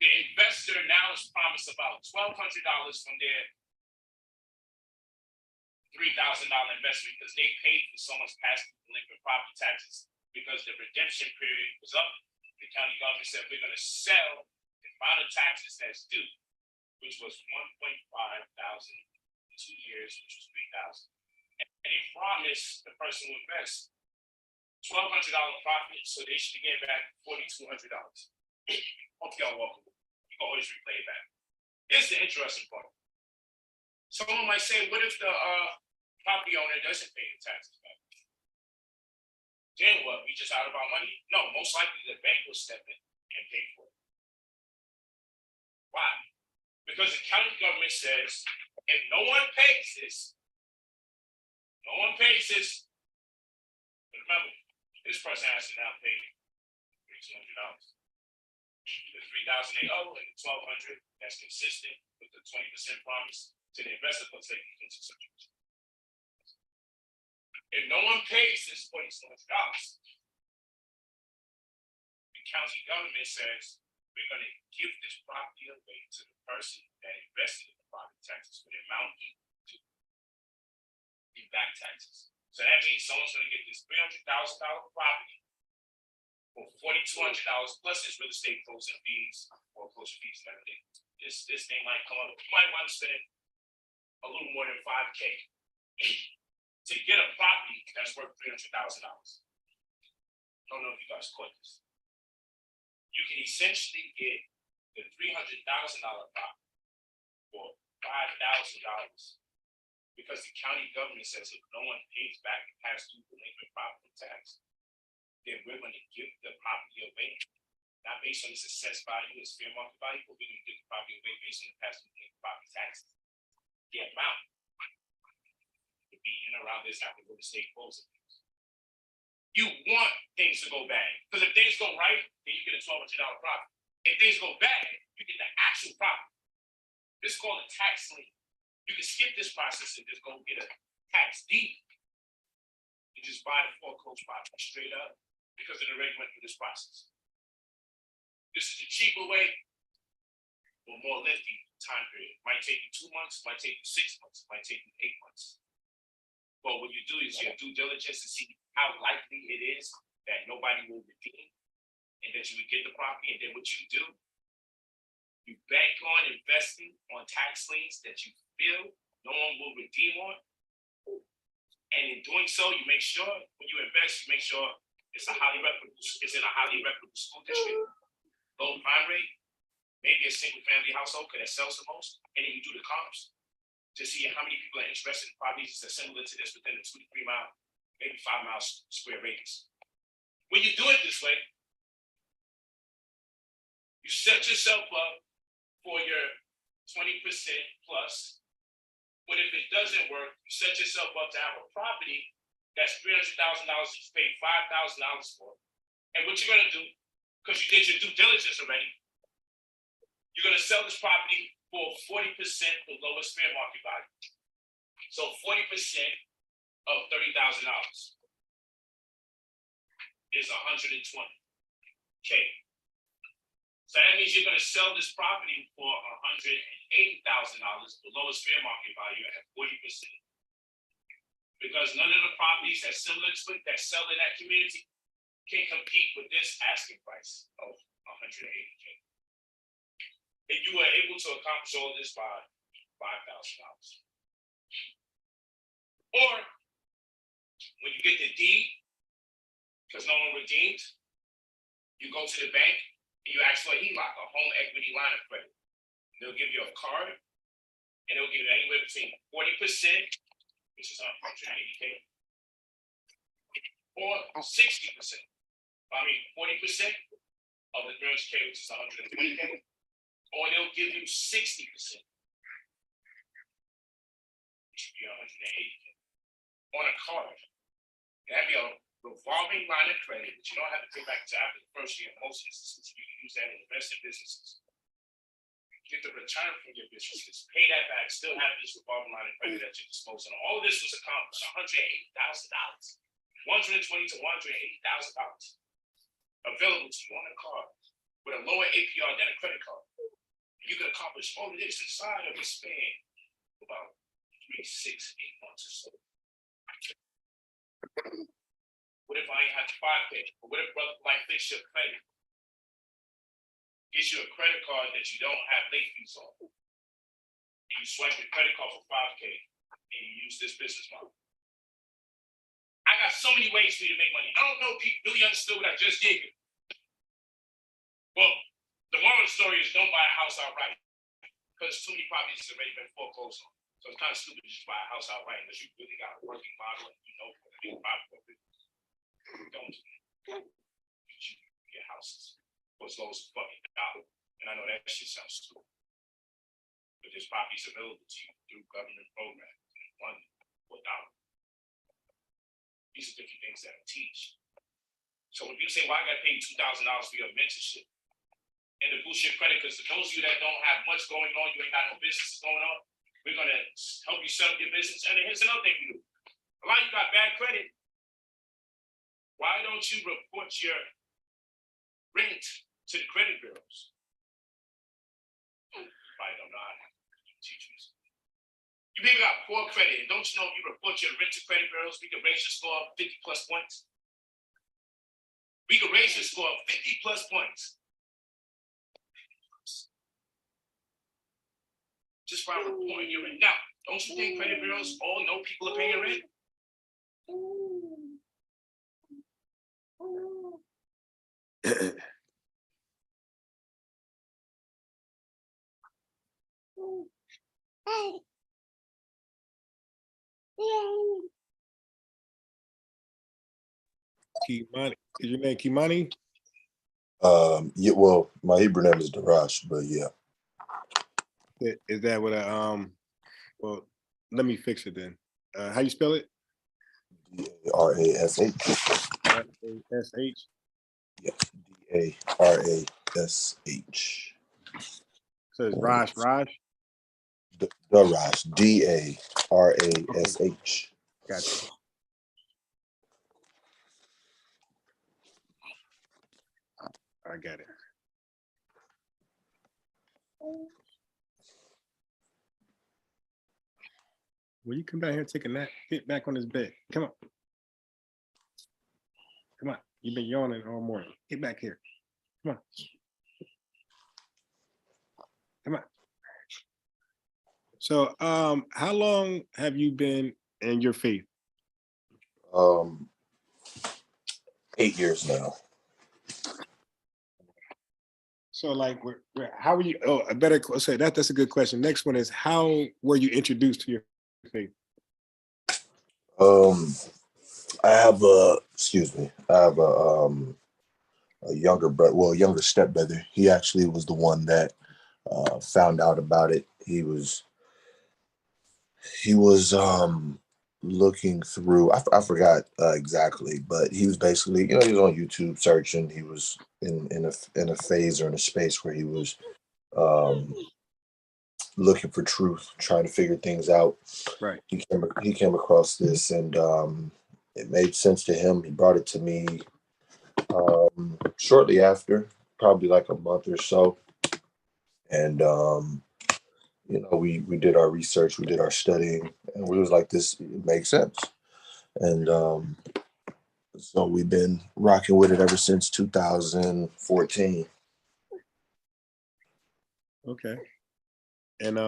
The investor now is promised about $1,200 from their $3,000 investment because they paid for so much past delinquent property taxes because the redemption period was up. The county government said we're going to sell the amount of taxes that's due, which was $1,500 in 2 years, which was $3,000. And they promised the person who invests $1,200 profit, so they should get back $4,200. Hope y'all welcome. You can always replay it back. Here's the interesting part. Someone might say, what if the property owner doesn't pay the taxes back? Then what? We just out of our money? No, most likely the bank will step in and pay for it. Why? Because the county government says, if no one pays this, but remember, this person has to now pay $3,200. The $3,000 they owe and the $1,200 that's consistent with the 20% promise to the investor plus they can consider. If no one pays this $4,200, the county government says we're going to give this property away to the person that invested in the property taxes for the amount to the back taxes. So that means someone's going to get this $300,000 property for $4,200 plus his real estate closing fees or closing fees and everything. This thing might come up. You might want to spend a little more than $5,000 to get a property that's worth $300,000. I don't know if you guys caught this. You can essentially get the $300,000 property for $5,000 because the county government says if no one pays back the past due delinquent property tax, then we're going to give the property away, not based on its assessed value, its fair market value, but we're going to give the property away based on the past due delinquent property taxes. The amount would be in around this after real estate closing. You want things to go bad. Because if things go right, then you get a $1,200 profit. If things go bad, you get the actual profit. This is called a tax lien. You can skip this process and just go get a tax deed. You just buy the foreclosed property straight up because it already went through this process. This is a cheaper way or more lengthy time period. Might take you 2 months, might take you 6 months, might take you 8 months. But what you do is your due diligence to see how likely it is that nobody will redeem and that you would get the property. And then what you do, you bank on investing on tax liens that you feel no one will redeem on. And in doing so, you make sure when you invest, you make sure it's in a highly reputable school district, low crime rate, maybe a single family household because that sells the most. And then you do the comps to see how many people are interested in properties that are similar to this within a 2 to 3 mile, maybe 5 mile square radius. When you do it this way, you set yourself up for your 20% plus. But if it doesn't work, you set yourself up to have a property that's $300,000 you pay $5,000 for. And what you're going to do, because you did your due diligence already, you're going to sell this property for 40% below its fair market value. So 40% of $30,000 is $120K. So that means you're going to sell this property for $180,000 below its fair market value at 40%. Because none of the properties that's similar to it that sell in that community can compete with this asking price of $180K. And you were able to accomplish all this by $5,000. Or when you get the deed, because no one redeemed, you go to the bank and you ask for a HELOC, a home equity line of credit. They'll give you a card and they'll give you anywhere between 40%, which is $180K, or 60%. 40% of the $300K, which is $120K. Or they'll give you 60%, which would be $180K, on a card. That'd be a revolving line of credit that you don't have to pay back until after the first year. In most instances, you can use that in investing businesses. Get the return from your businesses, pay that back, still have this revolving line of credit at your disposal. All of this was accomplished, $180,000, $120,000 to $180,000 available to you on a card. with a lower APR than a credit card. You can accomplish all of this inside of a span of about 3, 6, 8 months or so. What if I ain't had to 5K? Or what if brother like fix your credit? Gives you a credit card that you don't have late fees on. And you swipe your credit card for 5K and you use this business model. I got so many ways for you to make money. I don't know if people really understood what I just did. Well, the moral of the story is don't buy a house outright because too many properties have already been foreclosed on. So it's kind of stupid to just buy a house outright unless you really got a working model and you know what to do. Don't get houses for as low as fucking $1. And I know that shit sounds stupid. But there's properties available to you through government programs and $1 or $1. These are different things that I teach. So when people say, well, I got to pay you $2,000 for your mentorship and to boost your credit, because for those of you that don't have much going on, you ain't got no business going on, we're going to help you set up your business. And here's another thing we do. A lot of you got bad credit. Why don't you report your rent to the credit bureaus? I don't know how to teach you. You people got poor credit, and don't you know if you report your rent to credit bureaus, we can raise your score up 50 plus points? We can raise your score up 50 plus points. Just by reporting your rent. Now, don't you think credit bureaus all know people are paying rent? Kimani. Is your name Kimani? Yeah, well, my Hebrew name is Darash, but yeah. Is that what well, let me fix it then. How you spell it? D-A-R-A-S-H. S-H? Yeah, D-A-R-A-S-H. So it's Raj. Darash, D-A-R-A-S-H. Gotcha. I got it. Will you come down here and take a nap? Get back on this bed. Come on. Come on. You've been yawning all morning. Get back here. Come on. Come on. So, how long have you been in your faith? 8 years now. So, like, how were you? Oh, I better say that's a good question. Next one is, how were you introduced to your faith? I have a younger brother, well, younger stepbrother. He actually was the one that found out about it. He was looking through, I forgot exactly, but he was basically, he was on YouTube searching. He was in a phase or in a space where he was looking for truth, trying to figure things out. Right. He came across this, and it made sense to him. He brought it to me shortly after, probably like a month or so, and we did our research, we did our studying, and we was like, this makes sense. And so we've been rocking with it ever since 2014. Okay. And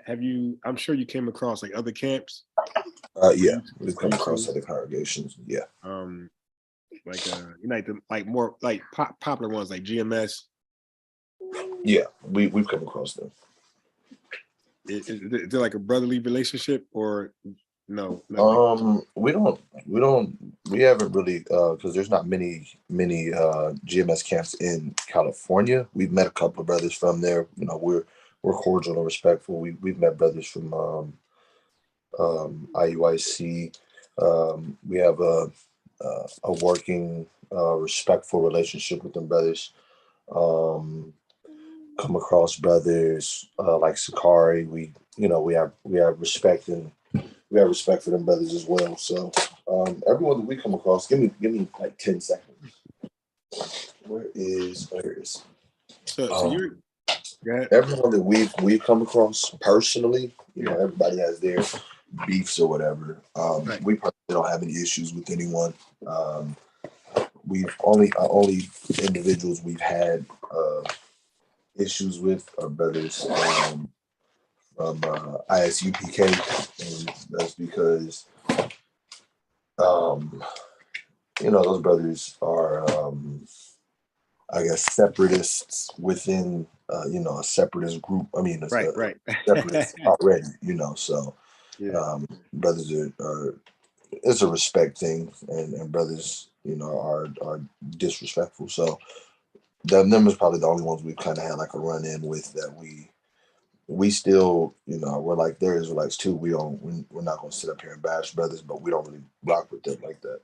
have you, I'm sure you came across like other camps? Yeah, we've come across other congregations. Yeah. Like more like popular ones like GMS. Yeah, we've come across them. Is there like a brotherly relationship or no? We haven't really because there's not many GMS camps in California. We've met a couple of brothers from there. We're cordial and respectful. We've met brothers from IUIC. We have a working respectful relationship with them brothers. Come across brothers like Sakari. We have respect, and we have respect for them brothers as well. So everyone that we come across, give me like 10 seconds. Where is So um, you're go ahead. everyone that we've come across personally, you know, everybody has their beefs or whatever. Right. We probably don't have any issues with anyone. We've only individuals we've had issues with are brothers from ISUPK, and that's because um, you know, those brothers are I guess separatists within you know, a separatist group. I mean, Right, a right. separatist already, you know. So Yeah. brothers are it's a respect thing, and brothers, you know, are disrespectful. So them is probably the only ones we've kind of had like a run in with that we still, you know, we're like they're Israelites too. We're not going to sit up here and bash brothers, but we don't really rock with them like that.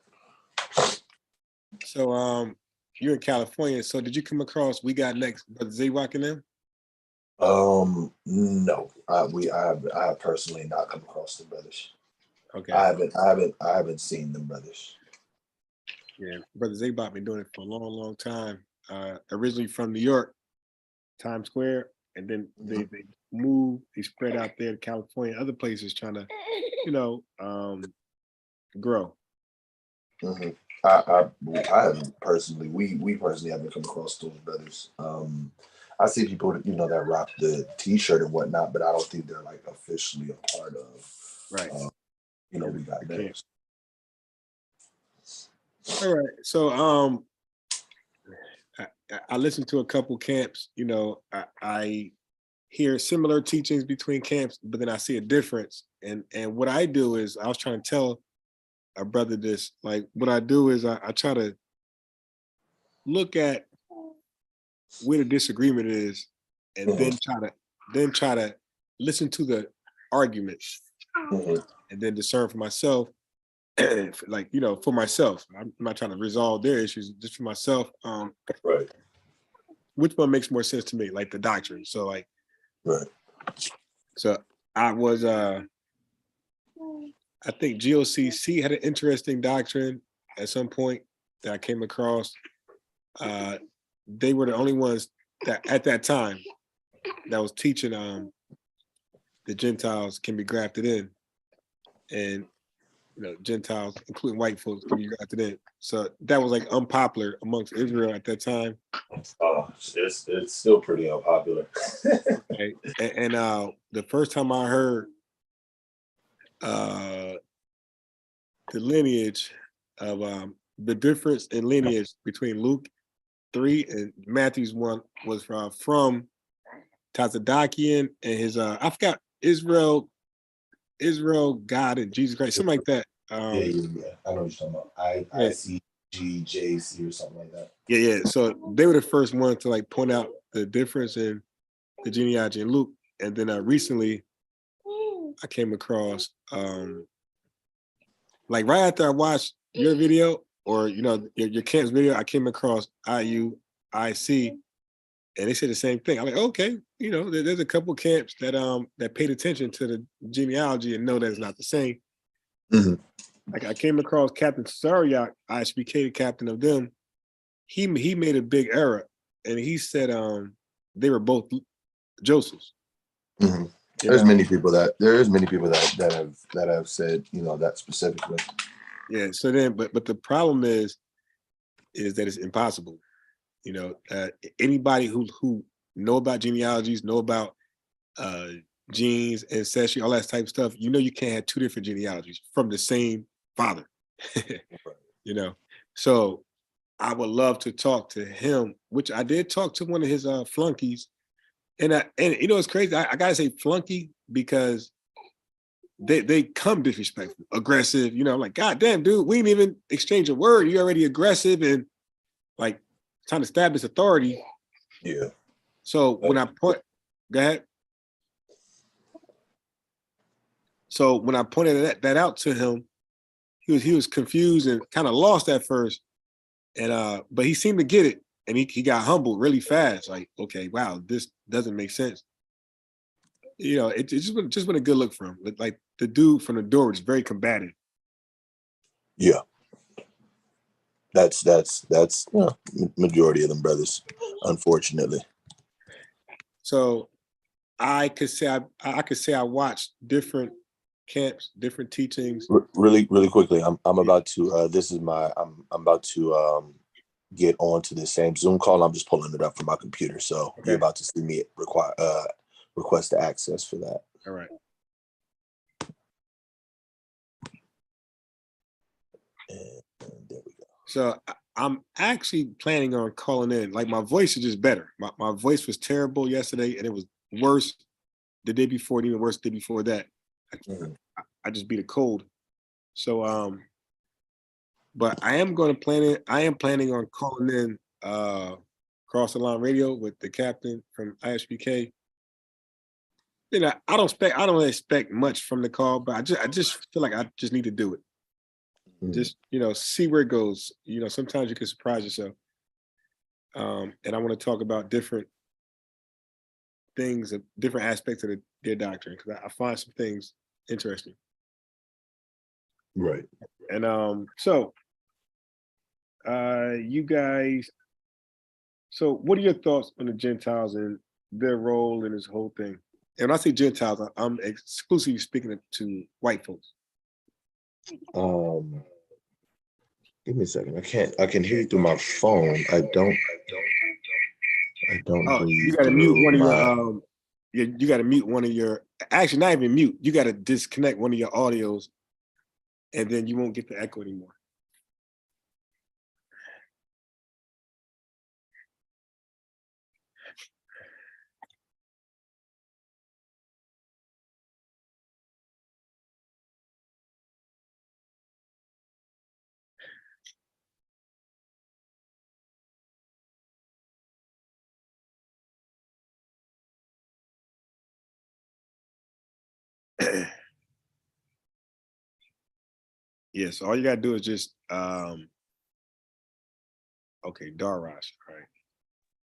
So you're in California. So did you come across We Got Next, Brother Z-Rock and them? No, I have personally not come across the brothers. Okay. I haven't seen them brothers. Yeah. Brother Z-Rock been doing it for a long, long time. Originally from New York, Times Square, and then they moved, they spread out there to California, other places trying to, you know, grow. Mm-hmm. I haven't personally. We personally haven't come across those brothers. I see people, you know, that rock the T-shirt and whatnot, but I don't think they're like officially a part of. Right. You know, We Got The camp. Next. All right. So I listened to a couple camps. You know, I hear similar teachings between camps, but then I see a difference. And what I do is I was trying to tell a brother this. Like what I do is I try to look at where the disagreement is, and Mm-hmm. then try to listen to the arguments, Mm-hmm. and then discern for myself. Like, you know, for myself, I'm not trying to resolve their issues, just for myself. Right. Which one makes more sense to me, like the doctrine? So like, Right. so I was I think GOCC had an interesting doctrine at some point that I came across. They were the only ones that at that time that was teaching the Gentiles can be grafted in, and you know, Gentiles, including white folks, can be grafted in. So that was like unpopular amongst Israel at that time. It's still pretty unpopular. Okay. And the first time I heard the lineage of the difference in lineage between Luke 3 and Matthew's 1 was from Tazadokian and his I forgot Israel, God and Jesus Christ, something like that. Yeah. I know what you're talking about. Yeah. ICGJC or something like that. Yeah. So they were the first ones to like point out the difference in the genealogy in Luke. And then recently I came across like right after I watched your video, or you know, your camp's video, I came across IUIC, and they said the same thing. I'm like, okay, you know, there's a couple camps that paid attention to the genealogy and know that it's not the same. Mm-hmm. Like I came across Captain Cesariak, ISBK, the captain of them. He made a big error, and he said they were both Josephs. Mm-hmm. There's many people that have said, you know, that specifically. Yeah. So then, but the problem is that it's impossible. You know, anybody who know about genealogies, know about genes, ancestry, all that type of stuff, you know, you can't have two different genealogies from the same father. You know, so I would love to talk to him, which I did talk to one of his flunkies, and you know, it's crazy. I gotta say flunky because they come disrespectful, aggressive. You know, like God damn, dude, we didn't even exchange a word. You're already aggressive and like trying to stab this authority. Yeah. So when I go ahead. So when I pointed that out to him, he was confused and kind of lost at first. And but he seemed to get it, and he got humbled really fast. Like, okay, wow, this doesn't make sense. You know, it just been a good look for him. Like the dude from the door was very combative. Yeah. That's majority of them brothers, unfortunately. So I could say I watched different camps, different teachings. Really quickly, I'm about to I'm about to get onto the same Zoom call. I'm just pulling it up from my computer, so Okay. you're about to see me request the access for that. All right. And there we go. So I'm actually planning on calling in. Like, my voice is just better. My voice was terrible yesterday, and it was worse the day before, and even worse the day before that. I just beat a cold. So but I am planning on calling in Cross the Line Radio with the captain from ISBK. You know, I don't really expect much from the call, but I just feel like I just need to do it. Just, see where it goes. Sometimes you can surprise yourself. And I want to talk about different things, different aspects of their doctrine, because I find some things interesting. Right. And so you guys, so what are your thoughts on the Gentiles and their role in this whole thing? And when I say Gentiles, I'm exclusively speaking to white folks. Give me a second. I can hear you through my phone. I don't Oh, hear you gotta mute one of my... your you gotta mute one of your, actually not even mute, you gotta disconnect one of your audios, and then you won't get the echo anymore. Yeah, so all you gotta do is just okay, Darash, right?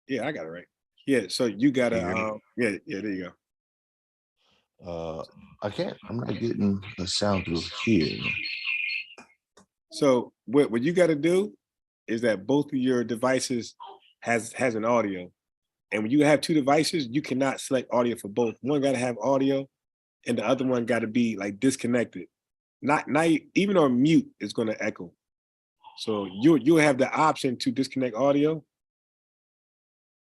Yeah, I got it right. Yeah, so you gotta yeah, there you I'm not getting a sound through here. So what you gotta do is that both of your devices has an audio. And when you have two devices, you cannot select audio for both. One gotta have audio and the other one gotta be like disconnected. Not even on mute is gonna echo. So you'll have the option to disconnect audio.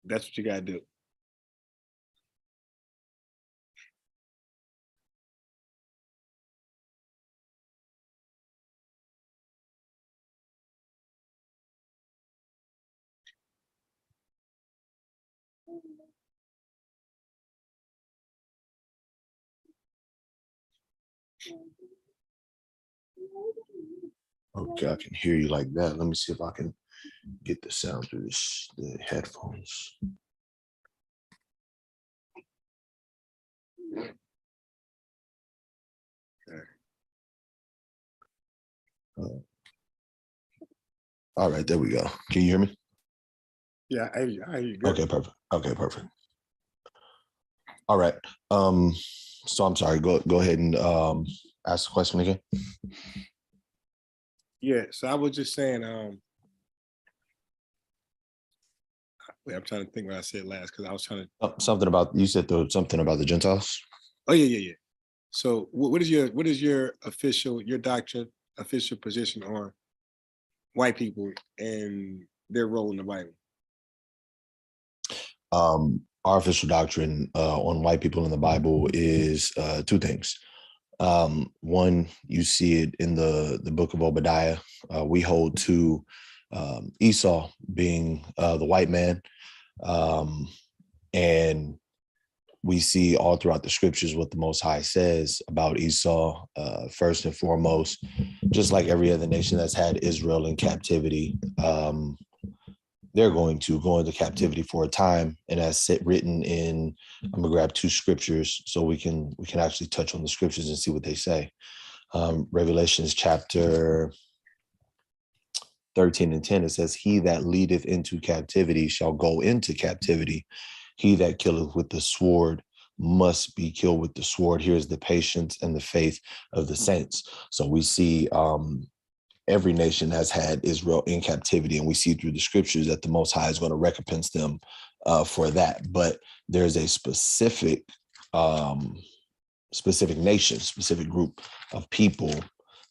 That's what you gotta do. Okay, I can hear you like that. Let me see if I can get the sound through the headphones. All right, there we go. Can you hear me? Yeah, I hear you good. Okay, perfect. All right. So I'm sorry. Go ahead and ask the question again. Yeah, so I was just saying, wait, I'm trying to think what I said last because I was trying to Something about, you said something about the Gentiles. Oh yeah. So what is your doctrine, official position on white people and their role in the Bible? Our official doctrine on white people in the Bible is two things. One, you see it in the book of Obadiah. We hold to Esau being the white man. And we see all throughout the scriptures what the Most High says about Esau, first and foremost, just like every other nation that's had Israel in captivity. They're going to go into captivity for a time, and that's written in. I'm gonna grab two scriptures so we can actually touch on the scriptures and see what they say. Revelations chapter 13 and 10, it says, "He that leadeth into captivity shall go into captivity. He that killeth with the sword must be killed with the sword." Here's the patience and the faith of the saints. So we see every nation has had Israel in captivity, and we see through the scriptures that the Most High is going to recompense them for that. But there's a specific nation, specific group of people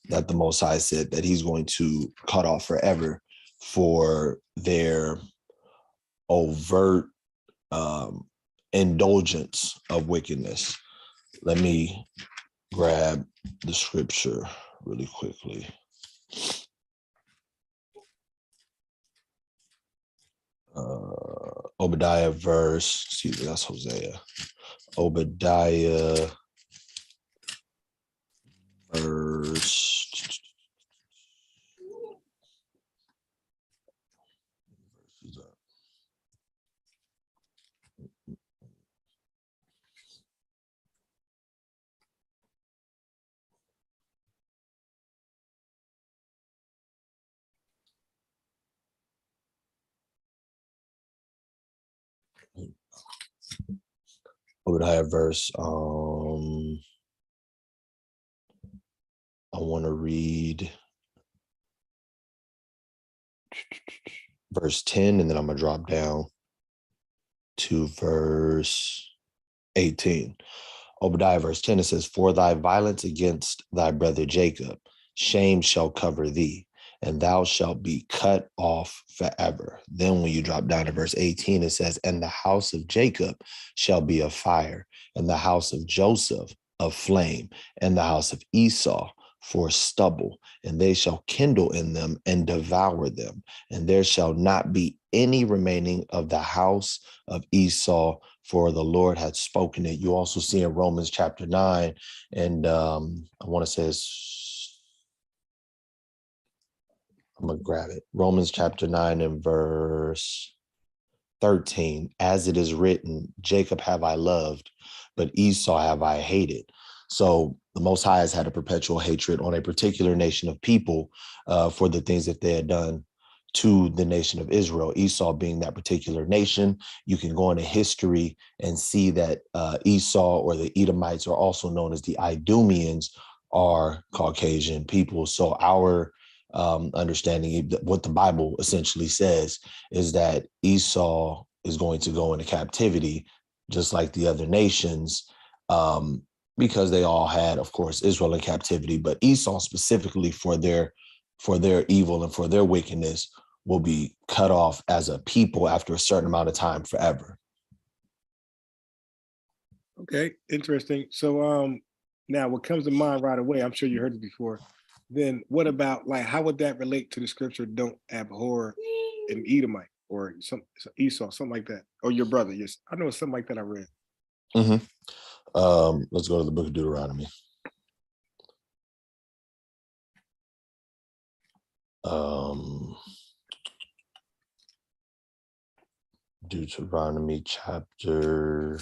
that the Most High said that he's going to cut off forever for their overt indulgence of wickedness. Let me grab the scripture really quickly. Obadiah that's Hosea. Obadiah verse. Obadiah verse. I want to read verse 10, and then I'm going to drop down to verse 18. Obadiah verse 10, it says, "For thy violence against thy brother Jacob, shame shall cover thee, and thou shalt be cut off forever." Then when you drop down to verse 18, it says, "And the house of Jacob shall be a fire, and the house of Joseph a flame, and the house of Esau for stubble, and they shall kindle in them and devour them, and there shall not be any remaining of the house of Esau, for the Lord hath spoken it." You also see in Romans chapter 9, and I want to say I'm going to grab it. Romans chapter 9 and verse 13, "As it is written, Jacob have I loved, but Esau have I hated." So the Most High has had a perpetual hatred on a particular nation of people for the things that they had done to the nation of Israel, Esau being that particular nation. You can go into history and see that Esau, or the Edomites, are also known as the Idumeans, are Caucasian people. So our understanding, what the Bible essentially says, is that Esau is going to go into captivity just like the other nations, because they all had, of course, Israel in captivity, but Esau specifically for their evil and for their wickedness will be cut off as a people after a certain amount of time forever. Okay, interesting. So now what comes to mind right away, I'm sure you heard it before. Then what about, like, how would that relate to the scripture, "Don't abhor an Edomite," or some Esau, something like that, or your brother? Yes, I know it's something like that I read. Let's go to the book of Deuteronomy. Deuteronomy chapter.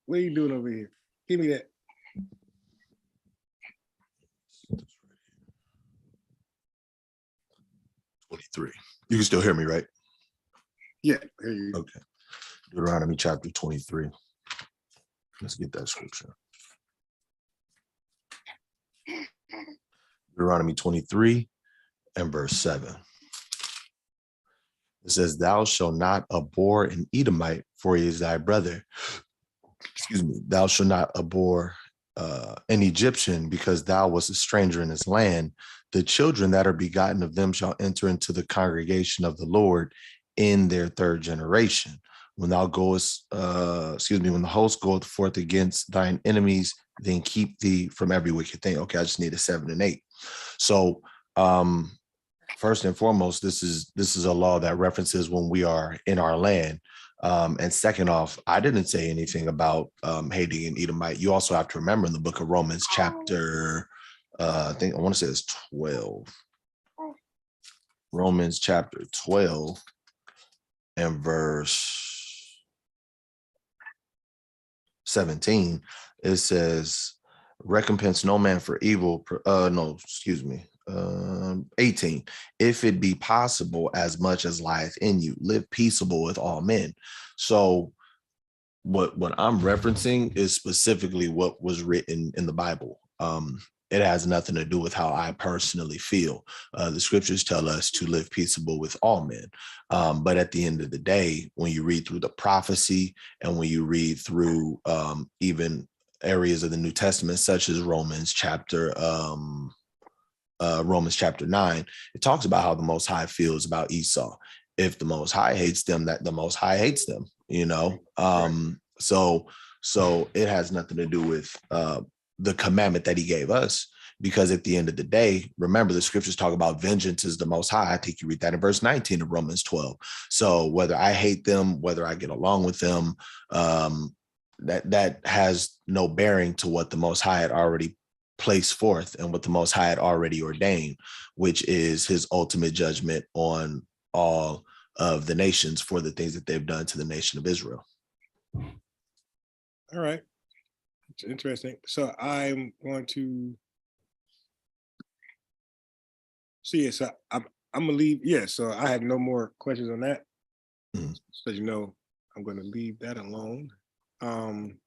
What are you doing over here? Give me that. "23. You can still hear me, right? Yeah, here you go. Okay. Deuteronomy chapter 23. Let's get that scripture. Deuteronomy 23 and verse 7. It says, "Thou shalt not abhor an Edomite, for he is thy brother." Excuse me. "Thou shalt not abhor an Egyptian, because thou wast a stranger in his land. The children that are begotten of them shall enter into the congregation of the Lord in their third generation. When thou goest, when the host goeth forth against thine enemies, then keep thee from every wicked thing." Okay, I just need a 7 and 8. So first and foremost, this is a law that references when we are in our land. And second off, I didn't say anything about hating an Edomite. You also have to remember in the book of Romans chapter, I want to say it's 12. Romans chapter 12 and verse 17, it says, recompense no man for evil. No, excuse me. 18, if it be possible, as much as lieth in you, live peaceable with all men. So what I'm referencing is specifically what was written in the Bible. It has nothing to do with how I personally feel. The scriptures tell us to live peaceable with all men. But at the end of the day, when you read through the prophecy and when you read through even areas of the New Testament, such as Romans chapter 9, it talks about how the Most High feels about Esau. If the Most High hates them, that the Most High hates them, you know? Right. So it has nothing to do with the commandment that he gave us, because at the end of the day, remember, the scriptures talk about vengeance is the Most High. I think you read that in verse 19 of Romans 12. So whether I hate them, whether I get along with them, that has no bearing to what the Most High had already placed forth and what the Most High had already ordained, which is his ultimate judgment on all of the nations for the things that they've done to the nation of Israel. All right. It's interesting. So I'm going to see. So I'm gonna leave. Yeah. So I have no more questions on that. Mhm. So you know, I'm going to leave that alone. I'm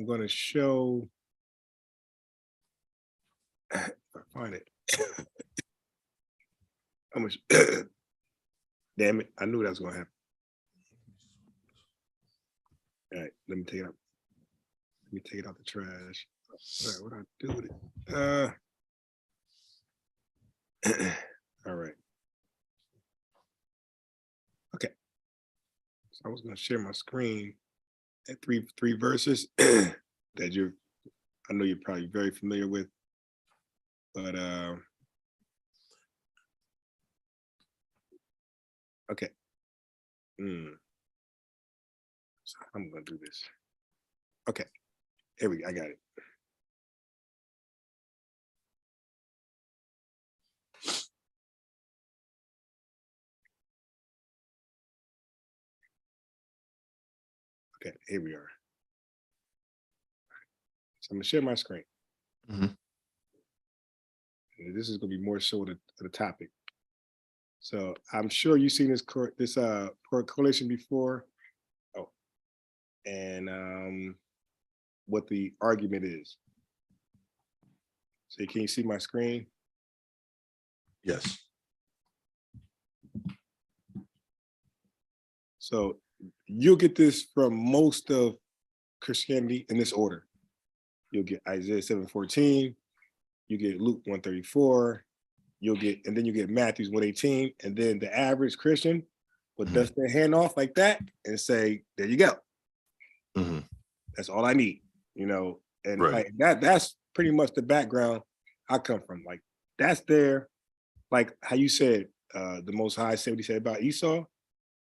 going to show. If I find it. How much? Damn it! I knew that was going to happen. All right. Let me take it out. Let me take it out the trash. All right. What do I do with it? All right. Okay. So I was going to share my screen at three verses that I know you're probably very familiar with, but okay. So I'm going to do this. Okay. Here we go. I got it. Okay, here we are. So I'm gonna share my screen. Mhm. And this is gonna be more so the topic. So I'm sure you've seen this correlation before. Oh, and what the argument is. So can you see my screen? Yes. So you'll get this from most of Christianity in this order. You'll get Isaiah 7:14, you get Luke 1:34, and then you get Matthew 1:18, and then the average Christian will dust their hand off like that and say, there you go. Mhm. That's all I need, and Right. like that's pretty much the background I come from. Like that's there, like how you said, the Most High said what he said about Esau,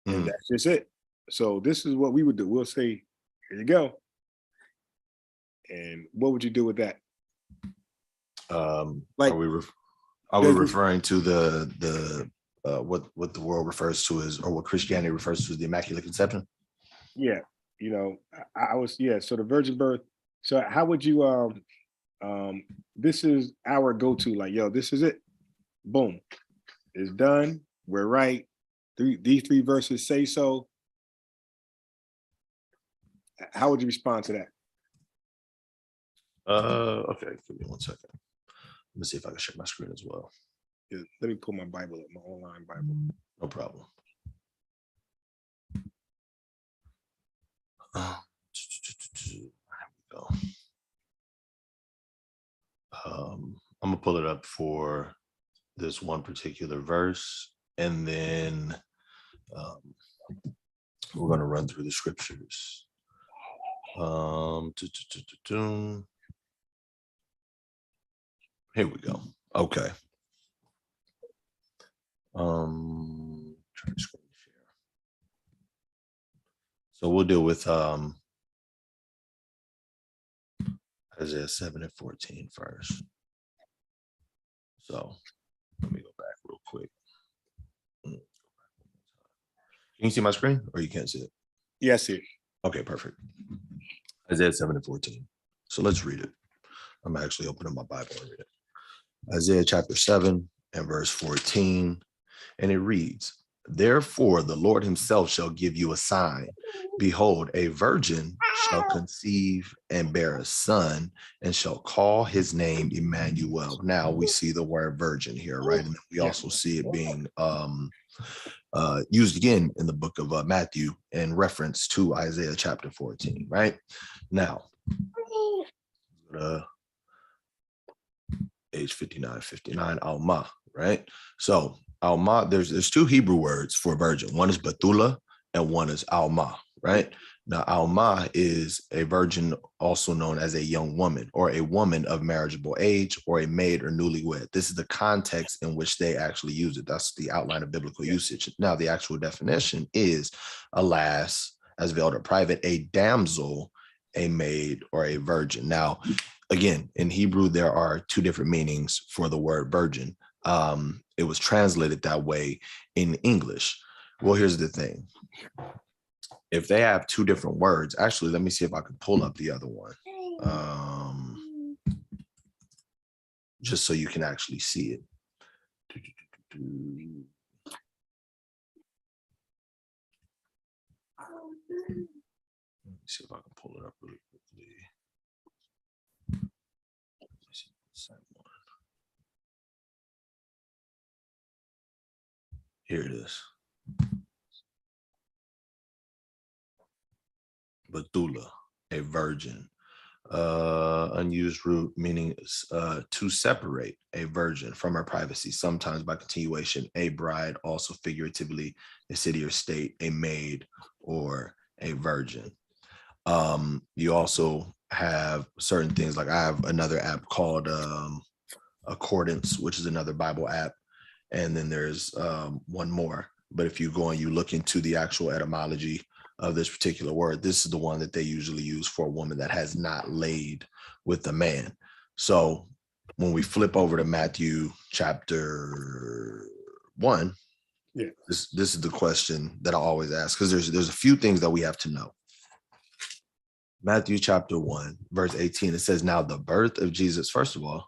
and Mhm. that's just it. So this is what we would do. We'll say, here you go. And what would you do with that? Like Are we referring to the what the world refers to as, or what Christianity refers to as, the Immaculate Conception? yeah, I was, yeah. So the virgin birth. So how would you this is our go-to, like, yo, this is it. Boom. It's done. We're right. These three verses say so. How would you respond to that? Okay, give me 1 second. Let me see if I can share my screen as well. Yeah, let me pull my Bible up, my online Bible. No problem. There we go. I'm gonna pull it up for this one particular verse, and then we're gonna run through the scriptures. Here we go. Okay. Try to screen share. So we'll deal with Isaiah 7:14 first. So let me go back real quick. Can you see my screen, or you can't see it? Yes, it. Okay, perfect. Isaiah 7:14. So let's read it. I'm actually opening my Bible and read it. Isaiah chapter 7 and verse 14. And it reads, therefore the Lord himself shall give you a sign. Behold, a virgin shall conceive and bear a son and shall call his name Emmanuel. Now we see the word virgin here, right? And we also see it being used again in the book of Matthew in reference to Isaiah chapter 14, right? Now, age 59, Alma, right? So Alma, there's two Hebrew words for virgin. One is Bethula and one is Alma, right? Now, Alma is a virgin, also known as a young woman or a woman of marriageable age or a maid or newlywed. This is the context in which they actually use it. That's the outline of biblical usage. Now, the actual definition is a lass, as veiled or private, a damsel, a maid, or a virgin. Now, again, in Hebrew, there are two different meanings for the word virgin. It was translated that way in English. Well, here's the thing. If they have two different words, actually, let me see if I can pull up the other one. Just so you can actually see it. Let me see if I can pull it up really quickly. Here it is. Bethula, a virgin. Unused root meaning to separate a virgin from her privacy, sometimes by continuation, a bride, also figuratively, a city or state, a maid, or a virgin. You also have certain things, like I have another app called Accordance, which is another Bible app. And then there's one more. But if you go and you look into the actual etymology of this particular word, this is the one that they usually use for a woman that has not laid with a man. So when we flip over to Matthew chapter 1, this is the question that I always ask, because there's a few things that we have to know. Matthew chapter 1, verse 18, it says, now the birth of Jesus, first of all,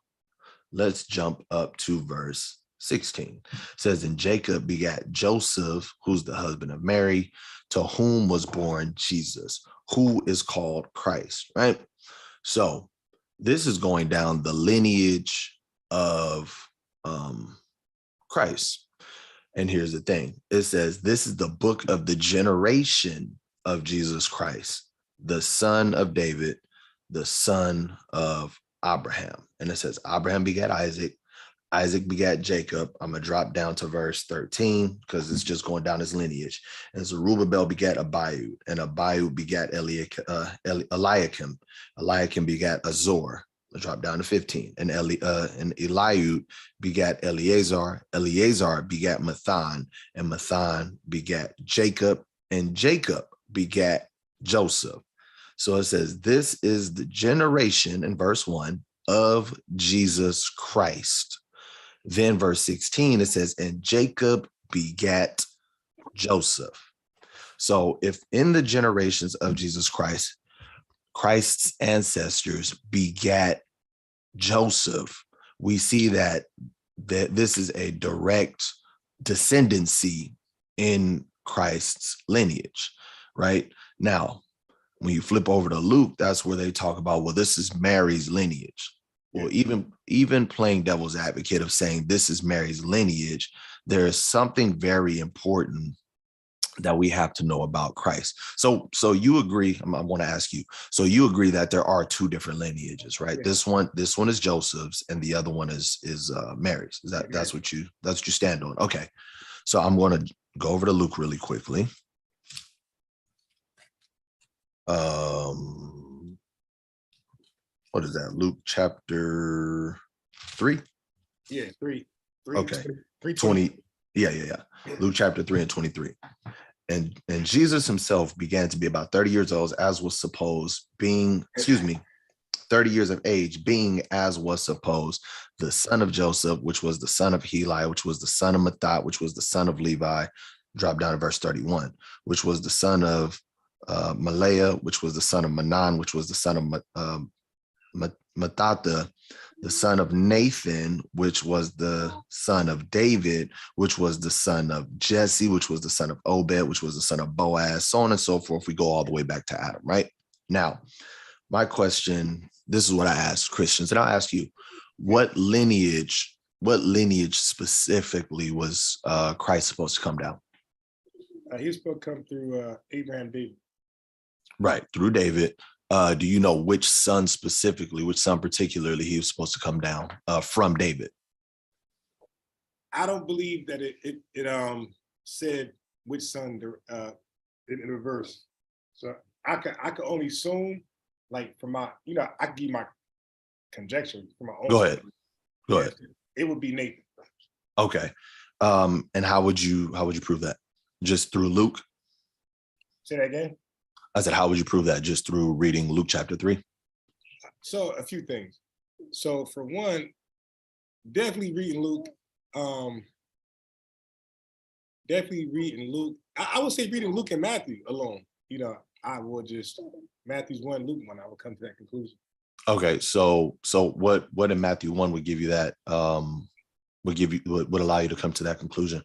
let's jump up to verse 16. It says, and Jacob begat Joseph, who's the husband of Mary, to whom was born Jesus, who is called Christ, right? So this is going down the lineage of Christ. And here's the thing. It says, this is the book of the generation of Jesus Christ, the son of David, the son of Abraham. And it says, Abraham begat Isaac, Isaac begat Jacob. I'm going to drop down to verse 13 because it's just going down his lineage. And Zerubbabel begat Abiud, and Abiud begat Eliakim. Eliakim begat Azor. I'll drop down to 15. And Eliud begat Eleazar. Eleazar begat Mathan, and Mathan begat Jacob, and Jacob begat Joseph. So it says, this is the generation in verse 1 of Jesus Christ. Then verse 16, it says, and Jacob begat Joseph. So if in the generations of Jesus Christ, Christ's ancestors begat Joseph, we see that this is a direct descendancy in Christ's lineage, right? Now, when you flip over to Luke, that's where they talk about, well, this is Mary's lineage. Well, even playing devil's advocate of saying this is Mary's lineage, there is something very important that we have to know about Christ. So you agree, I want to ask you, so you agree that there are two different lineages, right? Yeah. This one is Joseph's and the other one is Mary's. Is that that's what you stand on? Okay. So I'm going to go over to Luke really quickly. What is that? Luke chapter 3? Yeah, 3. Okay. 20. Yeah. Luke chapter 3 and 23. And Jesus himself began to be about 30 years old, as was supposed, 30 years of age, being as was supposed, the son of Joseph, which was the son of Heli, which was the son of Mathat, which was the son of Levi. Drop down to verse 31, which was the son of Malaya, which was the son of Manan, which was the son of Mattatha, the son of Nathan, which was the son of David, which was the son of Jesse, which was the son of Obed, which was the son of Boaz, so on and so forth. We go all the way back to Adam, right? Now, my question, this is what I ask Christians, and I'll ask you, what lineage specifically was Christ supposed to come down? He was supposed to come through Abraham, David. Right, through David. Do you know which son specifically, which son particularly he was supposed to come down from David? I don't believe that it said which son in the verse. So I could only assume, like, from my, I could give my conjecture from my own. Go ahead. Go ahead. It would be Nathan. Okay. And how would you prove that? Just through Luke? Say that again. I said, how would you prove that? Just through reading Luke chapter 3? So a few things. So for one, definitely reading Luke. Definitely reading Luke. I would say reading Luke and Matthew alone. I would just Matthew's 1, Luke 1. I would come to that conclusion. Okay, so what in Matthew 1 would give you that would allow you to come to that conclusion?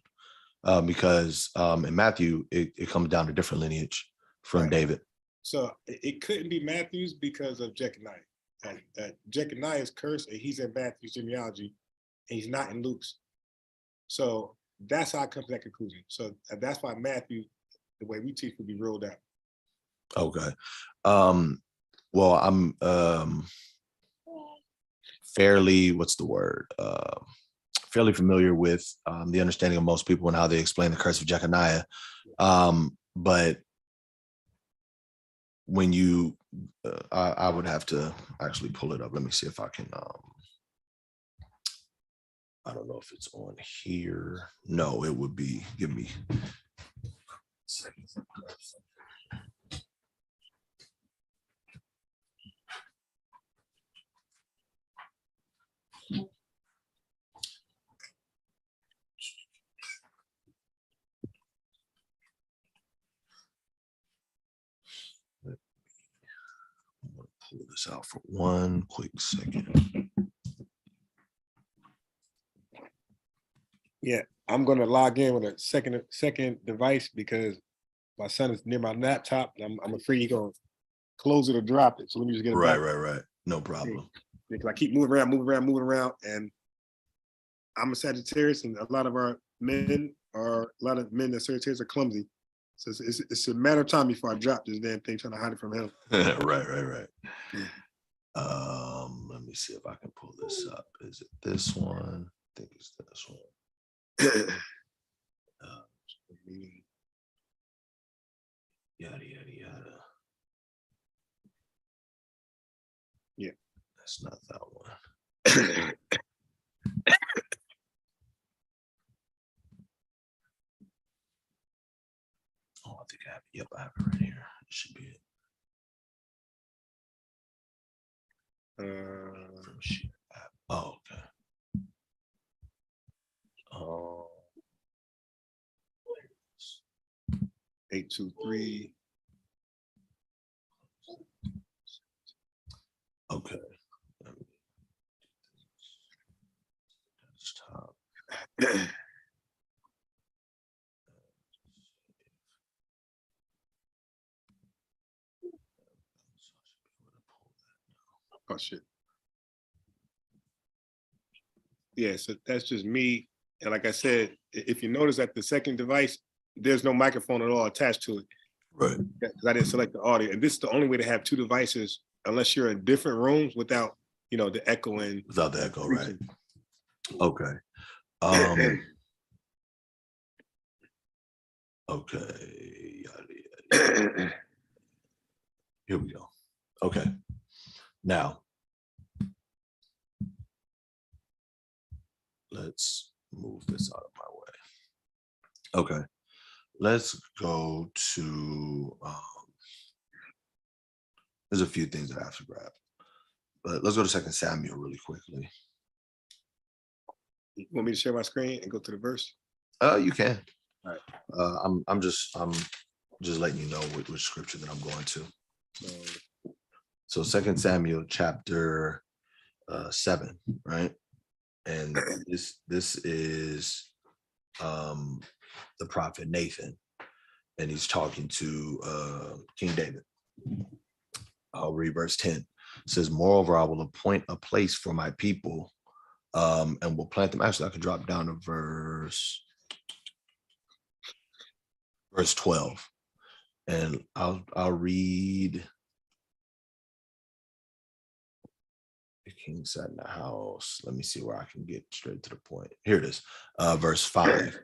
Because in Matthew it comes down to different lineage from David. So it couldn't be Matthew's because of Jeconiah. Jeconiah is cursed and he's in Matthew's genealogy and he's not in Luke's. So that's how I come to that conclusion. So that's why Matthew, the way we teach, would be ruled out. Okay. Well, I'm fairly, fairly familiar with the understanding of most people and how they explain the curse of Jeconiah. But when you, I would have to actually pull it up. Let me see if I can, I don't know if it's on here. No, it would be, give me a second. I'm going to pull this out for one quick second. Yeah, I'm gonna log in with a second device because my son is near my laptop. And I'm afraid he's gonna close it or drop it. So let me just get it back. Right. No problem. Because I keep moving around, and I'm a Sagittarius, and a lot of men that Sagittarius are clumsy. So it's a matter of time before I drop this damn thing, trying to hide it from him. Right. Let me see if I can pull this up. Is it this one? I think it's this one. Yada. Yeah, that's not that one. Oh, I think I have it. Yep, I have it right here. It should be it. Oh, okay. 823. Okay. Desktop. Oh shit. Yeah, so that's just me. And like I said, if you notice at the second device, there's no microphone at all attached to it. Right. Because I didn't select the audio. And this is the only way to have two devices, unless you're in different rooms without, the echoing. Without the echo, right. Okay. Okay. Yada. Here we go. Okay. Now, let's move this out of my way. Okay. Let's go to, there's a few things that I have to grab, but let's go to 2 Samuel really quickly. You want me to share my screen and go to the verse? You can. All right. I'm just letting you know which scripture that I'm going to. So, So 2 Samuel chapter 7, right? And this is the prophet Nathan, and he's talking to King David. I'll read verse 10. It says, moreover, I will appoint a place for my people, and will plant them. Actually, I could drop down to verse 12. And I'll read. The king sat in the house. Let me see where I can get straight to the point. Here it is. Verse 5.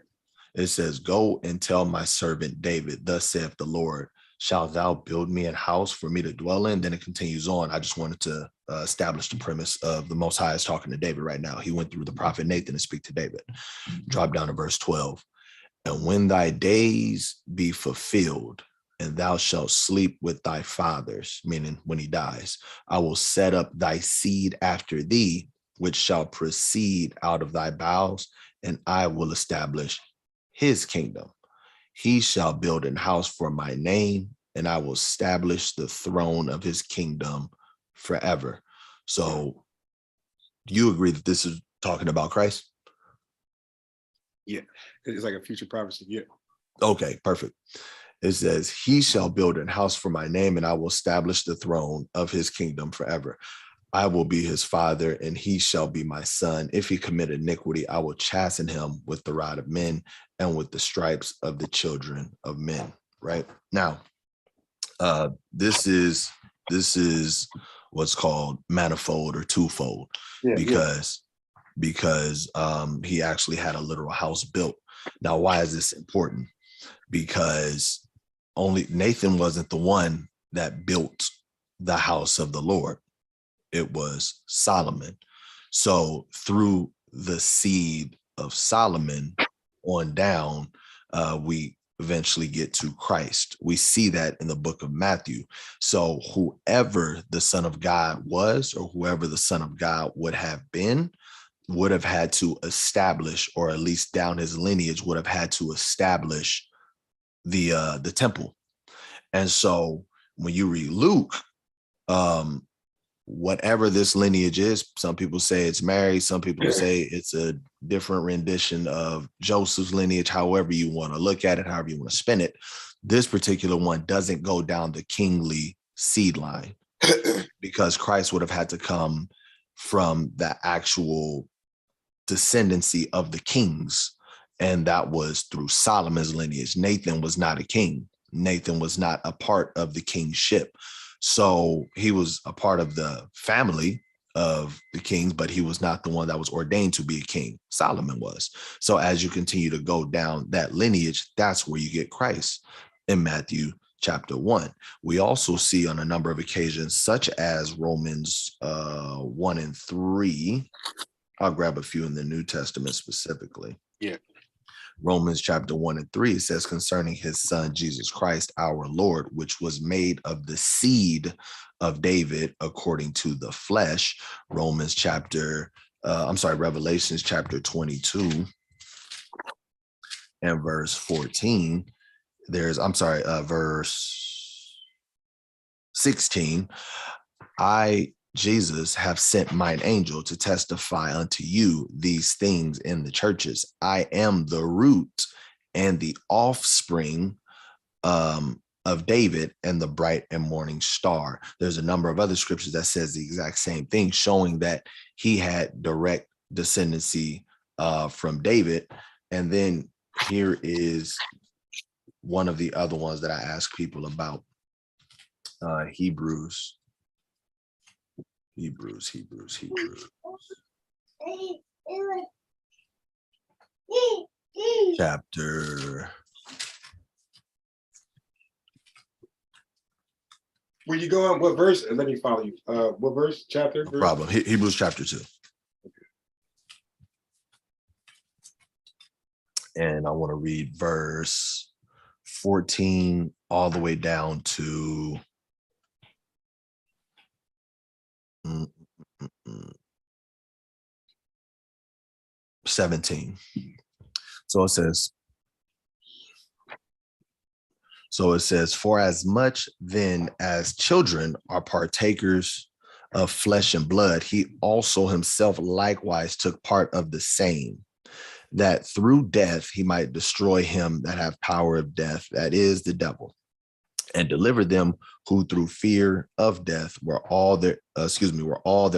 It says, go and tell my servant David, thus saith the Lord, shalt thou build me a house for me to dwell in? Then it continues on. I just wanted to establish the premise of the Most High is talking to David right now. He went through the prophet Nathan to speak to David. Drop down to verse 12. And when thy days be fulfilled, and thou shalt sleep with thy fathers, meaning when he dies, I will set up thy seed after thee, which shall proceed out of thy bowels, and I will establish his kingdom. He shall build an house for my name, and I will establish the throne of his kingdom forever. So do you agree that this is talking about Christ? yeah, it's like a future prophecy. Yeah. Okay, perfect. It says, he shall build an house for my name, and I will establish the throne of his kingdom forever. I will be his father, and he shall be my son. If he commit iniquity, I will chasten him with the rod of men and with the stripes of the children of men. Right now, this is what's called manifold or twofold, because he actually had a literal house built. Now, why is this important? Because only Nathan wasn't the one that built the house of the Lord. It was Solomon. So through the seed of Solomon on down, we eventually get to Christ. We see that in the book of Matthew. So whoever the Son of God was, or whoever the Son of God would have been, would have had to establish, or at least down his lineage would have had to establish the temple. And so when you read Luke, whatever this lineage is, some people say it's Mary, some people say it's a different rendition of Joseph's lineage, however you want to look at it, however you want to spin it. This particular one doesn't go down the kingly seed line, because Christ would have had to come from the actual descendancy of the kings, and that was through Solomon's lineage. Nathan was not a king. Nathan was not a part of the kingship. So he was a part of the family of the kings, but he was not the one that was ordained to be a king. Solomon was. So as you continue to go down that lineage, that's where you get Christ in Matthew chapter 1. We also see on a number of occasions, such as Romans 1 and 3. I'll grab a few in the New Testament specifically. Yeah. Romans chapter 1 and 3, it says, concerning his son, Jesus Christ, our Lord, which was made of the seed of David according to the flesh. Revelations chapter 22 and verse 14. Verse 16. I, Jesus, have sent mine angel to testify unto you these things in the churches. I am the root and the offspring of David and the bright and morning star. There's a number of other scriptures that says the exact same thing, showing that he had direct descendancy from David. And then here is one of the other ones that I ask people about, Hebrews chapter. Where you going? What verse? Let me follow you. What verse? Chapter? No problem. Hebrews chapter 2. And I want to read verse 14 all the way down to 17. So it says, So it says, for as much then as children are partakers of flesh and blood, he also himself likewise took part of the same, that through death he might destroy him that have power of death, that is the devil, and deliver them who through fear of death were all their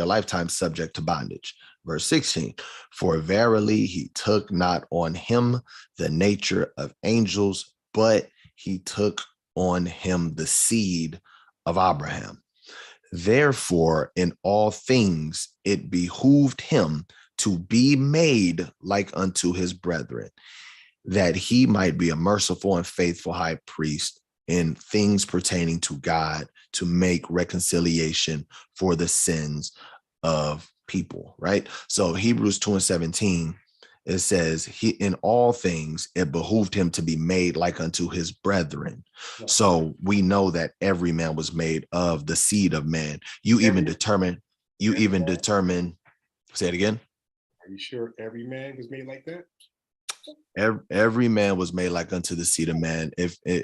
lifetime subject to bondage. Verse 16, for verily he took not on him the nature of angels, but he took on him the seed of Abraham. Therefore, in all things it behooved him to be made like unto his brethren, that he might be a merciful and faithful high priest in things pertaining to God, to make reconciliation for the sins of people, right? So Hebrews 2:17, it says, he in all things it behooved him to be made like unto his brethren. Yeah. So we know that every man was made of the seed of man. You even determine, say it again. Are you sure every man was made like that? Every man was made like unto the seed of man,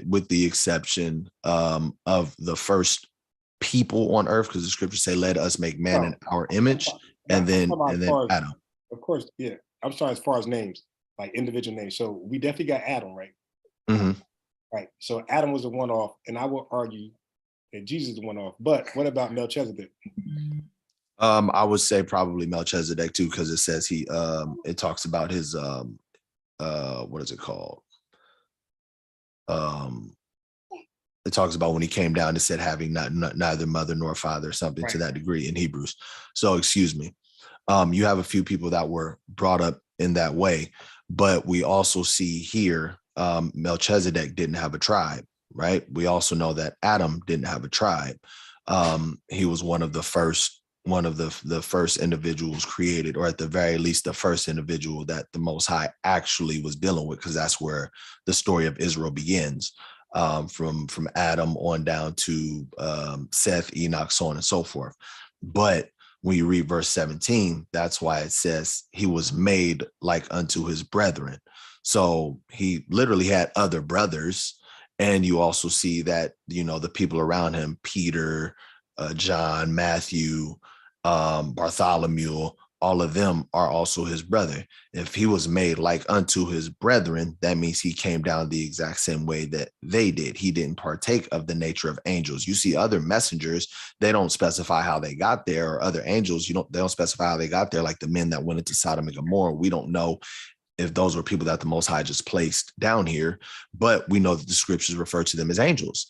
with the exception of the first people on earth, because the scriptures say, let us make man in our image, and then Adam. Of course, yeah. I'm sorry, as far as names, like individual names. So we definitely got Adam, right? Mm-hmm. Right. So Adam was a one-off, and I will argue that Jesus is a one-off. But what about Melchizedek? I would say probably Melchizedek too, because it says it talks about his what is it called? It talks about when he came down, it said having neither mother nor father, something right. to that degree in Hebrews. So excuse me. You have a few people that were brought up in that way, but we also see here Melchizedek didn't have a tribe, right? We also know that Adam didn't have a tribe. He was one of the first individuals created, or at the very least, the first individual that the Most High actually was dealing with, because that's where the story of Israel begins, from Adam on down to Seth, Enoch, so on and so forth. But when you read verse 17, that's why it says he was made like unto his brethren. So he literally had other brothers. And you also see that, the people around him, Peter, John, Matthew, Bartholomew, all of them are also his brother. If he was made like unto his brethren, that means he came down the exact same way that they did. He didn't partake of the nature of angels. You see other messengers, they don't specify how they got there, or other angels, they don't specify how they got there, like the men that went into Sodom and Gomorrah. We don't know if those were people that the Most High just placed down here, but we know that the scriptures refer to them as angels.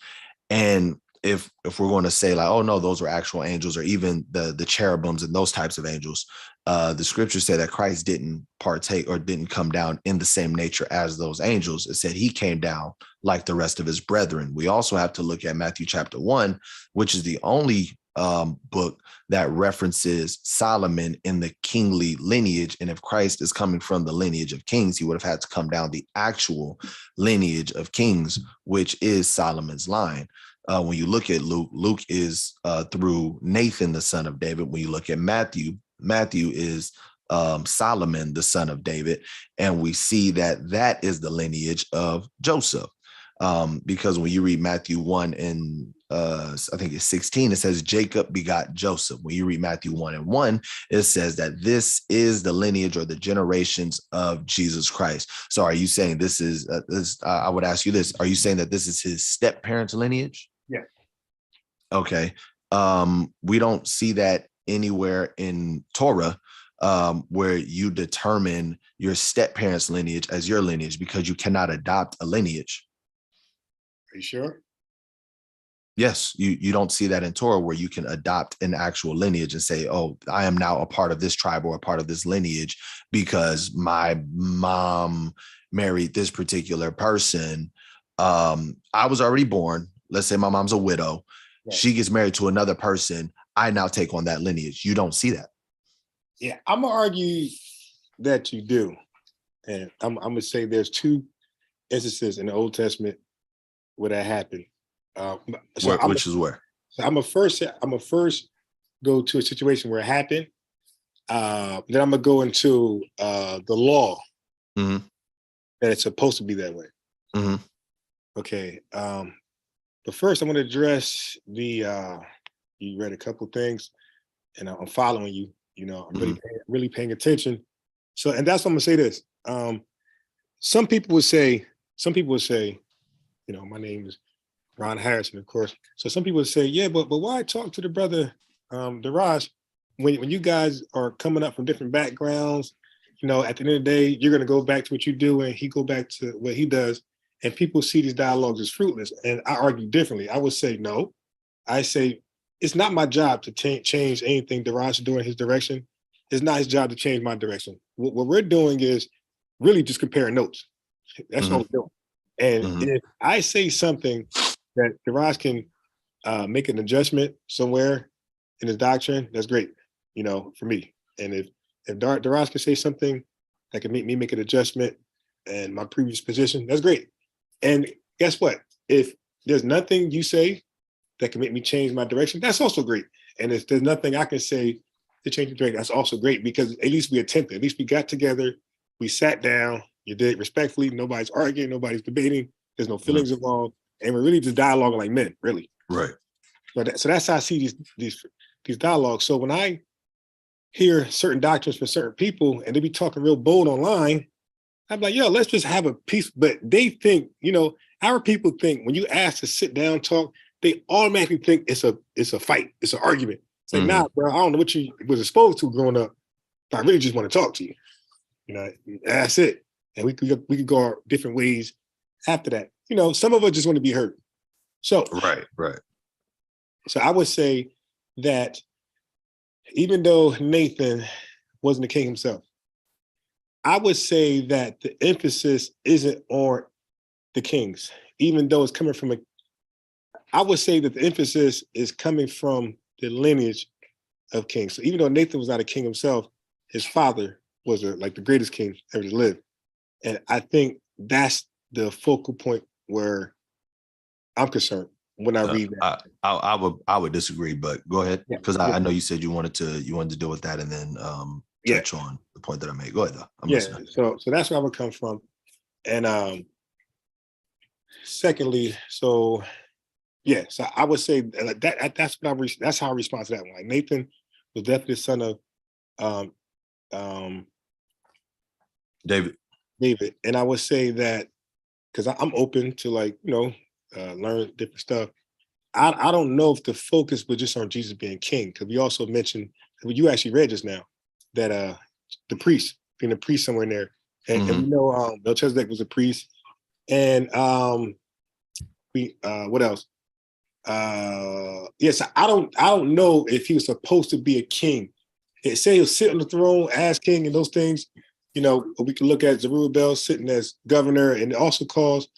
And if we're going to say like, oh no, those were actual angels, or even the cherubims and those types of angels, the scriptures say that Christ didn't partake or didn't come down in the same nature as those angels. It said he came down like the rest of his brethren. We also have to look at Matthew chapter 1, which is the only book that references Solomon in the kingly lineage. And if Christ is coming from the lineage of kings, he would have had to come down the actual lineage of kings, which is Solomon's line. When you look at Luke is through Nathan, the son of David. When you look at Matthew is Solomon, the son of David. And we see that is the lineage of Joseph. Because when you read Matthew 1 and I think it's 16, it says Jacob begot Joseph. When you read Matthew 1:1, it says that this is the lineage or the generations of Jesus Christ. So are you saying this is, I would ask you this, are you saying that this is his step parents lineage? Yeah. Okay. We don't see that anywhere in Torah, where you determine your step parents lineage as your lineage, because you cannot adopt a lineage. Are you sure? Yes, you don't see that in Torah where you can adopt an actual lineage and say, oh, I am now a part of this tribe or a part of this lineage because my mom married this particular person. I was already born. Let's say my mom's a widow. Right. She gets married to another person. I now take on that lineage. You don't see that. Yeah, I'm going to argue that you do. And I'm going to say there's two instances in the Old Testament where that happened. Which is where? So I'm a first go to a situation where it happened. Then I'm gonna go into the law, mm-hmm. that it's supposed to be that way. Mm-hmm. Okay. But first I want to address the you read a couple things and I'm following you. You know, I'm really paying attention. So, and that's what I'm gonna say this. Some people would say, you know, my name is Ron Harrison, of course. So some people would say, yeah, but why talk to the brother Daraj when you guys are coming up from different backgrounds? You know, at the end of the day, you're gonna go back to what you do and he go back to what he does, and people see these dialogues as fruitless. And I argue differently. I would say no. I say it's not my job to change anything Daraj is doing in his direction. It's not his job to change my direction. What we're doing is really just comparing notes. That's all we're doing. And if I say something that Daraj can make an adjustment somewhere in his doctrine, that's great, you know, for me. And if Daraj can say something that can make me make an adjustment in my previous position, that's great. And guess what? If there's nothing you say that can make me change my direction, that's also great. And if there's nothing I can say to change the direction, that's also great, because at least we attempted. At least we got together, we sat down, you did it respectfully, nobody's arguing, nobody's debating, there's no feelings involved, and we're really just dialoguing like men, really. Right. So that's how I see these dialogues. So when I hear certain doctrines from certain people and they be talking real bold online, I'm like, yo, let's just have a peace. But they think, you know, our people think when you ask to sit down, talk, they automatically think it's a fight, it's an argument. It's like, nah, bro, I don't know what you was exposed to growing up, but I really just want to talk to you. You know, that's it. And we could go our different ways after that. You know, some of us just want to be heard. So right. So I would say that even though Nathan wasn't the king himself, I would say that the emphasis isn't on the kings, even though it's coming from I would say that the emphasis is coming from the lineage of kings. So even though Nathan was not a king himself, his father was like the greatest king ever to live. And I think that's the focal point where I'm concerned when I read that. I would disagree, but go ahead, because I know you said you wanted to deal with that and then touch on the point that I made. Go ahead though. I'm listening. So that's where I would come from. And secondly, so I would say that's how I respond to that one. Like Nathan was definitely the son of David. And I would say that because I'm open to, like, you know, learn different stuff. I don't know if the focus was just on Jesus being king, because we also mentioned, you actually read just now, that the priest, being a priest somewhere in there. And we know Melchizedek was a priest. And what else? Yes, I don't know if he was supposed to be a king. It say he'll sit on the throne as king and those things. You know, we can look at Zerubbabel sitting as governor, and it also calls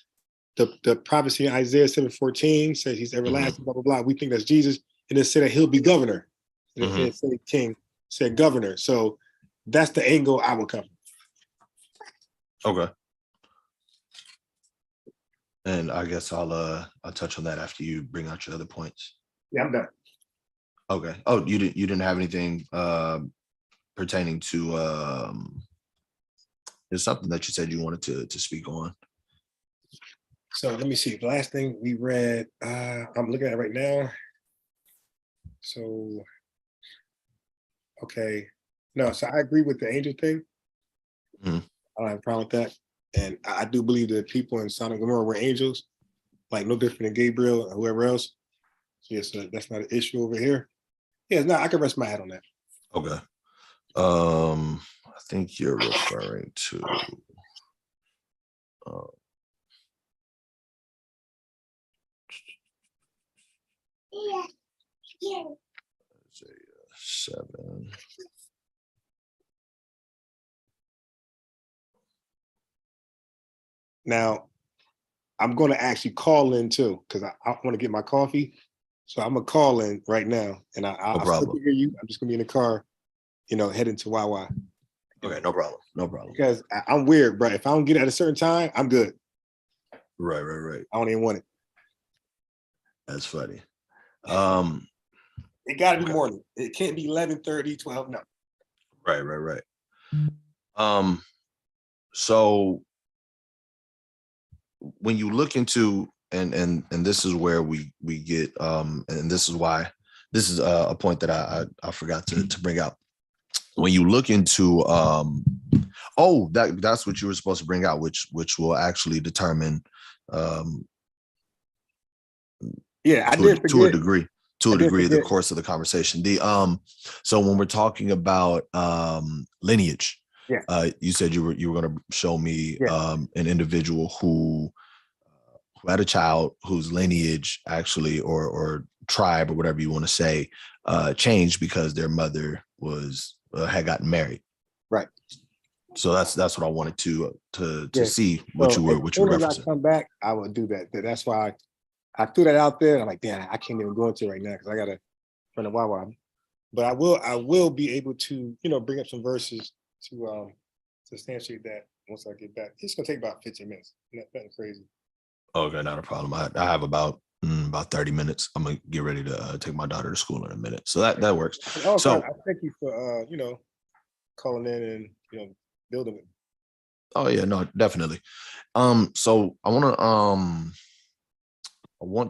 the prophecy in Isaiah 7:14 says he's everlasting, blah, blah, blah. We think that's Jesus. And it said that he'll be governor. And it didn't say king, said governor. So that's the angle I would come from. Okay. And I guess I'll touch on that after you bring out your other points. Yeah, I'm done. Okay. Oh, you didn't have anything pertaining to there's something that you said you wanted to speak on. So let me see. The last thing we read, I'm looking at it right now. So, okay. No, so I agree with the angel thing. I don't have a problem with that. And I do believe that people in Sodom and Gomorrah were angels, like no different than Gabriel or whoever else. So yes, that's not an issue over here. Yeah, no, I can rest my hat on that. Okay. I think you're referring to Isaiah 7. Now, I'm going to actually call in too, because I want to get my coffee. So I'm going to call in right now, and I'll still hear you. I'm just going to be in the car, you know, heading to Wawa. Okay, no problem. No problem. Because I'm weird, bro. If I don't get it at a certain time, I'm good. Right. I don't even want it. That's funny. It got to be morning. It can't be 11:30, 12. No. Right. So when you look into, and this is where we get, and this is why, this is a point that I forgot to bring out. When you look into, that's what you were supposed to bring out, which will actually determine, Yeah, I to did a forget. degree, the course of the conversation. So when we're talking about lineage, Yeah. you said you were going to show me Yeah. an individual who had a child whose lineage actually, or tribe, or whatever you want to say, changed because their mother was had gotten married. Right. So that's what I wanted to Yeah. see what you were As I referencing. come back, I will do that. That's why I threw that out there. I'm like, damn, I can't even go into it right now because I gotta run a Wawa. But I will be able to, bring up some verses to substantiate that once I get back. It's gonna take about 15 minutes. Nothing crazy. Okay, not a problem. I have about 30 minutes. I'm gonna get ready to take my daughter to school in a minute, so that works. And also, So I thank you for calling in and building with me. oh yeah, no, definitely. So I want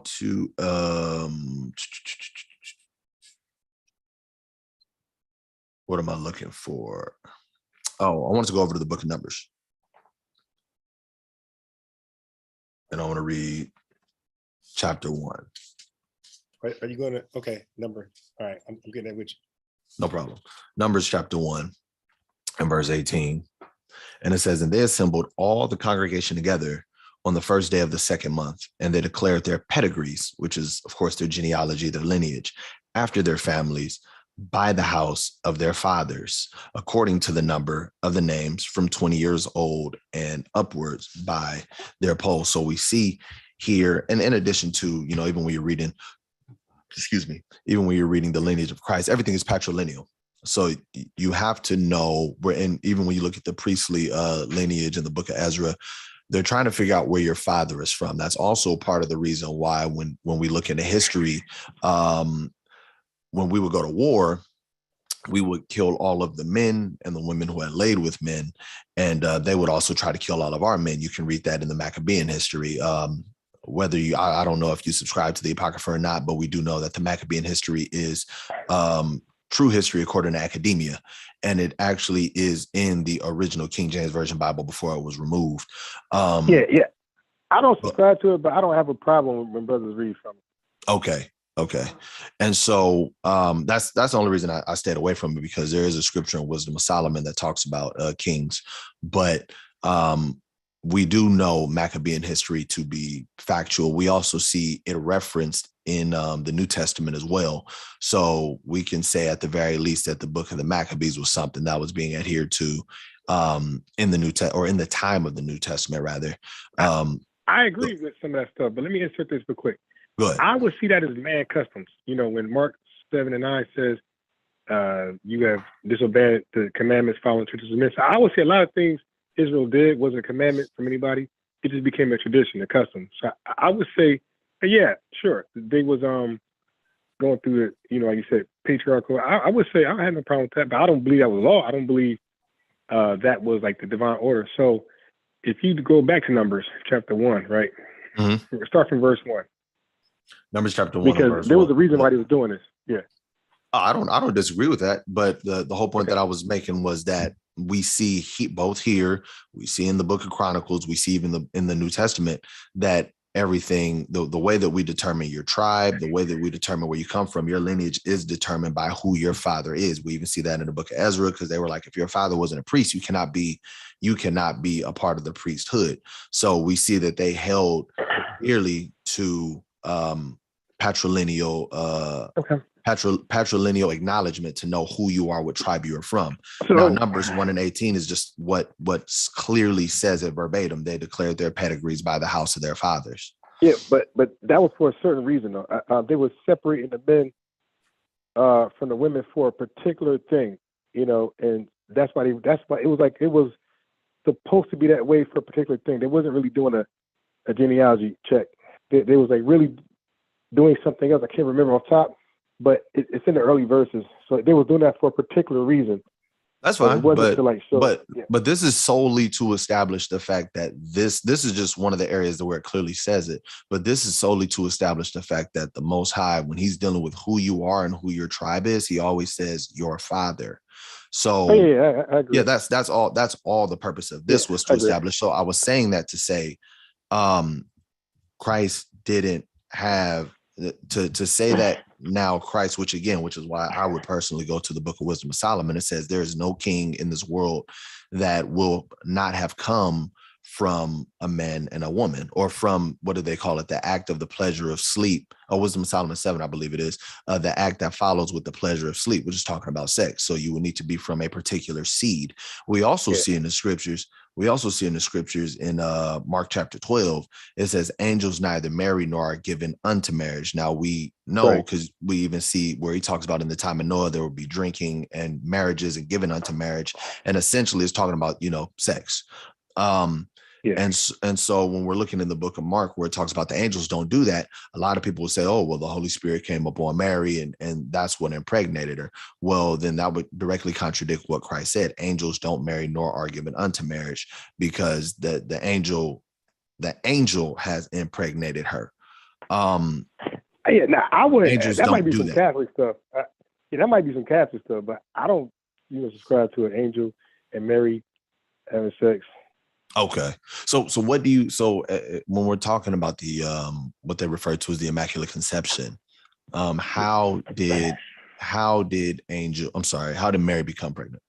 to what am I looking for? Oh, I want to go over to the book of Numbers, and I want to read chapter 1. Are you going to? Okay, number. All right, I'm getting that with you. No problem. Numbers chapter 1 and verse 18. And it says, and they assembled all the congregation together on the first day of the second month, and they declared their pedigrees, which is, of course, their genealogy, their lineage, after their families, by the house of their fathers, according to the number of the names, from 20 years old and upwards, by their polls. So we see here, and in addition to, even when you're reading, even when you're reading the lineage of Christ, everything is patrilineal. So you have to know where, and even when you look at the priestly lineage in the book of Ezra, they're trying to figure out where your father is from. That's also part of the reason why when we look into history, when we would go to war, we would kill all of the men and the women who had laid with men. And they would also try to kill all of our men. You can read that in the Maccabean history. Whether I don't know if you subscribe to the Apocrypha or not, but we do know that the Maccabean history is true history according to academia. And it actually is in the original King James Version Bible before it was removed. Yeah. I don't subscribe to it, but I don't have a problem when brothers read from it. Okay. And so that's the only reason I stayed away from it, because there is a scripture in Wisdom of Solomon that talks about kings. But we do know Maccabean history to be factual. We also see it referenced in the New Testament as well. So we can say at the very least that the book of the Maccabees was something that was being adhered to in the in the time of the New Testament, rather. I agree with some of that stuff, but let me insert this real quick. Good. I would see that as man customs. When Mark 7:9 says you have disobeyed the commandments following traditions of men. So I would say a lot of things Israel did wasn't a commandment from anybody. It just became a tradition, a custom. So I would say, yeah, sure. They was going through the, like you said, patriarchal. I would say I had no problem with that, but I don't believe that was law. I don't believe that was like the divine order. So if you go back to Numbers chapter 1, right? Mm-hmm. Start from verse 1. Numbers chapter 1. Because there was a reason why they was doing this. Yeah. I don't disagree with that, but the whole point that I was making was that we see both here, we see in the book of Chronicles, we see even in the New Testament, that everything, the way that we determine your tribe, the way that we determine where you come from, your lineage is determined by who your father is. We even see that in the book of Ezra, because they were like, if your father wasn't a priest, you cannot be a part of the priesthood. So we see that they held dearly to patrilineal patrilineal acknowledgement to know who you are, what tribe you are from. So, now, Numbers 1 and 18 is just what clearly says it verbatim. They declared their pedigrees by the house of their fathers. Yeah, but that was for a certain reason, though. They were separating the men from the women for a particular thing, and that's why it was supposed to be that way for a particular thing. They wasn't really doing a genealogy check. They was like really doing something else. I can't remember off top, but it's in the early verses. So they were doing that for a particular reason. That's But it fine, wasn't to like show. Yeah. but this is solely to establish the fact that this is just one of the areas where it clearly says it. But this is solely to establish the fact that the Most High, when He's dealing with who you are and who your tribe is, He always says your Father. So Oh, yeah, I agree. yeah, that's all. That's all the purpose of this was to establish. So I was saying that to say, Christ didn't have to say that now Christ, which is why I would personally go to the Book of Wisdom of Solomon. It says there is no king in this world that will not have come from a man and a woman, or from, what do they call it, the act of the pleasure of sleep. Wisdom of Solomon 7, I believe it is, the act that follows with the pleasure of sleep, which is talking about sex. So you would need to be from a particular seed. We also see in the scriptures in Mark chapter 12, it says angels neither marry nor are given unto marriage. Now we know, because we even see where he talks about in the time of Noah, there will be drinking and marriages and given unto marriage. And essentially it's talking about, sex. And so when we're looking in the book of Mark, where it talks about the angels don't do that, a lot of people will say, oh, well, the Holy Spirit came upon Mary and that's what impregnated her. Well, then that would directly contradict what Christ said. Angels don't marry nor are given unto marriage, because the angel has impregnated her. Yeah, now I would. Angels that might don't be do some that. Catholic stuff. That might be some Catholic stuff, but I don't, subscribe to an angel and Mary having sex. Okay. So what do you, when we're talking about the, what they refer to as the Immaculate Conception, how did Mary become pregnant?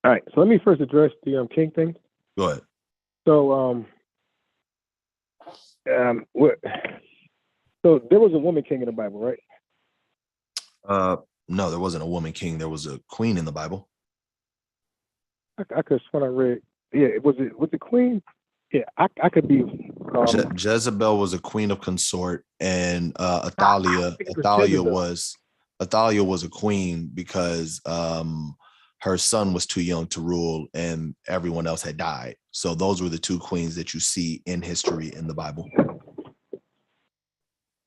All right. So let me first address the king thing. Go ahead. So, so there was a woman king in the Bible, right? No, there wasn't a woman king. There was a queen in the Bible. I could swear I read. Yeah, was the queen? Yeah, I could be. Jezebel was a queen of consort, and Athaliah was a queen because her son was too young to rule, and everyone else had died. So those were the two queens that you see in history in the Bible.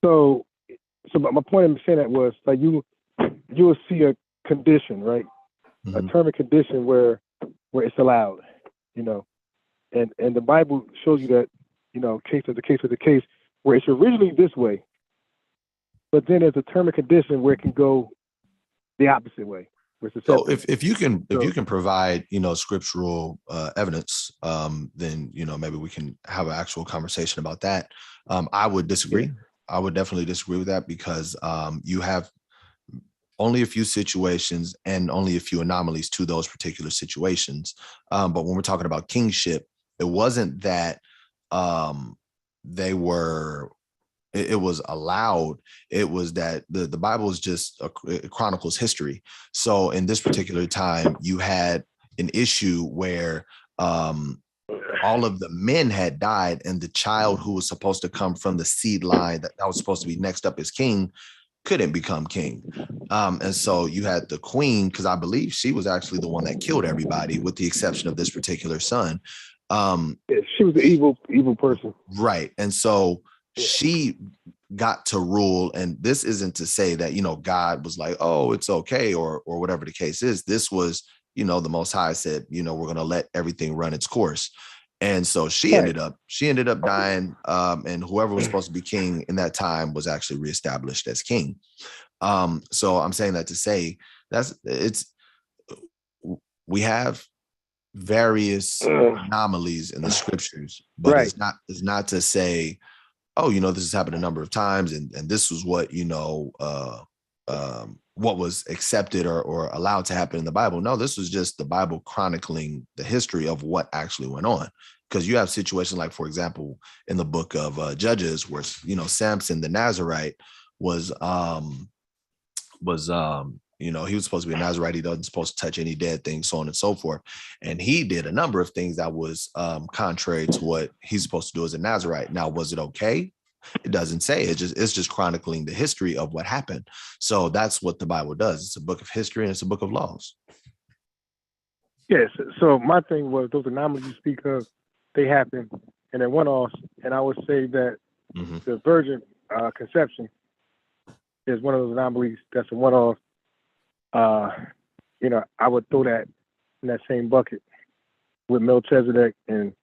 So my point in saying that was like you will see a condition, right? Mm-hmm. A term and condition where it's allowed, and the Bible shows you that, case of the case where it's originally this way, but then there's a term and condition where it can go the opposite way. So if you can provide, scriptural evidence, then, maybe we can have an actual conversation about that. I would disagree. Yeah. I would definitely disagree with that, because you have only a few situations and only a few anomalies to those particular situations. But when we're talking about kingship, it wasn't that it was allowed. It was that the Bible is just it chronicles history. So in this particular time, you had an issue where all of the men had died, and the child who was supposed to come from the seed line that was supposed to be next up as king couldn't become king. And so you had the queen, because I believe she was actually the one that killed everybody, with the exception of this particular son. She was an evil person. Right. And so she got to rule. And this isn't to say that, God was like, oh, it's okay, or whatever the case is. This was, the Most High said, we're going to let everything run its course. And so she ended up dying. And whoever was supposed to be king in that time was actually reestablished as king. So I'm saying that to say we have various anomalies in the scriptures, but it's not to say, oh, this has happened a number of times, and this was what what was accepted or allowed to happen in the Bible. No, this was just the Bible chronicling the history of what actually went on. Because you have situations like, for example, in the book of Judges, where Samson the Nazarite was he was supposed to be a Nazarite. He wasn't supposed to touch any dead things, so on and so forth. And he did a number of things that was contrary to what he's supposed to do as a Nazarite. Now, was it okay? It doesn't say. It's just chronicling the history of what happened. So that's what the Bible does. It's a book of history, and it's a book of laws. Yes. So my thing was, those anomalies you speak of, they happen and they're one-offs. And I would say that the virgin conception is one of those anomalies that's a one-off. I would throw that in that same bucket with Melchizedek, and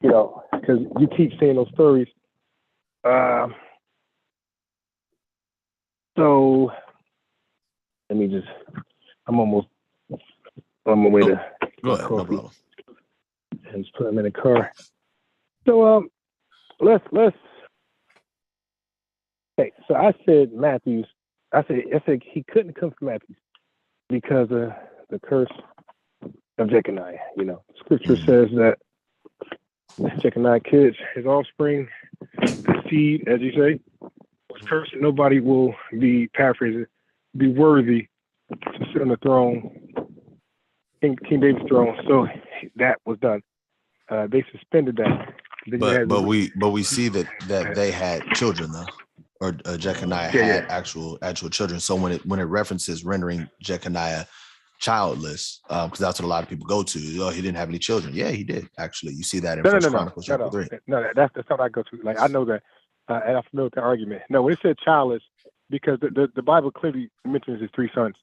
because you keep seeing those stories. So let me just. I'm almost on my way to Go ahead, no coffee, problem. and just put him in the car. So let's. Okay, so I said Matthews. I said he couldn't come from Matthews because of the curse of Jeconiah. Scripture says that Jeconiah kids, his offspring, the seed, as you say, was cursed, and nobody will be paraphrasing, be worthy to sit on the throne, King David's throne. So that was done. They suspended that. Then But we see that they had children though, or Jeconiah had actual children. So when it references rendering Jeconiah childless, because that's what a lot of people go to. Oh, he didn't have any children. Yeah, he did actually. You see that in First Chronicles chapter 3. No, that's not what I go to. Like I know that, and I'm familiar with the argument. No, when it said childless, because the Bible clearly mentions his 3 sons.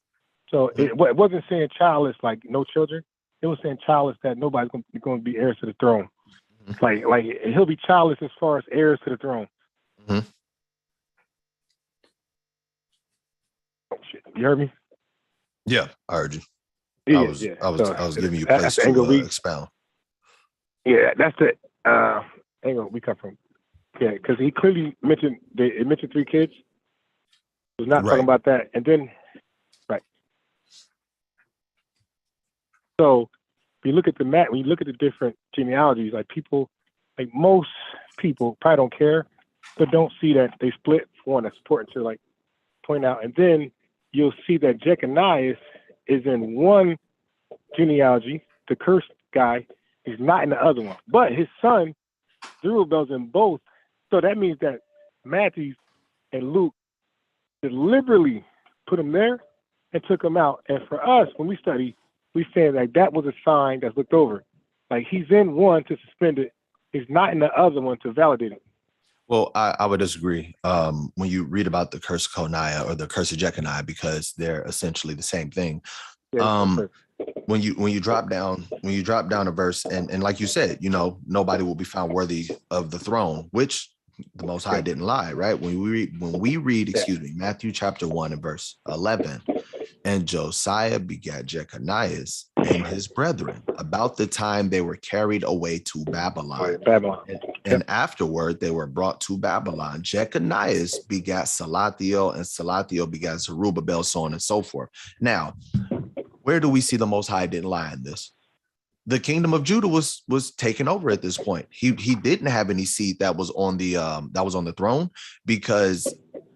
So it wasn't saying childless like no children. It was saying childless that nobody's going to be heirs to the throne. Like he'll be childless as far as heirs to the throne. Mm-hmm. Oh shit! You heard me? Yeah, I heard you. Yeah, I was giving you place to expound. Yeah, that's the angle we come from. Yeah, because he clearly mentioned 3 kids. He was not talking about that, and then So if you look at when you look at the different genealogies, like most people probably don't care, but don't see that they split. For one, that's important to point out. And then you'll see that Jeconiah is in one genealogy, the cursed guy, is not in the other one. But his son, Zerubbabel's in both. So that means that Matthew and Luke deliberately put him there and took him out. And for us, when we study, we say that was a sign that's looked over. Like he's in one to suspend it. He's not in the other one to validate it. Well, I would disagree. When you read about the curse of Coniah or the curse of Jeconiah, because they're essentially the same thing. When you drop down a verse, and like you said, nobody will be found worthy of the throne, which the Most High didn't lie, right? When we read, Matthew chapter 1 and verse 11, and Josiah begat Jeconias and his brethren about the time they were carried away to Babylon. And afterward they were brought to Babylon. Jeconias begat Salathiel, and Salathiel begat Zerubbabel, so on and so forth. Now, where do we see the Most High didn't lie in this? The kingdom of Judah was taken over at this point. He didn't have any seat that was on the throne, because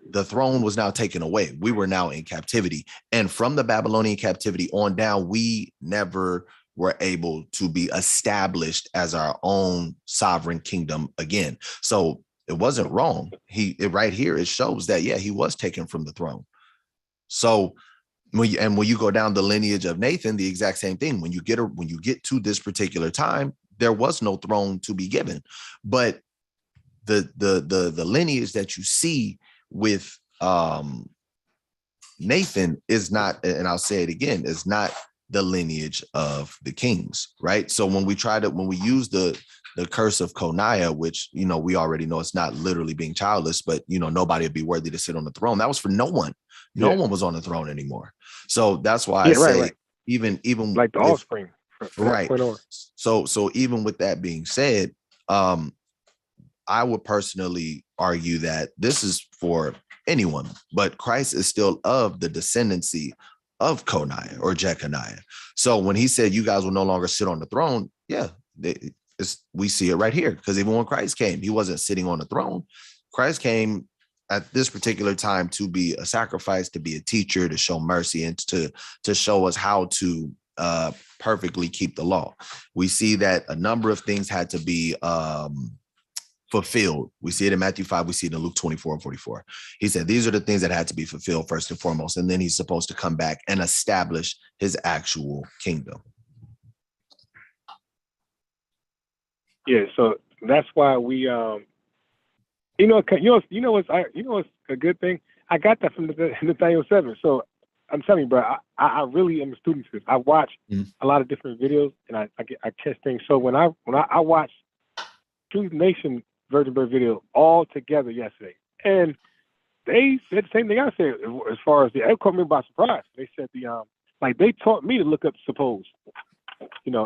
the throne was now taken away. We were now in captivity. And from the Babylonian captivity on down, we never were able to be established as our own sovereign kingdom again. So it wasn't wrong. Right here, it shows that, he was taken from the throne. So when you go down the lineage of Nathan, the exact same thing. When you get to this particular time, there was no throne to be given. But the lineage that you see with Nathan is not, and I'll say it again, is not the lineage of the kings, right? So when we use the curse of Coniah, which we already know it's not literally being childless, but nobody would be worthy to sit on the throne. That was for no one. No one was on the throne anymore. So that's why I say even like the offspring, right? So even with that being said, I would personally argue that this is for anyone, but Christ is still of the descendancy of Coniah or Jeconiah. So when he said you guys will no longer sit on the throne, we see it right here, because even when Christ came, he wasn't sitting on the throne. Christ came at this particular time to be a sacrifice, to be a teacher, to show mercy, and to show us how to perfectly keep the law. We see that a number of things had to be fulfilled. We see it in Matthew 5. We see it in Luke 24 and 44. He said these are the things that had to be fulfilled first and foremost, and then he's supposed to come back and establish his actual kingdom. Yeah, so that's why we what's a good thing? I got that from Nathaniel 7. So I'm telling you, bro, I really am a student to this. I watch Mm. a lot of different videos and I catch things. So when I watched Truth Nation Virgin Birth video all together yesterday, and they said the same thing I said as far as it caught me by surprise. They said like they taught me to look up suppose,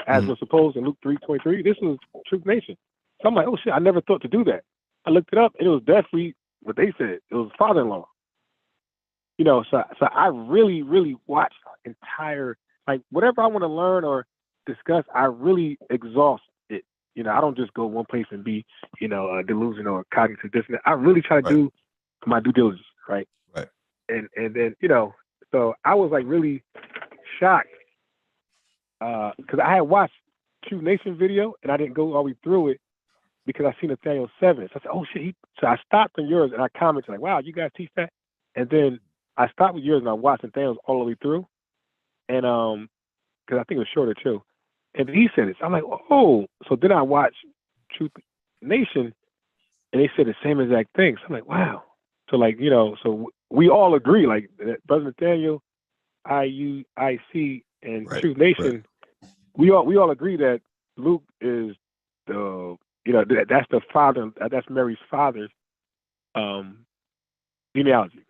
as was supposed in Luke 3:23. This was Truth Nation. So I'm like, oh shit, I never thought to do that. I looked it up and it was definitely what they said. It was father-in-law. So I really, really watch entire, like whatever I want to learn or discuss, I really exhaust it. I don't just go one place and be, delusional or cognitive dissonant. I really try to do my due diligence, right? Right. And then, so I was like really shocked because I had watched True Nation video and I didn't go all the way through it because I seen Nathaniel 7. So I said, oh shit. So I stopped on yours and I commented like, wow, you guys teach that? And then I stopped with yours and I watched Nathaniel's all the way through. And because I think it was shorter too. And he said it. So I'm like, oh. So then I watched Truth Nation and they said the same exact thing. So I'm like, wow. So like, so we all agree, like Brother Nathaniel, IUIC, and Truth Nation, we all agree that Luke is that's the father, that's Mary's father's genealogy,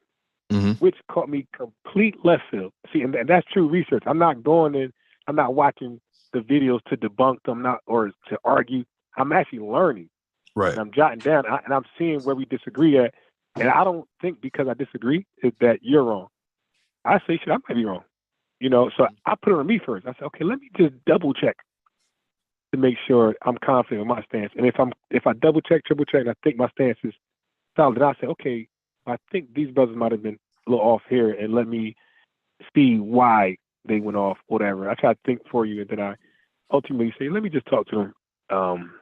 which caught me complete left field. See, and that's true research. I'm not going in, I'm not watching the videos to debunk them, or to argue. I'm actually learning. Right. And I'm jotting down, and I'm seeing where we disagree at. And I don't think because I disagree is that you're wrong. I say, shit, I might be wrong. So I put it on me first. I said, okay, let me just double check to make sure I'm confident with my stance. And if I double check, triple check, and I think my stance is solid, then I say, okay, I think these brothers might have been a little off here, and let me see why they went off, whatever. I try to think for you, and then I ultimately say, let me just talk to them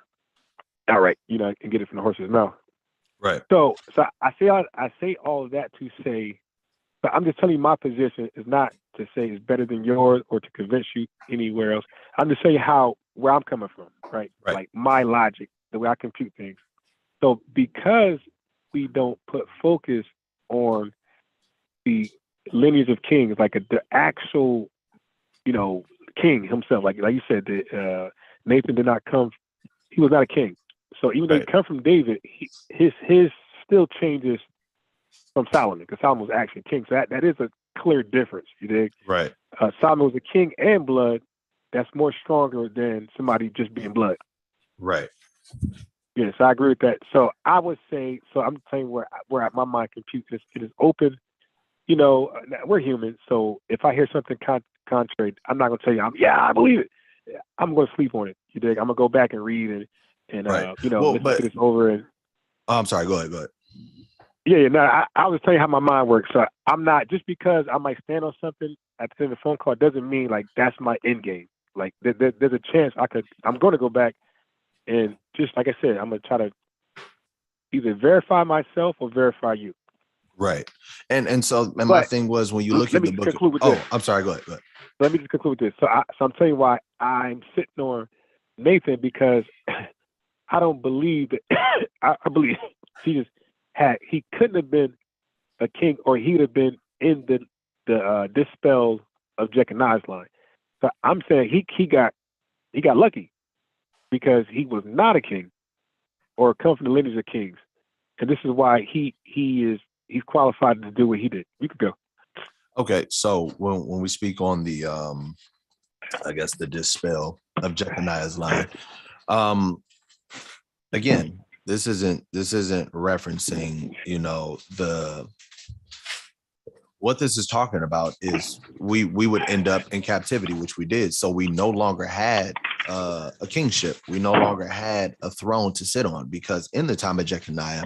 outright, and get it from the horse's mouth. Right. So I say all of that to say, but I'm just telling you my position is not to say it's better than yours or to convince you anywhere else. I'm just saying where I'm coming from, right? Like my logic, the way I compute things. So because we don't put focus on the lineage of kings, like the actual, king himself, like you said, Nathan did not come. He was not a king. So even though he come from David, his still changes from Solomon, because Solomon was actually king. So that is a clear difference. You dig? Right. Solomon was a king and blood. That's more stronger than somebody just being blood. Right. Yeah. So I agree with that. So I would say. So I'm saying where my mind computes this. It is open. We're human. So if I hear something contrary, I'm not gonna tell you. I believe it. I'm gonna sleep on it. You dig? I'm gonna go back and read and listen to this over. And I'm sorry. Go ahead. Yeah, no, I was telling you how my mind works. So I'm not, just because I might stand on something at the end of the phone call doesn't mean like that's my end game. Like there's a chance I'm going to go back and just like I said, I'm going to try to either verify myself or verify you. Right. And so my thing was, when you look at the book. I'm sorry. Go ahead. Let me just conclude with this. So I'm telling you why I'm sitting on Nathan, because I don't believe that I believe he couldn't have been a king, or he would have been in the dispel of Jeconiah's line. So I'm saying he got lucky because he was not a king or come from the lineage of kings, and this is why he's qualified to do what he did. You could go. Okay, so when we speak on the I guess the dispel of Jeconiah's line, again, this isn't referencing, what this is talking about is we would end up in captivity, which we did. So we no longer had a kingship. We no longer had a throne to sit on, because in the time of Jeconiah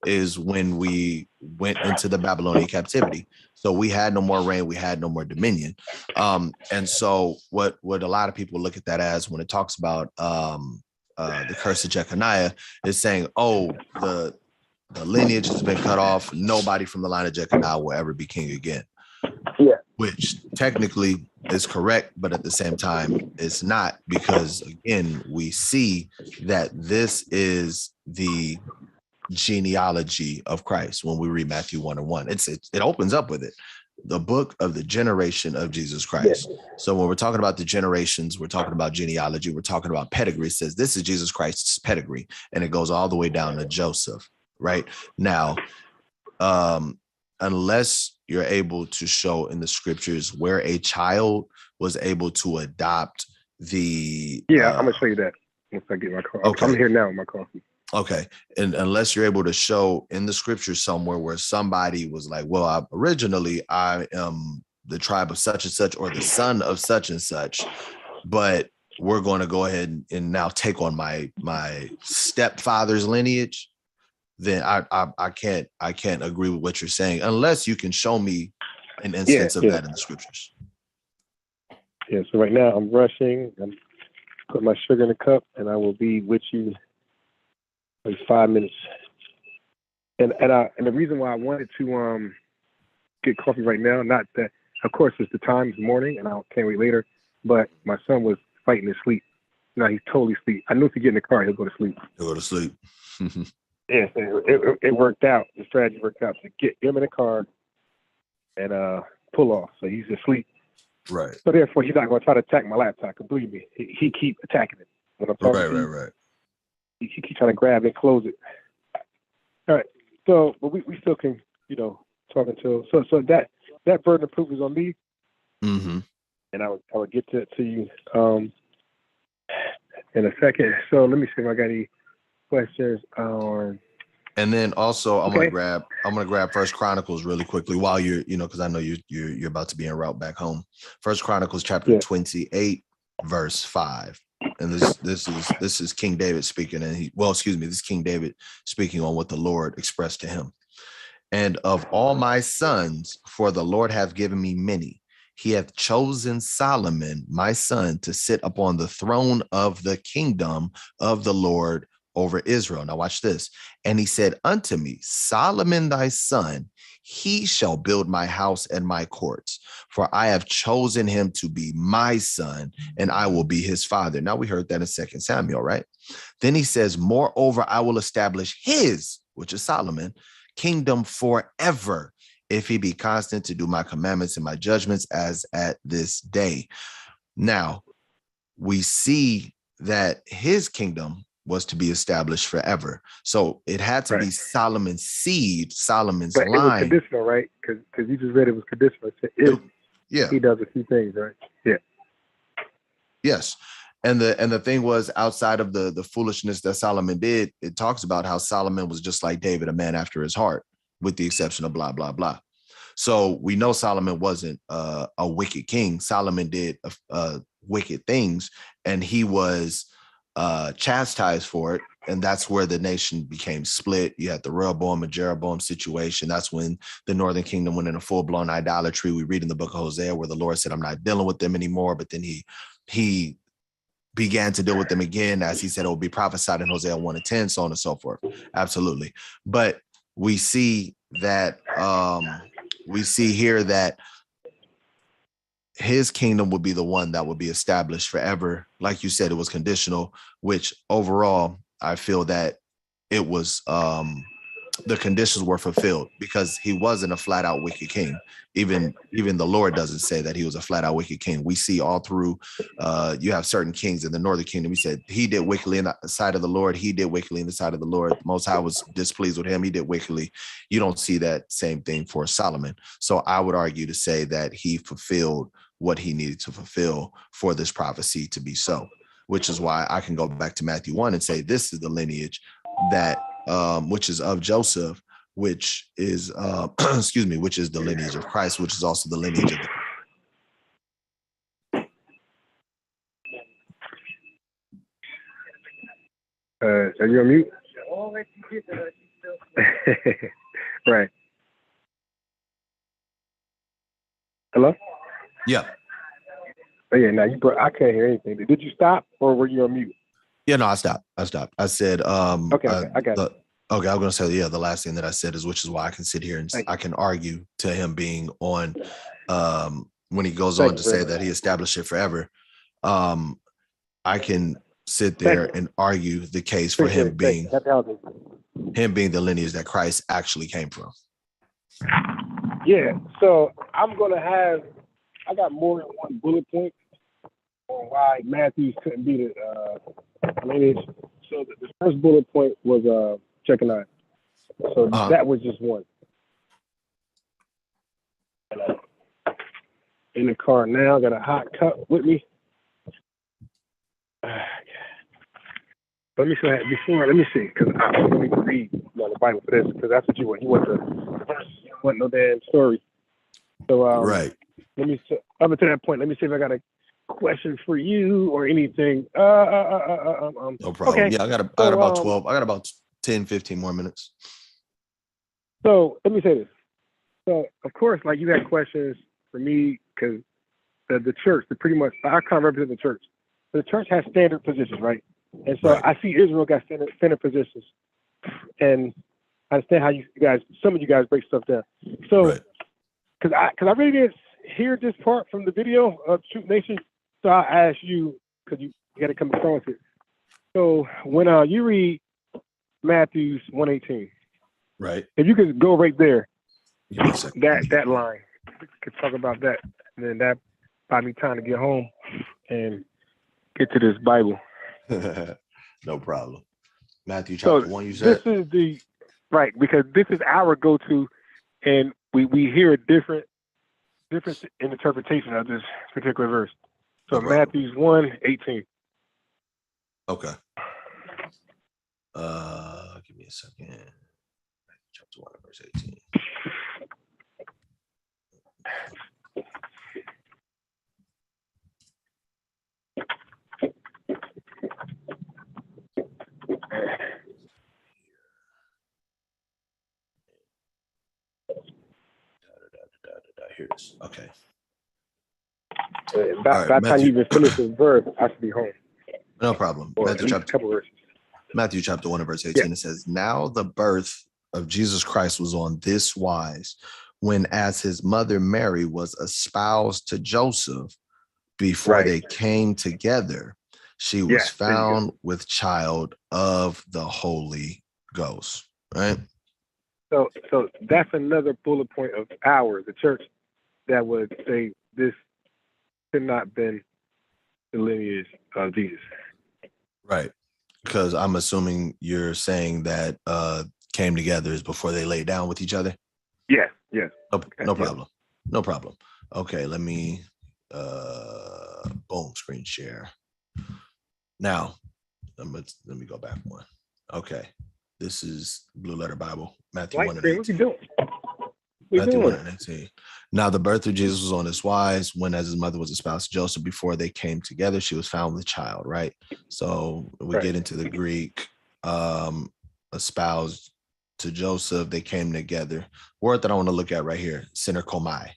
is when we went into the Babylonian captivity. So we had no more reign. We had no more dominion. And so what a lot of people look at that as, when it talks about the curse of Jeconiah, is saying, oh, the lineage has been cut off. Nobody from the line of Jeconiah will ever be king again. Yeah. Which technically is correct, but at the same time, it's not, because again, we see that this is the genealogy of Christ when we read Matthew 1:1. It opens up with it. the book of the generation of Jesus Christ. So when we're talking about the generations, we're talking about genealogy, we're talking about pedigree. It says this is Jesus Christ's pedigree, and it goes all the way down to Joseph. Right now, unless you're able to show in the scriptures where a child was able to adopt the I'm gonna show you that once I get my car. Okay. I'm here now with my coffee. Okay. And unless you're able to show in the scripture somewhere where somebody was like, well, originally I am the tribe of such and such, or the son of such and such, but we're going to go ahead and now take on my stepfather's lineage, then I can't agree with what you're saying unless you can show me an instance of that in the scriptures. Yeah, so right now I'm rushing. I'm putting my sugar in a cup, and I will be with you in 5 minutes. And the reason why I wanted to get coffee right now, not that, of course, it's the time, it's morning, and I can't wait later, but my son was fighting his sleep. Now he's totally asleep. I knew if he get in the car, he'll go to sleep. He'll go to sleep. Yeah, it worked out. The strategy worked out to get him in the car and pull off. So he's asleep. Right. So therefore, he's not going to try to attack my laptop. Believe me, he keep attacking it. When I'm talking Right. He keep trying to grab it and close it. All right. So, but we still can, talk until so that burden of proof is on me. Mm-hmm. And I would get to you in a second. So let me see if I got any questions on. And then also I'm gonna grab First Chronicles really quickly while you're, because I know you're about to be en route back home. First Chronicles chapter 28, verse 5. And this is King David speaking, and this is King David speaking on what the Lord expressed to him. And of all my sons, for the Lord hath given me many, he hath chosen Solomon, my son, to sit upon the throne of the kingdom of the Lord over Israel. Now watch this. And he said unto me, Solomon thy son, he shall build my house and my courts, for I have chosen him to be my son, and I will be his father. Now we heard that in 2 Samuel, right? Then he says, moreover, I will establish his, which is Solomon, kingdom forever, if he be constant to do my commandments and my judgments as at this day. Now we see that his kingdom was to be established forever. So it had to be Solomon's seed, Solomon's line. It was conditional, right? Because you just read it was conditional. He does a few things, right? Yeah. Yes. And the thing was, outside of the foolishness that Solomon did, it talks about how Solomon was just like David, a man after his heart, with the exception of blah, blah, blah. So we know Solomon wasn't a wicked king. Solomon did wicked things, and he was chastised for it. And that's where the nation became split. You had the Rehoboam and Jeroboam situation. That's when the northern kingdom went into full-blown idolatry. We read in the book of Hosea where the Lord said, I'm not dealing with them anymore. But then he began to deal with them again, as he said it will be prophesied in Hosea 1:10, so on and so forth. Absolutely. But we see that here that his kingdom would be the one that would be established forever. Like you said, it was conditional, which overall, I feel that it was, the conditions were fulfilled because he wasn't a flat out wicked king. Even the Lord doesn't say that he was a flat out wicked king. We see all through, you have certain kings in the northern kingdom. He said he did wickedly in the sight of the Lord. He did wickedly in the sight of the Lord. Most High was displeased with him. He did wickedly. You don't see that same thing for Solomon. So I would argue to say that he fulfilled what he needed to fulfill for this prophecy to be so, which is why I can go back to Matthew 1 and say, this is the lineage that, which is of Joseph, which is, which is the lineage of Christ, which is also the lineage of are you on mute? Right. Hello? Yeah. Oh, yeah, now I can't hear anything. Did you stop or were you on mute? Yeah, no, I stopped. I said, okay, I got it. Okay, I'm going to say, the last thing that I said is, which is why I can sit here and I can argue to him being on, when he goes on to say that he established it forever. I can sit there and argue the case for him being the lineage that Christ actually came from. Yeah. So I'm gonna have. I got more than one bullet point on why Matthews couldn't be the lineage. So the first bullet point was checking out. So that was just one. In the car now, got a hot cup with me. Let me see before. Let me see, because I'm going to read on the Bible for this, because that's what you want. You want the verse. You want no damn story. So Right. Let me. Up until that point, let me see if I got a question for you or anything. No problem. Okay. Yeah, I got about 12. I got about 10, 15 more minutes. So let me say this. So of course, like you had questions for me, because the church, pretty much, I can't represent the church. The church has standard positions, right? And so I see Israel got standard positions, and I understand how you guys, some of you guys break stuff down. So, because I really didn't hear this part from the video of Troop Nation, so I asked you, because you got to come across it. So when you read Matthew 1:18, right? If you could go right there, give me a second. that line, we could talk about that, and then that buy me time to get home and get to this Bible. No problem. Matthew chapter 1, you said? This is the, right, because this is our go-to, and we hear a different interpretation of this particular verse. So Matthew 1:18. Okay. Give me a second. Chapter 1, verse 18. Here it is. Okay. By the time you even finish this verse, I should be home. No problem. Matthew chapter 1 and verse 18. It says, "Now the birth of Jesus Christ was on this wise, when as his mother Mary was espoused to Joseph, before they came together, she was found with child of the Holy Ghost." Right? So that's another bullet point of ours, the church, that would say this could not have been the lineage of Jesus. Right. Because I'm assuming you're saying that came together is before they laid down with each other? Yes. No problem. No problem. Okay, let me boom, screen share. Now, let me go back one. Okay. This is Blue Letter Bible, Matthew 1:18. What you doing? Matthew 1:18. Now the birth of Jesus was on this wise, when as his mother was espoused to Joseph, before they came together, she was found with child, right? So we get into the Greek, espoused to Joseph, they came together. Word that I want to look at right here, synerkomai,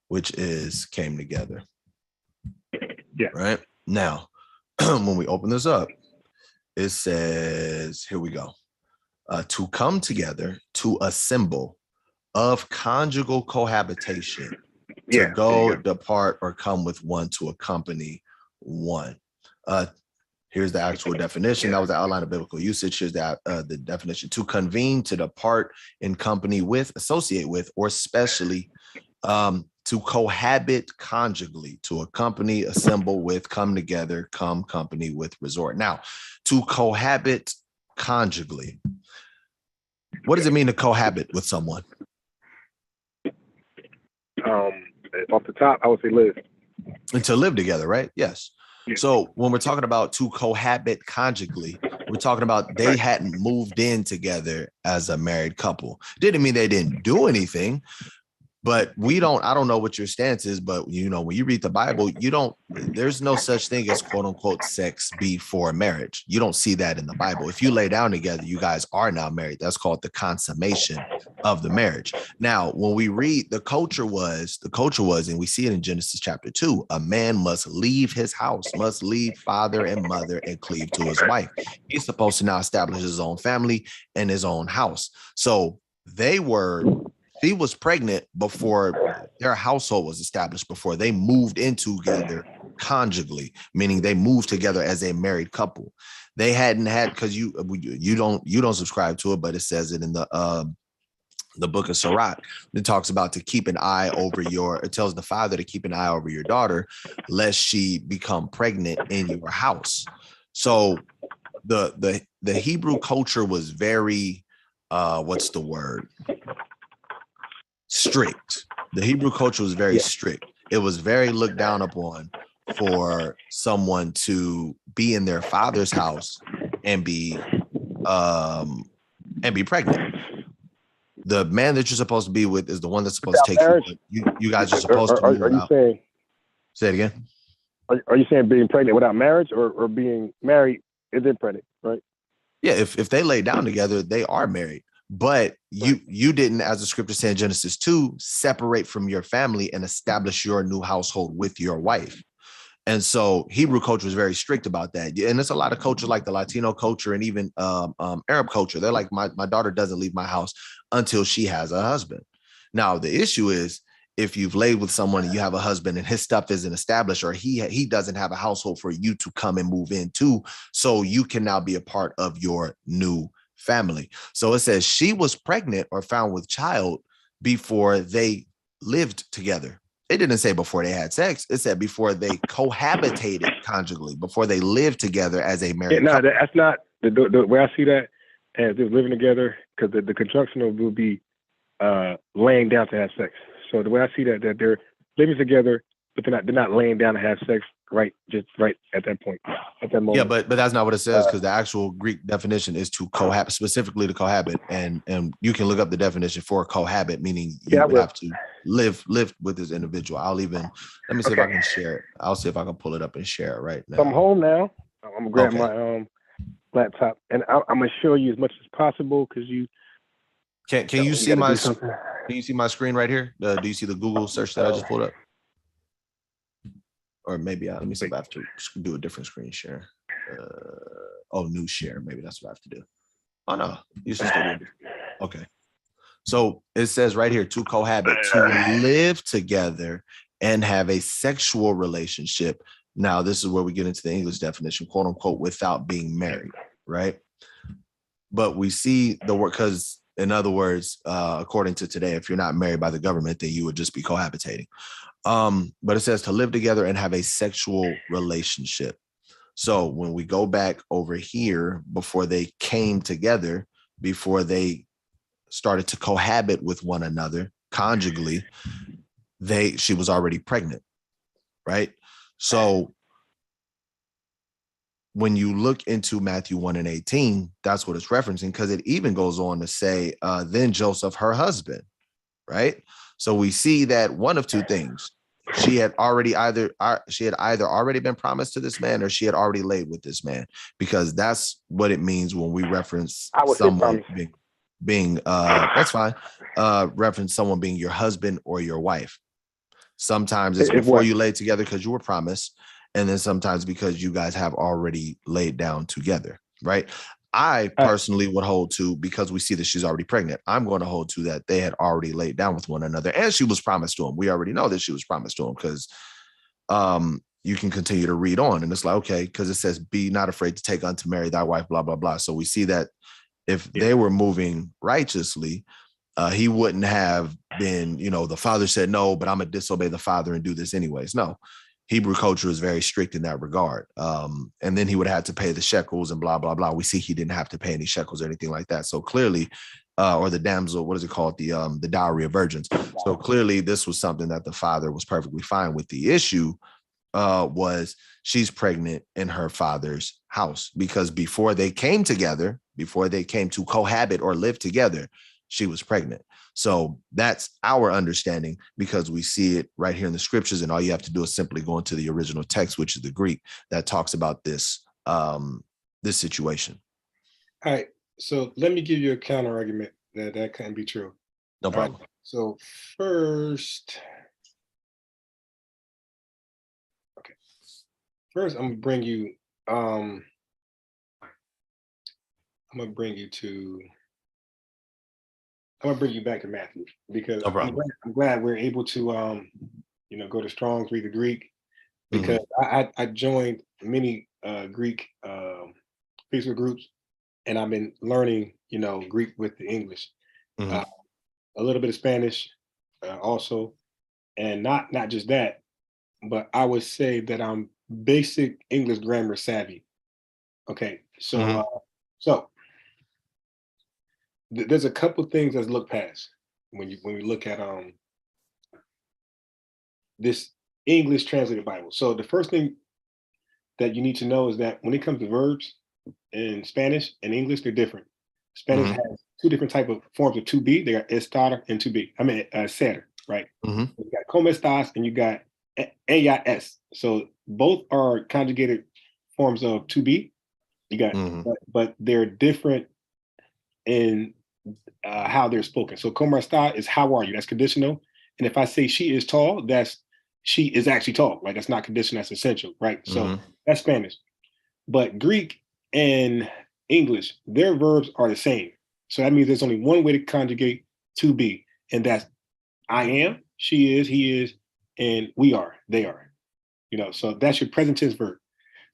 which is came together. Yeah. Right? Now, when we open this up, it says, here we go. To come together, to assemble, of conjugal cohabitation, to go, depart, or come with one, to accompany one. Here's the actual definition. That was the outline of biblical usage. Here's the definition: to convene, to depart in company with, associate with, or specially, to cohabit conjugally, to accompany, assemble with, come together, come company with, resort. Now, to cohabit conjugally. What does it mean to cohabit with someone? Off the top, I would say live. And to live together, right? Yes. Yeah. So when we're talking about to cohabit conjugally, we're talking about they hadn't moved in together as a married couple. Didn't mean they didn't do anything. But I don't know what your stance is, but when you read the Bible, there's no such thing as quote unquote sex before marriage. You don't see that in the Bible. If you lay down together, you guys are now married. That's called the consummation of the marriage. Now, when we read, the culture was, and we see it in Genesis chapter 2, a man must leave his house, must leave father and mother and cleave to his wife. He's supposed to now establish his own family and his own house. So she was pregnant before their household was established, before they moved in together conjugally, meaning they moved together as a married couple. They hadn't had, because you don't subscribe to it, but it says it in the the book of Sirach, it talks about to keep an eye over it tells the father to keep an eye over your daughter, lest she become pregnant in your house. So the Hebrew culture was very, what's the word? Strict. The Hebrew culture was very strict. It was very looked down upon for someone to be in their father's house and be pregnant. The man that you're supposed to be with is the one that's supposed to take marriage? you guys are supposed to move are you out. saying? Say it again. Are you saying being pregnant without marriage, or being married and then pregnant? Right. Yeah, if they lay down together, they are married. But you didn't, as the scripture said in Genesis 2, separate from your family and establish your new household with your wife. And so Hebrew culture is very strict about that. And there's a lot of cultures like the Latino culture and even Arab culture. They're like, my daughter doesn't leave my house until she has a husband. Now, the issue is if you've laid with someone and you have a husband and his stuff isn't established, or he doesn't have a household for you to come and move into, so you can now be a part of your new family. So it says she was pregnant or found with child before they lived together. It didn't say before they had sex. It said before they cohabitated conjugally, before they lived together as a married couple. That's not the way I see that, as they're living together, because the conjunction will be laying down to have sex. So the way I see that they're living together, but they're not laying down to have sex right at that point, at that moment. Yeah, but that's not what it says, because the actual Greek definition is to cohabit, specifically to cohabit, and you can look up the definition for cohabit, meaning you would have to live with this individual. Let me see if I can share it. I'll see if I can pull it up and share it right now. So I'm home now. I'm gonna grab my laptop, and I'm gonna show you as much as possible, because you can you see my screen right here? Do you see the Google search that I just pulled up? Or maybe let me see if I have to do a different screen share. New share. Maybe that's what I have to do. Oh no, you should still do it. Okay. So it says right here, to cohabit, to live together and have a sexual relationship. Now, this is where we get into the English definition, quote unquote, without being married, right? But we see the word, because in other words, according to today, if you're not married by the government, then you would just be cohabitating. But it says to live together and have a sexual relationship. So when we go back over here, before they came together, before they started to cohabit with one another conjugally, she was already pregnant, right? So when you look into Matthew 1:18, that's what it's referencing, because it even goes on to say, then Joseph, her husband, right? So we see that one of two things. She had either already been promised to this man, or she had already laid with this man, because that's what it means when we reference someone being that's fine. Reference someone being your husband or your wife. Sometimes it's before you lay together because you were promised, and then sometimes because you guys have already laid down together, right? I personally would hold to, because we see that she's already pregnant, I'm going to hold to that they had already laid down with one another, and she was promised to him. We already know that she was promised to him, because you can continue to read on, and it's like, okay, because it says, be not afraid to take unto Mary thy wife, blah, blah, blah. So we see that if they were moving righteously, he wouldn't have been, the father said, no, but I'm going to disobey the father and do this anyways. No. Hebrew culture is very strict in that regard. And then he would have to pay the shekels and blah, blah, blah. We see he didn't have to pay any shekels or anything like that. So clearly, or the damsel, what is it called? The dowry of virgins. So clearly this was something that the father was perfectly fine with. The issue was she's pregnant in her father's house, because before they came together, before they came to cohabit or live together, she was pregnant. So that's our understanding, because we see it right here in the scriptures, and all you have to do is simply go into the original text, which is the Greek, that talks about this this situation. All right. So let me give you a counter argument that can't be true. No problem. So first, I'm gonna bring you. I'm gonna bring you back to Matthew, because I'm glad we're able to go to Strong's, read the Greek, because I joined many Greek Facebook groups, and I've been learning Greek with the English. a little bit of Spanish, also, and not just that, but I would say that I'm basic English grammar savvy. Okay, so Mhm. so there's a couple things that's looked past when we look at this English translated Bible. So the first thing that you need to know is that when it comes to verbs in Spanish and English, they're different. Spanish Mhm. has two different type of forms of to be. They got estar and to be. I mean, ser, right? Mhm. You got como estás and you got ella es. So both are conjugated forms of to be. You got, Mhm. but they're different in how they're spoken. So como está is how are you? That's conditional. And if I say she is tall, that's she is actually tall. Right? That's not conditional. That's essential. Right? So Mhm. that's Spanish. But Greek and English, their verbs are the same. So that means there's only one way to conjugate to be, and that's I am, she is, he is, and we are, they are. So that's your present tense verb.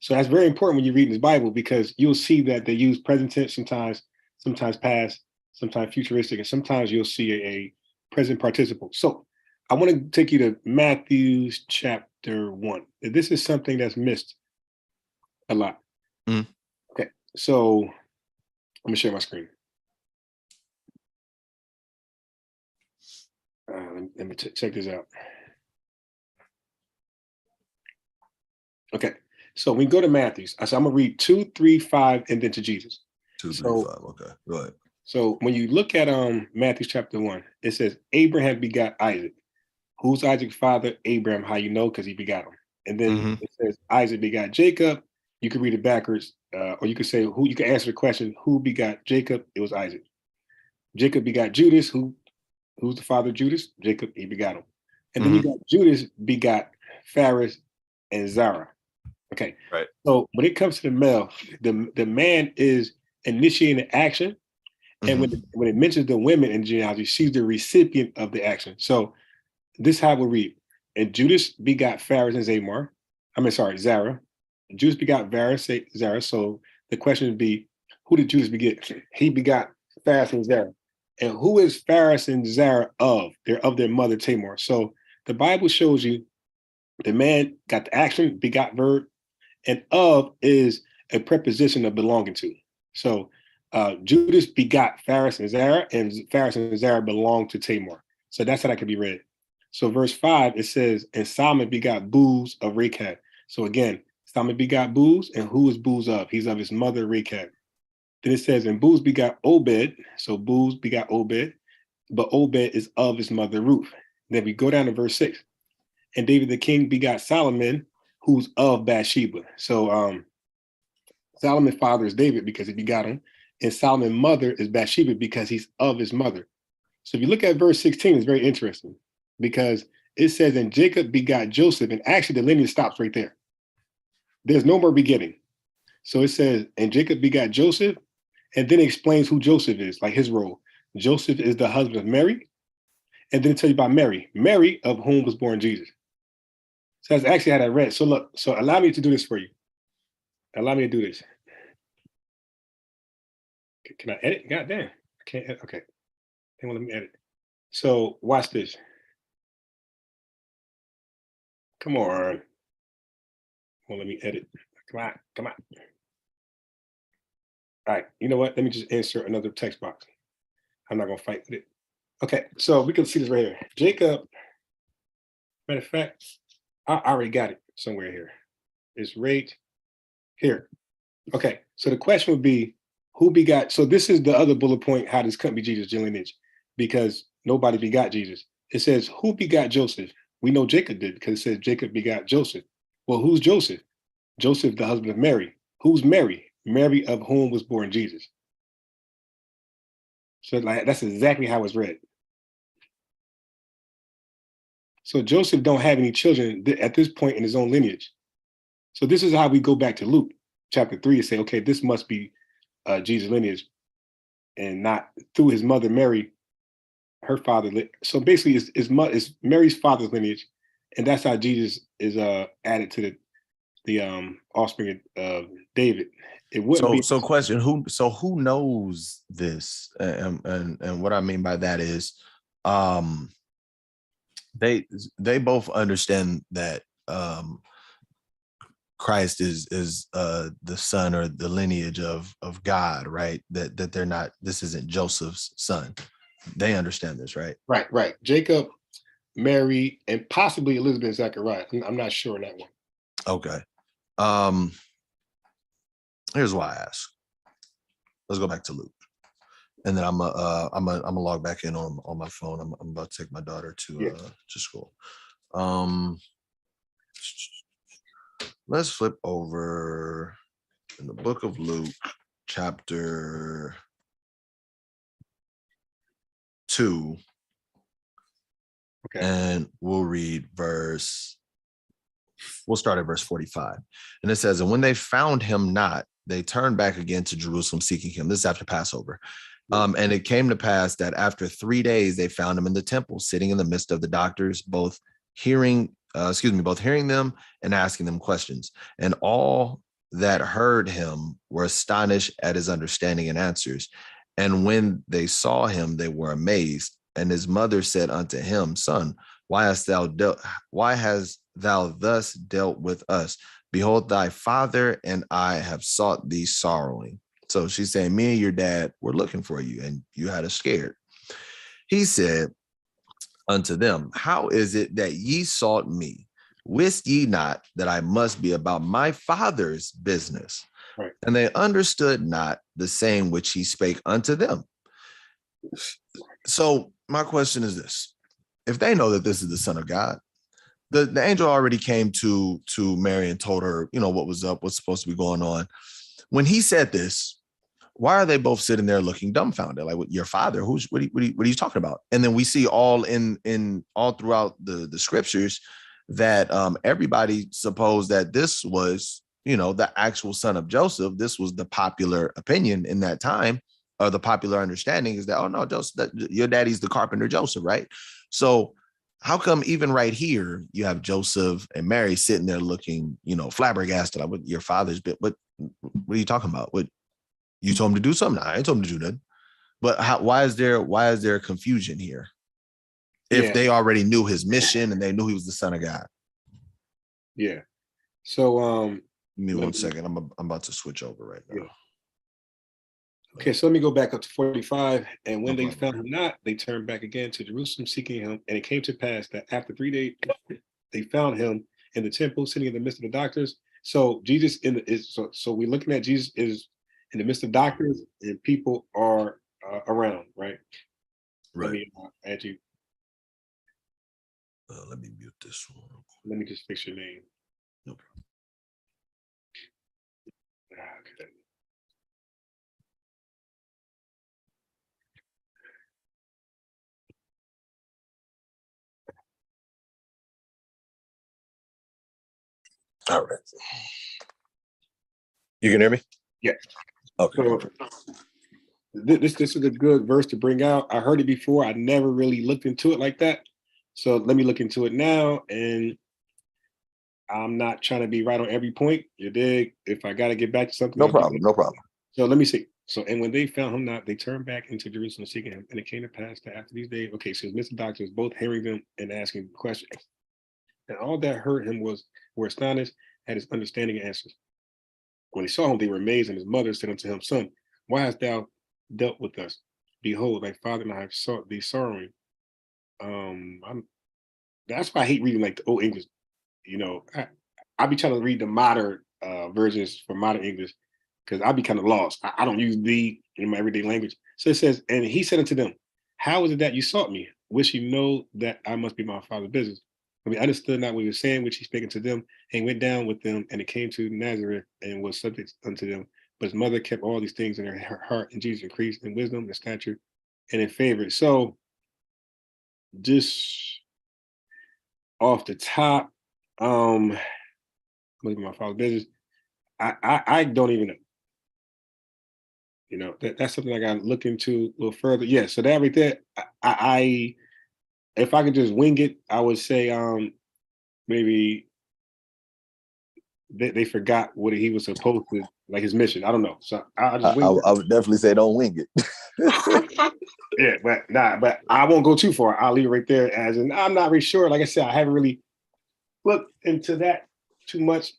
So that's very important when you read this Bible because you'll see that they use present tense sometimes past, sometimes futuristic, and sometimes you'll see a present participle. So I want to take you to Matthew chapter 1. This is something that's missed a lot. Mm. Okay, so I'm gonna share my screen. Let me check this out. Okay, so we go to Matthew's. So I'm gonna read 2, 3, 5, and then to Jesus. 2, 3, So 5. Okay, go ahead. so when you look at Matthew chapter 1, it says Abraham begot Isaac. Who's Isaac's father? Abraham. How you know? Because he begot him. And then Mhm. it says Isaac begot Jacob. You could read it backwards, or you could say who. You could answer the question: Who begot Jacob? It was Isaac. Jacob begot Judas. Who's the father of Judas? Jacob. He begot him. And then you Mhm. got Judas begot Phares and Zara. Okay. Right. So when it comes to the male, the man is initiating the action, and Mhm. when it mentions the women in genealogy, she's the recipient of the action. So this is how we read. And Judas begot Phares and Zamar. Zara. Judas begot Zara. So the question would be, who did Judas beget? He begot Phares and Zara. And who is Phares and Zara of? They're of their mother Tamar. So the Bible shows you the man got the action, begot verb, and of is a preposition of belonging to. So Judas begot Phares and Phares and Zara belonged to Tamar. So that's how that could be read. So verse 5, it says, and Solomon begot Booz of Rechab. So again, Solomon begot Booz, and who is Booz of? He's of his mother Rechab. Then it says, and Booz begot Obed. So Booz begot Obed, but Obed is of his mother Ruth. Then we go down to verse 6. And David the king begot Solomon, who's of Bathsheba. So Solomon's father is David because he begot him, and Solomon's mother is Bathsheba because he's of his mother. So if you look at verse 16, it's very interesting because it says, and Jacob begot Joseph, and actually the lineage stops right there. There's no more begetting. So it says, and Jacob begot Joseph, and then it explains who Joseph is, like his role. Joseph is the husband of Mary, and then it tells you about Mary of whom was born Jesus. So that's actually how I read. So look, so allow me to do this for you. Allow me to do this. Can I edit? God damn. I can't edit. Okay. They won't let me edit. So watch this. Come on. Won't let me edit. Come on. Come on. All right. You know what? Let me just insert another text box. I'm not gonna fight with it. Okay, so we can see this right here. Jacob, matter of fact, I already got it somewhere here. It's right here. Okay, so the question would be who begot? So this is the other bullet point, how this couldn't be Jesus' lineage, because nobody begot Jesus. It says, who begot Joseph? We know Jacob did because it says Jacob begot Joseph. Well, who's Joseph? Joseph, the husband of Mary. Who's Mary? Mary of whom was born Jesus. So like that's exactly how it's read. So Joseph don't have any children at this point in his own lineage. So this is how we go back to Luke chapter 3 and say, okay, this must be Jesus' lineage and not through his mother Mary, her father. So basically, it's Mary's father's lineage, and that's how Jesus is added to the offspring of David. It wouldn't be. So question, who knows this? And what I mean by that is they both understand that Christ is the son or the lineage of God, right? That they're not, this isn't Joseph's son. They understand this, right? Right. Jacob, Mary, and possibly Elizabeth and Zachariah. I'm not sure on that one. Okay. Here's why I ask. Let's go back to Luke, and then I'm gonna log back in on my phone. I'm about to take my daughter to school. Let's flip over in the book of Luke, chapter 2. Okay. And we'll start at verse 45. And it says, and when they found him not, they turned back again to Jerusalem seeking him. This is after Passover. And it came to pass that after 3 days, they found him in the temple, sitting in the midst of the doctors, both hearing them and asking them questions. And all that heard him were astonished at his understanding and answers. And when they saw him, they were amazed. And his mother said unto him, Son, why hast thou thus dealt with us? Behold, thy father and I have sought thee sorrowing. So she's saying, me and your dad were looking for you, and you had us scared. He said unto them, how is it that ye sought me? Wist ye not that I must be about my father's business? Right. And they understood not the saying which he spake unto them. So my question is this: if they know that this is the Son of God, the angel already came to Mary and told her, what was up, what's supposed to be going on. When he said this, why are they both sitting there looking dumbfounded? Like, your father, what are you talking about? And then we see all throughout the scriptures that everybody supposed that this was, the actual son of Joseph. This was the popular opinion in that time, or the popular understanding is that, oh no, Joseph, your daddy's the carpenter Joseph, right? So how come even right here you have Joseph and Mary sitting there looking, flabbergasted, like, what your father's been? What are you talking about? What, you told him to do something? I ain't told him to do nothing. But why is there confusion here? If they already knew his mission and they knew he was the Son of God. Yeah. So give me 1 second. I'm about to switch over right now. Yeah. Okay, so let me go back up to 45. And when they problem. found him not, they turned back again to Jerusalem seeking him. And it came to pass that after 3 days, they found him in the temple, sitting in the midst of the doctors. So Jesus so we're looking at Jesus is in the midst of doctors, and people are around, right? Right. Let me add you. Let me mute this one. Let me just fix your name. No problem. Okay. All right. You can hear me? Yeah. Okay. So this is a good verse to bring out. I heard it before. I never really looked into it like that. So let me look into it now. And I'm not trying to be right on every point. You dig? If I got to get back to something. No problem. No problem. So let me see. So, and when they found him not, they turned back into Jerusalem seeking him. And it came to pass that after these days, okay, so Mr. Doctor was both hearing them and asking questions. And all that heard him were astonished at his understanding and answers. When they saw him, they were amazed, and his mother said unto him, Son, why hast thou dealt with us? Behold, thy father and I have sought thee sorrowing. That's why I hate reading like the old English. I be trying to read the modern versions for modern English, because I'll be kind of lost. I don't use thee in my everyday language. So it says, and he said unto them, how is it that you sought me? Wish you know that I must be my father's business. I mean, I understood not what he was saying, which he spake unto them, and went down with them, and it came to Nazareth, and was subject unto them. But his mother kept all these things in her heart, and Jesus increased in wisdom and stature and in favor. So just off the top, must be my father's business. I don't even know. That's something I got to look into a little further. Yeah, so that right there, I if I could just wing it, I would say maybe they forgot what he was supposed to, like his mission. I don't know. So I just wing it. I would definitely say don't wing it. Yeah, but I won't go too far. I'll leave it right there as in I'm not really sure. Like I said, I haven't really looked into that too much.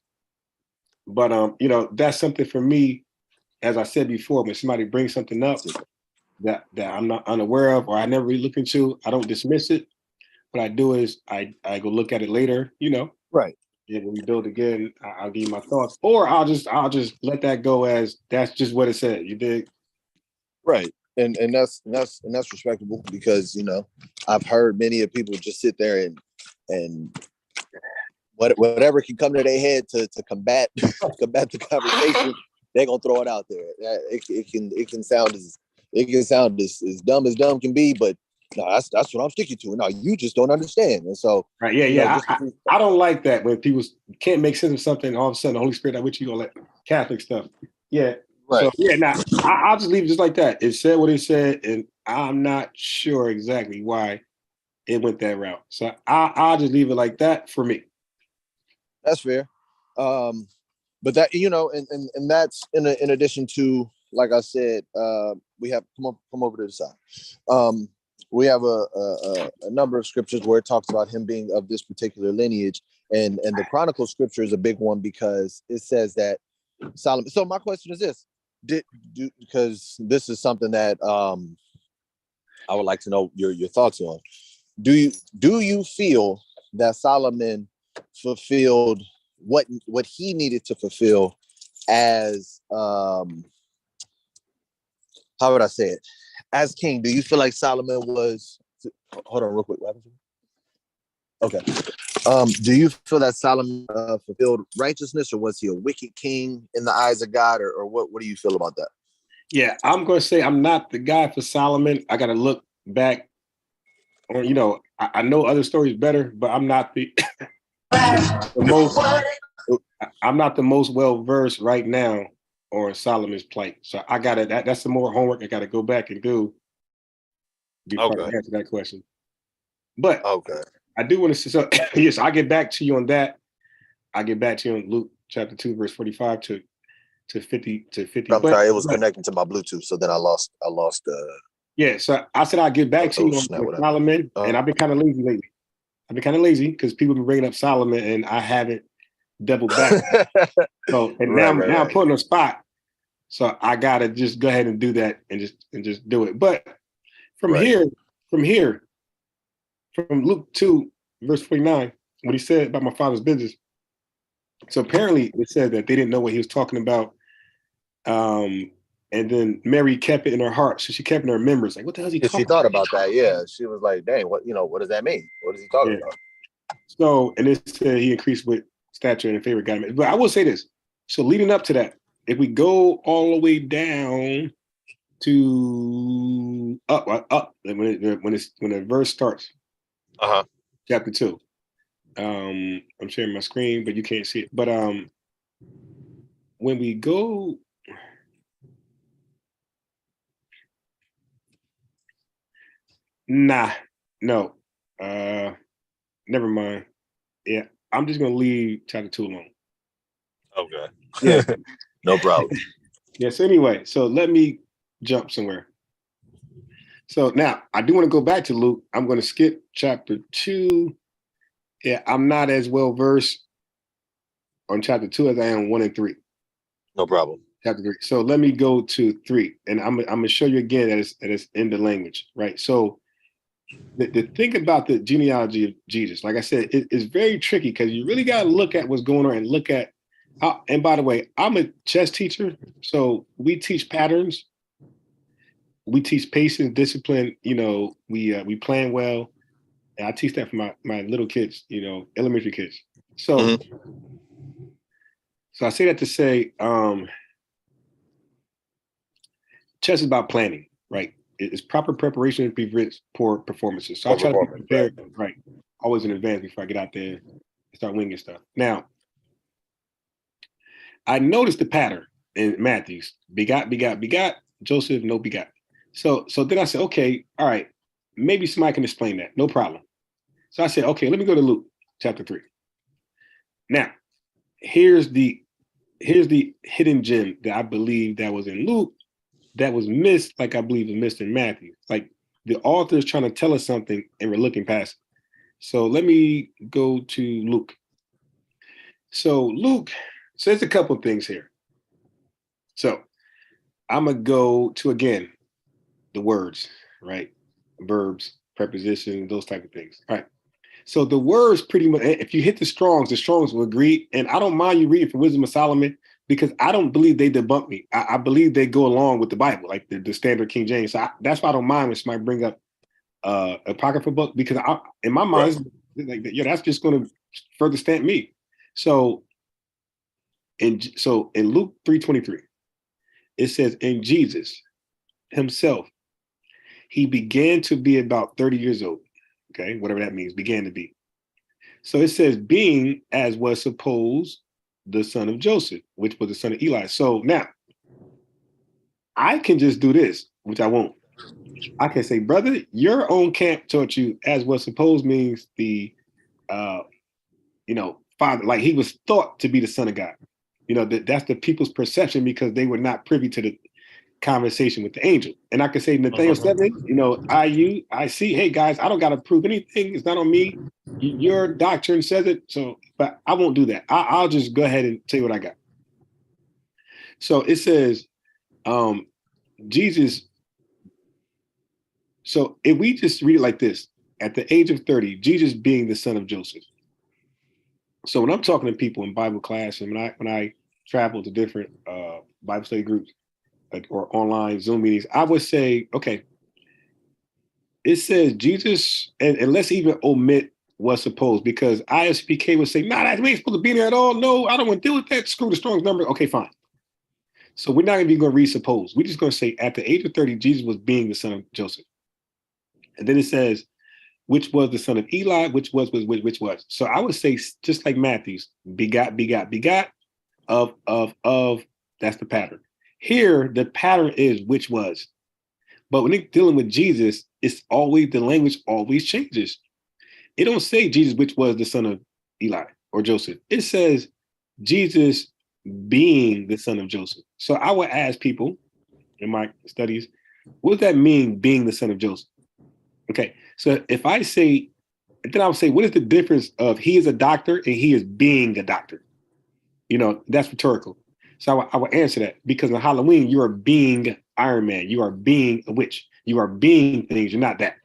But that's something for me, as I said before, when somebody brings something up that I'm not unaware of or I never really look into, I don't dismiss it. What I do is I go look at it later, Right. and when we build again, I'll give you my thoughts. Or I'll just let that go as that's just what it said. You dig? Right. And that's respectable because I've heard many of people just sit there and whatever can come to their head to combat the conversation, they're gonna throw it out there. It can sound as dumb can be, but no, that's what I'm sticking to. No, you just don't understand. And so Right. Yeah. I don't like that when people can't make sense of something. All of a sudden, the Holy Spirit, with you, all that Catholic stuff. Yeah. Right. So yeah, I'll just leave it just like that. It said what it said, and I'm not sure exactly why it went that route. So I'll just leave it like that for me. That's fair. But that and that's in addition to, like I said, we have come over to the side. We have a number of scriptures where it talks about him being of this particular lineage, and the Chronicle scripture is a big one because it says that Solomon. So my question is this: because this is something that I would like to know your thoughts on. Do you feel that Solomon fulfilled what he needed to fulfill as how would I say it, as king? Do you feel like Solomon was, hold on real quick, okay, do you feel that Solomon fulfilled righteousness, or was he a wicked king in the eyes of God, or what do you feel about that? Yeah, I'm going to say I'm not the guy for Solomon. I got to look back on, I know other stories better, but I'm not the most. I'm not the most well versed right now on Solomon's plight. So I got to that's some more homework I got to go back and do before I answer that question. But I do want to say, so yes, I'll get back to you on that. I'll get back to you on Luke chapter 2, verse 45 to 50 to 50. I'm sorry, it was connecting to my Bluetooth, so then I lost yeah, so I said I'll get back to you on Solomon, and I've been kind of lazy lately. I've been kind of lazy because people have been bringing up Solomon, and I haven't doubled back. So now I'm put on a spot, so I gotta just go ahead and do that and just do it. But from Luke 2, verse 49, what he said about my father's business. So apparently it said that they didn't know what he was talking about. And then Mary kept it in her heart. So she kept it in her remembrance. Like, what the hell is he talking about? She thought about that. Yeah. She was like, dang, what does that mean? What is he talking about? So, and it said he increased with stature and favor God. But I will say this. So leading up to that, if we go all the way down to up when the verse starts, chapter 2. I'm sharing my screen, but you can't see it. But when we go, no, never mind. Yeah, I'm just gonna leave chapter 2 alone. Okay. Yeah, no problem. Yeah. So anyway, so let me jump somewhere. So now I do want to go back to Luke. I'm going to skip chapter 2. Yeah, I'm not as well versed on chapter 2 as I am 1 and 3. No problem. Chapter 3. So let me go to 3, and I'm gonna show you again that it's in the language, right? So the thing about the genealogy of Jesus, like I said, it's very tricky because you really got to look at what's going on and look at. And by the way, I'm a chess teacher, so we teach patterns. We teach patience, discipline. We plan well, and I teach that for my little kids. Elementary kids. So, so I say that to say, chess is about planning, right? It's proper preparation to prevent poor performances. So I try to be prepared, right, always in advance before I get out there and start winging stuff. Now, I noticed the pattern in Matthew's: begot, Joseph, no begot. So then I said, okay, all right, maybe somebody can explain that. No problem. So I said, okay, let me go to Luke chapter 3. Now, here's the hidden gem that I believe that was in Luke that was missed, like I believe was missed in Matthew. Like the author is trying to tell us something and we're looking past it. So let me go to Luke. So Luke says a couple things here. So I'm going to go to, again, the words, right? Verbs, prepositions, those type of things. All right. So the words pretty much, if you hit the Strongs will agree. And I don't mind you reading from Wisdom of Solomon because I don't believe they debunk me. I believe they go along with the Bible, like the standard King James. So that's why I don't mind when somebody bring up a apocryphal book, because in my mind, like, yeah, that's just going to further stamp me. So in Luke 3:23, it says, in Jesus himself, he began to be about 30 years old. Okay, whatever that means, began to be. So it says, being as was supposed the son of Joseph, which was the son of Eli. So now I can just do this, which I won't. I can say, brother, your own camp taught you as was supposed means the, father, like he was thought to be the son of God. That's the people's perception because they were not privy to the conversation with the angel. And I can say Nathaniel 7, I see, hey guys, I don't got to prove anything. It's not on me. Your doctrine says it. So, but I won't do that. I'll just go ahead and tell you what I got. So it says, Jesus. So if we just read it like this, at the age of 30, Jesus being the son of Joseph. So when I'm talking to people in Bible class and when I travel to different Bible study groups, or online Zoom meetings, I would say, okay, it says Jesus, and let's even omit was supposed, because ISPK would say, nah, that ain't supposed to be there at all. No, I don't want to deal with that. Screw the Strong's number. Okay, fine. So we're not going to read suppose. We're just going to say at the age of 30, Jesus was being the son of Joseph. And then it says, which was the son of Eli, which was. So I would say, just like Matthew's, begot, of, that's the pattern. Here, the pattern is which was. But when they're dealing with Jesus, it's always, the language always changes. It don't say Jesus, which was the son of Eli or Joseph. It says Jesus being the son of Joseph. So I would ask people in my studies, what does that mean, being the son of Joseph? Okay, so if I say, then I would say, what is the difference of he is a doctor and he is being a doctor? That's rhetorical. So I would answer that, because on Halloween, you are being Iron Man. You are being a witch. You are being things. You're not that.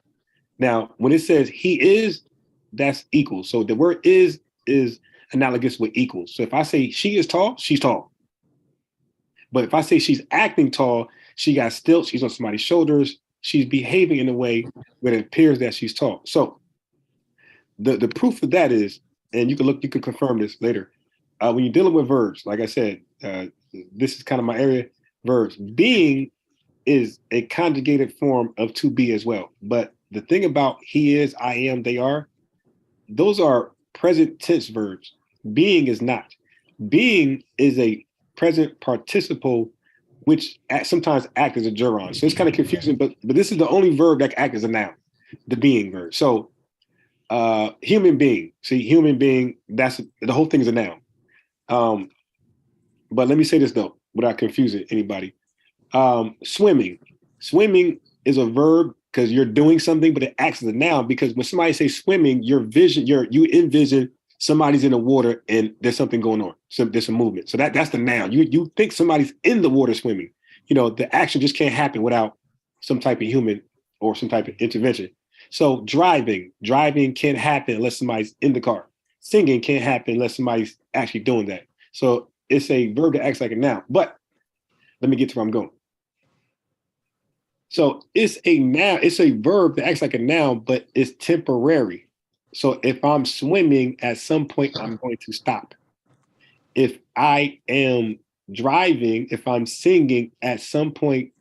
Now, when it says he is, that's equal. So the word is analogous with equal. So if I say she is tall, she's tall. But if I say she's acting tall, she got stilts, she's on somebody's shoulders, she's behaving in a way where it appears that she's tall. So the proof of that is, and you can confirm this later, when you're dealing with verbs, like I said, this is kind of my area, verbs. Being is a conjugated form of to be as well. But the thing about he is, I am, they are, those are present tense verbs. Being is not. Being is a present participle, which sometimes act as a gerund. So it's kind of confusing, but this is the only verb that can act as a noun, the being verb. So human being, human being, that's the whole thing is a noun. But let me say this though, without confusing anybody. Swimming is a verb because you're doing something, but it acts as a noun, because when somebody says swimming, you envision somebody's in the water and there's something going on. So there's a movement. So that's the noun. You think somebody's in the water swimming. The action just can't happen without some type of human or some type of intervention. So driving can't happen unless somebody's in the car. Singing can't happen unless somebody's actually doing that. So it's a verb that acts like a noun. But let me get to where I'm going. So it's a noun, it's a verb that acts like a noun, but it's temporary. So if I'm swimming, at some point, I'm going to stop. If I am driving, if I'm singing, at some point,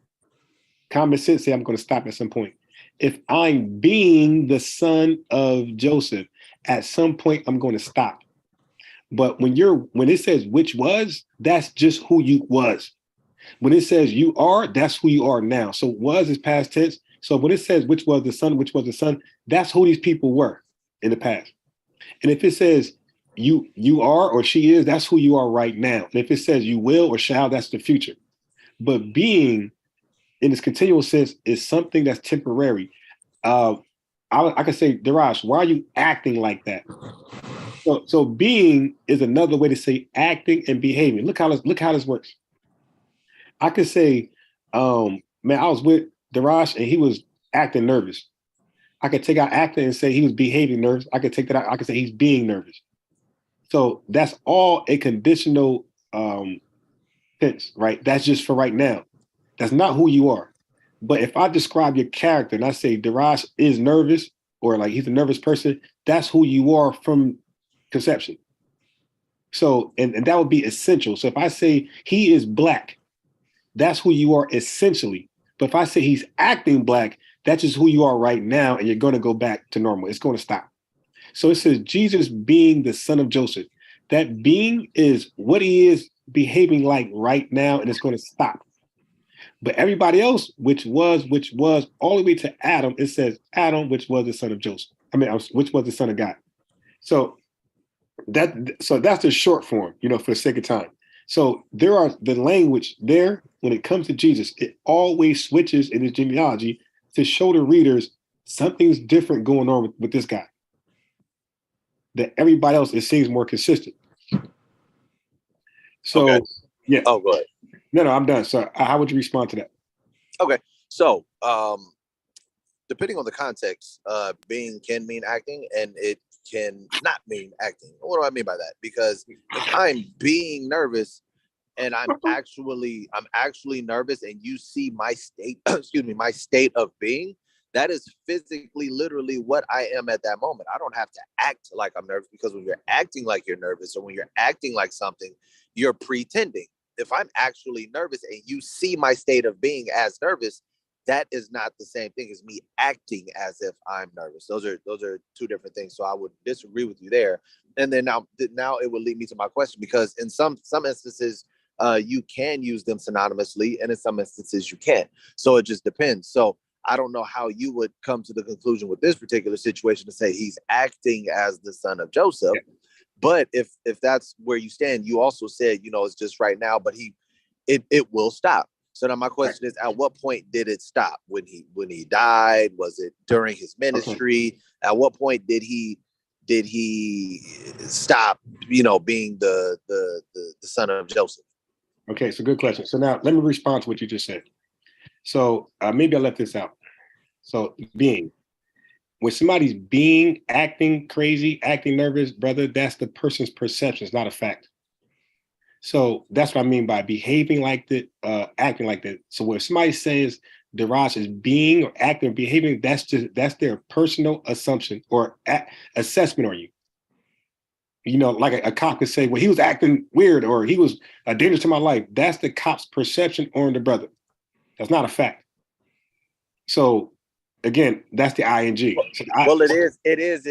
common sense say I'm going to stop at some point. If I'm being the son of Joseph, at some point, I'm going to stop. But when it says which was, that's just who you was. When it says you are, that's who you are now. So was is past tense. So when it says which was the son, that's who these people were in the past. And if it says you are or she is, that's who you are right now. And if it says you will or shall, that's the future. But being in this continual sense is something that's temporary. I could say, Darash, why are you acting like that? So being is another way to say acting and behaving. Look how this works. I could say, man, I was with Darash and he was acting nervous. I could take out acting and say he was behaving nervous. I could take that out. I could say he's being nervous. So that's all a conditional tense, right? That's just for right now. That's not who you are. But if I describe your character and I say Darash is nervous or like he's a nervous person, that's who you are from conception. So, and that would be essential. So if I say he is black, that's who you are essentially. But if I say he's acting black, that's just who you are right now, and you're going to go back to normal. It's going to stop. So it says Jesus being the son of Joseph. That being is what he is behaving like right now, and it's going to stop. But everybody else, which was all the way to Adam, it says Adam, which was the son of Joseph. Which was the son of God. So that's the short form, for the sake of time. So there are the language there when it comes to Jesus, it always switches in his genealogy to show the readers something's different going on with this guy. That everybody else, it seems more consistent. So, Okay. Yeah. Oh, go ahead. No, I'm done. So how would you respond to that? Okay. So, depending on the context, being can mean acting and it can not mean acting. What do I mean by that? Because if I'm being nervous and I'm actually nervous and you see my state, my state of being, that is physically, literally what I am at that moment. I don't have to act like I'm nervous, because when you're acting like you're nervous or when you're acting like something, you're pretending. If I'm actually nervous and you see my state of being as nervous, that is not the same thing as me acting as if I'm nervous. Those are two different things. So I would disagree with you there. And then now it would lead me to my question, because in some instances, you can use them synonymously, and in some instances you can't. So it just depends. So I don't know how you would come to the conclusion with this particular situation to say he's acting as the son of Joseph. But if that's where you stand, you also said, it's just right now, but it will stop. So now my question is, at what point did it stop? When he died? Was it during his ministry? Okay. At what point did he stop, being the son of Joseph? Okay, so good question. So now let me respond to what you just said. So maybe I left this out. So when somebody's acting crazy, acting nervous, brother, that's the person's perception. It's not a fact. So that's what I mean by behaving like that, acting like that. So when somebody says Darash is being or acting or behaving, that's their personal assumption or assessment on you. Like a cop could say, well, he was acting weird or he was a danger to my life. That's the cop's perception on the brother. That's not a fact. So again, that's the ing. Well, it is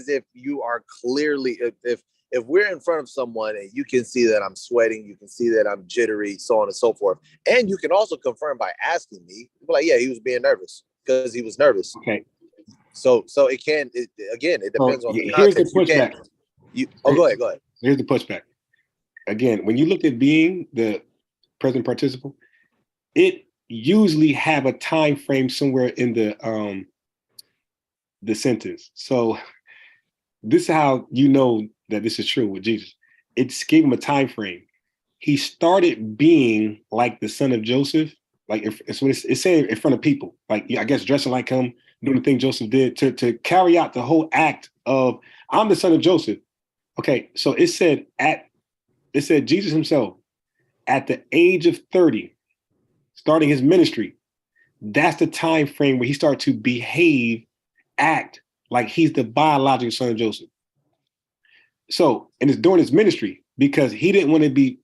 if you are clearly, if we're in front of someone and you can see that I'm sweating, you can see that I'm jittery, so on and so forth, and you can also confirm by asking me, like, yeah, he was being nervous because he was nervous. Okay. So it depends on the context. Here's the pushback. Go ahead. Here's the pushback. Again, when you look at being the present participle, it usually have a time frame somewhere in the sentence. So this is how you know that this is true with Jesus. It's gave him a time frame. He started being like the son of Joseph, like it's saying in front of people, like I guess dressing like him, doing the thing Joseph did to carry out the whole act of I'm the son of Joseph. Okay, so it said Jesus himself at the age of 30, starting his ministry. That's the time frame where he started to behave, act like he's the biological son of Joseph. So, and it's during his ministry because he didn't want to be.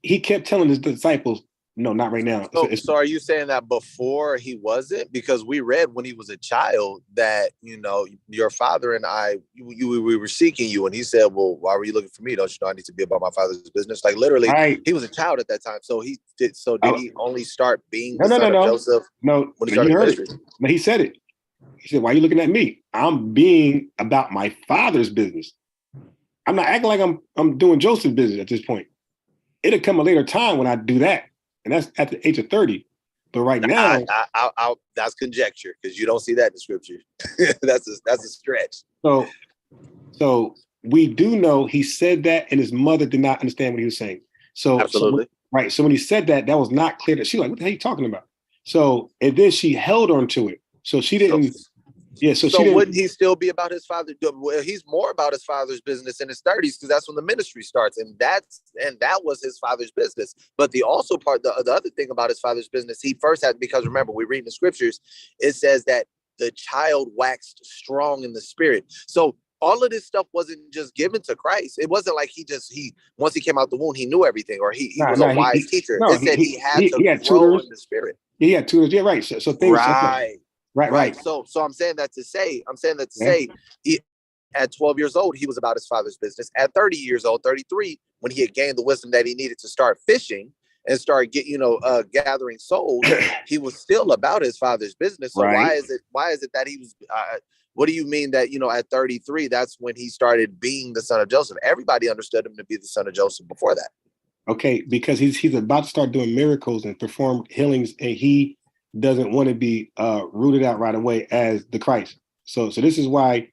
He kept telling his disciples, "No, not right now." So are you saying that before he wasn't? Because we read when he was a child that your father and I, we were seeking you, and he said, "Well, why were you looking for me? Don't you know I need to be about my father's business?" Like literally, right. He was a child at that time. So he did. So did he only start being the son of Joseph? No, when he started ministry? No, he said it. He said, "Why are you looking at me? I'm being about my father's business. I'm not acting like I'm doing Joseph's business at this point. It'll come a later time when I do that. and that's at the age of 30. But right now, That's conjecture because you don't see that in the scripture. That's a stretch. So we do know he said that, and his mother did not understand what he was saying. Absolutely. Right. So when he said that, that was not clear. That she was like, what the hell are you talking about? So, and then she held on to it. So she didn't. So she didn't. Wouldn't he still be about his father? Well, he's more about his father's business in his 30s because that's when the ministry starts, and that was his father's business. But the other thing about his father's business, he first had, because remember, we read in the scriptures, it says that the child waxed strong in the spirit. So all of this stuff wasn't just given to Christ. It wasn't like once he came out the womb, he knew everything, or he was a wise teacher. It said he had to grow tutors in the spirit. He had tutors. Yeah, right. So things. Right. So I'm saying that to say, he, at 12 years old, he was about his father's business. At 30 years old, 33, when he had gained the wisdom that he needed to start fishing and start gathering souls, he was still about his father's business. So why is it that he was? What do you mean that at 33, that's when he started being the son of Joseph? Everybody understood him to be the son of Joseph before that. Okay, because he's about to start doing miracles and perform healings, and he doesn't want to be rooted out right away as the Christ. So this is why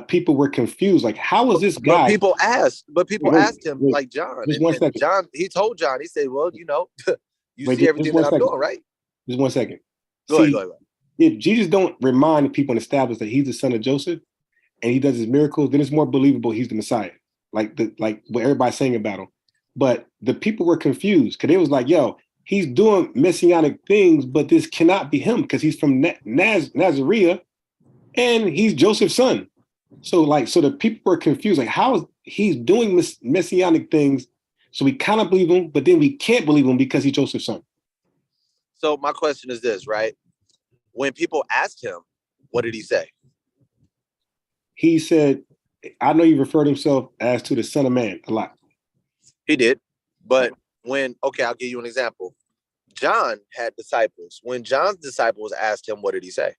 people were confused. Like, how is this guy? But people asked him, like John. And John, he told John, he said, well, you see everything that I'm doing, right? Just 1 second. Go ahead. If Jesus don't remind people and establish that he's the son of Joseph and he does his miracles, then it's more believable he's the Messiah. Like what everybody's saying about him. But the people were confused because they was like, yo, he's doing messianic things, but this cannot be him because he's from Nazareth and he's Joseph's son. So the people were confused. Like, how is he's doing messianic things? So we kind of believe him, but then we can't believe him because he's Joseph's son. So my question is this, right? When people asked him, what did he say? He said, I know he referred himself as to the Son of Man a lot. He did. But I'll give you an example. John had disciples. When John's disciples asked him, what did he say?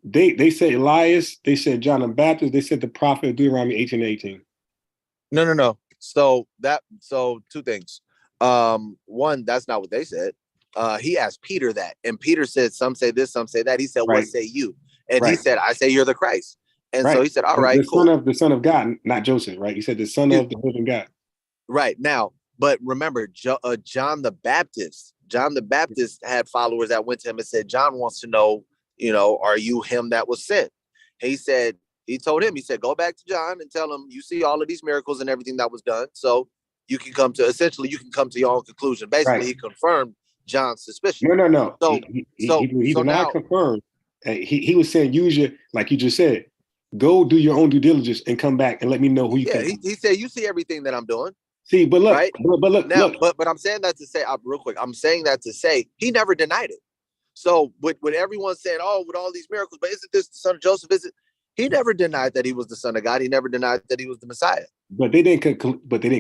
They said Elias, they said John the Baptist, they said the prophet of Deuteronomy 18:18. No. So two things. One, that's not what they said. He asked Peter that, and Peter said, some say this, some say that. He said, what say you? And he said, I say you're the Christ. And so he said, all right, cool. The son of God, not Joseph, right? He said the son of the living God. Right. Now, but remember, John the Baptist had followers that went to him and said, John wants to know, are you him that was sent? He told him, go back to John and tell him, you see all of these miracles and everything that was done. So you can come to your own conclusion. Basically, he confirmed John's suspicion. No. So he did not confirm. He was saying, use your, like you just said, go do your own due diligence and come back and let me know who you think. He said, you see everything that I'm doing. See, but look, right? look. But I'm saying that to say, real quick, I'm saying that to say he never denied it. So with everyone saying, oh, with all these miracles, but isn't this the son of Joseph? He never denied that he was the son of God. He never denied that he was the Messiah. But they didn't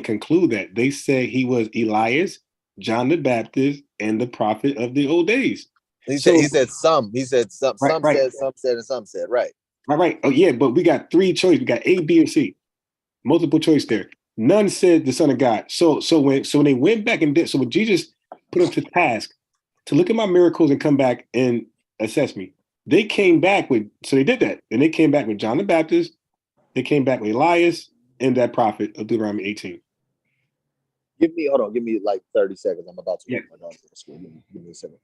conclude that. They said he was Elias, John the Baptist, and the prophet of the old days. He said some. Some said, and some said, right. Right. Oh, yeah, but we got three choices. We got A, B, and C. Multiple choice there. None said the Son of God. So when they went back and did, so when Jesus put them to task to look at my miracles and come back and assess me, they came back with, so they did that. And they came back with John the Baptist. They came back with Elias and that prophet of Deuteronomy 18. Give me like 30 seconds. I'm about to walk my daughter to school. Give me a second.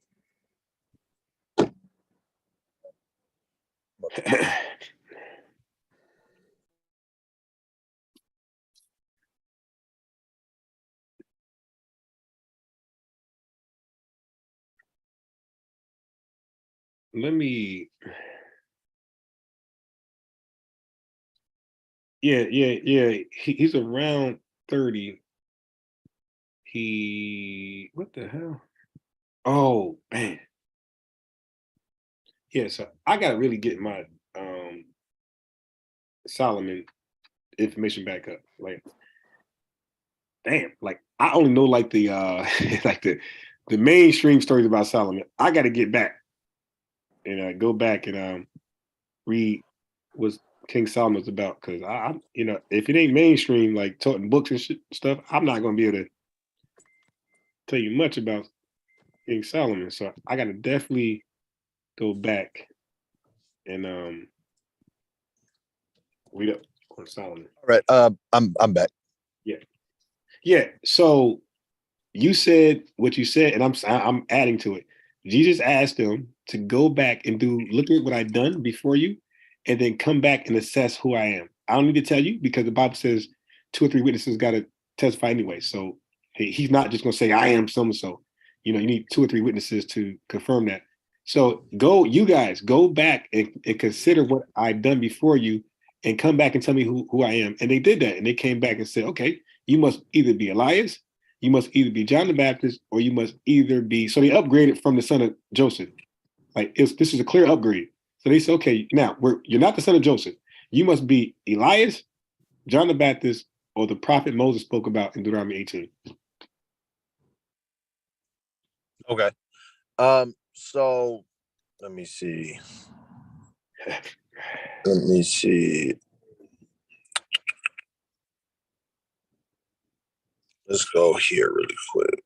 Let me. Yeah. He's around 30. What the hell? Oh, man. Yeah, so I gotta really get my Solomon information back up. Like, damn, like I only know like the like the mainstream stories about Solomon. I gotta get back and go back and read what King Solomon's about, because I if it ain't mainstream, like talking books and stuff, I'm not gonna be able to tell you much about King Solomon, so I got to definitely go back and read up on Solomon. All right. I'm back. Yeah. So you said what you said, and I'm adding to it. Jesus asked them to go back and look at what I've done before you, and then come back and assess who I am. I don't need to tell you because the Bible says 2 or 3 witnesses got to testify anyway. So he's not just going to say I am so and so. You need 2 or 3 witnesses to confirm that. So you guys go back and consider what I've done before you, and come back and tell me who I am. And they did that, and they came back and said, okay, you must either be Elias, you must either be John the Baptist, or you must either be. So they upgraded from the son of Joseph. Like this is a clear upgrade. So they said, okay, now you're not the son of Joseph. You must be Elias, John the Baptist, or the prophet Moses spoke about in Deuteronomy 18. Okay. So let me see. Let's go here really quick.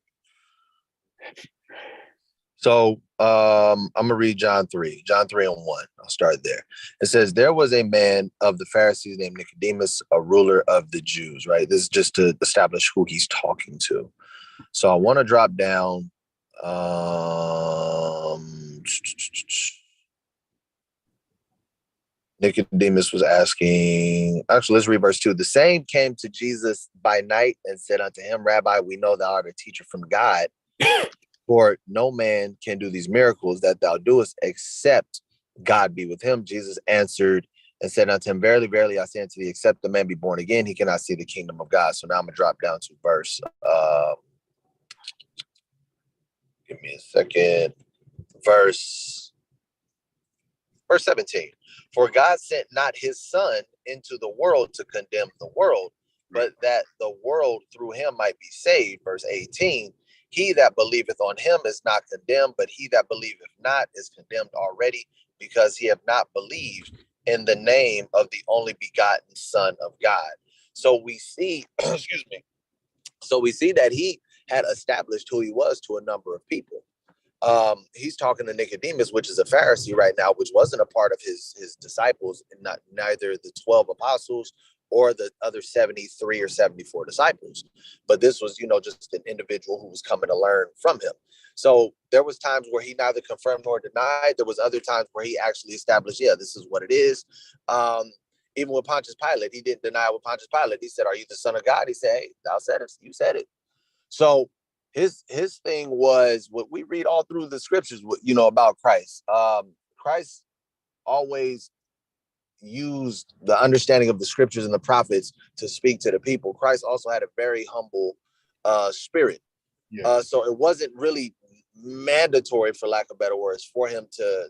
So I'm gonna read John 3 and 1. I'll start there. It says, there was a man of the Pharisees named Nicodemus, a ruler of the Jews, right? This is just to establish who he's talking to. So I want to drop down. Nicodemus was asking, actually, let's read verse 2. The same came to Jesus by night and said unto him, Rabbi, we know thou art a teacher from God, for no man can do these miracles that thou doest except God be with him. Jesus answered and said unto him, verily, verily, I say unto thee, except the man be born again, he cannot see the kingdom of God. So now I'm going to drop down to verse, give me a second, verse 17. For God sent not his son into the world to condemn the world, but that the world through him might be saved. Verse 18. He that believeth on him is not condemned, but he that believeth not is condemned already, because he have not believed in the name of the only begotten Son of God. So we see, excuse me. So we see that he had established who he was to a number of people. He's talking to Nicodemus, which is a Pharisee right now, which wasn't a part of his disciples, and neither the 12 apostles or the other 73 or 74 disciples. But this was, just an individual who was coming to learn from him. So there was times where he neither confirmed nor denied. There was other times where he actually established, yeah, this is what it is. Even with Pontius Pilate, he didn't deny with Pontius Pilate. He said, are you the Son of God? He said, hey, thou said it, you said it. So his thing was what we read all through the scriptures, about Christ. Christ always used the understanding of the scriptures and the prophets to speak to the people. Christ also had a very humble spirit. Yeah. So it wasn't really mandatory, for lack of better words, for him to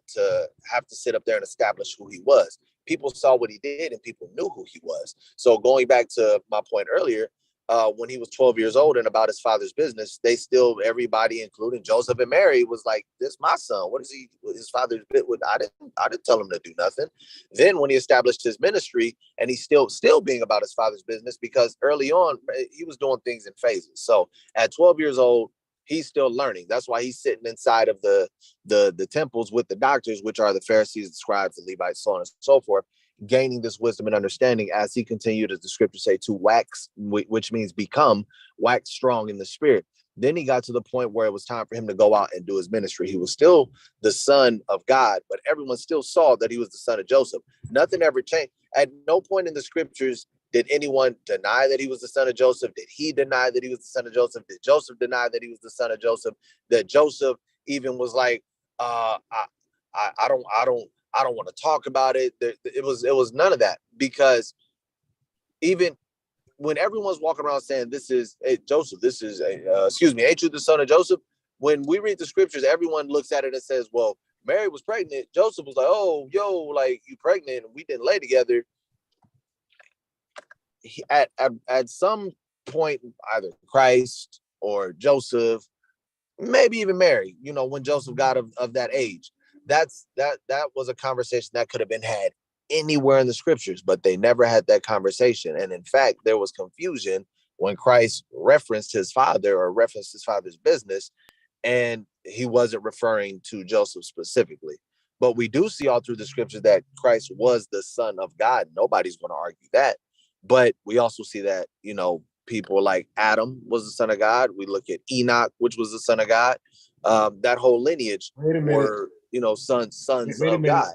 have to sit up there and establish who he was. People saw what he did and people knew who he was. So going back to my point earlier, when he was 12 years old and about his father's business, everybody, including Joseph and Mary, was like, this my son. What is he, his father's bit with? I didn't tell him to do nothing. Then when he established his ministry, and he's still being about his father's business, because early on he was doing things in phases. So at 12 years old, he's still learning. That's why he's sitting inside of the temples with the doctors, which are the Pharisees, the scribes, the Levites, so on and so forth, gaining this wisdom and understanding as he continued, as the scriptures say, to wax, which means become, wax strong in the spirit. Then he got to the point where it was time for him to go out and do his ministry. He was still the son of God, but everyone still saw that he was the son of Joseph. Nothing ever changed. At no point in the scriptures did anyone deny that he was the son of Joseph. Did he deny that he was the son of Joseph? Did Joseph deny that he was the son of Joseph? That Joseph even was like, I don't want to talk about it. It was none of that, because even when everyone's walking around saying, this is Joseph, this is ain't you the son of Joseph? When we read the scriptures, everyone looks at it and says, well, Mary was pregnant. Joseph was like, oh, like, you pregnant and we didn't lay together. At some point, either Christ or Joseph, maybe even Mary, when Joseph got of that age, that was a conversation that could have been had anywhere in the scriptures, but they never had that conversation. And in fact, there was confusion when Christ referenced his father or referenced his father's business, and he wasn't referring to Joseph specifically. But we do see all through the scriptures that Christ was the son of God. Nobody's going to argue that. But we also see that, people like Adam was the son of God. We look at Enoch, which was the son of God. That whole lineage were, sons Wait a of minute. God.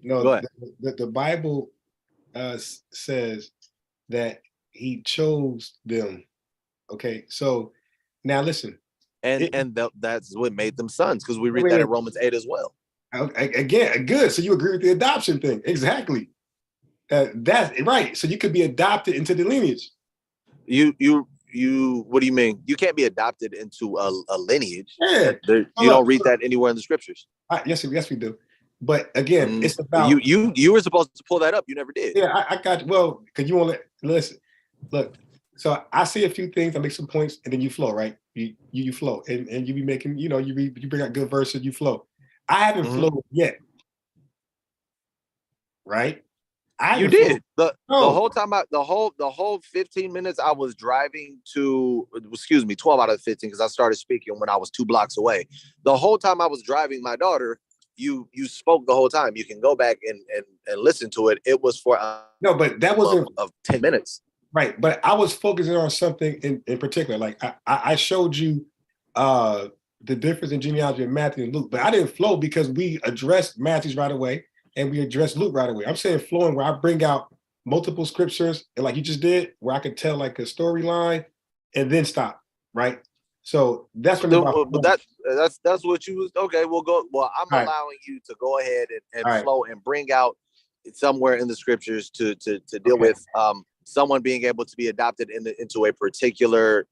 No, Go ahead. the Bible says that he chose them. Okay, so now listen. That's what made them sons, because we read Wait, that wait. in Romans 8 as well. Again, good. So you agree with the adoption thing? Exactly. That's right. So you could be adopted into the lineage. You what do you mean? You can't be adopted into a lineage. Yeah. You don't read that anywhere in the scriptures. Yes, we do. But again, it's about you were supposed to pull that up. You never did. Yeah, I got because you won't listen. Look, so I say a few things, I make some points, and then you flow, right? You flow, and you be making, you bring out good verses, you flow. I haven't flowed yet, right? You did. The whole time the whole 15 minutes I was driving to, 12 out of 15, because I started speaking when I was 2 blocks away. The whole time I was driving my daughter, you spoke the whole time. You can go back and listen to it. It was for no, but that wasn't of 10 minutes. Right. But I was focusing on something in particular. Like I showed you the difference in genealogy of Matthew and Luke, but I didn't flow because we addressed Matthew's right away and we addressed Luke right away. I'm saying flowing where I bring out multiple scriptures, and like you just did, where I could tell like a storyline and then stop. Right. So that's what that's what you was. Okay, we'll go. Well, I'm allowing you to go ahead and flow and bring out somewhere in the scriptures to deal with someone being able to be adopted into a particular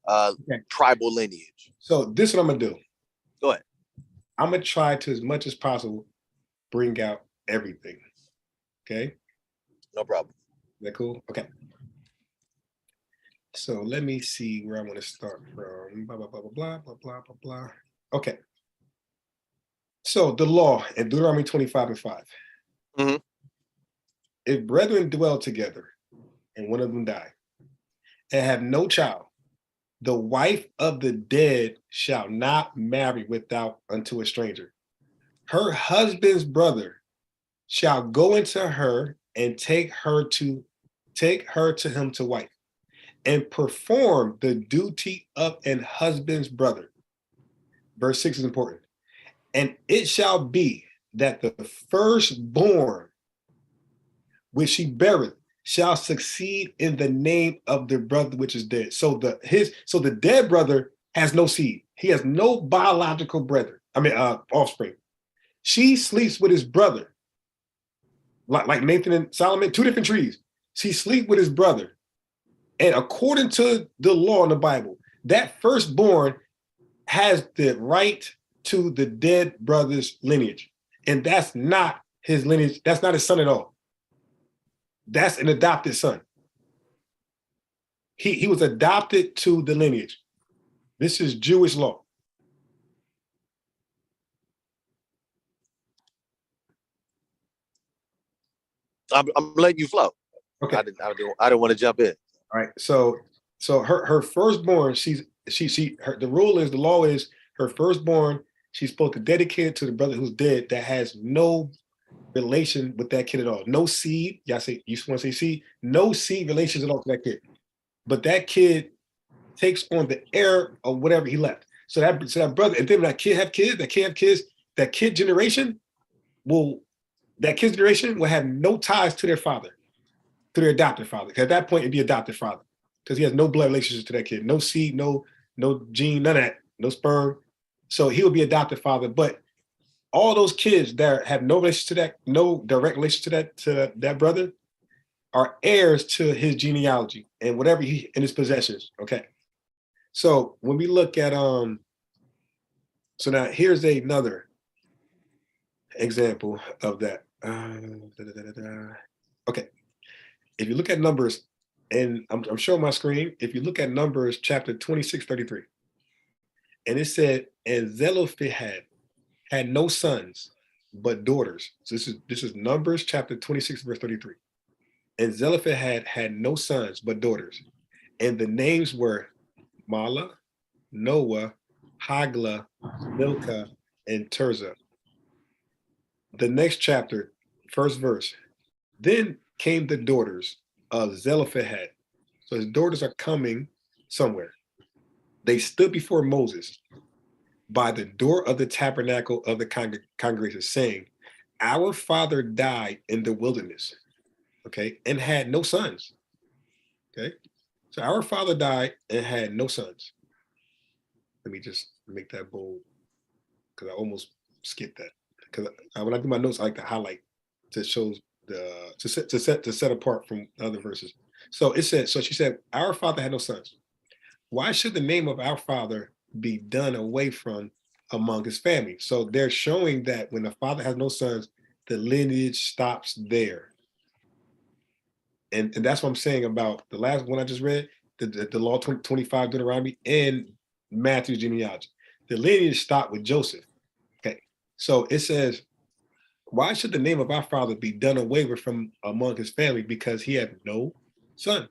tribal lineage. So this is what I'm gonna do. Go ahead. I'm gonna try to, as much as possible, bring out everything. Okay. No problem. Is that cool? Okay. So let me see where I want to start from. Blah, blah, blah, blah, blah, blah, blah, blah, blah. Okay. So the law in Deuteronomy 25:5. Mm-hmm. If brethren dwell together and one of them die and have no child, the wife of the dead shall not marry without unto a stranger. Her husband's brother shall go into her and take her to him to wife, and perform the duty of an husband's brother. Verse 6 is important. And it shall be that the firstborn which she beareth shall succeed in the name of the brother which is dead. So the dead brother has no seed. He has no biological offspring. She sleeps with his brother, like Nathan and Solomon, 2 different trees. She sleeps with his brother. And according to the law in the Bible, that firstborn has the right to the dead brother's lineage. And that's not his lineage. That's not his son at all. That's an adopted son. He was adopted to the lineage. This is Jewish law. I'm letting you flow. Okay. I didn't want to jump in. All right. So her firstborn, the law is her firstborn, she's supposed to dedicate it to the brother who's dead that has no relation with that kid at all. No seed. You want to say seed? No seed relations at all to that kid. But that kid takes on the heir of whatever he left. So that brother, and then that kid have kids, that kid's generation will have no ties to their father, to their adopted father. Because at that point, it'd be adopted father. Because he has no blood relationship to that kid. No seed, no gene, none of that, no sperm. So he will be adopted father. But all those kids that have no relation to that, no direct relation to that brother, are heirs to his genealogy and whatever he in his possessions. Okay. So when we look at so now here's another example of that. Okay. If you look at Numbers, and I'm showing my screen, if you look at Numbers chapter 26:33, and it said, and Zelophehad had no sons but daughters. So this is Numbers chapter 26 verse 33. And Zelophehad had no sons but daughters. And the names were Mala, Noah, Hagla, Milcah, and Tirzah. The next chapter, first verse. Then came the daughters of Zelophehad. So his daughters are coming somewhere. They stood before Moses by the door of the tabernacle of the congregation, saying, our father died in the wilderness, okay, and had no sons. Okay. So our father died and had no sons. Let me just make that bold because I almost skipped that. Because when I do my notes, I like to highlight to show the to set apart from the other verses. So it said, so she said, our father had no sons. Why should the name of our father be done away from among his family? So they're showing that when the father has no sons, the lineage stops there. And that's what I'm saying about the last one I just read, the law 25 Deuteronomy and Matthew's genealogy. The lineage stopped with Joseph. Okay. So it says, why should the name of our father be done away with from among his family? Because he had no son.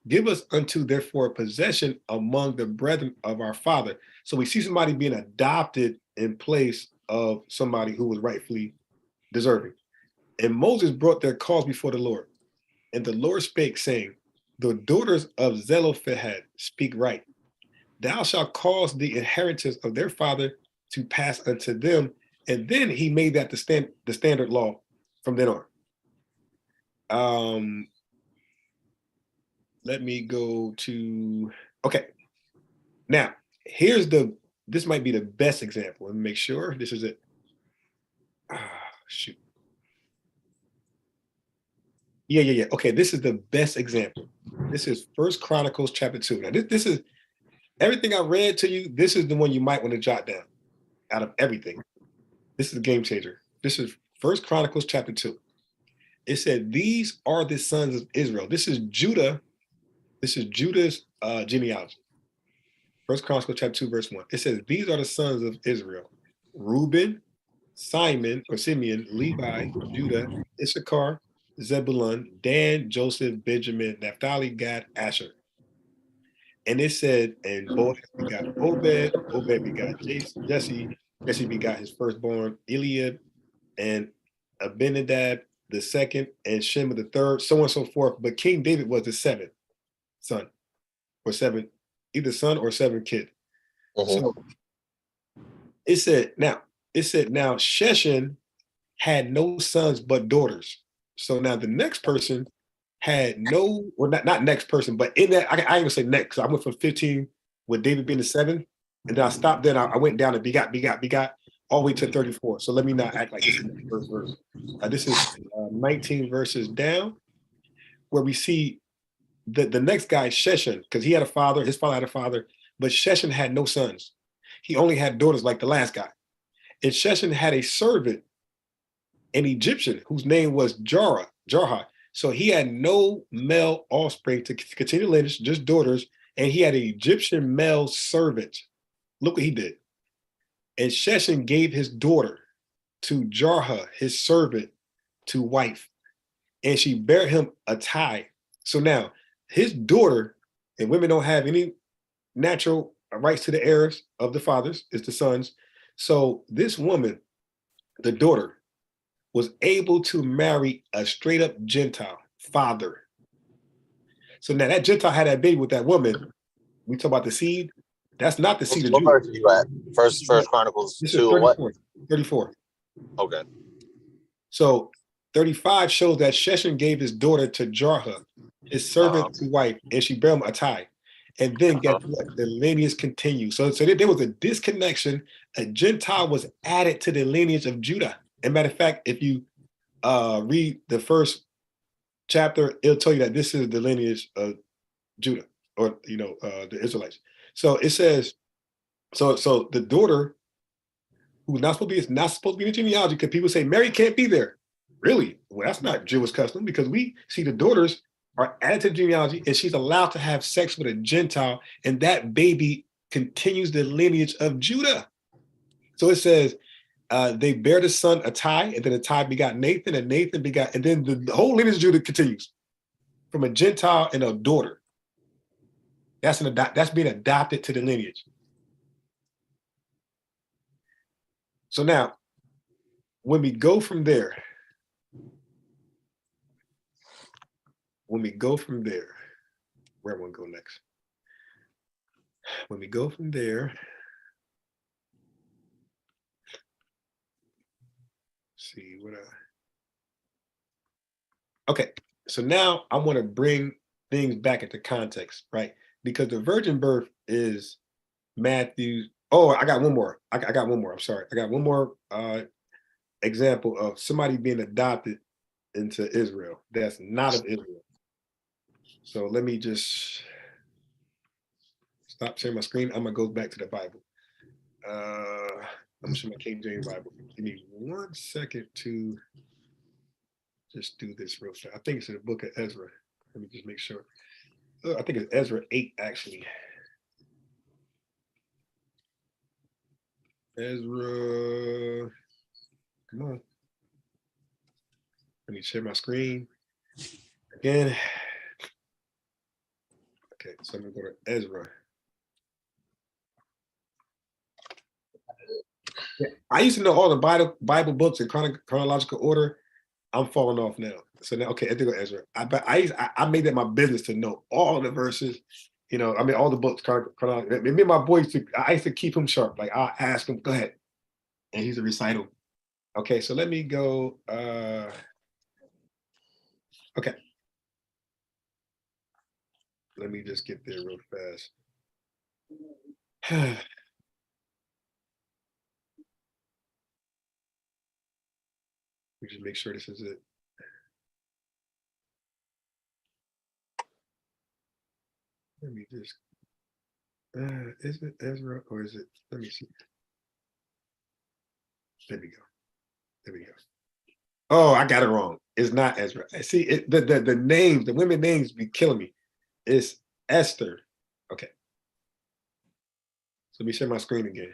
Give us unto therefore possession among the brethren of our father. So we see somebody being adopted in place of somebody who was rightfully deserving. And Moses brought their cause before the Lord. And the Lord spake, saying, the daughters of Zelophehad speak right. Thou shalt cause the inheritance of their father to pass unto them. And then he made that the standard law from then on. Let me go to, okay. Now, this might be the best example. Let me make sure this is it. Shoot. Yeah. Okay, this is the best example. This is First Chronicles chapter 2. Now, this is everything I read to you. This is the one you might want to jot down out of everything. This is a game changer. This is First Chronicles chapter 2. It said, these are the sons of Israel. This is Judah. This is Judah's genealogy. First Chronicles chapter 2, verse 1. It says, these are the sons of Israel: Reuben, Simon or Simeon, Levi, Judah, Issachar, Zebulun, Dan, Joseph, Benjamin, Naphtali, Gad, Asher. And it said, and Boaz begot Obed, Obed begot Jesse, Jesse begot his firstborn, Eliab, and Abinadab the second, and Shema the third, so on and so forth. But King David was the seventh son, or seventh, either son or seventh kid. So it said, now Sheshan had no sons but daughters. So now the next person had no, well, not next person, but in that, I ain't gonna say next. So I went from 15 with David being the seventh, and then I stopped. Then I went down to begot, all the way to 34. So let me not act like this is the first verse. This is 19 verses down, where we see the next guy, Sheshan, because he had a father, his father had a father, but Sheshan had no sons. He only had daughters like the last guy. And Sheshan had a servant, an Egyptian, whose name was Jarha. So he had no male offspring to continue lineage, just daughters, and he had an Egyptian male servant. Look what he did. And Sheshan gave his daughter to Jarha, his servant, to wife, and she bare him a tie. So now his daughter, and women don't have any natural rights to the heirs of the fathers, it's the sons. So this woman, the daughter, was able to marry a straight up Gentile father. So now that Gentile had that baby with that woman. We talk about the seed. That's not the seed of Judah. What verse are you at? First Chronicles 2 or what? 34. Okay. So 35 shows that Sheshan gave his daughter to Jarha, his servant to wife, and she bare him a tie. And then get the lineage continues. So there was a disconnection. A Gentile was added to the lineage of Judah. And matter of fact, if you read the first chapter, it'll tell you that this is the lineage of Judah, or the Israelites. So it says, so the daughter, who's not supposed to be in the genealogy, because people say Mary can't be there. Really? Well, that's not Jewish custom, because we see the daughters are added to the genealogy, and she's allowed to have sex with a Gentile, and that baby continues the lineage of Judah. So it says, they bear the son a tie, and then a tie begot Nathan, and Nathan begot, and then the whole lineage of Judah continues from a Gentile and a daughter. That's being adopted to the lineage. So now, when we go from there, where I want to go next? When we go from there, see what okay. So now I want to bring things back into context, right? Because the virgin birth is Matthew. Oh, I got one more. I got one more. I'm sorry. I got one more example of somebody being adopted into Israel that's not of Israel. So let me just stop sharing my screen. I'm gonna go back to the Bible. I'm gonna show my King James Bible. Give me 1 second to just do this real fast. I think it's in the book of Ezra. Let me just make sure. I think it's Ezra 8 actually. Ezra, come on. Let me share my screen again. Okay, so I'm gonna go to Ezra. Yeah, I used to know all the Bible books in chronological order. I'm falling off now. So now, okay, I think of Ezra. I made that my business to know all the verses. You know, I mean, all the books. Me and my boys, I used to keep him sharp. Like I'll ask him, go ahead, and he's a recital. Okay, so let me go. Okay, let me just get there real fast. Let me just make sure this is it. Let me just. Is it Ezra or is it? Let me see. There we go. There we go. Oh, I got it wrong. It's not Ezra. See, the names, the women names be killing me. It's Esther. Okay. So let me share my screen again.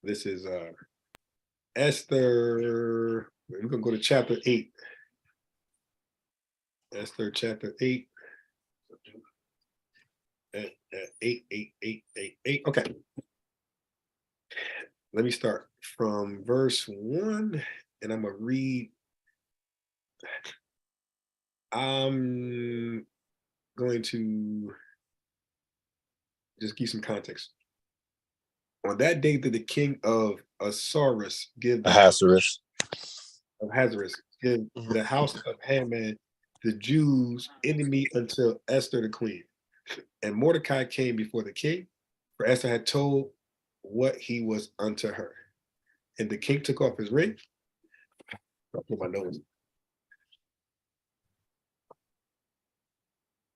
This is Esther. We're gonna go to chapter 8. Esther chapter 8. 8. Okay. Let me start from verse 1, and I'm gonna read. I'm going to just give some context. On that day did the king of Ahasuerus give the Ahasuerus. give the house of Haman the Jews enemy until Esther the queen. And Mordecai came before the king, for Esther had told what he was unto her. And the king took off his ring. I'll put my nose.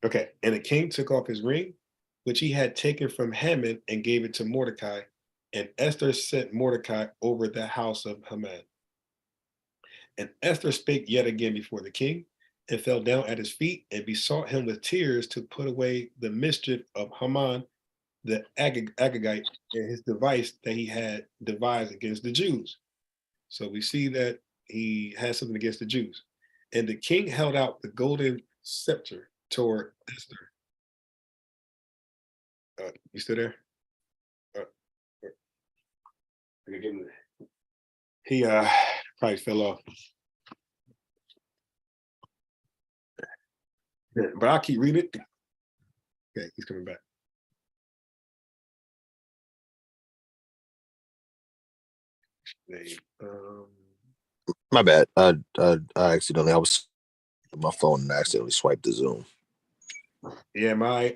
Okay, and the king took off his ring, which he had taken from Haman, and gave it to Mordecai. And Esther sent Mordecai over the house of Haman. And Esther spake yet again before the king, and fell down at his feet, and besought him with tears to put away the mischief of Haman the Agagite and his device that he had devised against the Jews. So we see that he has something against the Jews. And the king held out the golden scepter toward Esther. You still there? He probably fell off. But I'll keep reading it. Okay, he's coming back. My bad. I accidentally, I was on my phone and accidentally swiped the Zoom. Yeah, my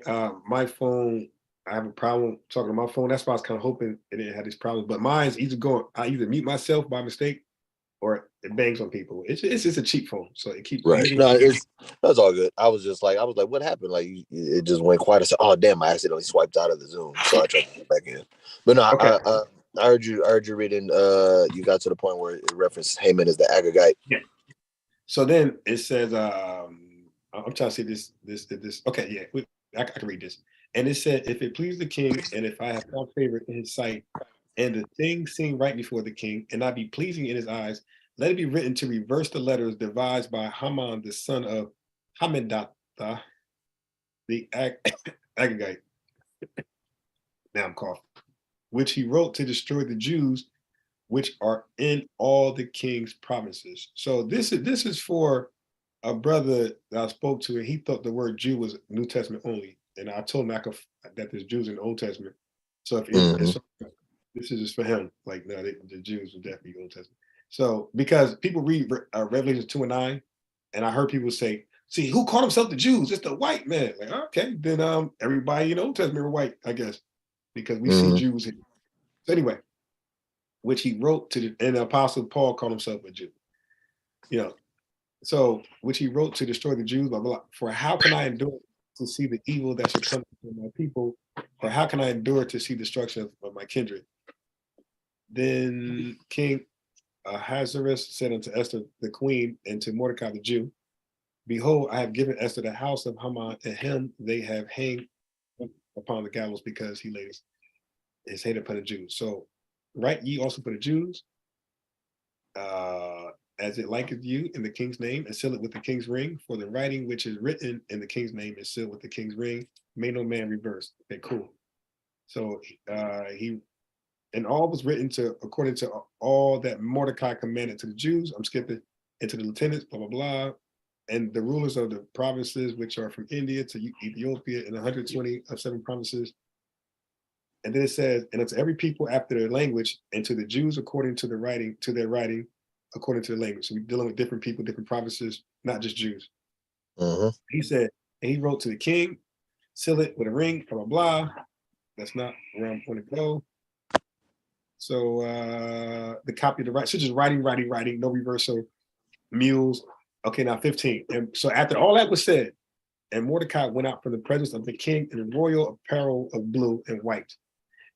phone, I have a problem talking to my phone. That's why I was kind of hoping it didn't have this problem. But mine's I either mute myself by mistake or it bangs on people. It's just a cheap phone, so it keeps right. No, that's all good. I was like, what happened? Like it just went quiet. I said, oh damn, I accidentally swiped out of the Zoom, so I tried to get back in. But no, okay. I heard you reading. You got to the point where it referenced Haman as the Agagite. Yeah. So then it says, I'm trying to see this. Okay, yeah, I can read this. And it said, if it please the king, and if I have found favor in his sight, and the thing seem right before the king, and I be pleasing in his eyes, let it be written to reverse the letters devised by Haman, the son of Hammedatha, the Agagite. Now I'm coughing. Which he wrote to destroy the Jews, which are in all the king's provinces. So this is for a brother that I spoke to, and he thought the word Jew was New Testament only. And I told him that there's Jews in the Old Testament. So if it's, this is just for him. Like, no, the Jews will definitely Old Testament. So because people read Revelation 2 and 9, and I heard people say, "See, who called himself the Jews? It's the white man." Like, okay, then everybody in the Old Testament were white, I guess, because we see Jews here. So anyway, which he wrote to and the Apostle Paul called himself a Jew. You know, so which he wrote to destroy the Jews, blah, blah, blah. For how can I endure to see the evil that should come to my people? Or how can I endure to see destruction of my kindred? Then King Ahasuerus said unto Esther the queen and to Mordecai the Jew, "Behold, I have given Esther the house of Haman, and him they have hanged upon the gallows because he laid his hate upon the Jews. So write ye also for the Jews, as it liketh you in the king's name, and seal it with the king's ring. For the writing which is written in the king's name is sealed with the king's ring. May no man reverse." Okay, cool. So he and all was written to according to all that Mordecai commanded to the Jews. I'm skipping into the lieutenants, blah blah blah, and the rulers of the provinces which are from India to Ethiopia, and 120 of 7 provinces. And then it says, and unto every people after their language, and to the Jews according to their writing, according to the language. So we're dealing with different people, different provinces, not just Jews. He said, and he wrote to the king, seal it with a ring, blah, blah, blah. That's not where I'm going to go. So the copy of the right, so just writing, no reversal, mules. Okay, now 15. And so after all that was said, and Mordecai went out from the presence of the king in a royal apparel of blue and white,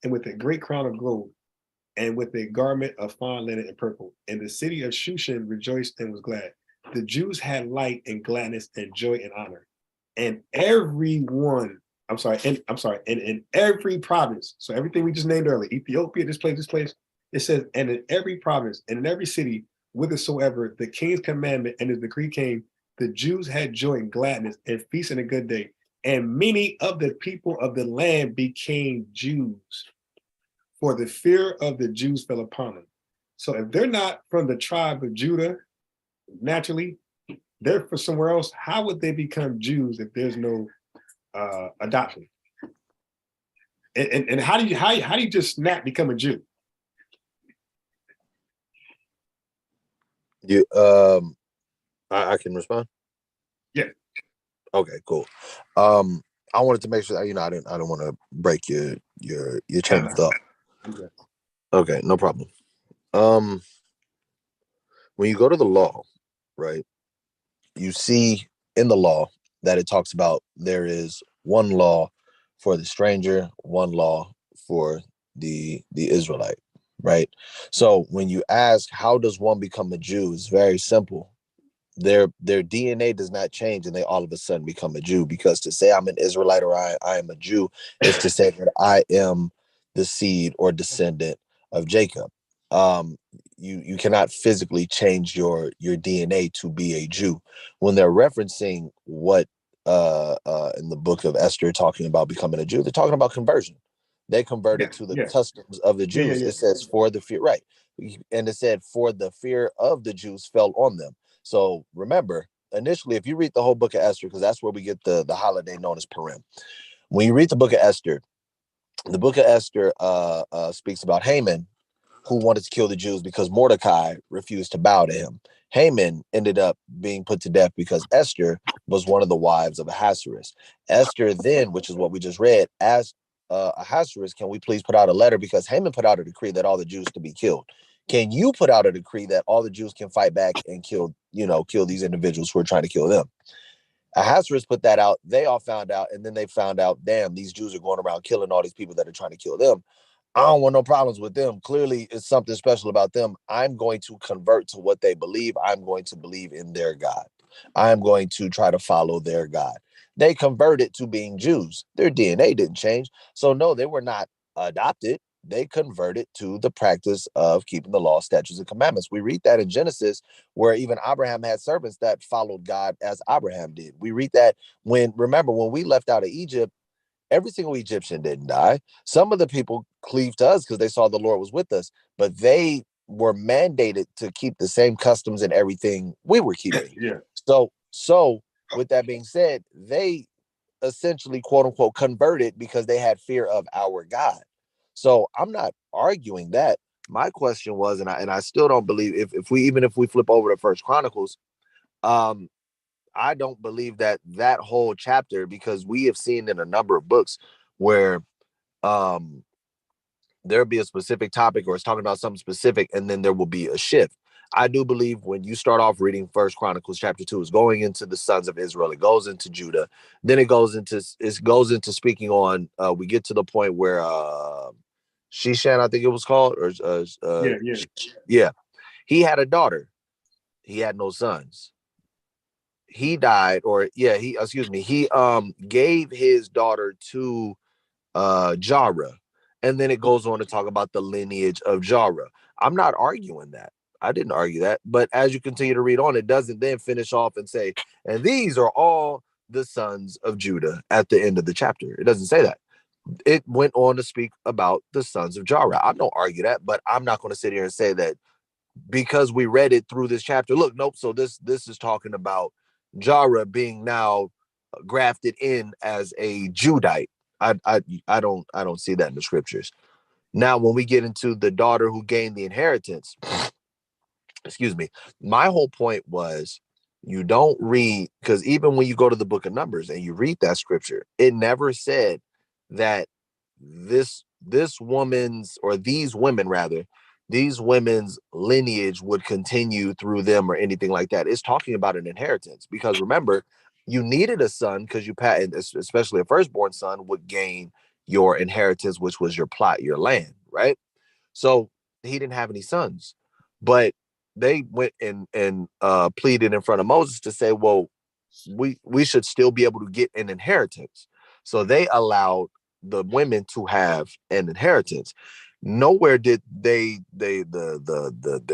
and with a great crown of gold, and with a garment of fine linen and purple. And the city of Shushan rejoiced and was glad. The Jews had light and gladness and joy and honor. And everyone, and in every province, so everything we just named earlier, Ethiopia, this place, it says, and in every province and in every city, whithersoever the king's commandment and his decree came, the Jews had joy and gladness and feast and a good day. And many of the people of the land became Jews, for the fear of the Jews fell upon them. So if they're not from the tribe of Judah, naturally, they're from somewhere else. How would they become Jews if there's no adoption? And how do you just snap become a Jew? You I can respond. Yeah. Okay, cool. I wanted to make sure that I don't want to break your chain of thought. Okay, no problem. When you go to the law, right, you see in the law that it talks about there is one law for the stranger, one law for the Israelite, right? So when you ask how does one become a Jew, it's very simple. Their DNA does not change and they all of a sudden become a Jew, because to say I'm an Israelite or I am a Jew is to say that I am the seed or descendant of Jacob. You cannot physically change your DNA to be a Jew. When they're referencing what in the book of Esther talking about becoming a Jew, they're talking about conversion. They converted to the customs of the Jews. It says for the fear, right? And it said for the fear of the Jews fell on them. So remember, initially, if you read the whole book of Esther, because that's where we get the holiday known as Purim. When you read the book of Esther, speaks about Haman, who wanted to kill the Jews because Mordecai refused to bow to him. Haman ended up being put to death because Esther was one of the wives of Ahasuerus. Esther then, which is what we just read, asked Ahasuerus, can we please put out a letter, because Haman put out a decree that all the Jews to be killed. Can you put out a decree that all the Jews can fight back and kill these individuals who are trying to kill them? Ahasuerus put that out. They all found out, and then they found out, damn, these Jews are going around killing all these people that are trying to kill them. I don't want no problems with them. Clearly, it's something special about them. I'm going to convert to what they believe. I'm going to believe in their God. I'm going to try to follow their God. They converted to being Jews. Their DNA didn't change. So no, they were not adopted. they converted to the practice of keeping the law, statutes, and commandments. We read that in Genesis, where even Abraham had servants that followed God as Abraham did. We read that remember, when we left out of Egypt, every single Egyptian didn't die. Some of the people cleaved to us because they saw the Lord was with us, but they were mandated to keep the same customs and everything we were keeping. Yeah. So with that being said, they essentially, quote unquote, converted because they had fear of our God. So I'm not arguing that. My question was, and I still don't believe, if we flip over to First Chronicles, I don't believe that whole chapter, because we have seen in a number of books where there'll be a specific topic or it's talking about something specific, and then there will be a shift. I do believe when you start off reading First Chronicles chapter 2, it's going into the sons of Israel. It goes into Judah. Then it goes into speaking on. We get to the point where Shishan, I think it was called, or yeah. He had a daughter. He had no sons. He died, or he gave his daughter to Jara, and then it goes on to talk about the lineage of Jara. I'm not arguing that. I didn't argue that, but as you continue to read on, it doesn't then finish off and say, and these are all the sons of Judah at the end of the chapter. It doesn't say that. It went on to speak about the sons of Jara. I don't argue that, but I'm not going to sit here and say that because we read it through this chapter. Look, nope. So this is talking about Jara being now grafted in as a Judite. I don't see that in the scriptures. Now, when we get into the daughter who gained the inheritance, excuse me, my whole point was, you don't read, because even when you go to the book of Numbers and you read that scripture, it never said that this woman's, or these women rather, these women's lineage would continue through them or anything like that. It's talking about an inheritance, because remember, you needed a son, because especially a firstborn son would gain your inheritance, which was your plot, your land, right? So he didn't have any sons, but they went and pleaded in front of Moses to say, well, we should still be able to get an inheritance. So they allowed the women to have an inheritance. Nowhere did their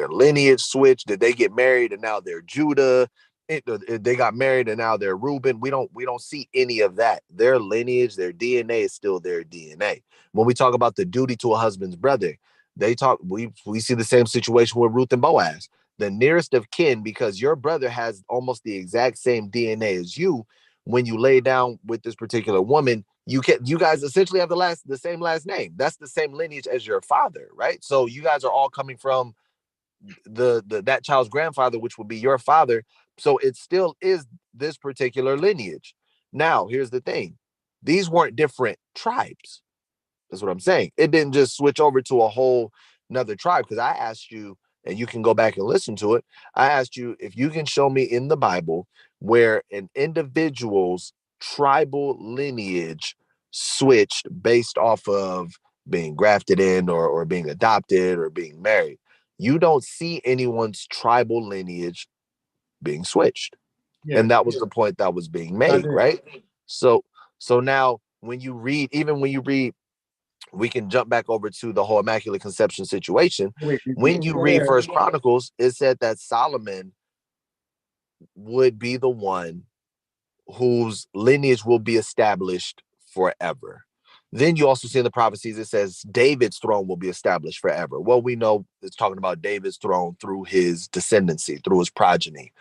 lineage switch. Did they get married and now they're Judah? They got married and now they're Reuben. We don't see any of that. Their lineage, their DNA is still their DNA. When we talk about the duty to a husband's brother, we see the same situation with Ruth and Boaz, the nearest of kin, because your brother has almost the exact same DNA as you. When you lay down with this particular woman, you guys essentially have the same last name. That's the same lineage as your father, right? So you guys are all coming from that child's grandfather, which would be your father. So it still is this particular lineage. Now, here's the thing. These weren't different tribes. That's what I'm saying. It didn't just switch over to a whole another tribe, because I asked you, and you can go back and listen to it. I asked you if you can show me in the Bible where an individual's tribal lineage switched based off of being grafted in or being adopted or being married. You don't see anyone's tribal lineage being switched. Yeah, and that was the point that was being made, right? So now when you read, we can jump back over to the whole Immaculate Conception situation. When you read First Chronicles, it said that Solomon would be the one whose lineage will be established forever. Then you also see in the prophecies, it says David's throne will be established forever. Well, we know it's talking about David's throne through his descendancy, through his progeny.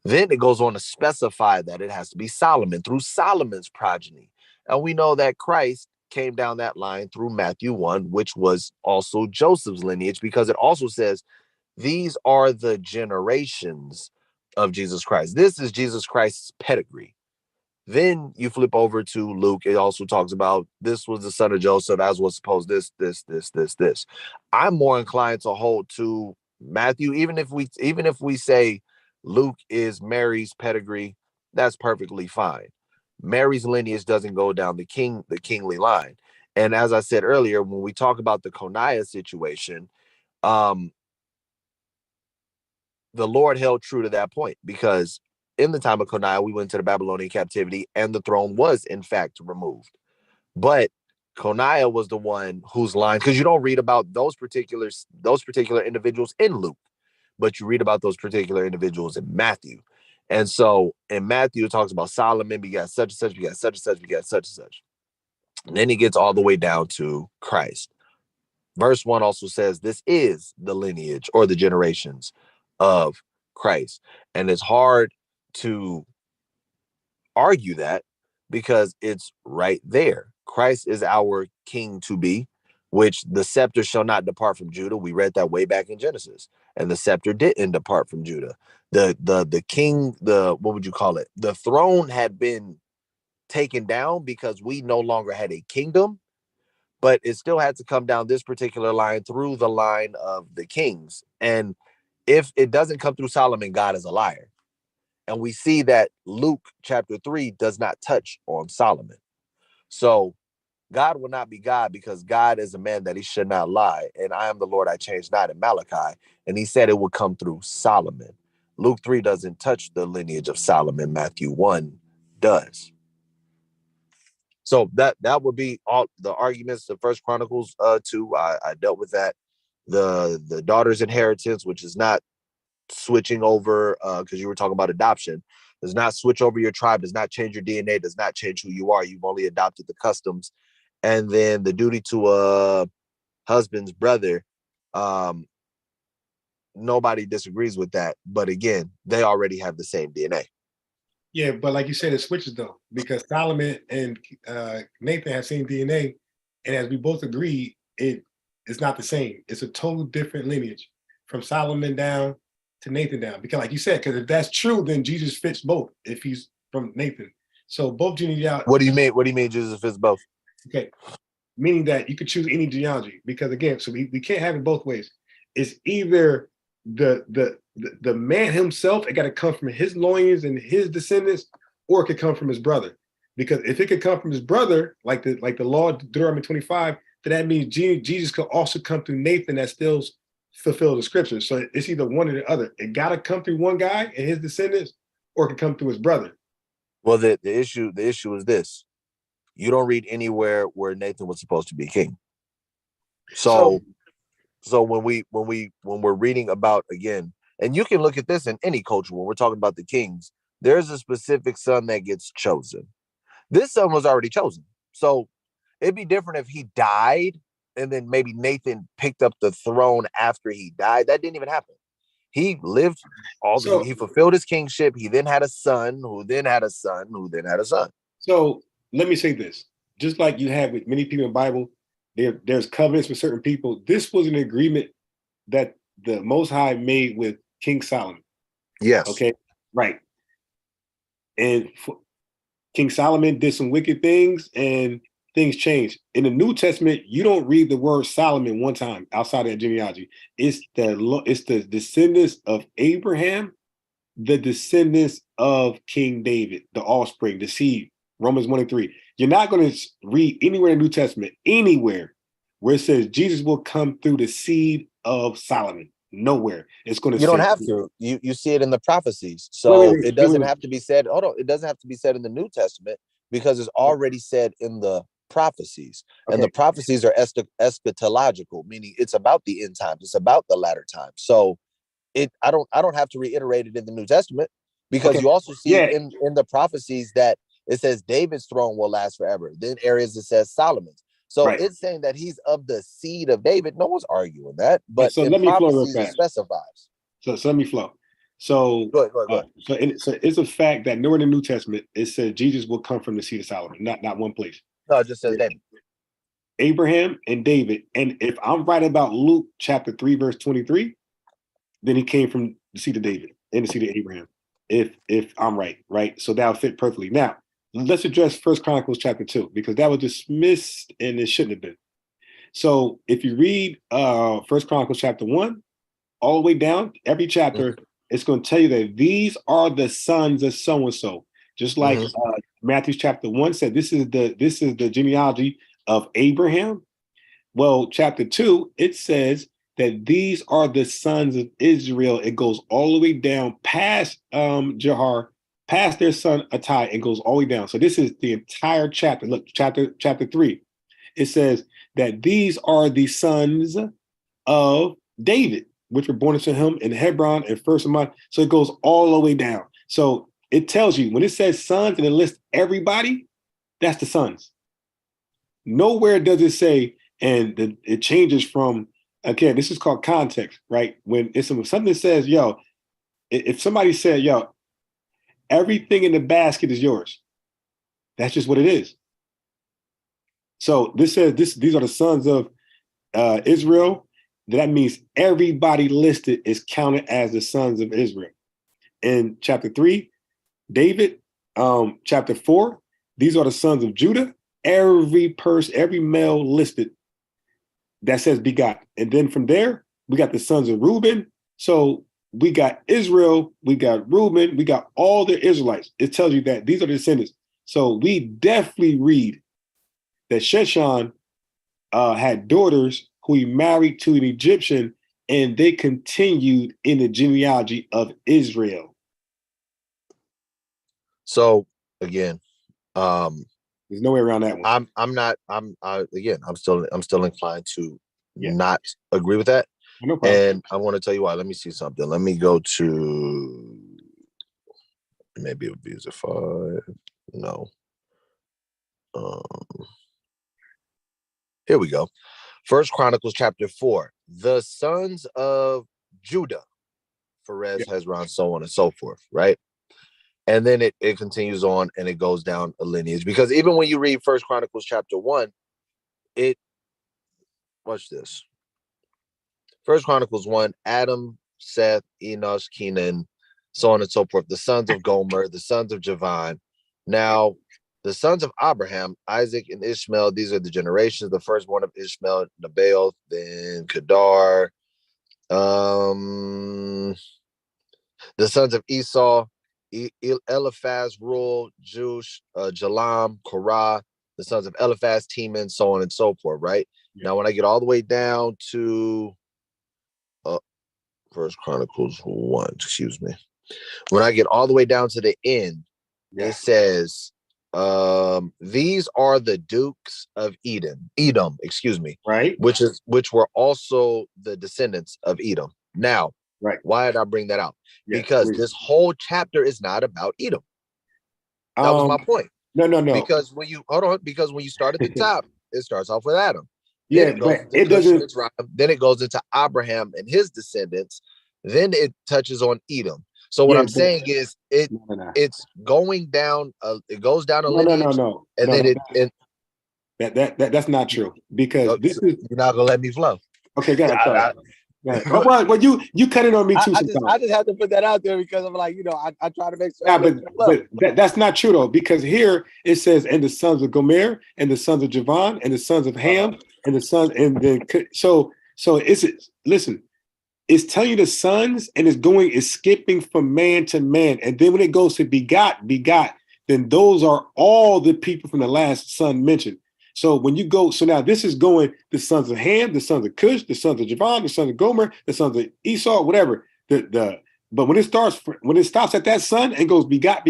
Then it goes on to specify that it has to be Solomon, through Solomon's progeny. And we know that Christ came down that line through Matthew 1, which was also Joseph's lineage, because it also says these are the generations of Jesus Christ. This is Jesus Christ's pedigree. Then you flip over to Luke. It also talks about this was the son of Joseph, as was supposed this. I'm more inclined to hold to Matthew, even if we say Luke is Mary's pedigree, that's perfectly fine. Mary's lineage doesn't go down the kingly line. And as I said earlier, when we talk about the Coniah situation, the Lord held true to that point, because in the time of Coniah, we went to the Babylonian captivity and the throne was in fact removed. But Coniah was the one whose line, because you don't read about those particular individuals in Luke, but you read about those particular individuals in Matthew. And so in Matthew, it talks about Solomon begat such and such, begat such and such, begat such and such. And then he gets all the way down to Christ. Verse 1 also says this is the lineage or the generations of Christ. And it's hard to argue that because it's right there. Christ is our king to be, which the scepter shall not depart from Judah. We read that way back in Genesis, and the scepter didn't depart from Judah. The king, what would you call it? The throne had been taken down because we no longer had a kingdom, but it still had to come down this particular line through the line of the kings. And if it doesn't come through Solomon, God is a liar. And we see that Luke chapter 3 does not touch on Solomon. So God will not be God because God is a man that he should not lie. And I am the Lord, I change not in Malachi. And he said it would come through Solomon. Luke 3 doesn't touch the lineage of Solomon. Matthew 1 does. So that would be all the arguments. The First Chronicles 2, I dealt with that. The daughter's inheritance, which is not switching over, because you were talking about adoption, does not switch over your tribe, does not change your DNA, does not change who you are. You've only adopted the customs. And then the duty to a husband's brother, nobody disagrees with that. But again, they already have the same DNA. Yeah, but like you said, it switches though, because Solomon and Nathan have same DNA, and as we both agree, it's not the same. It's a total different lineage from Solomon down to Nathan down. Because like you said, because if that's true, then Jesus fits both if he's from Nathan. So both genealogy. What do you mean? What do you mean Jesus fits both? Okay, meaning that you could choose any genealogy, because again, so we can't have it both ways. It's either the man himself, it got to come from his loins and his descendants, or it could come from his brother. Because if it could come from his brother, like the law Deuteronomy 25, then that means Jesus could also come through Nathan that still fulfill the scriptures. So it's either one or the other. It got to come through one guy and his descendants, or it could come through his brother. Well, the issue is this: you don't read anywhere where Nathan was supposed to be king. So when we're reading about, again, and you can look at this in any culture when we're talking about the kings, there's a specific son that gets chosen. This son was already chosen. So it'd be different if he died and then maybe Nathan picked up the throne after he died. That didn't even happen. He lived he fulfilled his kingship. He then had a son who then had a son who then had a son. So let me say this, just like you have with many people in the Bible, there's covenants with certain people. This was an agreement that the Most High made with King Solomon. Yes. Okay. Right. And King Solomon did some wicked things, and things changed. In the New Testament, you don't read the word Solomon one time outside of that genealogy. It's the descendants of Abraham, the descendants of King David, the offspring, the seed. Romans 1:3. You're not going to read anywhere in the New Testament, anywhere, where it says Jesus will come through the seed of Solomon. Nowhere. It's going to say. You don't have to. You see it in the prophecies. So it doesn't have to be said. Hold on. It doesn't have to be said in the New Testament because it's already said in the prophecies. Okay. And the prophecies are eschatological, meaning it's about the end times. It's about the latter times. So I don't have to reiterate it in the New Testament because you also see in the prophecies that it says David's throne will last forever. Then areas it says Solomon's. So it's saying that he's of the seed of David. No one's arguing that, but so in let me flow real prophecies fast. it specifies. So let me flow. So go ahead. So it's a fact that nowhere in the New Testament it said Jesus will come from the seed of Solomon. Not one place. No, it just says David. Abraham and David. And if I'm right about Luke chapter 3, verse 23, then he came from the seed of David and the seed of Abraham. If I'm right? So that'll fit perfectly. Now, let's address First Chronicles chapter 2, because that was dismissed and it shouldn't have been. So if you read First Chronicles chapter 1, all the way down, every chapter, it's going to tell you that these are the sons of so and so. Just like Matthew chapter 1 said, this is the genealogy of Abraham. Well, chapter 2, it says that these are the sons of Israel. It goes all the way down past Jahar, past their son Attai, and goes all the way down. So this is the entire chapter. Look, chapter 3. it says that these are the sons of David, which were born unto him in Hebron and first of mine. So it goes all the way down. So it tells you when it says sons and it lists everybody, that's the sons. Nowhere does it say, and it changes from, again, this is called context, right? When something says, yo, if somebody said, yo, everything in the basket is yours, that's just what it is. So this says these are the sons of Israel. That means everybody listed is counted as the sons of Israel. In chapter 3, David, chapter 4, these are the sons of Judah. Every person, every male listed that says begot. And then from there, we got the sons of Reuben. So we got Israel, we got Reuben, we got all the Israelites. It tells you that these are the descendants. So we definitely read that Sheshan had daughters who he married to an Egyptian, and they continued in the genealogy of Israel. So again, there's no way around that one. I'm still inclined to Yeah. not agree with that. No problem. And I want to tell you why. Let me see something. Let me go to, maybe it would be as a 5. No. Here we go. First Chronicles chapter 4. The sons of Judah, Perez, Hezron, so on and so forth, right? And then it continues on and it goes down a lineage. Because even when you read First Chronicles chapter 1, watch this. First Chronicles 1, Adam, Seth, Enosh, Kenan, so on and so forth. The sons of Gomer, the sons of Javan. Now, the sons of Abraham, Isaac, and Ishmael, these are the generations. The firstborn of Ishmael, Nebaioth, then Kedar. The sons of Esau, Eliphaz, Reuel, Jush, Jalam, Korah. The sons of Eliphaz, Teman, so on and so forth, right? Yeah. Now, when I get all the way down to First Chronicles 1, excuse me. When I get all the way down to the end, it says, these are the dukes of Edom, excuse me, right? Which were also the descendants of Edom. Now, right? Why did I bring that out? Because this whole chapter is not about Edom. That was my point. No. Because when you start at the top, it starts off with Adam. Then it doesn't. Then it goes into Abraham and his descendants. Then it touches on Edom. So what I'm saying is it's going down. It goes down a lineage. That's not true, because this is, you're not gonna let me flow. Okay, go ahead. Well, you cut it on me too. I just have to put that out there because I'm like, I try to make sure. But that's not true though, because here it says, and the sons of Gomer, and the sons of Javan, and the sons of Ham, and the sons, and then so listen, it's telling you the sons, and it's skipping from man to man, and then when it goes to begot, then those are all the people from the last son mentioned. So when you go, so now this is going the sons of Ham, the sons of Cush, the sons of Javan, the sons of Gomer, the sons of Esau, whatever. But when it stops at that son and goes begot,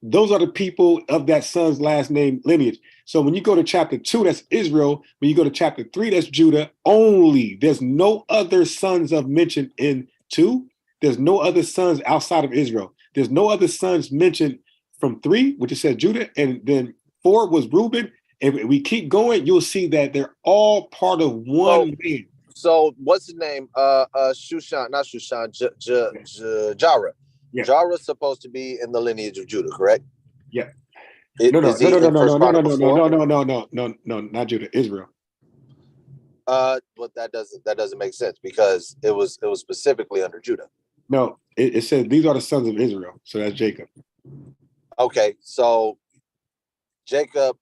those are the people of that son's last name lineage. So when you go to chapter 2, that's Israel. When you go to chapter 3, that's Judah only. There's no other sons of mention in 2. There's no other sons outside of Israel. There's no other sons mentioned from 3, which it says Judah, and then 4 was Reuben. If we keep going, you'll see that they're all part of one man. So what's his name? Shushan, not Shushan, Jara. Yeah. Jara's supposed to be in the lineage of Judah, correct? Yeah. No, not Judah, Israel. But that doesn't make sense, because it was specifically under Judah. No, it says these are the sons of Israel. So that's Jacob. Okay, so Jacob.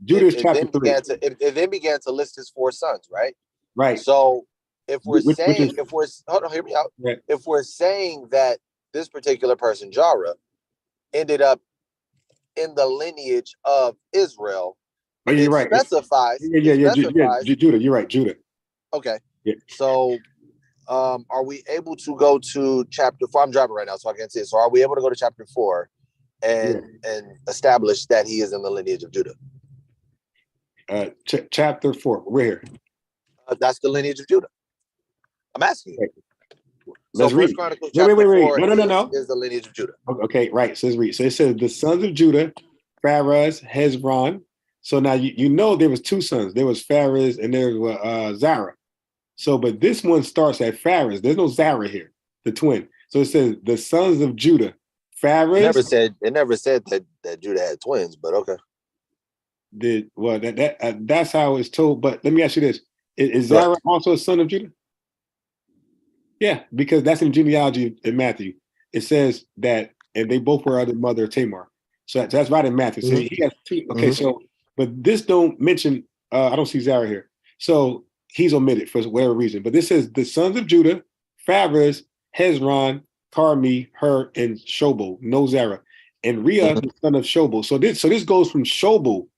Judah's chapter 3. It then began to list his 4 sons, right? Right. So hear me out. Right. If we're saying that this particular person, Jara, ended up in the lineage of Israel, you're right. Specifies. Judah. You're right, Judah. Okay. Yeah. So, are we able to go to chapter 4? I'm driving right now, so I can't see it. So, are we able to go to chapter 4 and establish that he is in the lineage of Judah? chapter 4. We're here. That's the lineage of Judah. I'm asking you. So Let's read. First Chronicles Wait. chapter 4 No. is the lineage of Judah. Okay, right. So let's read. So it says the sons of Judah, Pharez, Hezron. So now you know there was two sons. There was Pharez and there was Zara. So, but this one starts at Pharez. There's no Zara here, the twin. So it says the sons of Judah, Pharez. It never said that Judah had twins, but okay. That's how it's told. But let me ask you this: is Zara also a son of Judah? Yeah, because that's in genealogy in Matthew. It says that, and they both were of the mother of Tamar. So that's right in Matthew. So he has two. Okay, so but this don't mention. I don't see Zara here, so he's omitted for whatever reason. But this says the sons of Judah, Pharez, Hezron, Carmi, Hur, and Shobal. No Zara, and Rhea, the son of Shobal. So this goes from Shobal.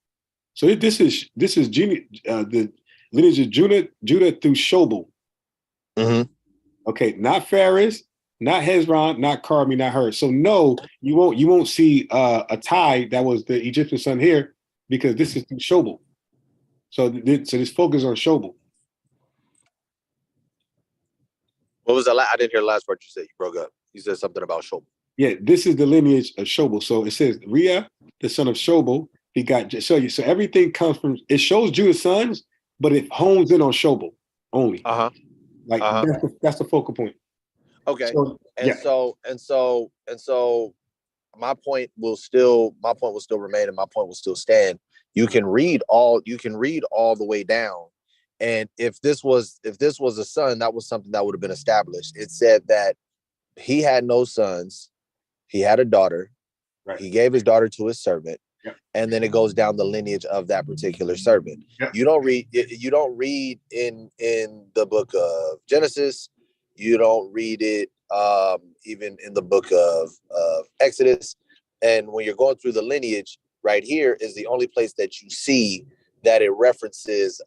So this is the lineage of Judah through Shobal. Okay, not Pharez, not Hezron, not Carmi, not Hur. So no, you won't see a tie that was the Egyptian son here because this is through Shobal. So this focus on Shobal. What was that? I didn't hear the last part you said. You broke up. You said something about Shobal. Yeah, this is the lineage of Shobal. So it says Rhea, the son of Shobal, so everything comes from. It shows Judah's sons, but it hones in on Shobal only. That's the focal point. Okay. So my point will still remain, and my point will still stand. You can read all the way down. And if this was a son, that was something that would have been established. It said that he had no sons, he had a daughter, right. He gave his daughter to his servant, yep. And then it goes down the lineage of that particular servant. Yep. You don't read in the book of Genesis, you don't read it even in the book of Exodus. And when you're going through the lineage, right here is the only place that you see that it references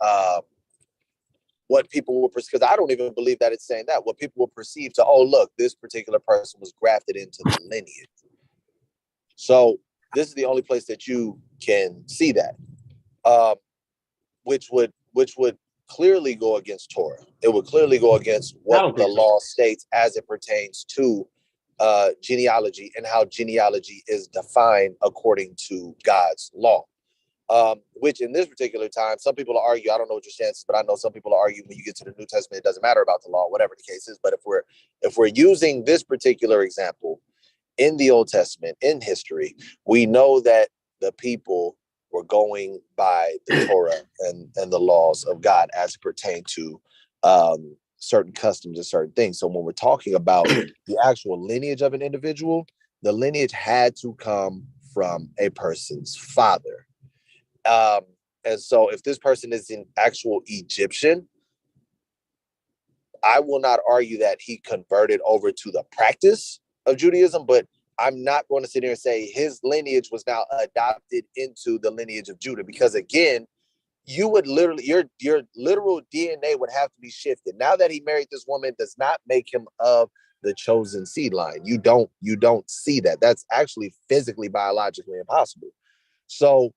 what people will perceive, because I don't even believe that it's saying that, what people will perceive to, oh, look, this particular person was grafted into the lineage. So this is the only place that you can see that, which would clearly go against Torah. It would clearly go against what the law states as it pertains to genealogy and how genealogy is defined according to God's law. Which in this particular time, some people will argue, I don't know what your stance is, but I know some people will argue when you get to the New Testament, it doesn't matter about the law, whatever the case is. But if we're using this particular example in the Old Testament, in history, we know that the people were going by the Torah and the laws of God as it pertain to certain customs and certain things. So when we're talking about the actual lineage of an individual, the lineage had to come from a person's father. And so if this person is an actual Egyptian, I will not argue that he converted over to the practice of Judaism, but I'm not going to sit here and say his lineage was now adopted into the lineage of Judah, because again, you would literally, your literal DNA would have to be shifted. Now that he married this woman does not make him of the chosen seed line. You don't see that. That's actually physically, biologically impossible. So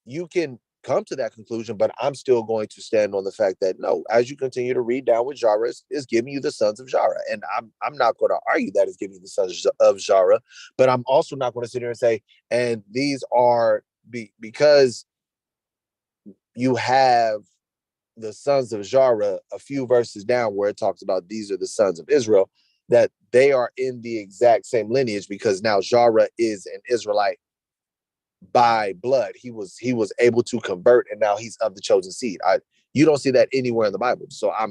you can come to that conclusion, but I'm still going to stand on the fact that no, as you continue to read down with Jara, is giving you the sons of Jara. And I'm not going to argue that it's giving you the sons of Jara, but I'm also not going to sit here and say, and these are because you have the sons of Jara a few verses down where it talks about these are the sons of Israel, that they are in the exact same lineage, because now Jara is an Israelite by blood. He was able to convert, and now he's of the chosen seed. You don't see that anywhere in the Bible, so I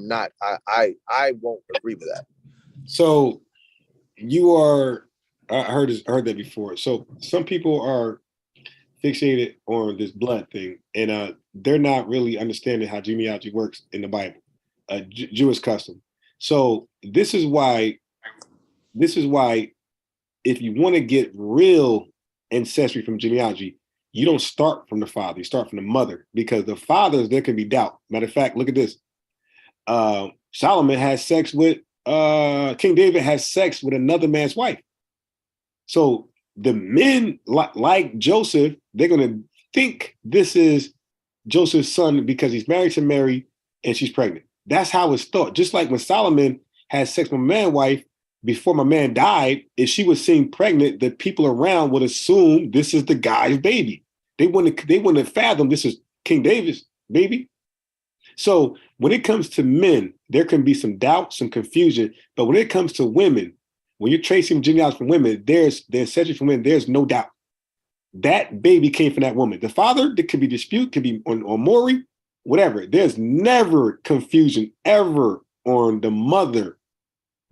won't agree with that. So you are, I heard that before. So some people are fixated on this blood thing, and they're not really understanding how genealogy works in the Bible, Jewish custom. So this is why if you want to get real ancestry from genealogy, you don't start from the father, you start from the mother, because the fathers, there can be doubt. Matter of fact, look at this. Solomon has sex with, King David has sex with another man's wife. So the men, like Joseph, they're going to think this is Joseph's son because he's married to Mary and she's pregnant. That's how it's thought. Just like when Solomon had sex with my man's wife before my man died, if she was seen pregnant, the people around would assume this is the guy's baby. They wouldn't have fathomed this is King David's baby. So when it comes to men, there can be some doubt, some confusion. But when it comes to women, when you're tracing genealogy from women, there's the ancestry from women, there's no doubt. That baby came from that woman. The father, there could be dispute, could be on Maury, whatever. There's never confusion ever on the mother.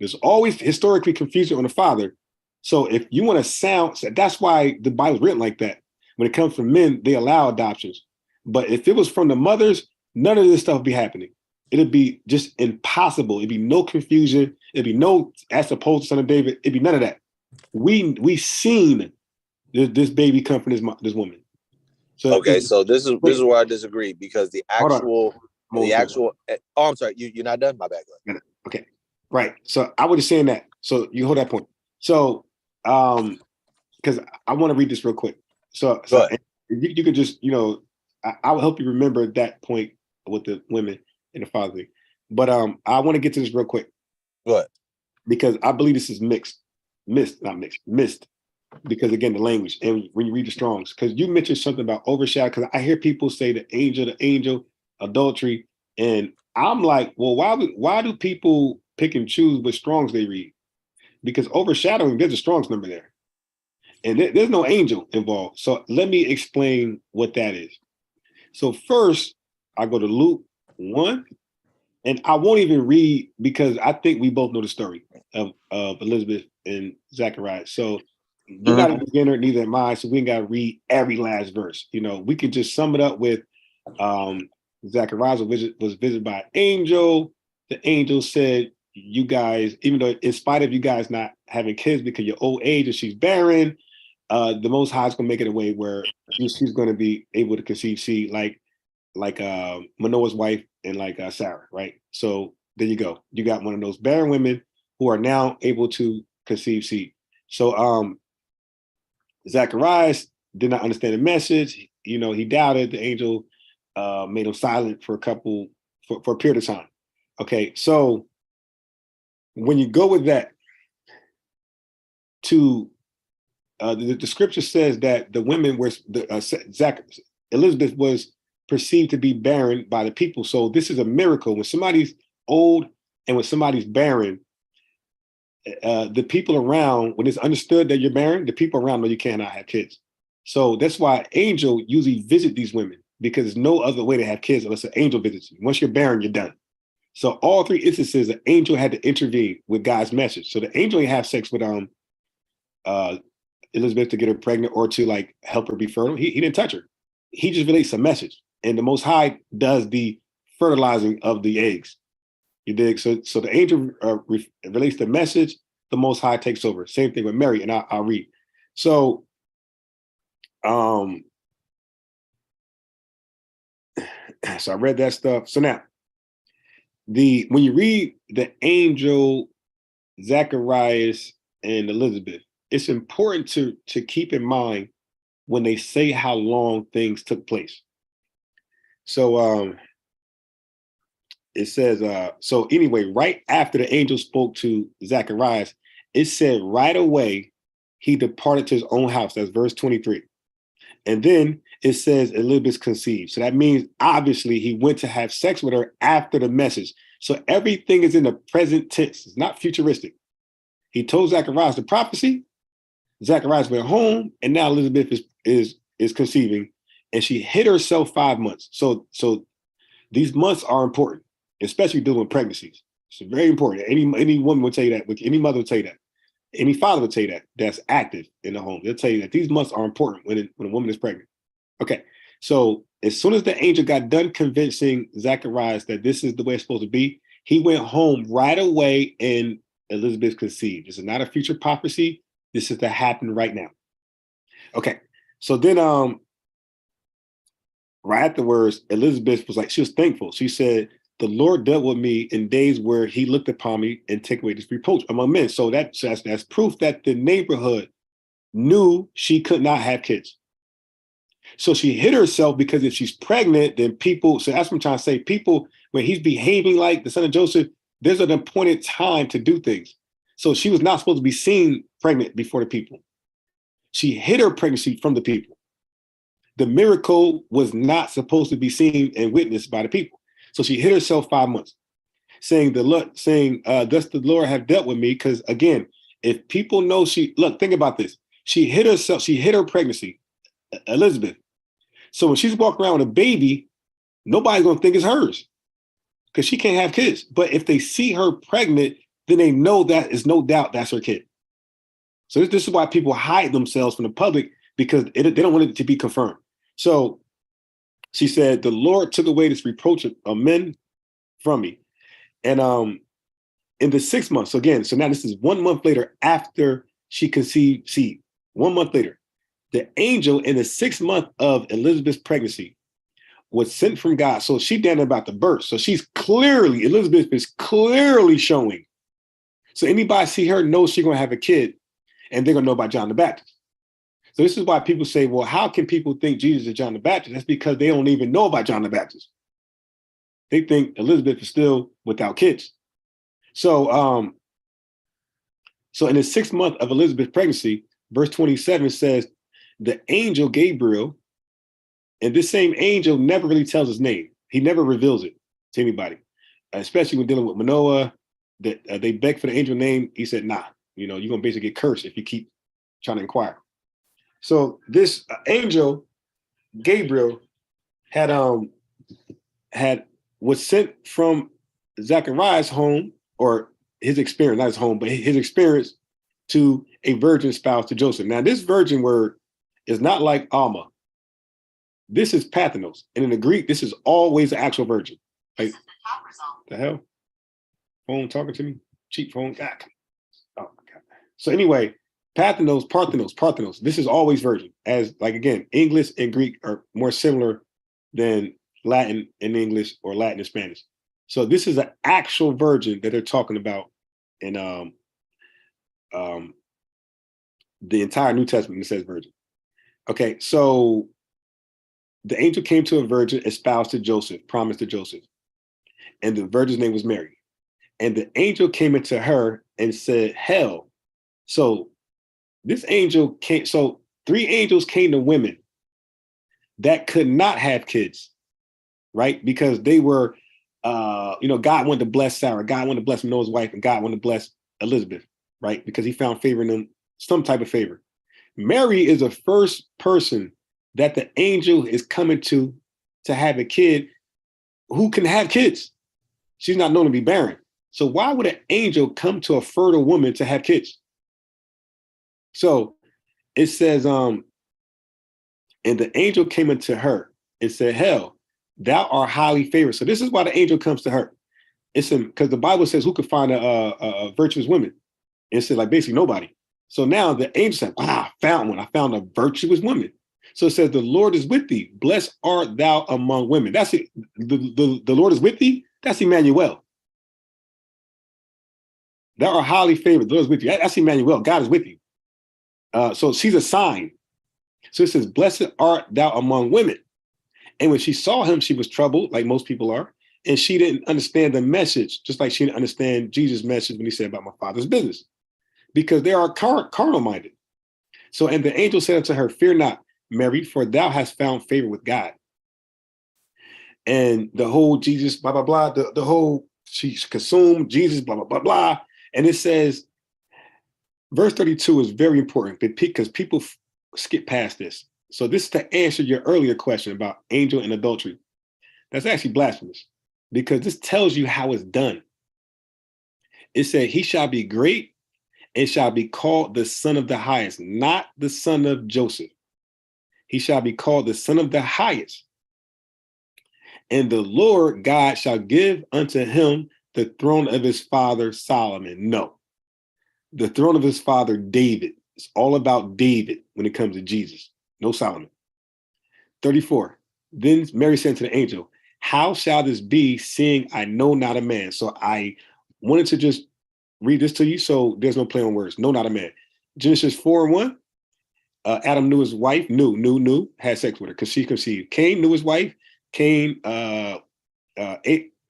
There's always historically confusion on the father. So if you want to sound, that's why the Bible's written like that. When it comes from men, they allow adoptions. But if it was from the mothers, none of this stuff would be happening. It'd be just impossible. It'd be no confusion. It'd be no, as opposed to son of David. It'd be none of that. We seen this baby come from this woman. So okay, so this is where I disagree, because the actual. Oh, I'm sorry. You're not done. My bad. Okay, right. So I was just saying that. So you hold that point. So because I want to read this real quick. So you could just, I will help you remember that point with the women and the father. But I want to get to this real quick. Go ahead. Because I believe this is missed. Because again, the language, and when you read the Strongs, because you mentioned something about overshadow, because I hear people say the angel, adultery, and I'm like, well, why do people pick and choose what Strongs they read? Because overshadowing, there's a Strongs number there. And there's no angel involved. So let me explain what that is. So first, I go to Luke 1, and I won't even read because I think we both know the story of Elizabeth and Zacharias. So you're not a beginner, neither am I, so we ain't got to read every last verse. We could just sum it up with Zacharias was visited by an angel. The angel said, you guys, even though in spite of you guys not having kids because you're old age and she's barren, the Most High is going to make it a way where she's going to be able to conceive seed like Manoah's wife and like Sarah, right? So there you go. You got one of those barren women who are now able to conceive seed. So Zacharias did not understand the message. He doubted. The angel made him silent for a period of time. Okay, so when you go with that to the scripture says that the women were Elizabeth was perceived to be barren by the people. So this is a miracle. When somebody's old and when somebody's barren, the people around, when it's understood that you're barren, the people around know you cannot have kids. So that's why angel usually visit these women, because there's no other way to have kids unless an angel visits you. Once you're barren, you're done. So all three instances, the angel had to intervene with God's message. So the angel didn't have sex with Elizabeth to get her pregnant or to like help her be fertile. He didn't touch her. He just relates a message, and the Most High does the fertilizing of the eggs. You dig? So the angel relates the message. The Most High takes over. Same thing with Mary, and I'll read. So, so I read that stuff. So now, when you read the angel, Zacharias, and Elizabeth, it's important to keep in mind when they say how long things took place. So it says, so anyway, right after the angel spoke to Zacharias, it said right away he departed to his own house. That's verse 23. And then it says Elizabeth conceived. So that means obviously he went to have sex with her after the message. So everything is in the present tense. It's not futuristic. He told Zacharias the prophecy. Zacharias went home, and now Elizabeth is conceiving, and she hid herself 5 months. So these months are important, especially dealing with pregnancies. It's very important. Any woman would tell you that. Any mother would tell you that. Any father would tell you that. That's active in the home. They'll tell you that these months are important when a woman is pregnant. Okay, so as soon as the angel got done convincing Zacharias that this is the way it's supposed to be, he went home right away, and Elizabeth conceived. This is not a future prophecy. This is to happen right now. Okay, so then right afterwards, Elizabeth was like, she was thankful. She said, the Lord dealt with me in days where he looked upon me and take away this reproach among men. So that's proof that the neighborhood knew she could not have kids. So she hid herself because if she's pregnant, then people, so that's what I'm trying to say. People, when he's behaving like the son of Joseph, there's an appointed time to do things. So she was not supposed to be seen pregnant before the people. She hid her pregnancy from the people. The miracle was not supposed to be seen and witnessed by the people. So she hid herself 5 months, saying, thus the Lord have dealt with me. Because again, if people know think about this. She hid herself, she hid her pregnancy, Elizabeth. So when she's walking around with a baby, nobody's gonna think it's hers because she can't have kids. But if they see her pregnant, then they know that is no doubt that's her kid. So this is why people hide themselves from the public, because they don't want it to be confirmed. So she said, the Lord took away this reproach of men from me. And in the 6 months, so again, so now this is 1 month later after she conceived seed. 1 month later, the angel in the 6th month of Elizabeth's pregnancy was sent from God. So she down about the birth. So Elizabeth is clearly showing. So anybody see her knows she's gonna have a kid, and they're gonna know about John the Baptist. So this is why people say, well, how can people think Jesus is John the Baptist? That's because they don't even know about John the Baptist. They think Elizabeth is still without kids. So so in the 6th month of Elizabeth's pregnancy, verse 27 says, the angel Gabriel, and this same angel never really tells his name. He never reveals it to anybody, especially when dealing with Manoah. That they begged for the angel name. He said, nah, you're going to basically get cursed if you keep trying to inquire. So this angel, Gabriel, was sent from Zachariah's home, or his experience, not his home, but his experience, to a virgin spouse to Joseph. Now, this virgin word is not like Alma. This is Pathanos. And in the Greek, this is always an actual virgin. Like, the hell? Phone talking to me? Cheap phone. God. Oh my God. So anyway, Parthenos. This is always virgin. As like, again, English and Greek are more similar than Latin and English, or Latin and Spanish. So this is an actual virgin that they're talking about in the entire New Testament. It says virgin. Okay, so the angel came to a virgin espoused to Joseph, promised to Joseph, and the virgin's name was Mary. And the angel came into her and said, hell. So this angel came, so 3 angels came to women that could not have kids, right? Because they were, God wanted to bless Sarah, God wanted to bless Noah's wife, and God wanted to bless Elizabeth, right? Because he found favor in them, some type of favor. Mary is the first person that the angel is coming to have a kid who can have kids. She's not known to be barren. So why would an angel come to a fertile woman to have kids? So it says, and the angel came into her and said, hell, thou art highly favored. So this is why the angel comes to her. It's because the Bible says, who could find a virtuous woman? And it said, like, basically nobody. So now the angel said, wow, I found one. I found a virtuous woman. So it says, the Lord is with thee. Blessed art thou among women. That's it. The Lord is with thee. That's Emmanuel. Thou art highly favored. The Lord is with you. That's Emmanuel. God is with you. So she's a sign. So it says, blessed art thou among women. And when she saw him, she was troubled, like most people are. And she didn't understand the message, just like she didn't understand Jesus' message when he said about my Father's business, because they are carnal minded. So, and the angel said unto her, fear not, Mary, for thou hast found favor with God. And the whole Jesus, blah, blah, blah, the whole, she consumed Jesus, blah, blah, blah, blah. And it says, verse 32 is very important because people skip past this. So this is to answer your earlier question about angel and adultery. That's actually blasphemous, because this tells you how it's done. It said, he shall be great and shall be called the Son of the Highest, not the son of Joseph. He shall be called the Son of the Highest. And the Lord God shall give unto him the throne of his father Solomon. No, the throne of his father David. It's all about David when it comes to Jesus. No Solomon. 34. Then Mary said to the angel, how shall this be, seeing I know not a man? So I wanted to just read this to you, so there's no play on words. No, not a man. Genesis 4:1. Adam knew his wife, had sex with her because she conceived. Cain knew his wife. Cain,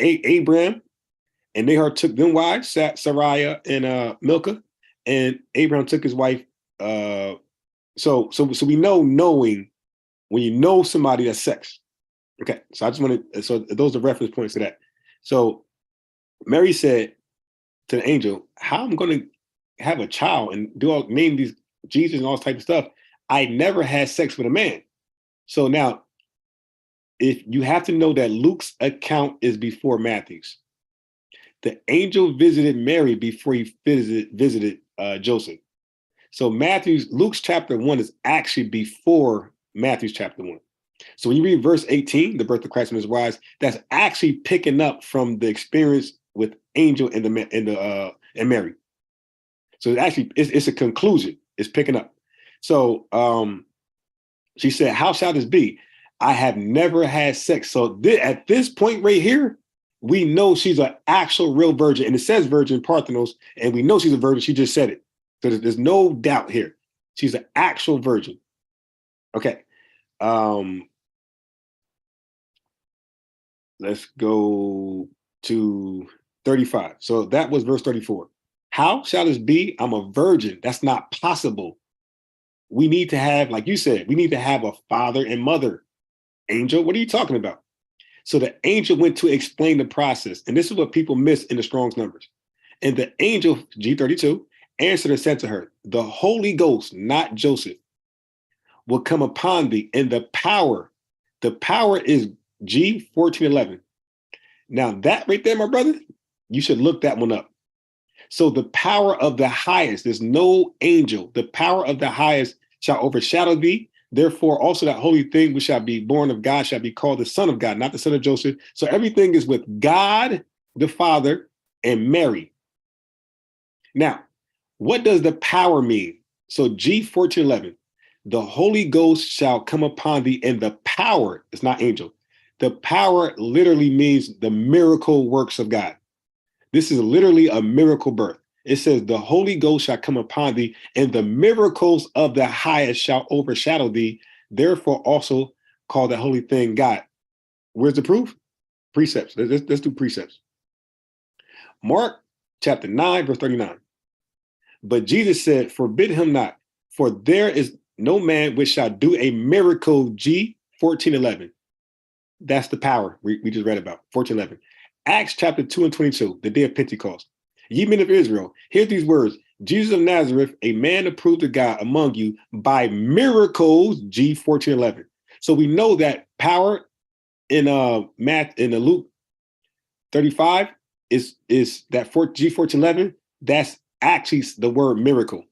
Abraham, and they took them wives, Sarai and Milcah, and Abraham took his wife. So we know knowing when you know somebody, that's sex. Okay, so I just want to. So those are reference points to that. So Mary said to the angel, "How I'm going to have a child and name these Jesus and all this type of stuff? I never had sex with a man." So now, if you have to know that Luke's account is before Matthew's. The angel visited Mary before he visited Joseph. So Luke's chapter 1 is actually before Matthew's chapter 1. So when you read verse 18, the birth of Christ and his wives, that's actually picking up from the experience with angel and Mary. So it's a conclusion. It's picking up. So she said, "How shall this be? I have never had sex." So at this point right here, we know she's an actual real virgin. And it says virgin Parthenos, and we know she's a virgin. She just said it. So there's no doubt here. She's an actual virgin. Okay. Let's go to 35. So that was verse 34. How shall this be? I'm a virgin. That's not possible. We need to have, like you said, we need to have a father and mother. Angel, what are you talking about? So the angel went to explain the process. And this is what people miss in the Strong's numbers. And the angel, G32, answered and said to her, "The Holy Ghost, not Joseph, will come upon thee, and the power is G1411. Now that right there, my brother, you should look that one up. So the power of the highest, there's no angel. The power of the highest shall overshadow thee. Therefore, also that holy thing which shall be born of God shall be called the Son of God, not the son of Joseph. So everything is with God, the Father, and Mary. Now, what does the power mean? So G1411, the Holy Ghost shall come upon thee, and the power, it's not angel. The power literally means the miracle works of God. This is literally a miracle birth. It says the Holy Ghost shall come upon thee, and the miracles of the highest shall overshadow thee. Therefore also call that holy thing God. Where's the proof? Precepts. Let's do precepts. Mark chapter 9, verse 39. But Jesus said, "Forbid him not, for there is no man which shall do a miracle." G1411. That's the power we just read about, 1411. Acts chapter 2 and 22, the day of Pentecost. Ye men of Israel, hear these words. Jesus of Nazareth, a man approved of God among you by miracles, G1411. So we know that power in Luke 35 is that G1411. That's actually the word miracle.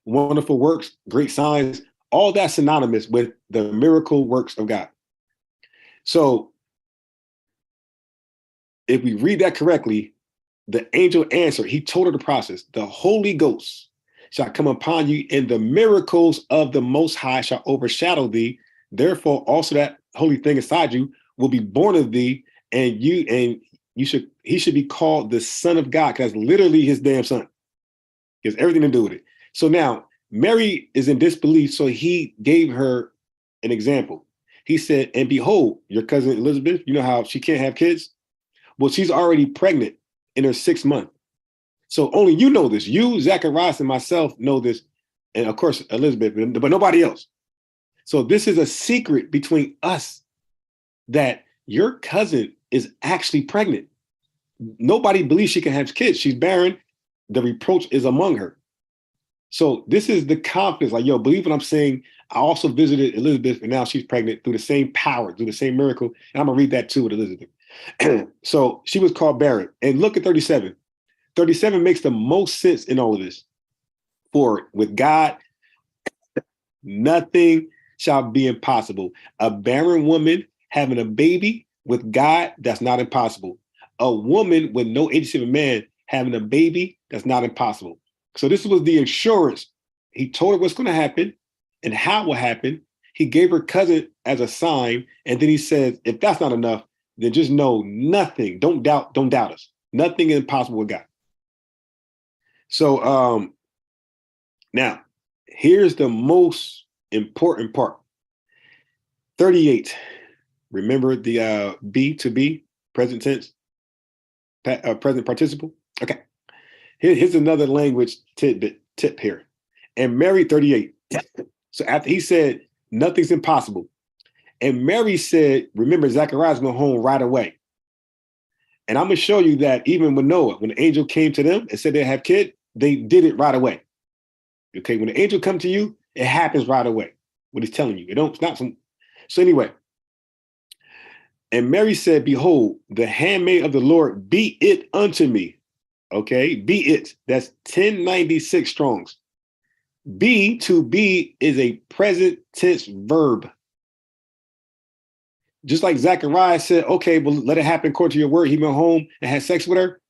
Wonderful works, great signs, all that's synonymous with the miracle works of God. So if we read that correctly, the angel answered, he told her the process. The Holy Ghost shall come upon you, and the miracles of the Most High shall overshadow thee. Therefore, also that holy thing inside you will be born of thee, and he should be called the Son of God, because that's literally his damn son. He has everything to do with it. So now Mary is in disbelief, so he gave her an example. He said, "And behold, your cousin Elizabeth, you know how she can't have kids? Well, she's already pregnant in her 6th month. So only you know this. You, Zacharias, and myself know this. And of course, Elizabeth, but nobody else. So this is a secret between us that your cousin is actually pregnant. Nobody believes she can have kids. She's barren. The reproach is among her." So this is the confidence, like, yo, believe what I'm saying. I also visited Elizabeth, and now she's pregnant through the same power, through the same miracle. And I'm going to read that too with Elizabeth. So she was called barren. And look at 37. 37 makes the most sense in all of this. For with God, nothing shall be impossible. A barren woman having a baby, with God, that's not impossible. A woman with no agency of a man having a baby, that's not impossible. So this was the assurance. He told her what's going to happen and how it will happen. He gave her cousin as a sign. And then he says, if that's not enough, then just know nothing. Don't doubt us. Nothing is impossible with God. So now Here's the most important part. 38. Remember the be to be, present tense, present participle? Okay. Here's another language tip here. And Mary, 38. So after he said, nothing's impossible. And Mary said, remember, Zacharias went home right away. And I'm going to show you that even with Noah, when the angel came to them and said they have kid, they did it right away. Okay, when the angel come to you, it happens right away. What he's telling you. It's not some. So anyway, and Mary said, behold, the handmaid of the Lord, be it unto me. Okay, be it. That's 1096 Strongs. Be, to be, is a present tense verb. Just like Zacharias said, okay, well, let it happen according to your word. He went home and had sex with her.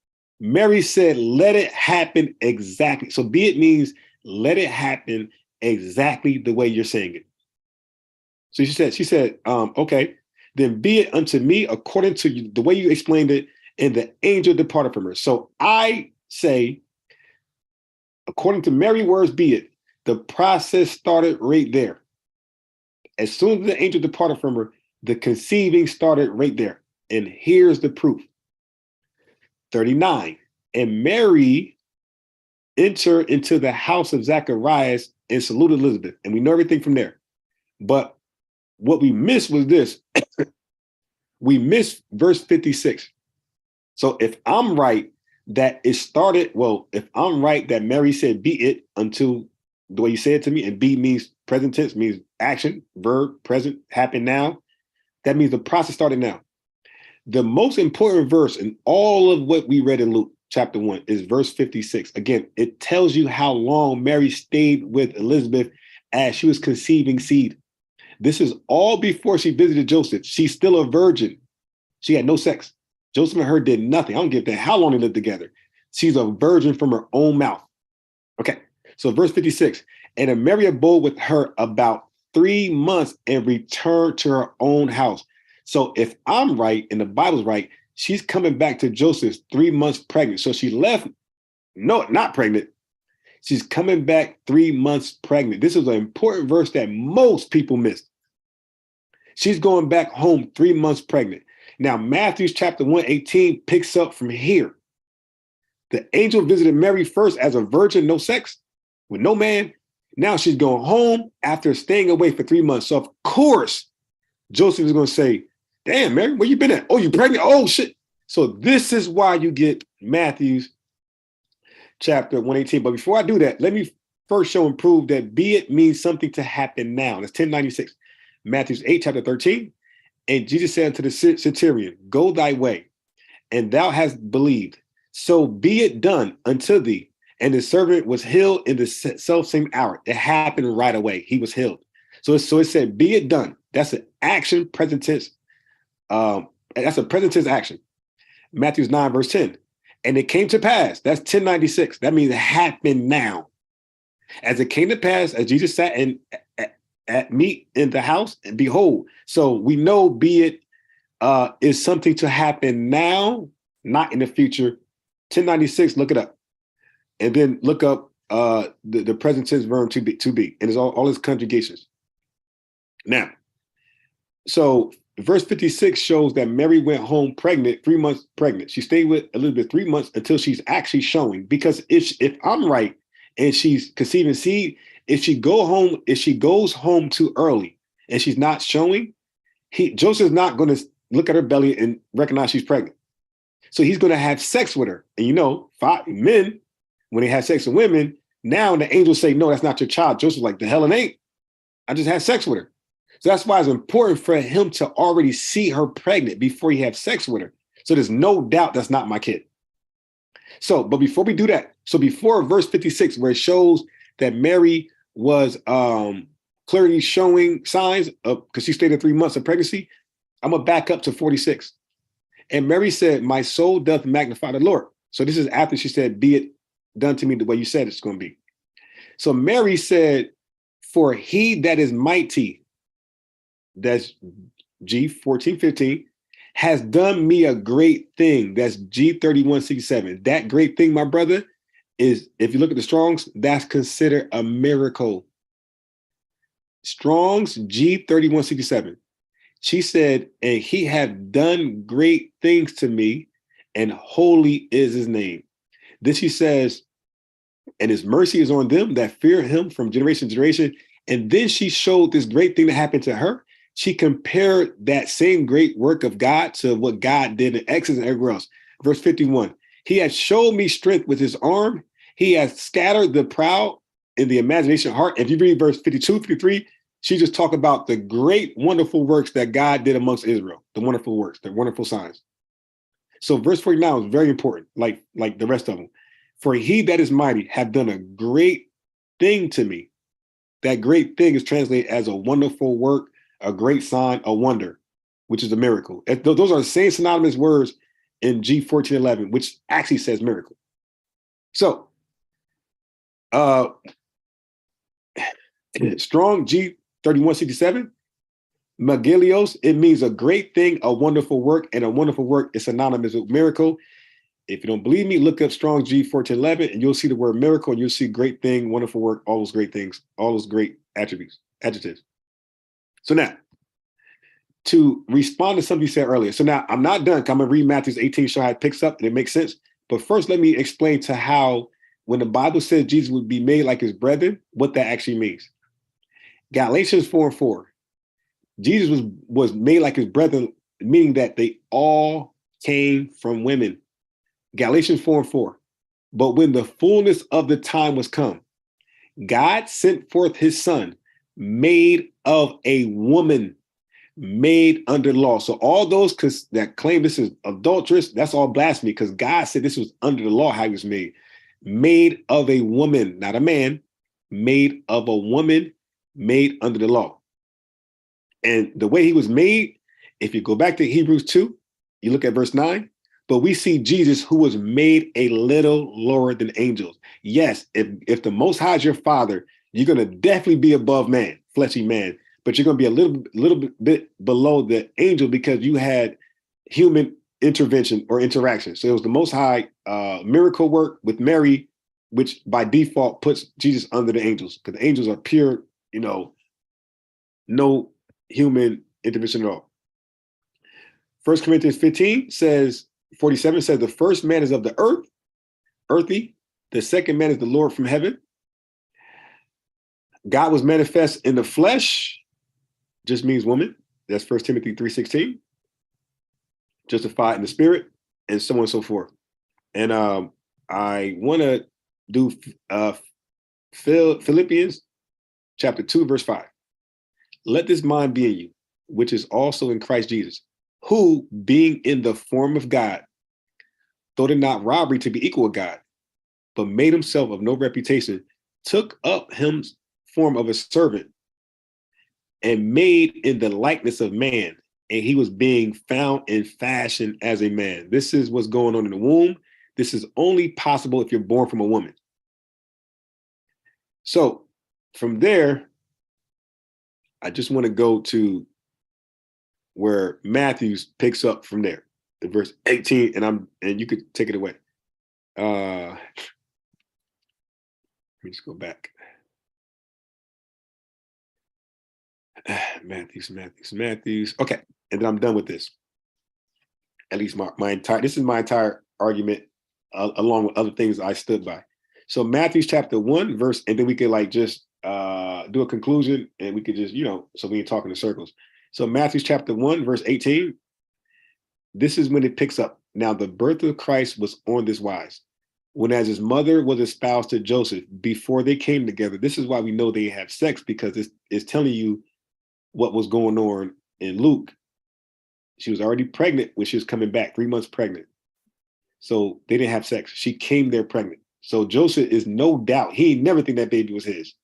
Mary said, let it happen exactly. So be it means let it happen exactly the way you're saying it. So she said, okay, then be it unto me according to you, the way you explained it, and the angel departed from her. So I say, according to Mary's words, be it, the process started right there. As soon as the angel departed from her, the conceiving started right there. And here's the proof. 39. And Mary entered into the house of Zacharias and saluted Elizabeth. And we know everything from there. But what we missed was this. We missed verse 56. So if I'm right that it started, well, if I'm right that Mary said be it until the way you said it to me, and be means present tense, means action, verb, present, happen now. That means the process started now. The most important verse in all of what we read in Luke chapter 1 is verse 56. Again, it tells you how long Mary stayed with Elizabeth as she was conceiving seed. This is all before she visited Joseph. She's still a virgin. She had no sex. Joseph and her did nothing. I don't give a damn how long they lived together. She's a virgin from her own mouth. Okay, so verse 56. And Mary abode with her about 3 months and returned to her own house. So if I'm right and the Bible's right, she's coming back to Joseph 3 months pregnant. So she left, no, not pregnant. She's coming back 3 months pregnant. This is an important verse that most people missed. She's going back home 3 months pregnant. Now, Matthew chapter 1:18 picks up from here. The angel visited Mary first as a virgin, no sex, with no man. Now she's going home after staying away for 3 months. So of course, Joseph is going to say, damn, Mary, where you been at? Oh, you pregnant? Oh, shit. So this is why you get Matthew's chapter 1:18. But before I do that, let me first show and prove that be it means something to happen now. That's 1096. Matthew's 8, chapter 13. And Jesus said to the centurion, go thy way, and thou hast believed. So be it done unto thee. And the servant was healed in the self same hour. It happened right away. He was healed. So it said, be it done. That's an action, present tense. That's a present tense action. Matthew 9, verse 10. And it came to pass. That's 1096. That means it happened now. As it came to pass, as Jesus sat at meat in the house, and behold, so we know be it is something to happen now, not in the future. 1096, look it up. And then look up the present tense verb to be. And it's all its conjugations. Now, so verse 56 shows that Mary went home pregnant, 3 months pregnant. She stayed with Elizabeth 3 months until she's actually showing. Because if I'm right and she's conceiving seed, if she goes home too early and she's not showing, Joseph's not going to look at her belly and recognize she's pregnant. So he's going to have sex with her. And men, when they have sex with women, now the angels say, no, that's not your child. Joseph's like, the hell it ain't. I just had sex with her. So that's why it's important for him to already see her pregnant before he has sex with her. So there's no doubt that's not my kid. So, but before we do that, so before verse 56, where it shows that Mary was clearly showing signs of, because she stayed in 3 months of pregnancy, I'm going to back up to 46. And Mary said, my soul doth magnify the Lord. So this is after she said, be it done to me the way you said it's going to be. So Mary said, for he that is mighty, that's G 14:15, has done me a great thing. That's G 31:67. That great thing, my brother, is, if you look at the Strongs, that's considered a miracle. Strong's G3167. She said, and he have done great things to me, and holy is his name. Then she says, and his mercy is on them that fear him from generation to generation. And then she showed this great thing that happened to her. She compared that same great work of God to what God did in Exodus and everywhere else. Verse 51, he has showed me strength with his arm. He has scattered the proud in the imagination heart. If you read verse 52, 53, she just talked about the great, wonderful works that God did amongst Israel, the wonderful works, the wonderful signs. So verse 49 is very important, like the rest of them. For he that is mighty have done a great thing to me. That great thing is translated as a wonderful work, a great sign, a wonder, which is a miracle. Those are the same synonymous words in G1411, which actually says miracle. So, strong G3167, Magilios, it means a great thing, a wonderful work, and a wonderful work is synonymous with miracle. If you don't believe me, look up strong G1411 and you'll see the word miracle and you'll see great thing, wonderful work, all those great things, all those great attributes, adjectives. So now, to respond to something you said earlier. So now I'm not done. I'm going to read Matthew 18, show how it picks up and it makes sense. But first, let me explain to how when the Bible says Jesus would be made like his brethren, what that actually means. Galatians 4:4. Jesus was made like his brethren, meaning that they all came from women. Galatians 4:4. But when the fullness of the time was come, God sent forth his son, made of a woman, made under law. So all those that claim this is adulterous, that's all blasphemy, because God said this was under the law how he was made. Made of a woman, not a man, made of a woman, made under the law. And the way he was made, if you go back to Hebrews 2, you look at verse 9, but we see Jesus who was made a little lower than angels. Yes, if the Most High is your father, you're going to definitely be above man, fleshy man, but you're going to be a little bit below the angel because you had human intervention or interaction. So it was the Most High miracle work with Mary, which by default puts Jesus under the angels because the angels are pure, no human intervention at all. 1 Corinthians 15 says, 47 says, the first man is of the earth, earthy. The second man is the Lord from heaven. God was manifest in the flesh, just means woman. That's 1 Timothy 3:16. Justified in the spirit, and so on and so forth. And I want to do Philippians chapter 2, verse 5. Let this mind be in you, which is also in Christ Jesus, who, being in the form of God, thought it not robbery to be equal with God, but made himself of no reputation, took up him form of a servant, and made in the likeness of man. And he was being found in fashion as a man. This is what's going on in the womb. This is only possible if you're born from a woman. So from there, I just want to go to where Matthews picks up from there, in verse 18, and you could take it away. Let me just go back. Matthews. Okay, and then I'm done with this. At least this is my entire argument, along with other things I stood by. So Matthew chapter 1, verse, and then we could just do a conclusion, and we could just, so we ain't talking in circles. So Matthew chapter 1, verse 18, this is when it picks up. Now the birth of Christ was on this wise. When as his mother was espoused to Joseph, before they came together, this is why we know they have sex, because it's telling you what was going on in Luke. She was already pregnant when she was coming back, 3 months pregnant. So they didn't have sex. She came there pregnant. So Joseph is no doubt, he never think that baby was his.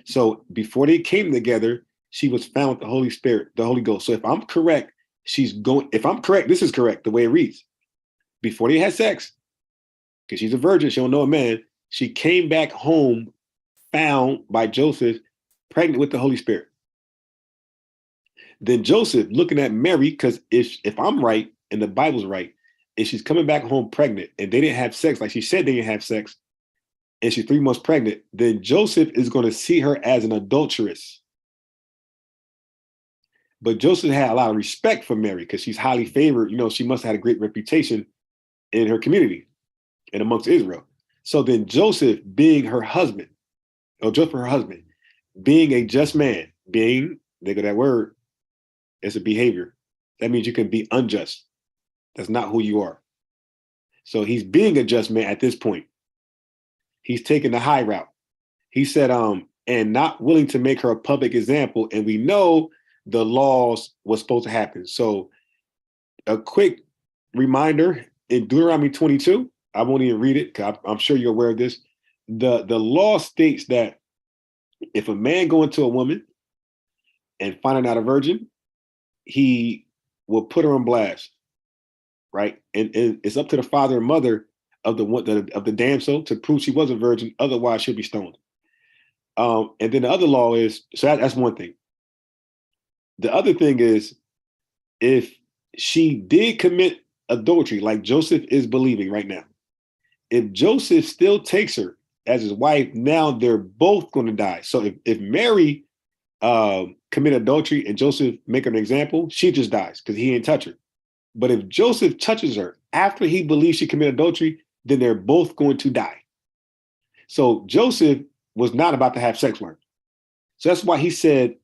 So before they came together, she was found with the Holy Spirit, the Holy Ghost. So if I'm correct, this is correct, the way it reads. Before they had sex, because she's a virgin, she don't know a man, she came back home, found by Joseph, pregnant with the Holy Spirit. Then Joseph looking at Mary, because if I'm right and the Bible's right, and she's coming back home pregnant and they didn't have sex, like she said they didn't have sex, and she's 3 months pregnant, then Joseph is going to see her as an adulteress. But Joseph had a lot of respect for Mary because she's highly favored. You know, she must have had a great reputation in her community and amongst Israel. So then Joseph, being her husband, or Joseph her husband, being a just man, being, think of that word, it's a behavior. That means you can be unjust. That's not who you are. So he's being a just man at this point. He's taking the high route. He said, and not willing to make her a public example. And we know the laws was supposed to happen. So a quick reminder in Deuteronomy 22, I won't even read it because I'm sure you're aware of this. The law states that if a man go into a woman and find her not a virgin, he will put her on blast, right? And it's up to the father and mother of the damsel to prove she was a virgin. Otherwise, she'll be stoned. And then the other law is, so that's one thing. The other thing is, if she did commit adultery, like Joseph is believing right now, if Joseph still takes her as his wife, now they're both going to die. So if Mary commit adultery and Joseph make her an example, she just dies because he didn't touch her. But if Joseph touches her after he believes she committed adultery, then they're both going to die. So Joseph was not about to have sex with her. So that's why he said,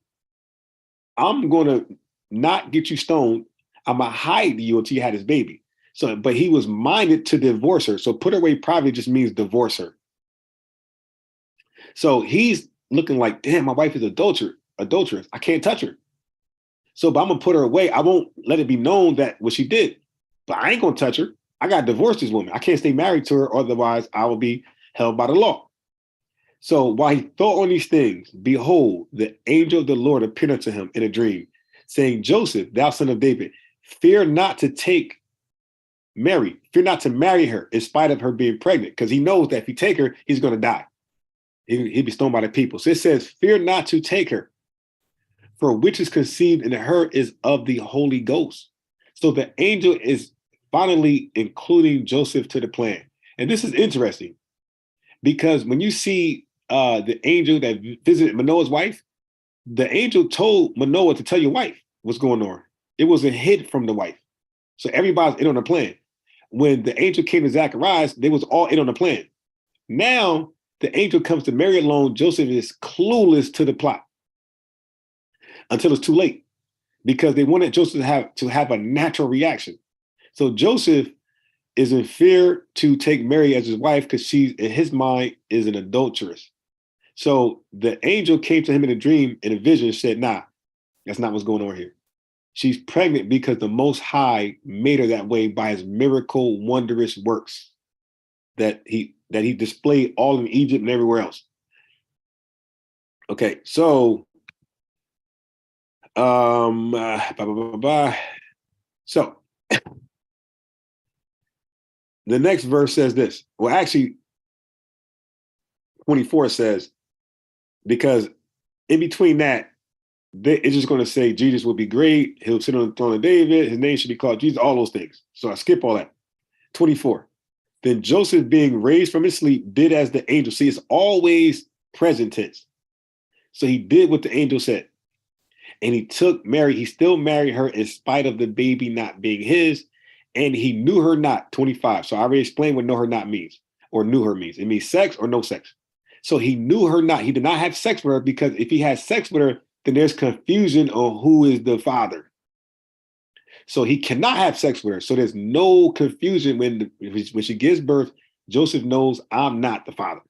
I'm going to not get you stoned. I'm going to hide you until you had this baby. So, but he was minded to divorce her. So put her away privately just means divorce her. So he's looking like, damn, my wife is adulteress. I can't touch her. So, but I'm going to put her away. I won't let it be known that what she did, but I ain't going to touch her. I got to divorce this woman. I can't stay married to her. Otherwise I will be held by the law. So while he thought on these things, behold, the angel of the Lord appeared unto him in a dream, saying, Joseph, thou son of David, fear not to take Mary, fear not to marry her in spite of her being pregnant, because he knows that if he take her, he's going to die. He'd be stoned by the people. So it says, fear not to take her, for which is conceived in her is of the Holy Ghost. So the angel is finally including Joseph to the plan. And this is interesting because when you see the angel that visited Manoah's wife, the angel told Manoah to tell your wife what's going on. It wasn't hid from the wife. So everybody's in on the plan. When the angel came to Zacharias, they was all in on the plan. Now the angel comes to Mary alone. Joseph is clueless to the plot until it's too late because they wanted Joseph to have a natural reaction. So Joseph is in fear to take Mary as his wife because she, in his mind, is an adulteress. So the angel came to him in a dream, in a vision, and said, nah, that's not what's going on here. She's pregnant because the Most High made her that way by his miracle, wondrous works that he displayed all in Egypt and everywhere else. Okay, so so the next verse says this. Well, actually, 24 says, because in between that, it's just going to say Jesus will be great. He'll sit on the throne of David. His name should be called Jesus, all those things. So I skip all that. 24. Then Joseph, being raised from his sleep, did as the angel. See, it's always present tense. So he did what the angel said. And he took Mary. He still married her in spite of the baby not being his. And he knew her not, 25. So I already explained what know her not means, or knew her means. It means sex or no sex. So he knew her not. He did not have sex with her because if he had sex with her, then there's confusion on who is the father. So he cannot have sex with her. So there's no confusion when she gives birth. Joseph knows I'm not the father.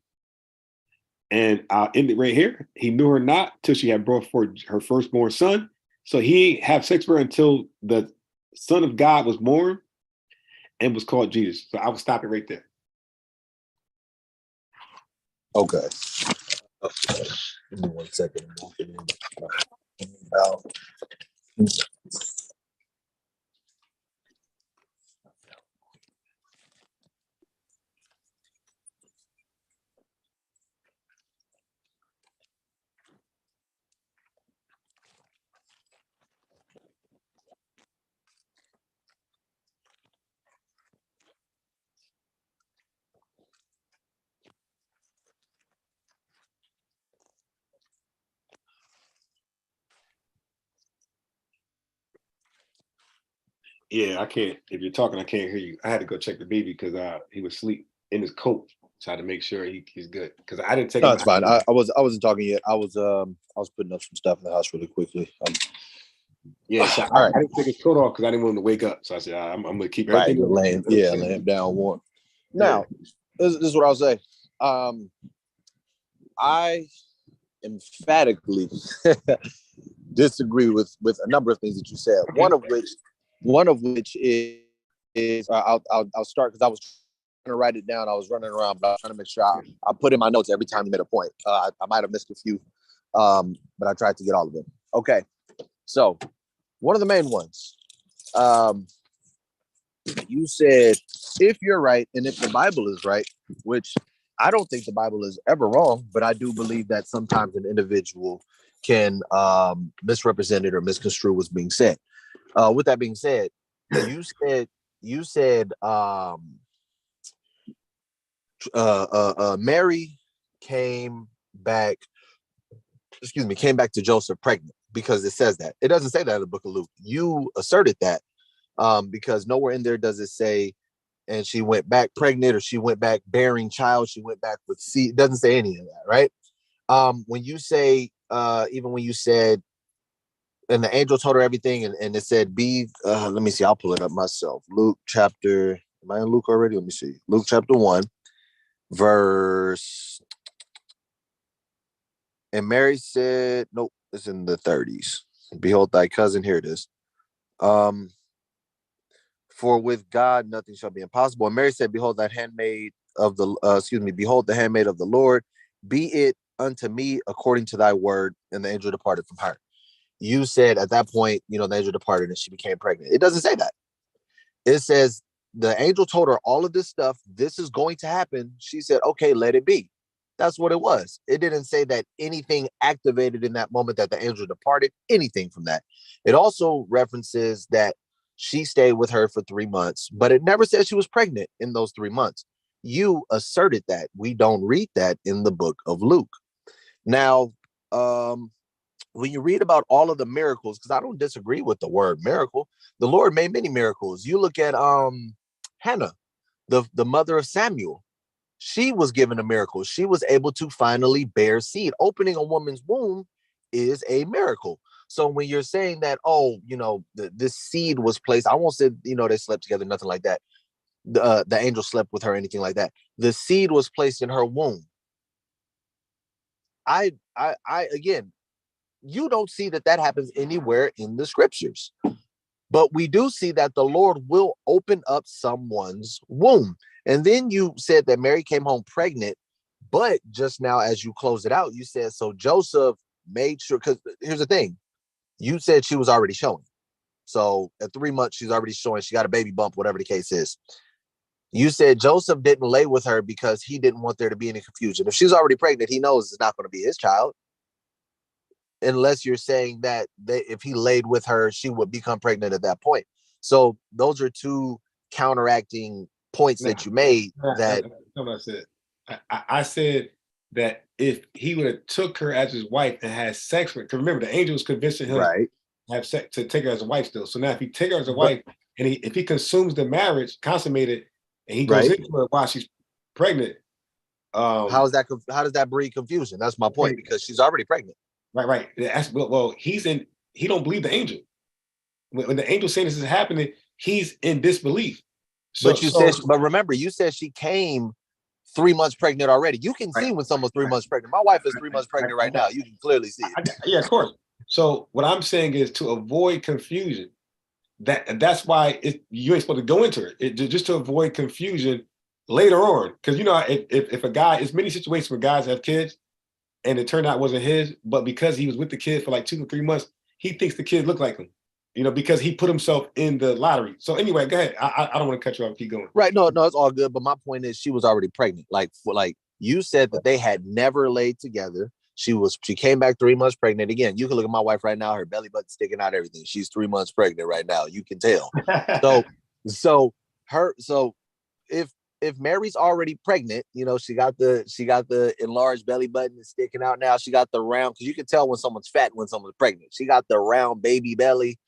And I'll end it right here. He knew her not till she had brought forth her firstborn son. So he had sex with her until the Son of God was born and was called Jesus. So I will stop it right there. Okay. Give me 1 second. About Yeah, I can't. If you're talking, I can't hear you. I had to go check the baby because he was asleep in his coat. So I had to make sure he's good. Because I didn't take No, him. it's fine. I wasn't talking yet. I was putting up some stuff in the house really quickly. Yeah, so All right. I didn't take his coat off because I didn't want him to wake up. So I said, I'm gonna keep Right, everything. lay him down warm. Now, this is what I'll say. I emphatically disagree with a number of things that you said. Okay. One of which is I'll start because I was trying to write it down. I was running around, but I was trying to make sure I put in my notes every time you made a point. I might have missed a few, but I tried to get all of them. Okay, so one of the main ones. You said if you're right and if the Bible is right, which I don't think the Bible is ever wrong, but I do believe that sometimes an individual can misrepresent it or misconstrue what's being said. With that being said, you said Mary came back to Joseph pregnant because it says that. It doesn't say that in the book of Luke. You asserted that because nowhere in there does it say and she went back pregnant or she went back bearing child, she went back with seed. It doesn't say any of that, right? When you say even when you said and the angel told her everything and it said let me see, I'll pull it up myself. Luke chapter, am I in Luke already? Let me see. Luke chapter 1 verse, and Mary said, nope, it's in the 30s. Behold thy cousin, here it is. For with God nothing shall be impossible. And Mary said, behold the handmaid of the Lord, be it unto me according to thy word. And the angel departed from her. You said at that point, the angel departed and she became pregnant. It doesn't say that. It says the angel told her all of this stuff. This is going to happen. She said, okay, let it be. That's what it was. It didn't say that anything activated in that moment that the angel departed, anything from that. It also references that she stayed with her for 3 months, but it never said she was pregnant in those 3 months. You asserted that. We don't read that in the book of Luke. Now, when you read about all of the miracles, because I don't disagree with the word miracle, the Lord made many miracles. You look at Hannah, the mother of Samuel. She was given a miracle. She was able to finally bear seed. Opening a woman's womb is a miracle. So when you're saying that, this seed was placed, I won't say, they slept together, nothing like that. The angel slept with her, anything like that. The seed was placed in her womb. Again, you don't see that happens anywhere in the scriptures. But we do see that the Lord will open up someone's womb. And then you said that Mary came home pregnant, but just now as you closed it out, you said, so Joseph made sure, because here's the thing, you said she was already showing. So at 3 months, she's already showing, she got a baby bump, whatever the case is. You said Joseph didn't lay with her because he didn't want there to be any confusion. If she's already pregnant, he knows it's not going to be his child. Unless you're saying that if he laid with her, she would become pregnant at that point. So those are two counteracting points that you made. That's what I said. I said that if he would have took her as his wife and had sex with her, because remember, the angel was convincing him right. to have sex, to take her as a wife still. So now if he take her as a wife and if he consumes the marriage, consummated, and he goes into her while she's pregnant. How does that breed confusion? That's my point, because she's already pregnant. Right. That's well, he don't believe the angel. When the angel saying this is happening, he's in disbelief. But remember, you said she came 3 months pregnant already. You can see when someone's 3 months pregnant. My wife is 3 months pregnant right now. You can clearly see it. Yeah, of course. So what I'm saying is to avoid confusion. That's why you ain't supposed to go into it. Just to avoid confusion later on. Because if a guy, it's many situations where guys have kids and it turned out it wasn't his, but because he was with the kid for like 2 to 3 months, he thinks the kid looked like him. Because he put himself in the lottery. So anyway, go ahead. I don't want to cut you off. Keep going. Right. No, it's all good. But my point is she was already pregnant. Like you said that they had never laid together. She came back 3 months pregnant. Again, you can look at my wife right now, her belly button sticking out, everything. She's 3 months pregnant right now. You can tell. So if Mary's already pregnant, she got the enlarged belly button sticking out now. She got the round, because you can tell when someone's fat, when someone's pregnant. She got the round baby belly.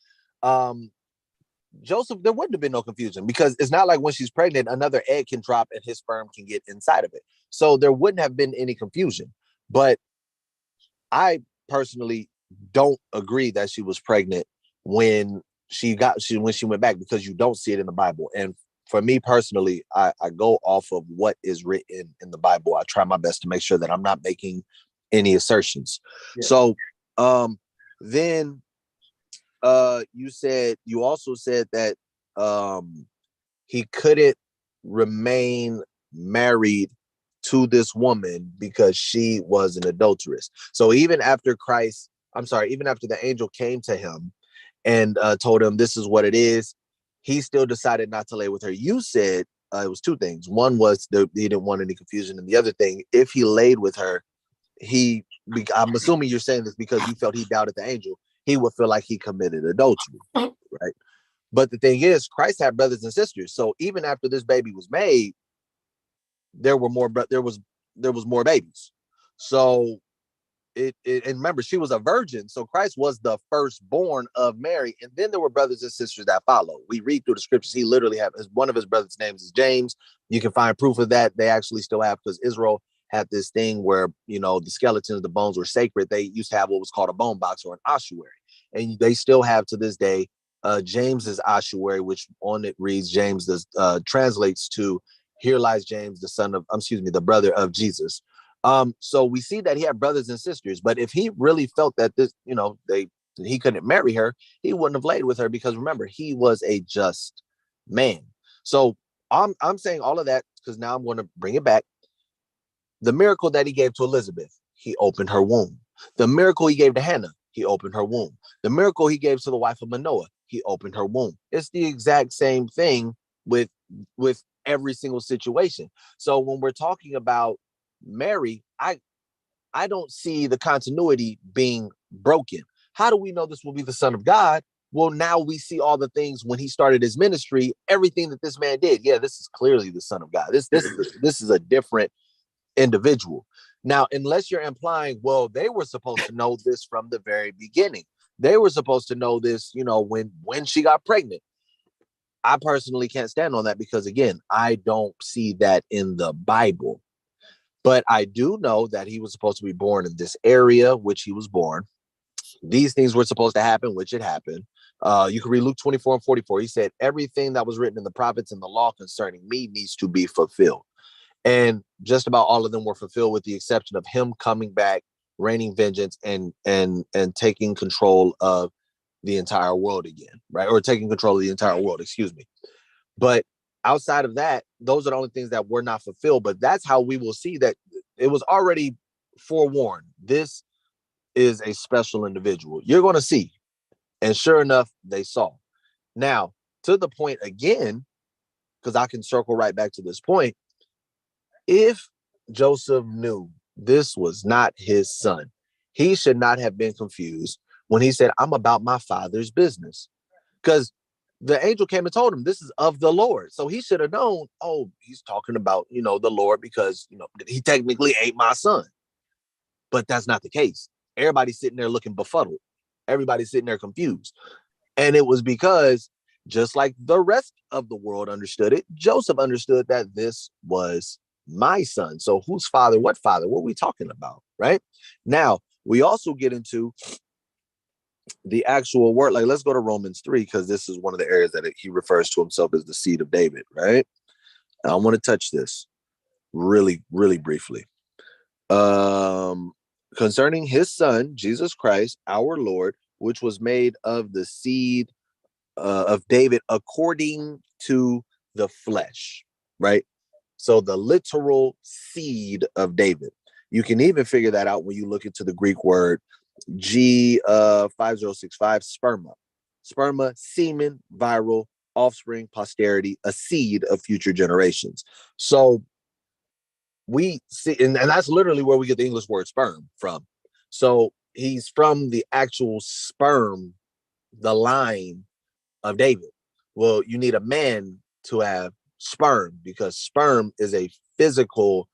Joseph, there wouldn't have been no confusion because it's not like when she's pregnant, another egg can drop and his sperm can get inside of it. So there wouldn't have been any confusion. But I personally don't agree that she was pregnant when she went back, because you don't see it in the Bible. And for me personally, I go off of what is written in the Bible. I try my best to make sure that I'm not making any assertions. Yeah. So then you also said that he couldn't remain married to this woman because she was an adulteress. So even after the angel came to him and told him this is what it is, he still decided not to lay with her. You said it was two things. One was he didn't want any confusion, and the other thing, if he laid with her, I'm assuming you're saying this because you felt he doubted the angel, he would feel like he committed adultery, right? But the thing is, Christ had brothers and sisters. So even after this baby was made, there was more babies. So and remember, she was a virgin. So Christ was the firstborn of Mary. And then there were brothers and sisters that followed. We read through the scriptures. He literally one of his brothers' names is James. You can find proof of that. They actually still have, because Israel had this thing where, the skeletons, the bones were sacred. They used to have what was called a bone box or an ossuary. And they still have to this day James's ossuary, which on it reads James, translates to "Here lies James, the brother of Jesus." So we see that he had brothers and sisters, but if he really felt that he couldn't marry her, he wouldn't have laid with her, because remember, he was a just man. So I'm saying all of that because now I'm going to bring it back. The miracle that he gave to Elizabeth, he opened her womb. The miracle he gave to Hannah, he opened her womb. The miracle he gave to the wife of Manoah, he opened her womb. It's the exact same thing with every single situation. So when we're talking about Mary, I don't see the continuity being broken. How do we know this will be the Son of God? Well, now we see all the things when he started his ministry, everything that this man did. Yeah, this is clearly the Son of God. This is a different individual. Now, unless you're implying, well, they were supposed to know this from the very beginning. They were supposed to know this, when she got pregnant. I personally can't stand on that because, again, I don't see that in the Bible. But I do know that he was supposed to be born in this area, which he was born. These things were supposed to happen, which it happened. You can read Luke 24 and 44. He said, everything that was written in the prophets and the law concerning me needs to be fulfilled. And just about all of them were fulfilled, with the exception of him coming back, raining vengeance, and taking control of the entire world again, right? Or taking control of the entire world, excuse me. But outside of that, those are the only things that were not fulfilled. But that's how we will see that it was already forewarned. This is a special individual. You're going to see. And sure enough, they saw. Now, to the point again, because I can circle right back to this point, if Joseph knew this was not his son, he should not have been confused when he said, I'm about my father's business. Because the angel came and told him this is of the Lord. So he should have known, oh, he's talking about, the Lord, because, he technically ain't my son. But that's not the case. Everybody's sitting there looking befuddled. Everybody's sitting there confused. And it was because, just like the rest of the world understood it, Joseph understood that this was my son. So whose father? What father? What are we talking about? Right? Now, we also get into the actual word. Like, let's go to Romans 3, because this is one of the areas that he refers to himself as the seed of David, right? And I want to touch this really, really briefly. Concerning his son, Jesus Christ, our Lord, which was made of the seed of David according to the flesh, right? So the literal seed of David. You can even figure that out when you look into the Greek word G5065, sperma, semen, viral, offspring, posterity, a seed of future generations. So we see, and that's literally where we get the English word sperm from. So he's from the actual sperm, the line of David. Well, you need a man to have sperm, because sperm is a physical,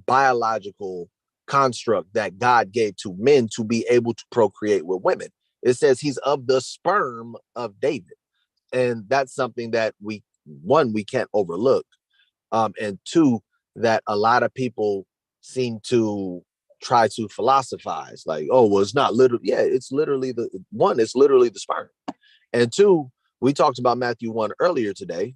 biological construct that God gave to men to be able to procreate with women. It says he's of the sperm of David. And that's something that we can't overlook. And two, that a lot of people seem to try to philosophize, like, oh, well, it's not literally. Yeah, it's literally it's literally the sperm. And two, we talked about Matthew 1 earlier today.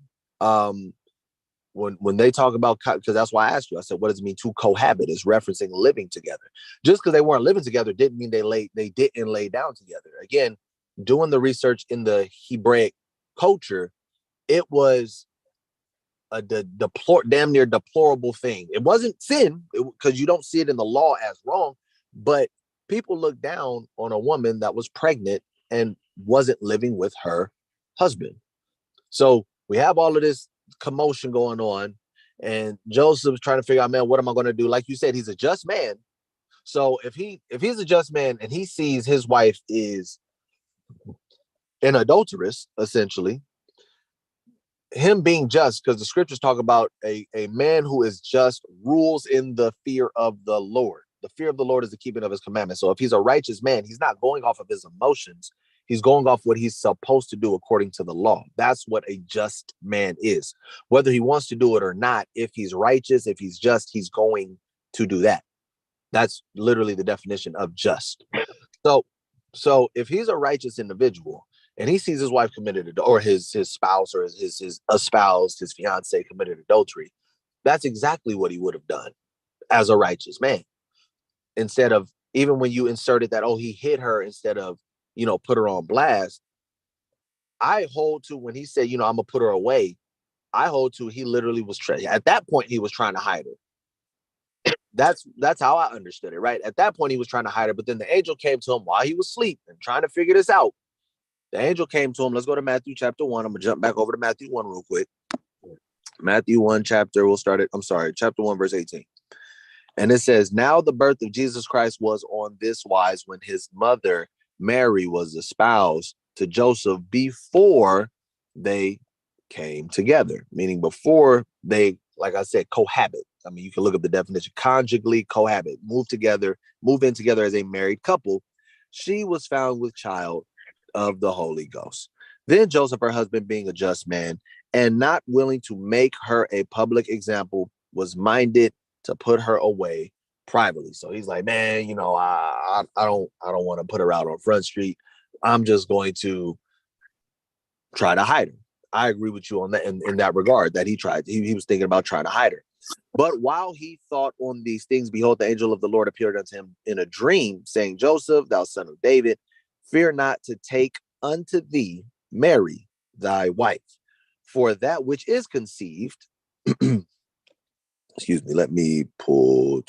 When they talk about, because that's why I asked you, I said, what does it mean to cohabit? Is referencing living together. Just because they weren't living together didn't mean they didn't lay down together. Again, doing the research in the Hebraic culture, it was a damn near deplorable thing. It wasn't sin, because you don't see it in the law as wrong, but people looked down on a woman that was pregnant and wasn't living with her husband. So we have all of this commotion going on, and Joseph's trying to figure out, man, what am I going to do? Like you said, he's a just man. So if he's a just man and he sees his wife is an adulteress, essentially, him being just, because the scriptures talk about a man who is just rules in the fear of the Lord. The fear of the Lord is the keeping of his commandments. So if he's a righteous man, he's not going off of his emotions. He's going off what he's supposed to do according to the law. That's what a just man is. Whether he wants to do it or not, if he's righteous, if he's just, he's going to do that. That's literally the definition of just. So if he's a righteous individual and he sees his wife committed, or his spouse, or his espoused, his fiance committed adultery, that's exactly what he would have done as a righteous man. Instead of, even when you inserted that, oh, he hit her instead of, put her on blast, I hold to when he said, I'm gonna put her away, I hold to he literally was at that point he was trying to hide her. That's how I understood it, right? At that point he was trying to hide her, but then the angel came to him while he was asleep and trying to figure this out. The angel came to him. Let's go to Matthew chapter 1. I'm gonna jump back over to Matthew 1 real quick. Matthew 1 chapter, chapter 1 verse 18. And it says, now the birth of Jesus Christ was on this wise, when his mother Mary was espoused to Joseph before they came together, meaning before they, like I said, cohabit. I mean, you can look up the definition: conjugally cohabit, move in together as a married couple. She was found with child of the Holy Ghost. Then Joseph, her husband, being a just man and not willing to make her a public example, was minded to put her away privately. So he's like, man, I don't want to put her out on Front Street. I'm just going to try to hide her. I agree with you on that in that regard, that he was thinking about trying to hide her. But while he thought on these things, behold, the angel of the Lord appeared unto him in a dream, saying, Joseph, thou son of David, fear not to take unto thee Mary, thy wife, for that which is conceived, excuse me, let me pull.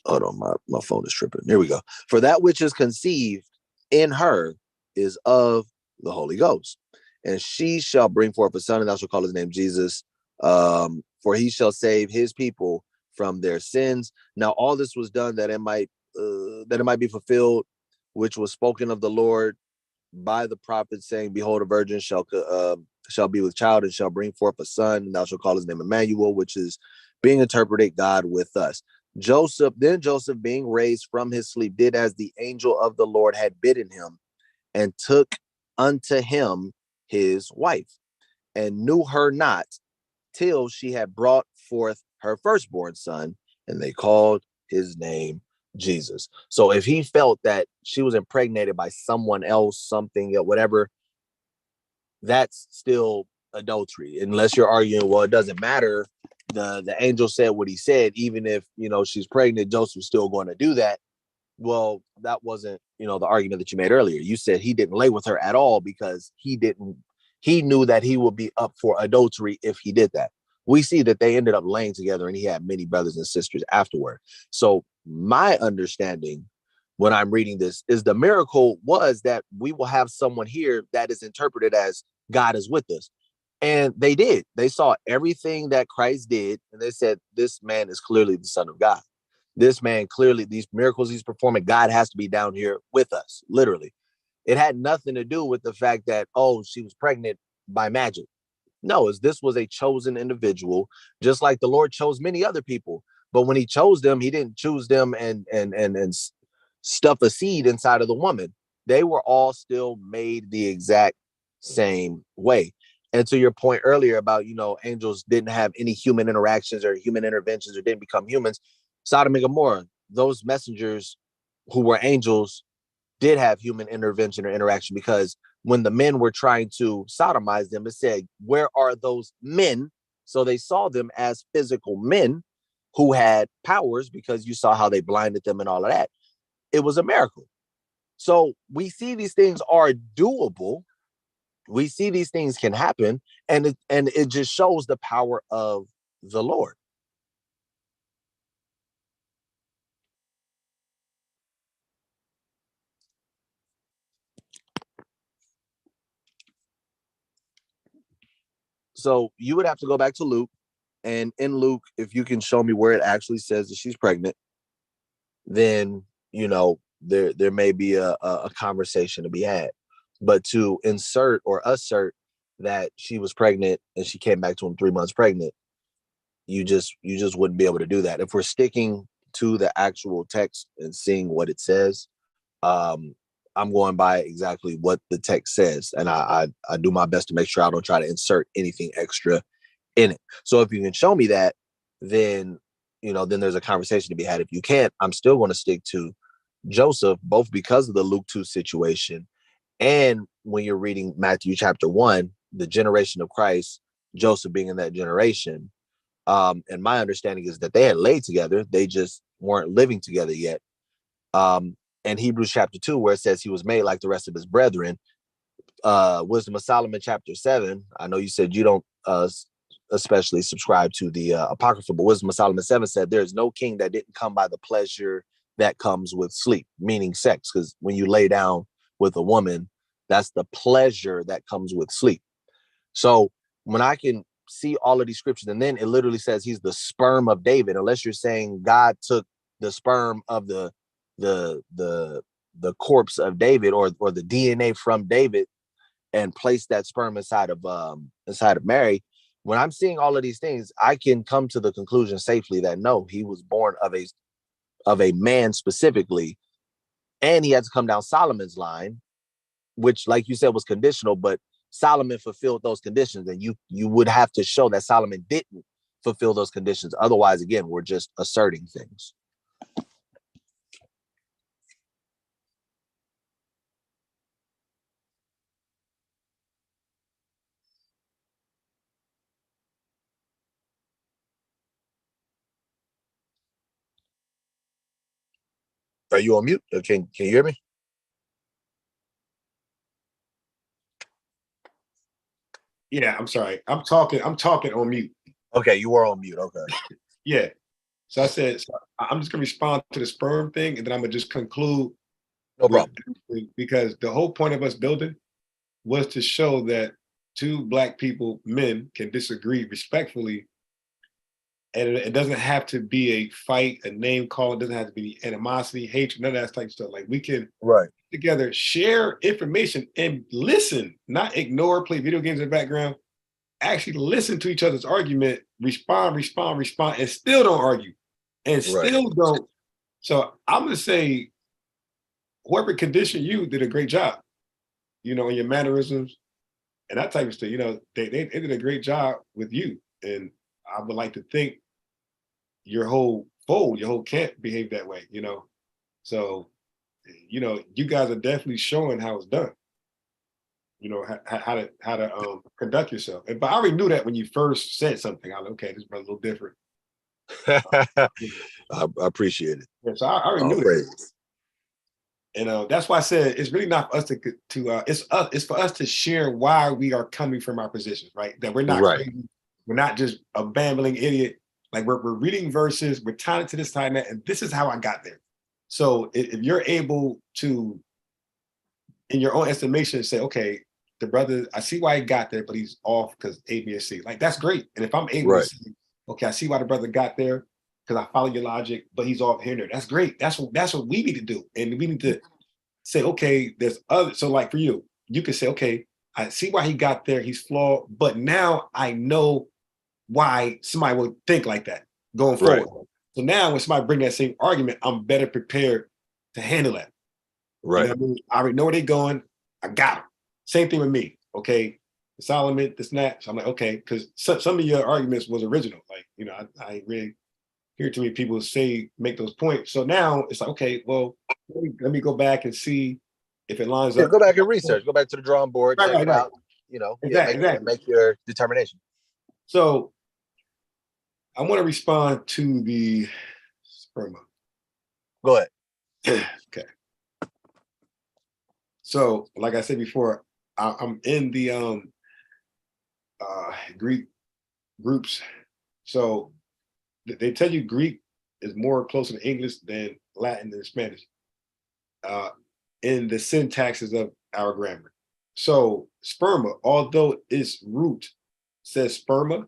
Hold on, my phone is tripping. There we go. For that which is conceived in her is of the Holy Ghost. And she shall bring forth a son, and thou shalt call his name Jesus, for he shall save his people from their sins. Now all this was done that it might be fulfilled, which was spoken of the Lord by the prophet, saying, behold, a virgin shall be with child and shall bring forth a son, and thou shalt call his name Emmanuel, which is being interpreted God with us. Joseph, being raised from his sleep, did as the angel of the Lord had bidden him, and took unto him his wife, and knew her not till she had brought forth her firstborn son, and they called his name Jesus. So if he felt that she was impregnated by someone else, something, whatever, that's still adultery, unless you're arguing, well, it doesn't matter. The angel said what he said. Even if, she's pregnant, Joseph's still going to do that. Well, that wasn't, the argument that you made earlier. You said he didn't lay with her at all because he knew that he would be up for adultery if he did that. We see that they ended up laying together and he had many brothers and sisters afterward. So my understanding when I'm reading this is the miracle was that we will have someone here that is interpreted as God is with us. And they did. They saw everything that Christ did, and they said, this man is clearly the Son of God. This man clearly, these miracles he's performing, God has to be down here with us, literally. It had nothing to do with the fact that, oh, she was pregnant by magic. No, this was a chosen individual, just like the Lord chose many other people. But when he chose them, he didn't choose them and stuff a seed inside of the woman. They were all still made the exact same way. And to your point earlier about, angels didn't have any human interactions or human interventions or didn't become humans, Sodom and Gomorrah, those messengers who were angels did have human intervention or interaction, because when the men were trying to sodomize them, it said, where are those men? So they saw them as physical men who had powers, because you saw how they blinded them and all of that. It was a miracle. So we see these things are doable. We see these things can happen, and it just shows the power of the Lord. So you would have to go back to Luke, and in Luke, if you can show me where it actually says that she's pregnant, then there may be a conversation to be had. But to insert or assert that she was pregnant and she came back to him 3 months pregnant, you just wouldn't be able to do that. If we're sticking to the actual text and seeing what it says, I'm going by exactly what the text says, and I do my best to make sure I don't try to insert anything extra in it. So if you can show me that, then then there's a conversation to be had. If you can't, I'm still going to stick to Joseph, both because of the Luke 2 situation, and when you're reading Matthew chapter 1, the generation of Christ, Joseph being in that generation. And my understanding is that they had laid together, they just weren't living together yet. And Hebrews chapter 2, where it says he was made like the rest of his brethren. Wisdom of Solomon chapter 7. I know you said you don't especially subscribe to the Apocrypha, but Wisdom of Solomon 7 said there is no king that didn't come by the pleasure that comes with sleep, meaning sex, because when you lay down with a woman, that's the pleasure that comes with sleep. So when I can see all of these scriptures, and then it literally says he's the sperm of David, unless you're saying God took the sperm of the corpse of David, or the DNA from David, and placed that sperm inside of Mary. When I'm seeing all of these things, I can come to the conclusion safely that no, he was born of a man specifically, and he had to come down Solomon's line, which, like you said, was conditional, but Solomon fulfilled those conditions, and you would have to show that Solomon didn't fulfill those conditions. Otherwise, again, we're just asserting things. Are you on mute? Can you hear me? Yeah, I'm sorry. I'm talking on mute. Okay, you were on mute. Okay. Yeah. So I said, I'm just gonna respond to the sperm thing, and then I'm gonna just conclude. No problem. Because the whole point of us building was to show that two Black people, men, can disagree respectfully, and it doesn't have to be a fight, a name call. It doesn't have to be animosity, hatred, none of that type of stuff. Like, we can Right. together share information and listen, not ignore, play video games in the background. Actually listen to each other's argument, respond, and still don't argue, and still don't. So I'm gonna say, whoever conditioned you did a great job, in your mannerisms and that type of stuff. They did a great job with you, and I would like to think your whole fold, your whole camp behaved that way. So you guys are definitely showing how it's done. How to conduct yourself. But I already knew that when you first said something. I was like, okay, this is a little different. I appreciate it. Yeah, so I already knew that. And that's why I said it's really not for us to it's for us to share why we are coming from our positions, right? That we're not crazy, we're not just a bambling idiot. Like, we're reading verses, we're tying it to this, tying that, and this is how I got there. So if you're able to, in your own estimation, say, okay, the brother, I see why he got there, but he's off because A, B, and C. Like, that's great. And if I'm able to say, okay, I see why the brother got there because I follow your logic, but he's off here and there. That's great. That's what we need to do. And we need to say, okay, there's other. So, like, for you, you can say, okay, I see why he got there. He's flawed, but now I know why somebody would think like that going forward. So now when somebody bring that same argument, I'm better prepared to handle that. Right. You know what I mean? I already know where they're going. I got them. Same thing with me. Okay. Solomon, this and that. So I'm like, okay, because some of your arguments was original. Like, you know, I ain't really hear too many people make those points. So now it's like, okay, well, let me go back and see if it lines up. Go back and research. Go back to the drawing board. Check it out. You know, exactly. make your determination. So I want to respond to the sperma. Go ahead. Okay. So, like I said before, I'm in the Greek groups. So they tell you Greek is more closer to English than Latin and Spanish in the syntaxes of our grammar. So sperma, although its root says sperma,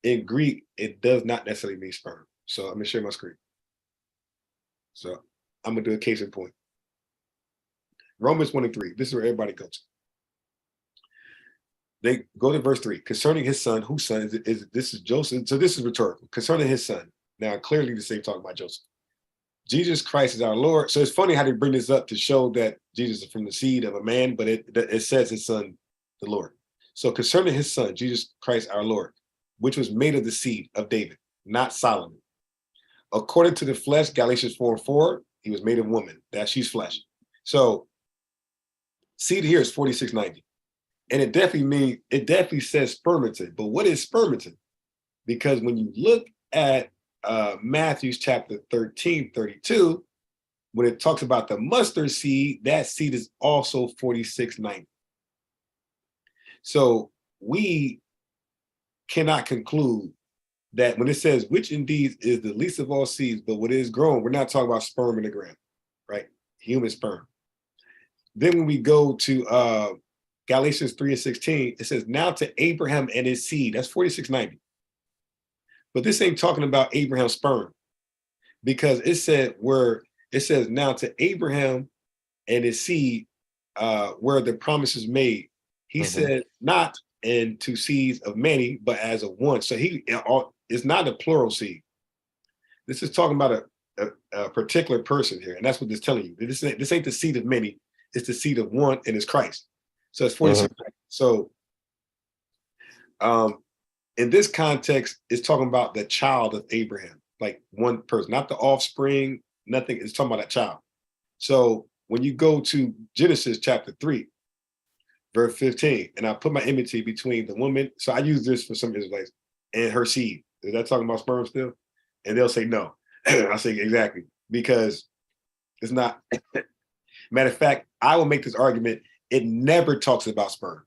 in Greek, it does not necessarily mean sperm. So I'm gonna share my screen. So I'm gonna do a case in point. Romans 1:3. This is where everybody goes. They go to verse 3. Concerning his son, whose son is this is Joseph. So this is rhetorical. Concerning his son. Now clearly the same talking about Joseph. Jesus Christ is our Lord. So it's funny how they bring this up to show that Jesus is from the seed of a man, but it says his son, the Lord. So concerning his son, Jesus Christ our Lord, which was made of the seed of David, not Solomon. According to the flesh, Galatians 4:4, he was made of woman. That she's flesh. So seed here is 4690. And it definitely says spermatin. But what is spermatin? Because when you look at Matthew chapter 13:32, when it talks about the mustard seed, that seed is also 4690. So we cannot conclude that when it says, which indeed is the least of all seeds, but what is grown, we're not talking about sperm in the ground, right? Human sperm. Then when we go to Galatians 3:16, it says, now to Abraham and his seed, that's 4690. But this ain't talking about Abraham's sperm, because it says now to Abraham and his seed, where the promise is made. He said not into seeds of many, but as of one. So it's not a plural seed. This is talking about a particular person here, and that's what this is telling you. This ain't the seed of many, it's the seed of one, and it's Christ. So it's 46. So in this context, it's talking about the child of Abraham, like one person, not the offspring, nothing. It's talking about that child. So when you go to Genesis chapter 3, verse 15, and I put my enmity between the woman. So I use this for some Israelites and her seed. Is that talking about sperm still? And they'll say no. I say exactly, because it's not. Matter of fact, I will make this argument. It never talks about sperm.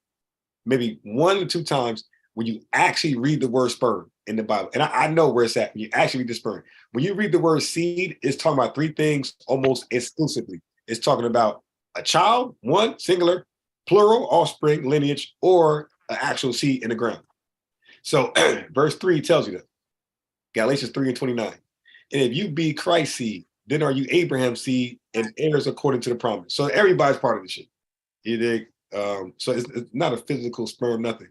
Maybe 1 or 2 times when you actually read the word sperm in the Bible. And I know where it's at when you actually read the sperm. When you read the word seed, it's talking about 3 things almost exclusively. It's talking about a child, one, singular, plural, offspring, lineage, or an actual seed in the ground. So verse 3 tells you that. Galatians 3:29. And if you be Christ's seed, then are you Abraham's seed and heirs according to the promise. So everybody's part of the shit. You dig? So it's not a physical sperm, nothing.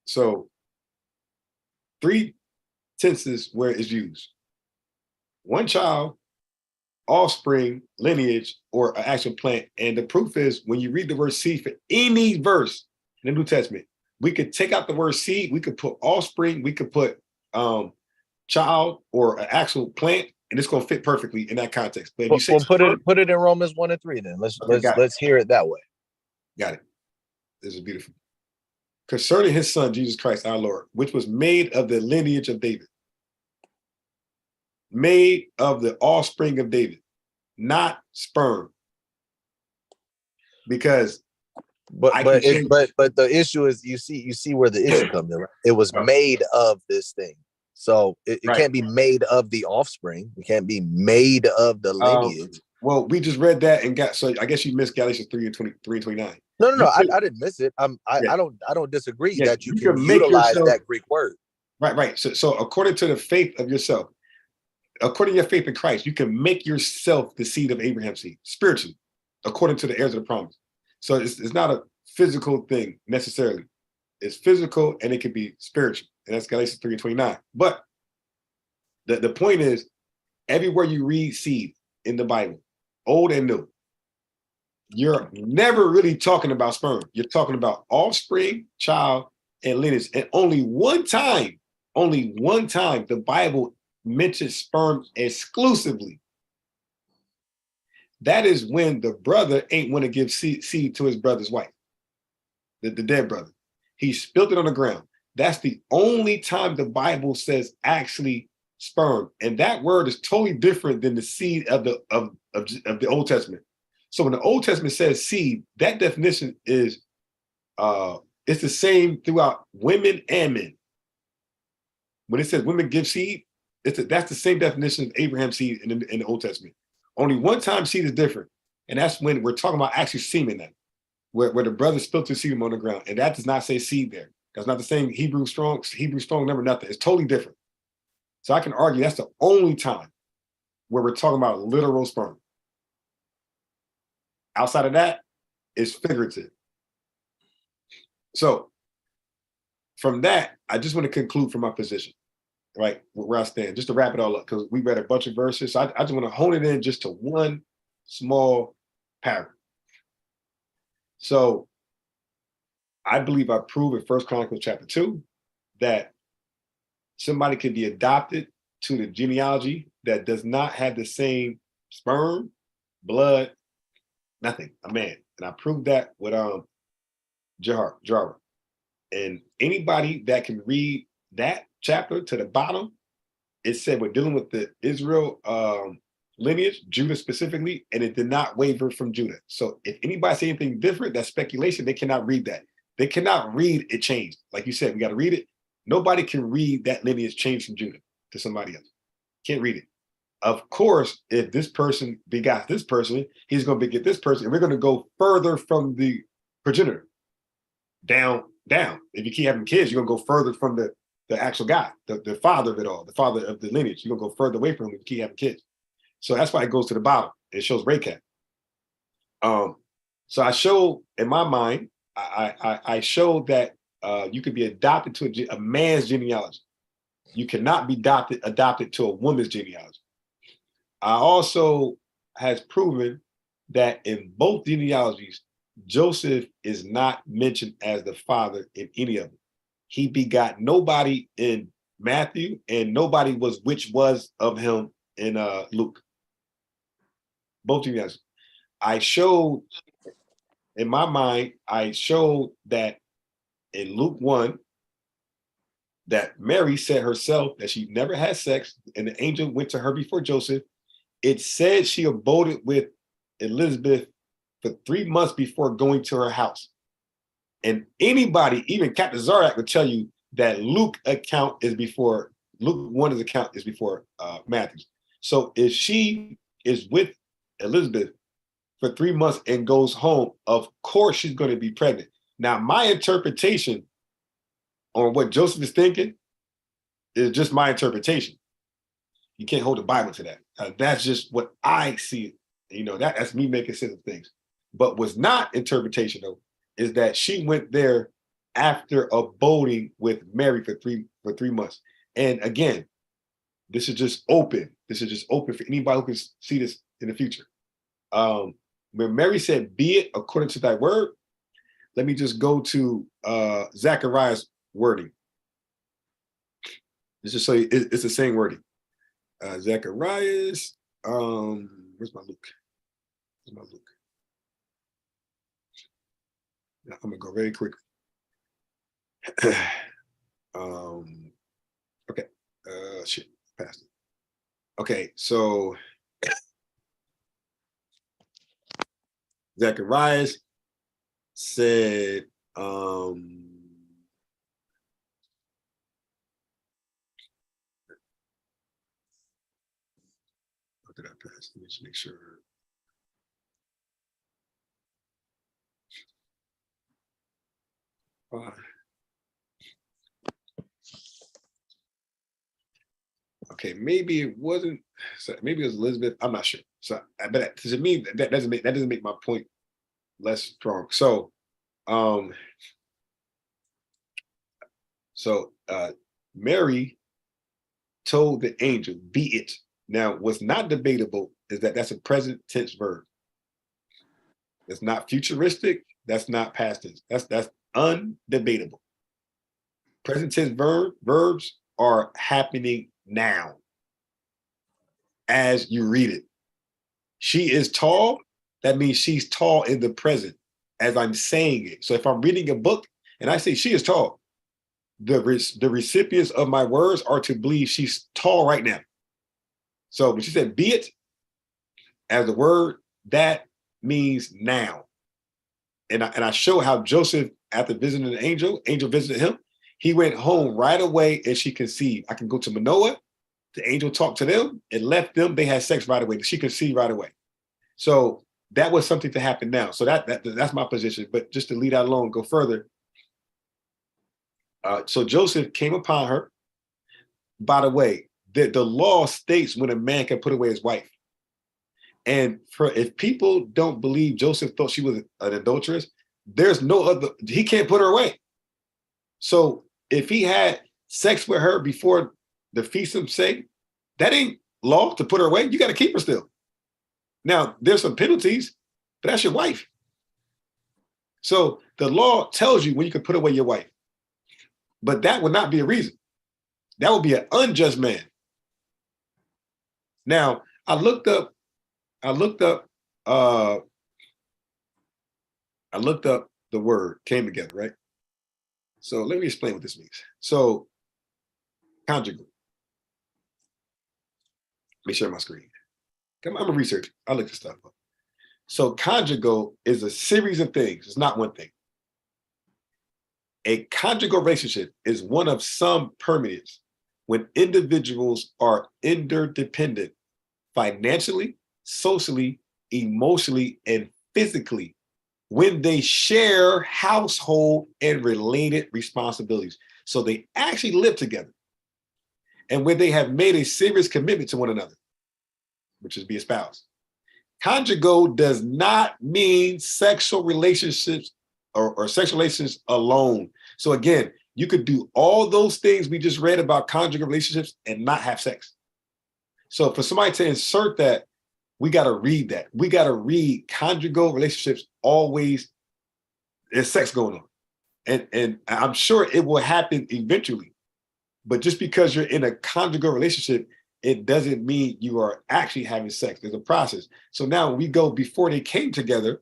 So 3 tenses where it's used. One child, offspring, lineage, or an actual plant. And the proof is when you read the word seed for any verse in the New Testament, we could take out the word seed, we could put offspring, we could put child or an actual plant, and it's going to fit perfectly in that context. But if you say put it in Romans 1:3, then let's hear it that way. Got it. This is beautiful. Concerning his son, Jesus Christ, our Lord, which was made of the lineage of David, made of the offspring of David, not sperm. Because but the issue is you see where the issue comes in, right? It was made of this thing. So it can't be made of the offspring. It can't be made of the lineage. Well, we just read that and so I guess you missed Galatians 3:29. No, I didn't miss it. I don't disagree that you can utilize that Greek word. Right. So according to the faith of yourself, according to your faith in Christ, you can make yourself the seed of Abraham's seed, spiritually, according to the heirs of the promise. So it's not a physical thing necessarily. It's physical and it can be spiritual. And that's Galatians 3:29. But The point is, everywhere you read seed in the Bible, old and new, you're never really talking about sperm. You're talking about offspring, child, and lineage. And only one time, the Bible mentions sperm exclusively. That is when the brother ain't want to give seed to his brother's wife, the dead brother. He spilled it on the ground. That's the only time the Bible says actually sperm. And that word is totally different than the seed of the Old Testament. So when the Old Testament says seed, that definition is it's the same throughout women and men. When it says women give seed, that's the same definition of Abraham's seed in the Old Testament. Only one time seed is different, and that's when we're talking about actually semen, that where the brother spilled his semen on the ground, and that does not say seed there. That's not the same Hebrew strong number, nothing. It's totally different. So I can argue that's the only time where we're talking about literal sperm. Outside of that, it's figurative. So from that, I just want to conclude from my position, right, where I stand, just to wrap it all up, because we read a bunch of verses. So I just want to hone it in just to one small paragraph. So I believe I prove in 1 Chronicles chapter 2 that somebody can be adopted to the genealogy that does not have the same sperm, blood, nothing, a man. And I proved that with Jara. And anybody that can read that chapter to the bottom, it said we're dealing with the Israel lineage, Judah specifically, and it did not waver from Judah. So if anybody say anything different, that's speculation. They cannot read that. They cannot read it changed. Like you said, we got to read it. Nobody can read that lineage changed from Judah to somebody else. Can't read it. Of course, if this person begot this person, he's going to beget this person, and we're going to go further from the progenitor, down. If you keep having kids, you're going to go further from the actual guy, the father of it all, the father of the lineage. You're going to go further away from him if you keep having kids. So that's why it goes to the bottom. It shows Raycat. So I show in my mind, I showed that you could be adopted to a man's genealogy. You cannot be adopted to a woman's genealogy. I also has proven that in both genealogies, Joseph is not mentioned as the father in any of them. He begot nobody in Matthew, and nobody which was of him in Luke. Both genealogies. I showed, in my mind, I showed that in Luke 1, that Mary said herself that she never had sex, and the angel went to her before Joseph. It said she abode with Elizabeth for 3 months before going to her house. And anybody, even Captain Zarak, would tell you that Luke 1's account is before Matthew's. So if she is with Elizabeth for 3 months and goes home, of course she's going to be pregnant. Now, my interpretation on what Joseph is thinking is just my interpretation. You can't hold the Bible to that. That's just what I see. You know, that's me making sense of things. But what's not interpretation, though, is that she went there after abiding with Mary for three months. And again, this is just open. This is just open for anybody who can see this in the future. When Mary said, "Be it according to thy word," let me just go to Zechariah's wording. Let's just say it's the same wording. Zechariah's, where's my Luke? I'm gonna go very quickly. Okay, shit, passed it. Okay, so Zacharias said, what did I pass? Let me just make sure. Okay, maybe it wasn't. So maybe it was Elizabeth. I'm not sure. So, but to me, that doesn't make my point less strong. So, Mary told the angel, be it. Now, what's not debatable is that that's a present tense verb. It's not futuristic. That's not past tense. That's undebatable. Present tense verbs are happening now as you read it. She is tall. That means she's tall in the present as I'm saying it. So if I'm reading a book and I say she is tall, the recipients of my words are to believe she's tall right now. So when she said be it as the word, that means now. And I show how Joseph, after visiting the angel visited him, he went home right away and she conceived. I can go to Manoah, the angel talked to them and left them. They had sex right away. She conceived right away. So that was something to happen now. So that's my position. But just to lead out alone, go further. So Joseph came upon her. By the way, the law states when a man can put away his wife. And if people don't believe Joseph thought she was an adulteress, there's no other, he can't put her away. So if he had sex with her before the feast of say, that ain't law to put her away. You got to keep her still. Now, there's some penalties, but that's your wife. So the law tells you when you can put away your wife. But that would not be a reason. That would be an unjust man. Now, I looked up the word came together, right? So let me explain what this means. So conjugal. Let me share my screen. I'm a researcher. I look this stuff up. So conjugal is a series of things. It's not one thing. A conjugal relationship is one of some permanence when individuals are interdependent financially, socially, emotionally, and physically when they share household and related responsibilities. So they actually live together and when they have made a serious commitment to one another, which is be espoused. Conjugal does not mean sexual relationships or sexual relations alone. So again, you could do all those things we just read about conjugal relationships and not have sex. So for somebody to insert that, we got to read that. We got to read conjugal relationships always, there's sex going on. And I'm sure it will happen eventually. But just because you're in a conjugal relationship, it doesn't mean you are actually having sex. There's a process. So now when we go before they came together,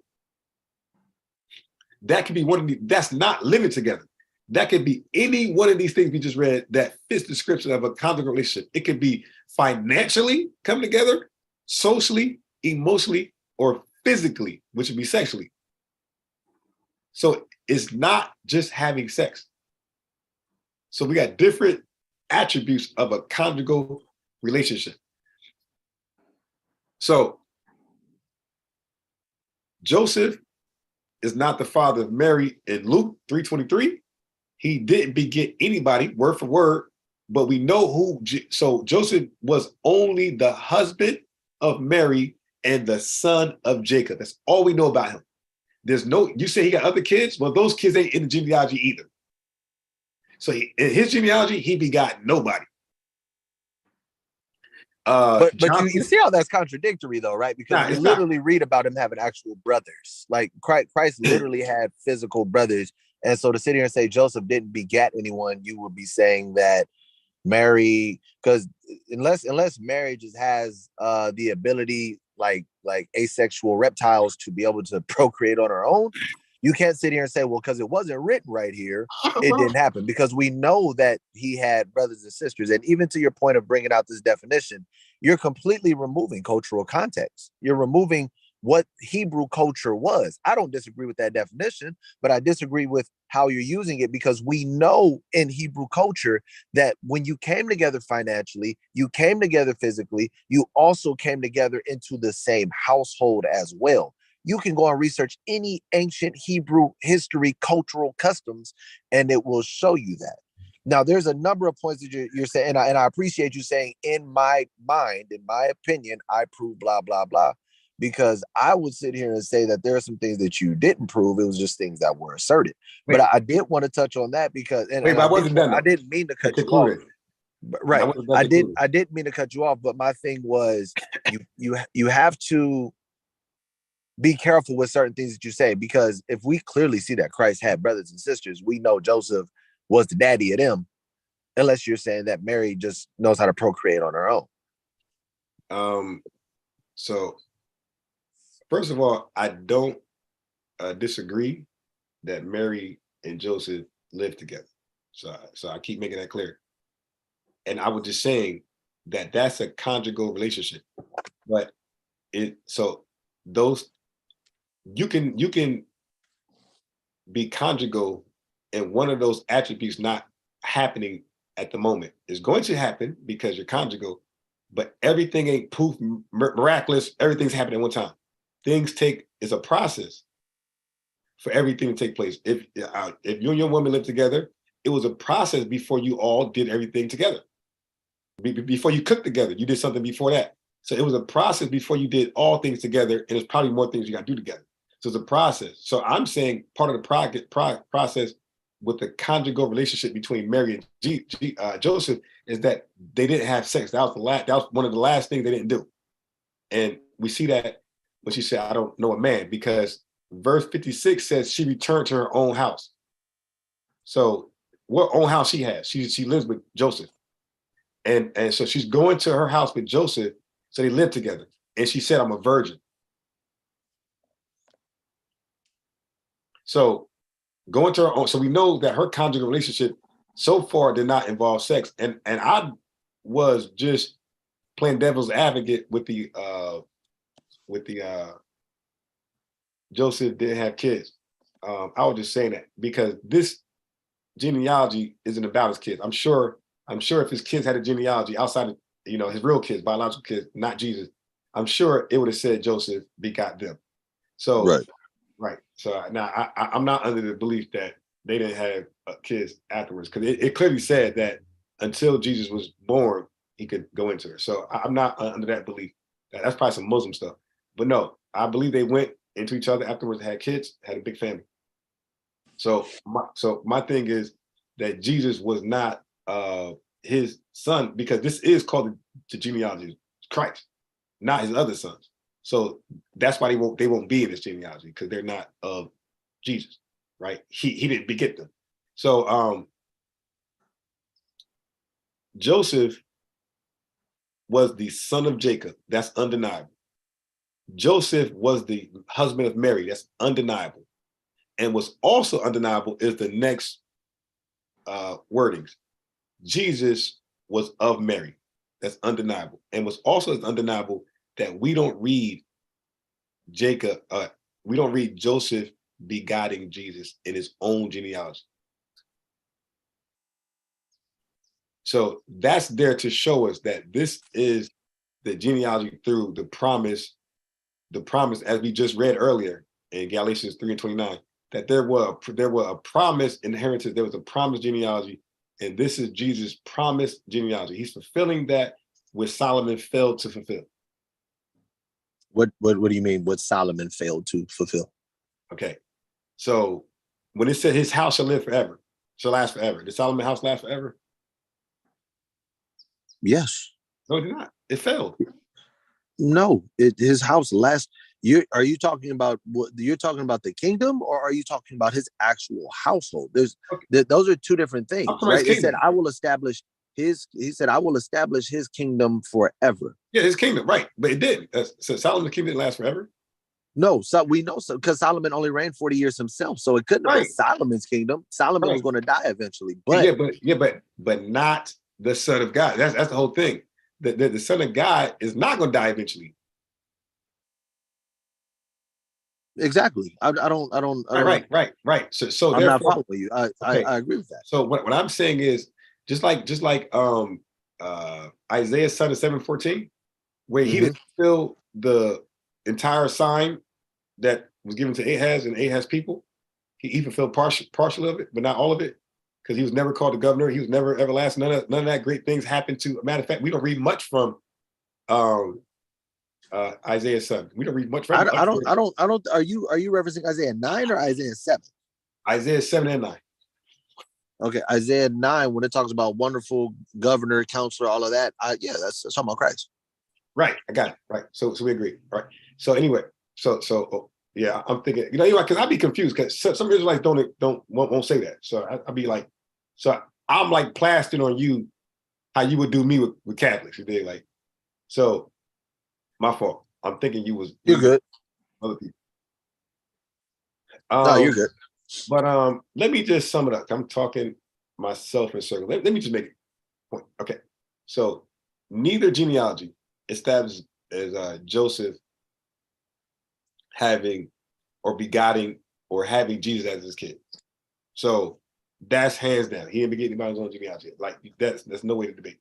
that could be one of the, that's not living together. That could be any one of these things we just read that fits the description of a conjugal relationship. It could be financially come together, socially, emotionally, or physically, which would be sexually. So it's not just having sex. So we got different attributes of a conjugal relationship. So Joseph is not the father of Mary in Luke 3:23. He didn't beget anybody, word for word, but we know who. So Joseph was only the husband of Mary and the son of Jacob. That's all we know about him. There's no, you say he got other kids? Well, those kids ain't in the genealogy either. So in his genealogy, he begot nobody. But you see how that's contradictory though, right? Because we literally read about him having actual brothers. Like Christ literally had physical brothers. And so to sit here and say Joseph didn't beget anyone, you would be saying that Mary, because unless Mary just has the ability like asexual reptiles to be able to procreate on her own, you can't sit here and say, well, because it wasn't written right here, it didn't happen. Because we know that he had brothers and sisters. And even to your point of bringing out this definition, you're completely removing cultural context. You're removing what Hebrew culture was. I don't disagree with that definition, but I disagree with how you're using it, because we know in Hebrew culture that when you came together financially, you came together physically, you also came together into the same household as well. You can go and research any ancient Hebrew history, cultural customs, and it will show you that. Now, there's a number of points that you're saying, and I appreciate you saying, in my mind, in my opinion, I prove blah, blah, blah, because I would sit here and say that there are some things that you didn't prove. It was just things that were asserted. But I did want to touch on that because, I didn't mean to cut you off. Right. I wasn't that concluded. I didn't mean to cut you off, but my thing was you have to be careful with certain things that you say, because if we clearly see that Christ had brothers and sisters, we know Joseph was the daddy of them, unless you're saying that Mary just knows how to procreate on her own. So first of all, I don't disagree that Mary and Joseph lived together. So I keep making that clear. And I was just saying that that's a conjugal relationship, but those you can be conjugal and one of those attributes not happening at the moment. Is going to happen because you're conjugal, but everything ain't poof miraculous. Everything's happening at one time. It's a process for everything to take place. If you and your woman lived together, it was a process before you all did everything together. Before you cooked together, you did something before that. So it was a process before you did all things together, and there's probably more things you got to do together. So it's a process. So I'm saying part of the process with the conjugal relationship between Mary and Joseph is that they didn't have sex. That was one of the last things they didn't do. And we see that when she said, "I don't know a man," because verse 56 says she returned to her own house. So what own house she has? She lives with Joseph. And so she's going to her house with Joseph, so they live together. And she said, "I'm a virgin." So going to her own, so we know that her conjugal relationship so far did not involve sex. And I was just playing devil's advocate with the Joseph didn't have kids. I was just saying that because this genealogy isn't about his kids. I'm sure if his kids had a genealogy outside of his real kids, biological kids, not Jesus, I'm sure it would have said Joseph begot them. So right. So now I'm not under the belief that they didn't have kids afterwards, because it clearly said that until Jesus was born, he could go into her. So I'm not under that belief. That's probably some Muslim stuff. But no, I believe they went into each other afterwards, had kids, had a big family. So my thing is that Jesus was not his son, because this is called the genealogy of Christ, not his other sons. So that's why they won't be in this genealogy, because they're not of Jesus, right? He didn't beget them. So Joseph was the son of Jacob. That's undeniable. Joseph was the husband of Mary. That's undeniable. And what's also undeniable is the next wordings. Jesus was of Mary. That's undeniable. And what's also undeniable that we don't read Joseph begotten Jesus in his own genealogy. So that's there to show us that this is the genealogy through the promise as we just read earlier in Galatians 3:29, that there were a promise inheritance, there was a promised genealogy, and this is Jesus' promised genealogy. He's fulfilling that which Solomon failed to fulfill. What do you mean what Solomon failed to fulfill? Okay. So when it said his house shall live forever, shall last forever, did Solomon's house last forever? Yes. No, it did not. It failed. No, his house lasts. Are you talking about the kingdom, or are you talking about his actual household? Those are two different things, right? It said, "I will establish his." He said, "I will establish his kingdom forever." Yeah, his kingdom, right? But it didn't. So Solomon's kingdom didn't last forever. No, so we know so because Solomon only reigned 40 years himself, so it couldn't have been Solomon's kingdom. Solomon was going to die eventually, but but not the Son of God. That's the whole thing. The Son of God is not going to die eventually. Exactly. I don't. Right. So I'm not following you. I agree with that. So what I'm saying is just like Isaiah 7:14, where he didn't fulfill the entire sign that was given to Ahaz and Ahaz people. He fulfilled partial of it, but not all of it, because he was never called the governor. He was never everlasting. None of that great things happened to. Matter of fact, we don't read much from Isaiah's son. We don't read much from. I don't. Are you referencing Isaiah 9 or Isaiah 7? Isaiah 7 and 9. Okay, Isaiah 9, when it talks about wonderful governor, counselor, all of that, that's talking about Christ. Right, I got it. Right, so we agree. Right. So anyway, yeah, I'm thinking, because I'd be confused because some Israelites won't say that. So I'll be like, so I'm like plastering on you how you would do me with Catholics. You did like, so my fault. I'm thinking You're good. other people. No, you're good. But let me just sum it up. I'm talking myself in circles. Let me just make a point. Okay. So neither genealogy establishes as Joseph having or begetting or having Jesus as his kid. So that's hands down. He didn't beget anybody his own genealogy. Like that's no way to debate.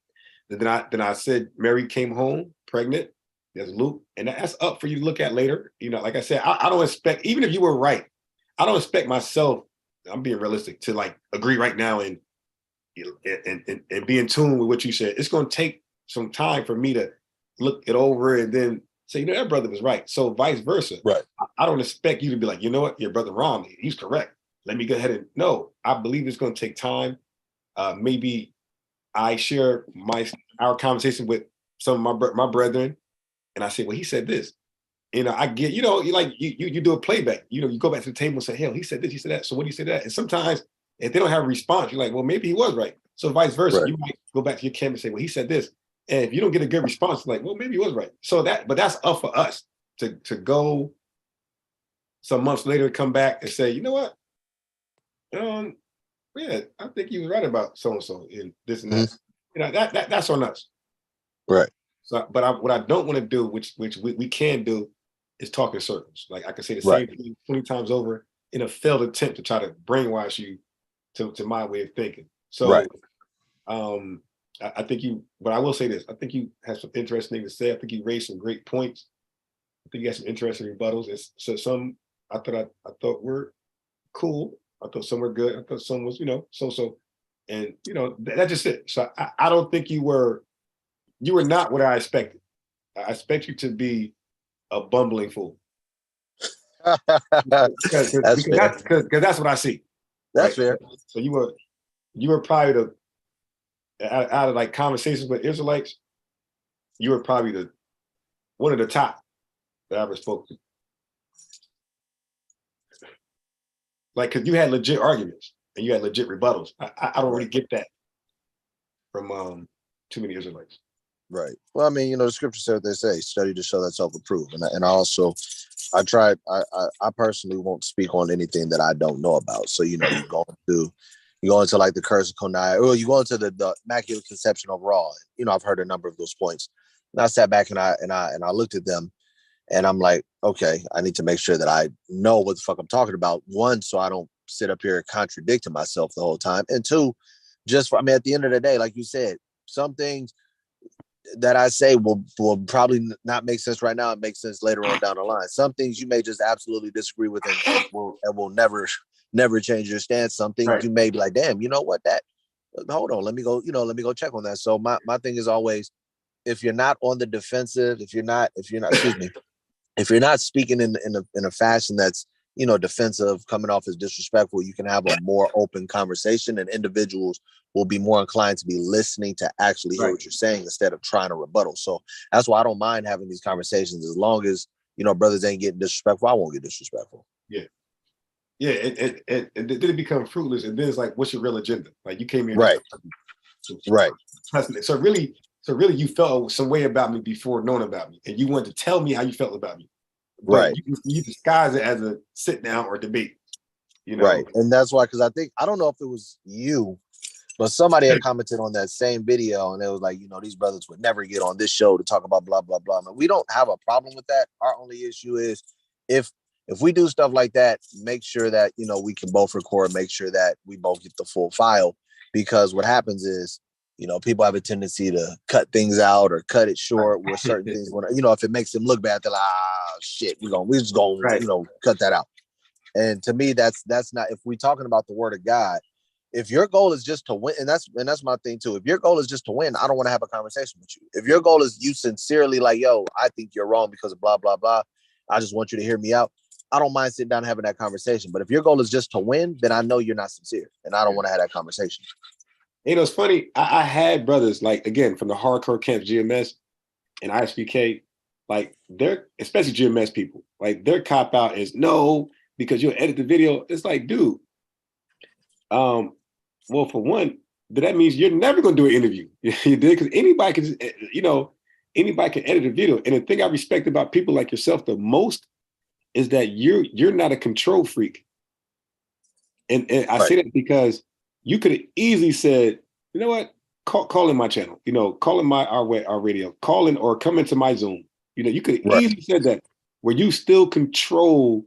Then I said Mary came home pregnant. There's Luke, and that's up for you to look at later. Like I said, I don't expect, even if you were right, I don't expect myself, I'm being realistic, to like agree right now and be in tune with what you said. It's going to take some time for me to look it over and then say, that brother was right. So vice versa. Right. I don't expect you to be like, you know what, your brother wrong. He's correct. Let me go ahead and no. I believe it's going to take time. Maybe I share our conversation with some of my brethren, and I say, well, he said this. I get, you do a playback. You go back to the table and say, hell, he said this, he said that. So what do you say that? And sometimes if they don't have a response, you're like, well, maybe he was right. So vice versa, Right. you might go back to your camp and say, well, he said this. And if you don't get a good response, like, well, maybe he was right. So but that's up for us to go some months later, come back and say, you know what? Yeah, I think he was right about so and so and this and that. That's on us. Right. So, but what I don't want to do, which we can do, is talk in circles. Like I can say the Right. same thing 20 times over in a failed attempt to try to brainwash you to my way of thinking. So, Right. I think but I will say this: I think you have some interesting things to say. I think you raised some great points. I think you had some interesting rebuttals. So some I thought were cool. I thought some were good. I thought some was so, and that's just it. So I don't think you were not what I expected. I expect you to be a bumbling fool. Because That's fair. that's what I see. That's Right? fair. So you were probably out of like conversations with Israelites, you were probably one of the top that I ever spoke to. Like, because you had legit arguments and you had legit rebuttals. I don't really get that from too many Israelites. Right. Well, I mean, the scripture said what they say, study to show that self-approved. And I personally won't speak on anything that I don't know about. So, you go into like the curse of Konai, or you go into the Immaculate Conception overall. I've heard a number of those points. And I sat back and I looked at them and I'm like, okay, I need to make sure that I know what the fuck I'm talking about. One, so I don't sit up here contradicting myself the whole time. And two, at the end of the day, like you said, some things that I say will probably not make sense right now. It makes sense later on down the line. Some things you may just absolutely disagree with and will never change your stance. Some things you may be like, damn, you know what, hold on, let me go check on that. So my thing is always, if you're not on the defensive, if you're not excuse me, if you're not speaking in a fashion that's defensive, coming off as disrespectful, you can have a more open conversation, and individuals will be more inclined to be listening to actually hear what you're saying instead of trying to rebuttal. So that's why I don't mind having these conversations, as long as brothers ain't getting disrespectful. I won't get disrespectful. Yeah. And then it becomes fruitless, and then it's like, what's your real agenda? Like, you came here, right? So really, you felt some way about me before knowing about me, and you wanted to tell me how you felt about me. But right. You disguise it as a sit down or debate. Right. And that's why, because I don't know if it was you, but somebody had commented on that same video, and it was like, these brothers would never get on this show to talk about blah blah blah. And we don't have a problem with that. Our only issue is if we do stuff like that, make sure that we can both record, make sure that we both get the full file, because what happens is people have a tendency to cut things out or cut it short with certain things. When if it makes them look bad, they're like, shit, we're just gonna cut that out. And to me, that's not, if we're talking about the word of God, if your goal is just to win, and that's my thing too. If your goal is just to win, I don't want to have a conversation with you. If your goal is you sincerely like, yo, I think you're wrong because of blah, blah, blah, I just want you to hear me out. I don't mind sitting down and having that conversation. But if your goal is just to win, then I know you're not sincere, and I don't want to have that conversation. You know, it's funny. I had brothers, like, again, from the hardcore camps, GMS and ISBK, like, they're, especially GMS people, like, their cop out is no, because you'll edit the video. It's like, dude, well, for one, that means you're never going to do an interview. You did, because anybody can, you know, anybody can edit a video. And the thing I respect about people like yourself the most is that you're not a control freak. And I say that because you could have easily said, you know what, call in my channel, you know, call in our radio, call in or come into my Zoom. You know, you could have easily said that, where you still control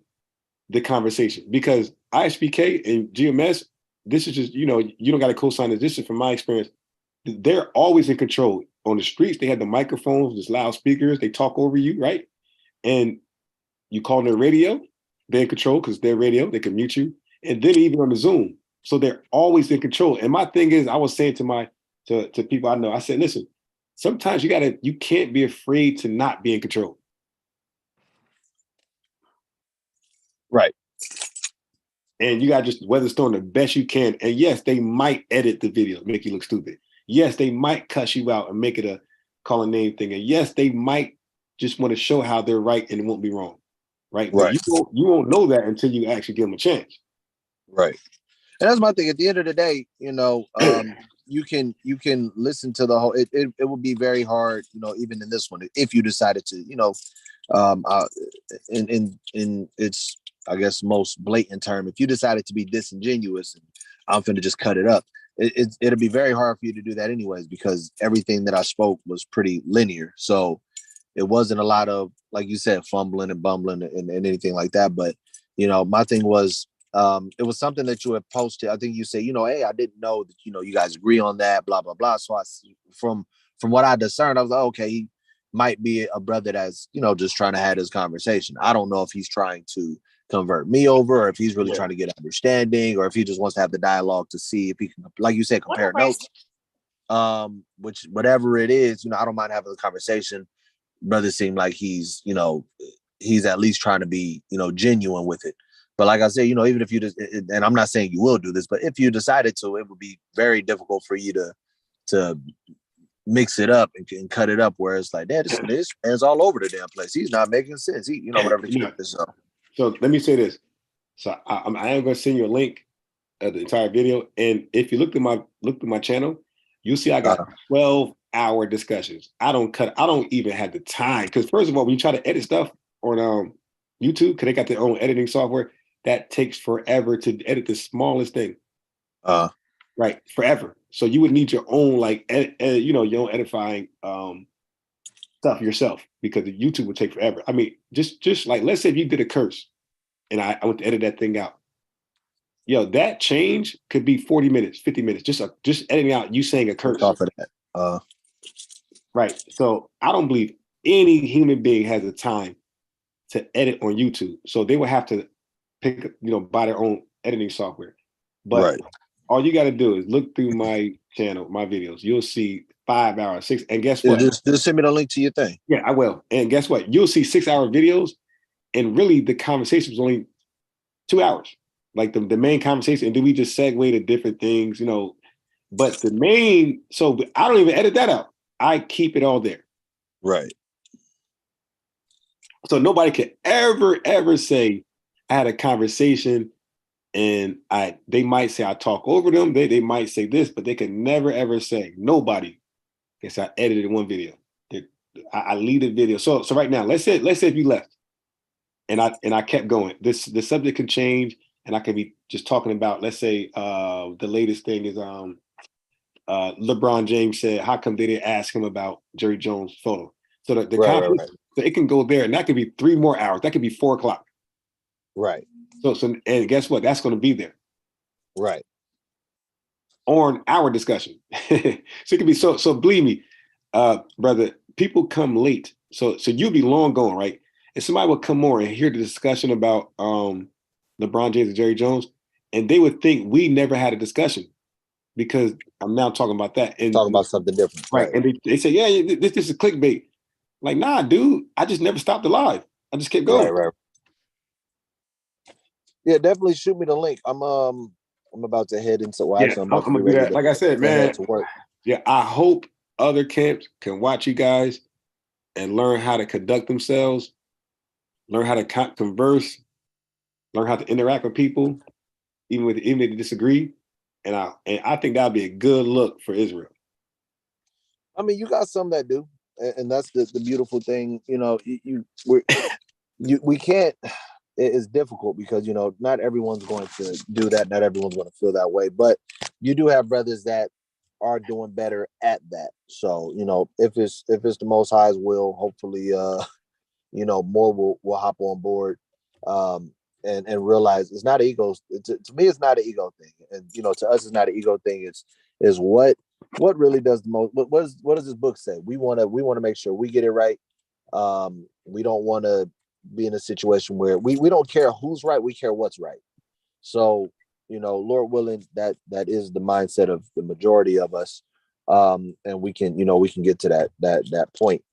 the conversation. Because ISBK and GMS, this is just, you know, you don't got to co-sign this. This is from my experience. They're always in control. On the streets, they have the microphones, there's loudspeakers, they talk over you, right? And you call their radio, they're in control because they're radio, they can mute you. And then even on the Zoom. So they're always in control. And my thing is, I was saying to people I know, I said, listen, sometimes you can't be afraid to not be in control. Right. And you got to just weather storm the best you can. And yes, they might edit the video, make you look stupid. Yes, they might cuss you out and make it a call a name thing. And yes, they might just want to show how they're right and it won't be wrong. Right. But you won't know that until you actually give them a chance. Right. And that's my thing. At the end of the day, you know, you can listen to the whole. It would be very hard, you know, even in this one, if you decided to, you know, in its, I guess, most blatant term, if you decided to be disingenuous and I'm finna just cut it up, it'll be very hard for you to do that anyways, because everything that I spoke was pretty linear. So it wasn't a lot of, like you said, fumbling and bumbling and anything like that. But, you know, my thing was, it was something that you had posted. I think you said, you know, hey, I didn't know that, you know, you guys agree on that, blah, blah, blah. So from what I discerned, I was like, okay, he might be a brother that's, you know, just trying to have this conversation. I don't know if he's trying to convert me over, or if he's really trying to get understanding, or if he just wants to have the dialogue to see if he can, like you said, compare notes. Which, whatever it is, you know, I don't mind having the conversation. Brother seemed like he's, you know, he's at least trying to be, you know, genuine with it. But like I said, you know, even if you just, and I'm not saying you will do this, but if you decided to, it would be very difficult for you to mix it up and cut it up where it's like, this man's all over the damn place. He's not making sense. He, you know, whatever the case is. So let me say this. So I am going to send you a link of the entire video. And if you look at my channel, you'll see I got 12-hour discussions. I don't even have the time. Because first of all, when you try to edit stuff on YouTube, because they got their own editing software, that takes forever to edit the smallest thing. Right, forever. So you would need your own, like, you know, your own edifying stuff yourself, because the YouTube would take forever. I mean, just like, let's say if you did a curse and I went to edit that thing out. Yo, that change could be 40 minutes, 50 minutes, just editing out you saying a curse. Off of that. Right. So I don't believe any human being has the time to edit on YouTube. So they would have to pick, you know, buy their own editing software. But all you got to do is look through my channel, my videos. You'll see 5 hours, 6. And guess what? Just send me the link to your thing. Yeah, I will. And guess what? You'll see 6-hour videos. And really the conversation was only 2 hours. Like the main conversation. And then we just segue to different things, you know. But the main, so I don't even edit that out. I keep it all there. Right. So nobody could ever say I had a conversation and they might say I talk over them. They might say this, but they can never ever say, nobody can say I edited one video. I lead a video. So right now, let's say if you left and I kept going, the subject can change and I could be just talking about, let's say the latest thing is LeBron James said, how come they didn't ask him about Jerry Jones' photo? So the conference, so it can go there, and that could be 3 more hours. That could be 4 o'clock. Right. So and guess what? That's going to be there. Right. On our discussion. So it could be so believe me, brother, people come late. So you'll be long gone, right? And somebody will come more and hear the discussion about LeBron James and Jerry Jones, and they would think we never had a discussion because I'm now talking about that. And talking about something different. Right. And they say, yeah, this is clickbait. Like, nah, dude, I just never stopped the live. I just kept going. Right. Yeah, definitely shoot me the link. I'm about to head into. Well, Yeah, actually, I'm I'm about to gonna get do ready that. Like I said, to head man. to work. Yeah, I hope other camps can watch you guys and learn how to conduct themselves, learn how to converse, learn how to interact with people, even if they disagree. And I think that'd be a good look for Israel. I mean, you got some that do, and that's the beautiful thing. You know, we can't. It's difficult because not everyone's going to do that. Not everyone's going to feel that way, but you do have brothers that are doing better at that. So if it's the Most High's will, hopefully, more will hop on board, and realize it's not an ego. To me, it's not an ego thing, and to us, it's not an ego thing. It's what really does the most. What does this book say? We want to make sure we get it right. We don't want to be in a situation where we don't care who's right. We care what's right. So Lord willing, that is the mindset of the majority of us, and we can get to that point.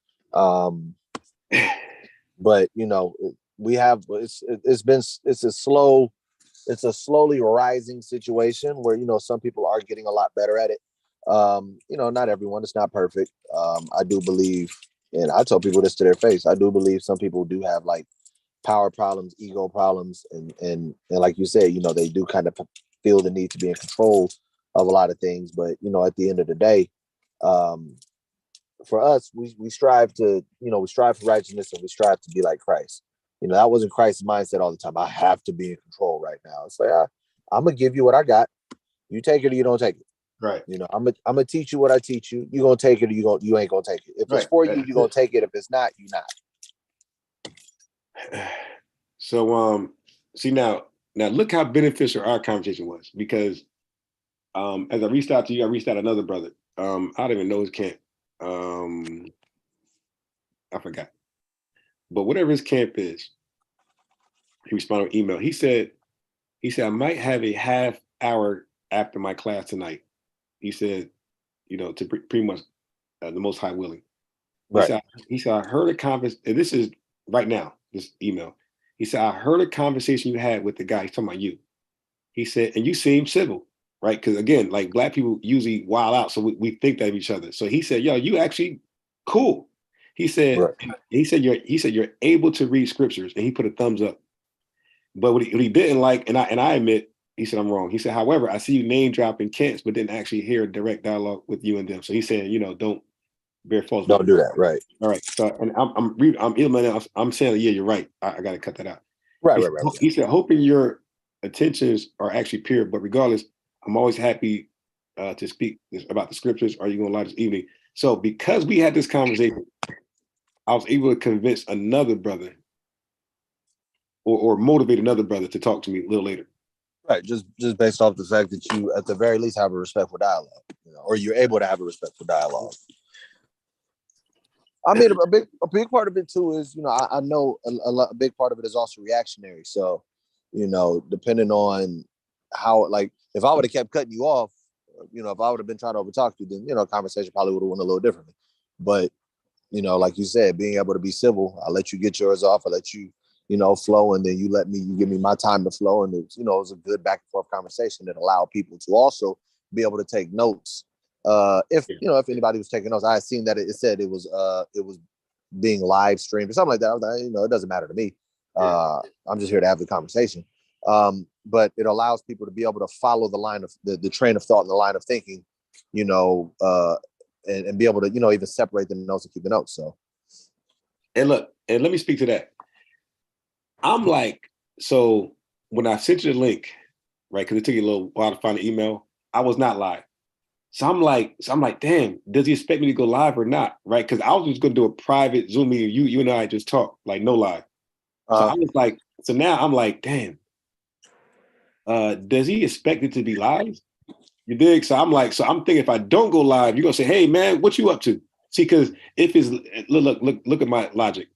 But we have it's a slowly rising situation where some people are getting a lot better at it. Not everyone, it's not perfect. I do believe, and I tell people this to their face, I do believe some people do have like power problems, ego problems, and like you said, they do kind of feel the need to be in control of a lot of things. But at the end of the day, for us, we strive to, we strive for righteousness, and we strive to be like Christ. That wasn't Christ's mindset all the time. I have to be in control right now. It's like, I'm gonna give you what I got. You take it or you don't take it. Right. I'm gonna teach you what I teach you. You gonna take it or you ain't gonna take it. If it's for you, you gonna take it. If it's not, you not. So see now look how beneficial our conversation was, because as I reached out to you, I reached out to another brother. I don't even know his camp. I forgot. But whatever his camp is, he responded with email. He said, I might have a half hour after my class tonight. He said, to pretty much the Most High willing. Right. He said, I heard a conversation, and this is right now, this email. He said, I heard a conversation you had with the guy. He's talking about you. He said, and you seem civil, right? Because again, like Black people usually wild out, so we think that of each other. So he said, yo, you actually cool. He said, Right. he said you're able to read scriptures, and he put a thumbs up. But what he didn't like, and I admit, he said I'm wrong. He said, however, I see you name dropping camps, but didn't actually hear a direct dialogue with you and them. So he's saying, don't bear false. Don't do that. Right. All right. So, and I'm saying, yeah, you're right. I got to cut that out. Right. He said, hoping your intentions are actually pure, but regardless, I'm always happy to speak about the scriptures. Are you going to lie this evening? So because we had this conversation, I was able to convince another brother or motivate another brother to talk to me a little later. Right. Just based off the fact that you, at the very least, have a respectful dialogue, or you're able to have a respectful dialogue. I mean, a big part of it too is, I know a big part of it is also reactionary. So, depending on how, like, if I would have kept cutting you off, if I would have been trying to overtalk you, then, conversation probably would have went a little differently. But, like you said, being able to be civil, I let you get yours off. I let you, flow, and then you give me my time to flow. And it was a good back and forth conversation that allowed people to also be able to take notes. If anybody was taking notes, I had seen that it said it was being live streamed or something like that. I was like, it doesn't matter to me. I'm just here to have the conversation. But it allows people to be able to follow the line of the train of thought and the line of thinking, and be able to, even separate the notes and keep the notes. So, and look, and let me speak to that. I'm like, so when I sent you the link, right, because it took you a little while to find the email, I was not live. So I'm like, damn, does he expect me to go live or not? Right? Because I was just gonna do a private Zoom meeting. You and I just talk, like no live. So I was like, so now I'm like, damn, does he expect it to be live? You dig? So I'm thinking if I don't go live, you're gonna say, hey man, what you up to? See, because if it's look at my logic.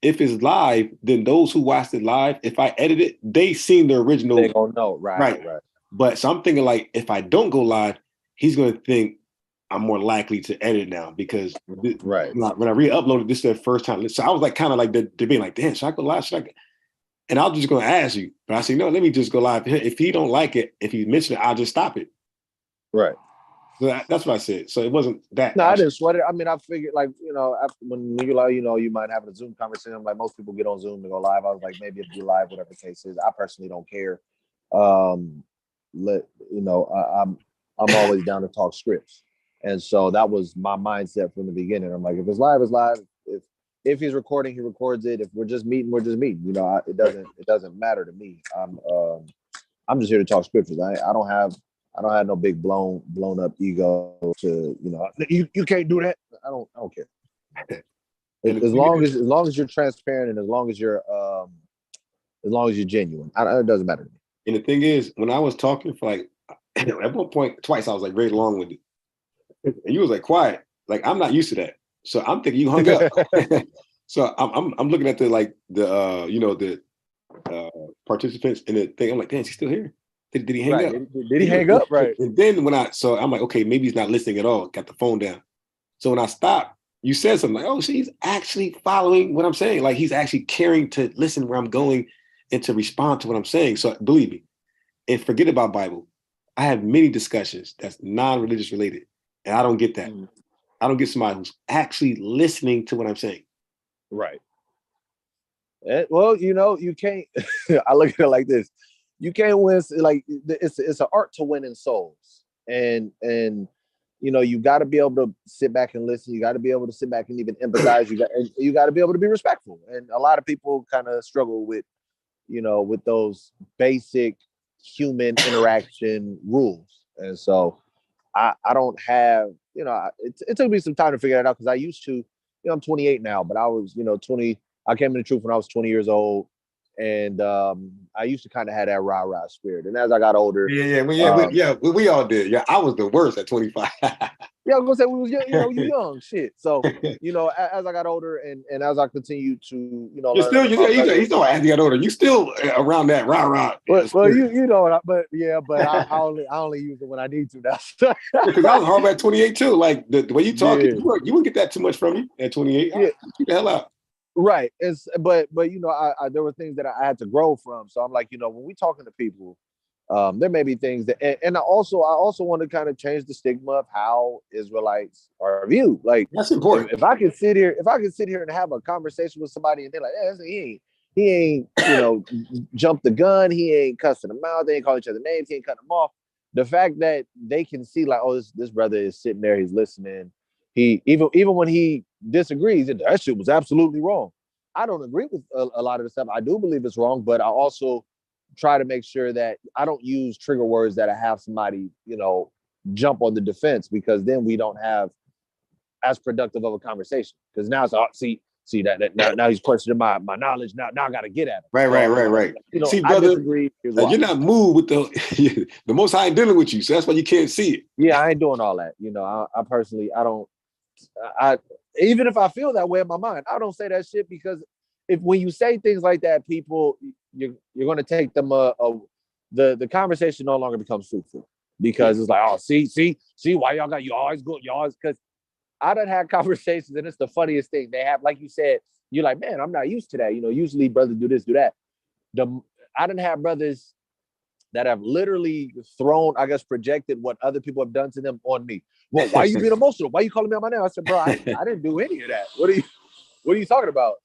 If it's live, then those who watched it live, if I edit it, they seen the original. They gonna know, right. But so I'm thinking like, if I don't go live, he's gonna think I'm more likely to edit now because right. When I re-uploaded this the first time. So I was like kind of like debating, like, damn, should I go live? Should I? And I was just going to ask you, but I said, no, let me just go live. If he don't like it, if he mentioned it, I'll just stop it. Right. So that's what I said. So it wasn't that. No, I didn't sweat it. I mean, I figured, like, after when you like, you might have a Zoom conversation. Like most people get on Zoom and go live. I was like, maybe it'll be live, whatever the case is. I personally don't care. I'm always down to talk scripts, and so that was my mindset from the beginning. I'm like, if it's live, it's live. If he's recording, he records it. If we're just meeting, we're just meeting. It doesn't matter to me. I'm just here to talk scriptures. I don't have no big blown up ego to, you can't do that. I don't care. As long as you're transparent and as long as you're genuine, it doesn't matter to me. And the thing is, when I was talking for like, at one point, twice, I was like very long with it. And you was like quiet. Like, I'm not used to that. So I'm thinking you hung up. So I'm looking at the participants and the thing. I'm like, damn, is he still here? Did he hang up? Did he hang up? Right. And then I'm like, okay, maybe he's not listening at all. Got the phone down. So when I stopped, you said something like, oh, he's actually following what I'm saying. Like he's actually caring to listen where I'm going and to respond to what I'm saying. So believe me, and forget about Bible. I have many discussions that's non-religious related. And I don't get that. I don't get somebody who's actually listening to what I'm saying. Right. Well, you can't. I look at it like this: you can't win. Like it's an art to win in souls, and you got to be able to sit back and listen. You got to be able to sit back and even empathize. You got to be able to be respectful. And a lot of people kind of struggle with those basic human interaction rules. And so I don't have. It took me some time to figure that out because I used to. I'm 28 now, but I was 20. I came in the truth when I was 20 years old, and I used to kind of have that rah-rah spirit. And as I got older, we all did. Yeah, I was the worst at 25. Yeah, I was gonna say we was you young shit. So as I got older and as I continue to you're still as you got older, you still around that rah. Well, but I only use it when I need to now. Because I was horrible at 28 too. Like the way you talk, you wouldn't get that too much from me at 28. Yeah, keep the hell out. Right. But I there were things that I had to grow from. So I'm like, when we talking to people, there may be things that, and I also want to kind of change the stigma of how Israelites are viewed. Like that's important. If I could sit here and have a conversation with somebody and they're like, he ain't jumped the gun, he ain't cussing them out, they ain't calling each other names, he ain't cutting them off. The fact that they can see like, oh, this brother is sitting there, he's listening. He even when he disagrees, that shit was absolutely wrong. I don't agree with a lot of the stuff. I do believe it's wrong, but I also try to make sure that I don't use trigger words that I have somebody, jump on the defense, because then we don't have as productive of a conversation. Because now it's see that now he's questioning my knowledge. Now I got to get at him. Right. See, brother, I disagree. You're not moved with the Most High dealing with you, so that's why you can't see it. Yeah, I ain't doing all that. I personally, I don't. I even if I feel that way in my mind, I don't say that shit, because when you say things like that, people, you're going to take them the conversation no longer becomes fruitful, because it's like, oh, see why you always because I done had conversations, and it's the funniest thing they have. Like you said, you're like, man, I'm not used to that. Usually brothers do this, do that. I done have brothers that have literally thrown, I guess, projected what other people have done to them on me. Well, why are you being emotional? Why are you calling me out my name? I said, bro, I didn't do any of that. What are you talking about?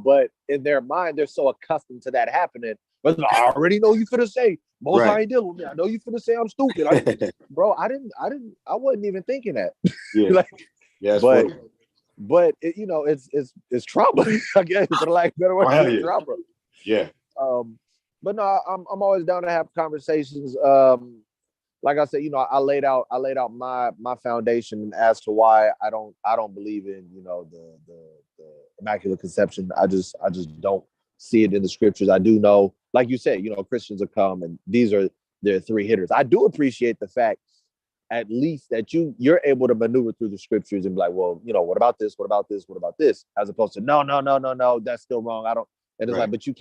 But in their mind, they're so accustomed to that happening. But I already know you finna say, most I ain't dealing with me. I know you finna say I'm stupid. I wasn't even thinking that. Yeah. But it's trauma, I guess, for like better word, it's trauma. Yeah. But no, I'm always down to have conversations. Like I said, I laid out my foundation as to why I don't believe in the Immaculate Conception. I just don't see it in the scriptures. I do know, like you said, Christians have come and these are their three hitters. I do appreciate the fact, at least, that you're able to maneuver through the scriptures and be like, well, what about this? What about this? What about this? As opposed to no, that's still wrong. I don't. And it's like, but you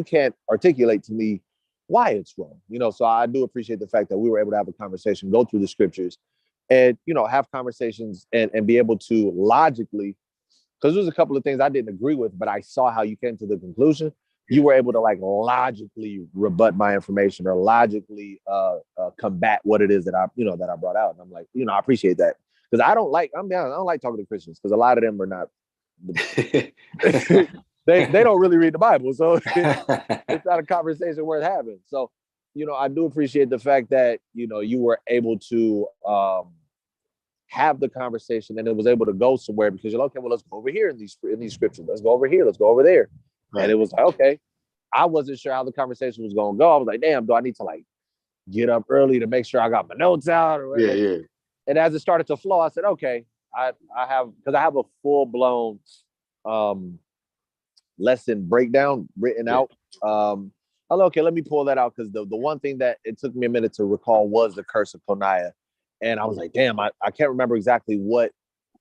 can't articulate to me why it's wrong. So I do appreciate the fact that we were able to have a conversation, go through the scriptures, and have conversations and be able to logically, because there's a couple of things I didn't agree with, but I saw how you came to the conclusion. you were able to like logically rebut my information or logically combat what it is that I brought out. And I'm like, I appreciate that, because I don't like talking to Christians, because a lot of them are not. they don't really read the Bible, so it's not a conversation worth having. So, I do appreciate the fact that you were able to have the conversation, and it was able to go somewhere, because you're like, okay, well, let's go over here in these scriptures. Let's go over here. Let's go over there. Right. And it was like, okay, I wasn't sure how the conversation was going to go. I was like, damn, do I need to like get up early to make sure I got my notes out? Or yeah. And as it started to flow, I said, okay, I have a full blown lesson breakdown written out. Okay, let me pull that out, because the one thing that it took me a minute to recall was the curse of Coniah. And I was like, damn, I can't remember exactly what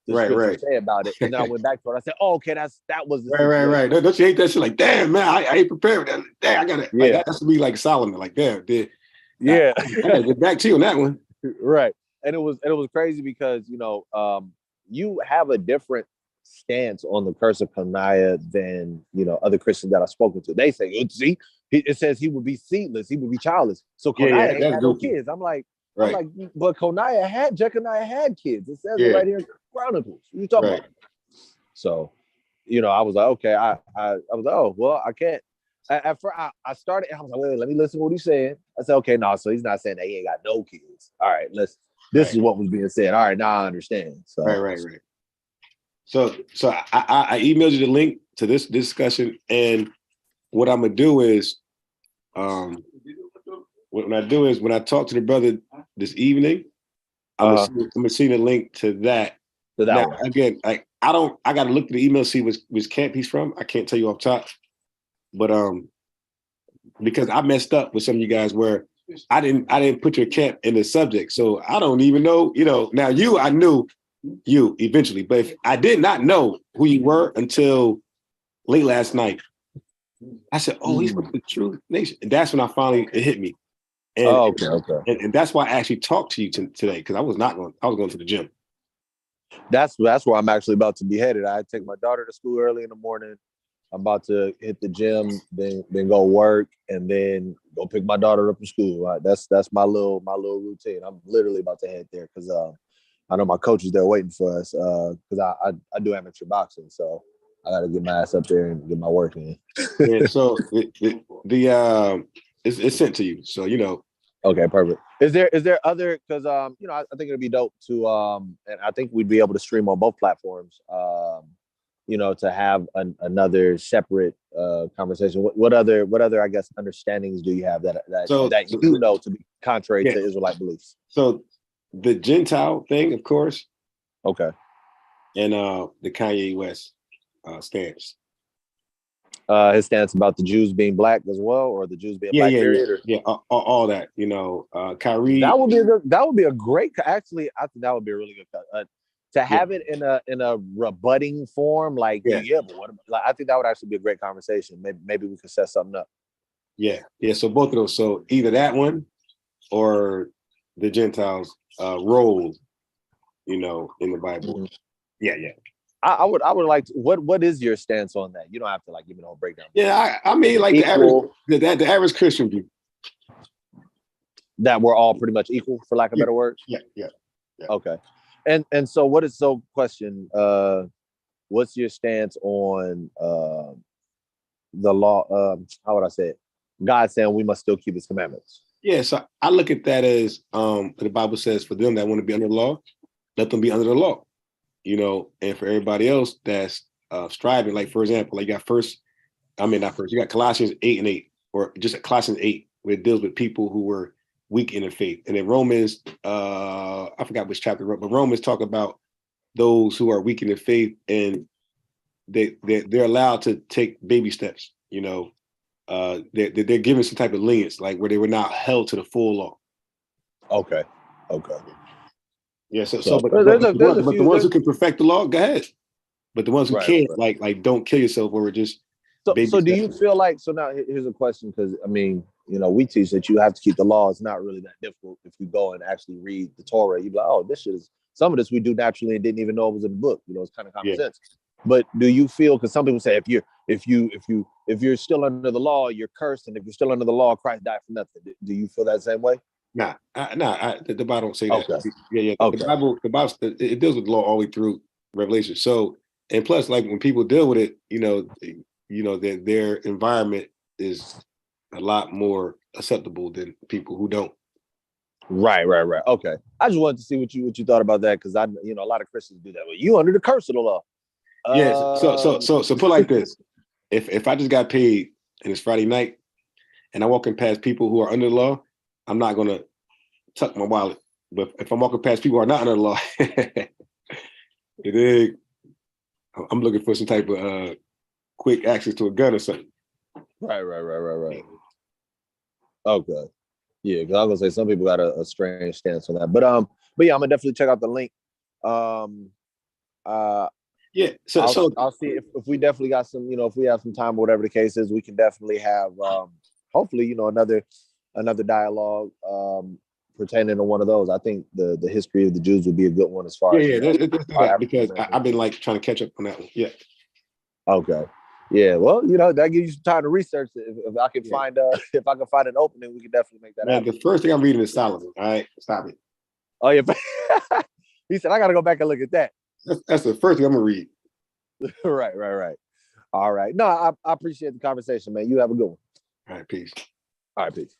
the scripture say about it. And then I went back to it. I said, oh, okay, that was the right. Don't you hate that shit? Like, damn, man, I ain't prepared for that. Damn, I got it. Like, that has to be like Solomon. Like, damn, I gotta get back to you on that one. Right. And it was crazy, because you have a different stance on the curse of Coniah than other Christians that I've spoken to. They say, see, it says he would be seedless, he would be childless. So Coniah ain't had no kids. I'm like, but Jeconiah had kids. It says it right here in Chronicles. What are you talking about? So, I was like, okay, I was like, oh, well, I can't. At first, I started, I was like, wait, let me listen to what he's saying. I said, okay, no, so he's not saying that he ain't got no kids. All right, this is what was being said. All right, now I understand. So right. So I emailed you the link to this discussion, and what I'm gonna do is, when I talk to the brother this evening, I'm gonna send a link to that. Now, again, I gotta look at the email, see which camp he's from. I can't tell you off top, but because I messed up with some of you guys where I didn't put your camp in the subject, so I don't even know. Now I knew you eventually, but if I did not know who you were until late last night. I said, "Oh, he's with the True Nation," and that's when it hit me. And, okay. And that's why I actually talked to you today, because I was going to the gym. That's where I'm actually about to be headed. I take my daughter to school early in the morning. I'm about to hit the gym, then go work, and then go pick my daughter up from school. Right? That's my little routine. I'm literally about to head there, because I know my coach is there waiting for us, because I do amateur boxing, so I got to get my ass up there and get my work in. Yeah, so it's sent to you, so Okay, perfect. Is there other, because I think it'd be dope to and I think we'd be able to stream on both platforms, to have another separate conversation. What other I guess understandings do you have that to be contrary to Israelite beliefs? So the Gentile thing, of course. Okay. And the Kanye West stance. His stance about the Jews being black as well, or the Jews being black. All that. Kyrie. That would be a great. Actually, I think that would be a really good to have it in a rebutting form. Like, but what? Like, I think that would actually be a great conversation. Maybe we could set something up. Yeah. So both of those. So either that one, or the Gentiles' role, in the Bible. Mm-hmm. Yeah. I would like to, what is your stance on that? You don't have to like give me a whole breakdown. Yeah, I mean, like equal, the average Christian view. That we're all pretty much equal, for lack of better words. Yeah. Okay. And so question, what's your stance on the law, how would I say it? God saying we must still keep his commandments. Yeah, so I look at that as the Bible says, for them that want to be under the law, let them be under the law. And for everybody else that's striving, like, for example, like you got Colossians 8:8, or just Colossians 8, where it deals with people who were weak in the faith. And then Romans, I forgot which chapter, but Romans talk about those who are weak in the faith, and they're allowed to take baby steps. They're given some type of lenience, like where they were not held to the full law. Okay. Yeah, but the ones who can perfect the law, go ahead. But the ones who can't, like don't kill yourself, or just. So do you feel like? So now here's a question, because I mean, we teach that you have to keep the law. It's not really that difficult if you go and actually read the Torah. You'd be like, oh, this shit is, some of this we do naturally and didn't even know it was in the book. It's kind of common sense. But do you feel, because some people say if you're still under the law, you're cursed, and if you're still under the law, Christ died for nothing. Do you feel that same way? The Bible don't say that. Okay. Yeah. Okay. The Bible, it deals with the law all the way through Revelation. So, and plus, like when people deal with it, their environment is a lot more acceptable than people who don't. Right. Okay. I just wanted to see what you thought about that, because a lot of Christians do that. Well, you under the curse of the law. Yes. So put like this: if I just got paid and it's Friday night, and I'm walking past people who are under the law, I'm not gonna tuck my wallet. But if I'm walking past people who are not under the law, I'm looking for some type of quick access to a gun or something. Right. Okay. Yeah, because I was gonna say some people got a strange stance on that. But yeah, I'm gonna definitely check out the link. Yeah. I'll see if we definitely got some, if we have some time or whatever the case is, we can definitely have hopefully, another dialogue pertaining to one of those. I think the history of the Jews would be a good one as far as let's do that, because I've been like trying to catch up on that one. Yeah. Okay. Yeah, well, that gives you some time to research it. If I can find if I can find an opening, we can definitely make that happen. The first thing I'm reading is Solomon. All right, stop it. Oh yeah, he said I got to go back and look at that. That's the first thing I'm gonna read. Right. All right. No, I appreciate the conversation, man. You have a good one. All right, peace. All right, peace.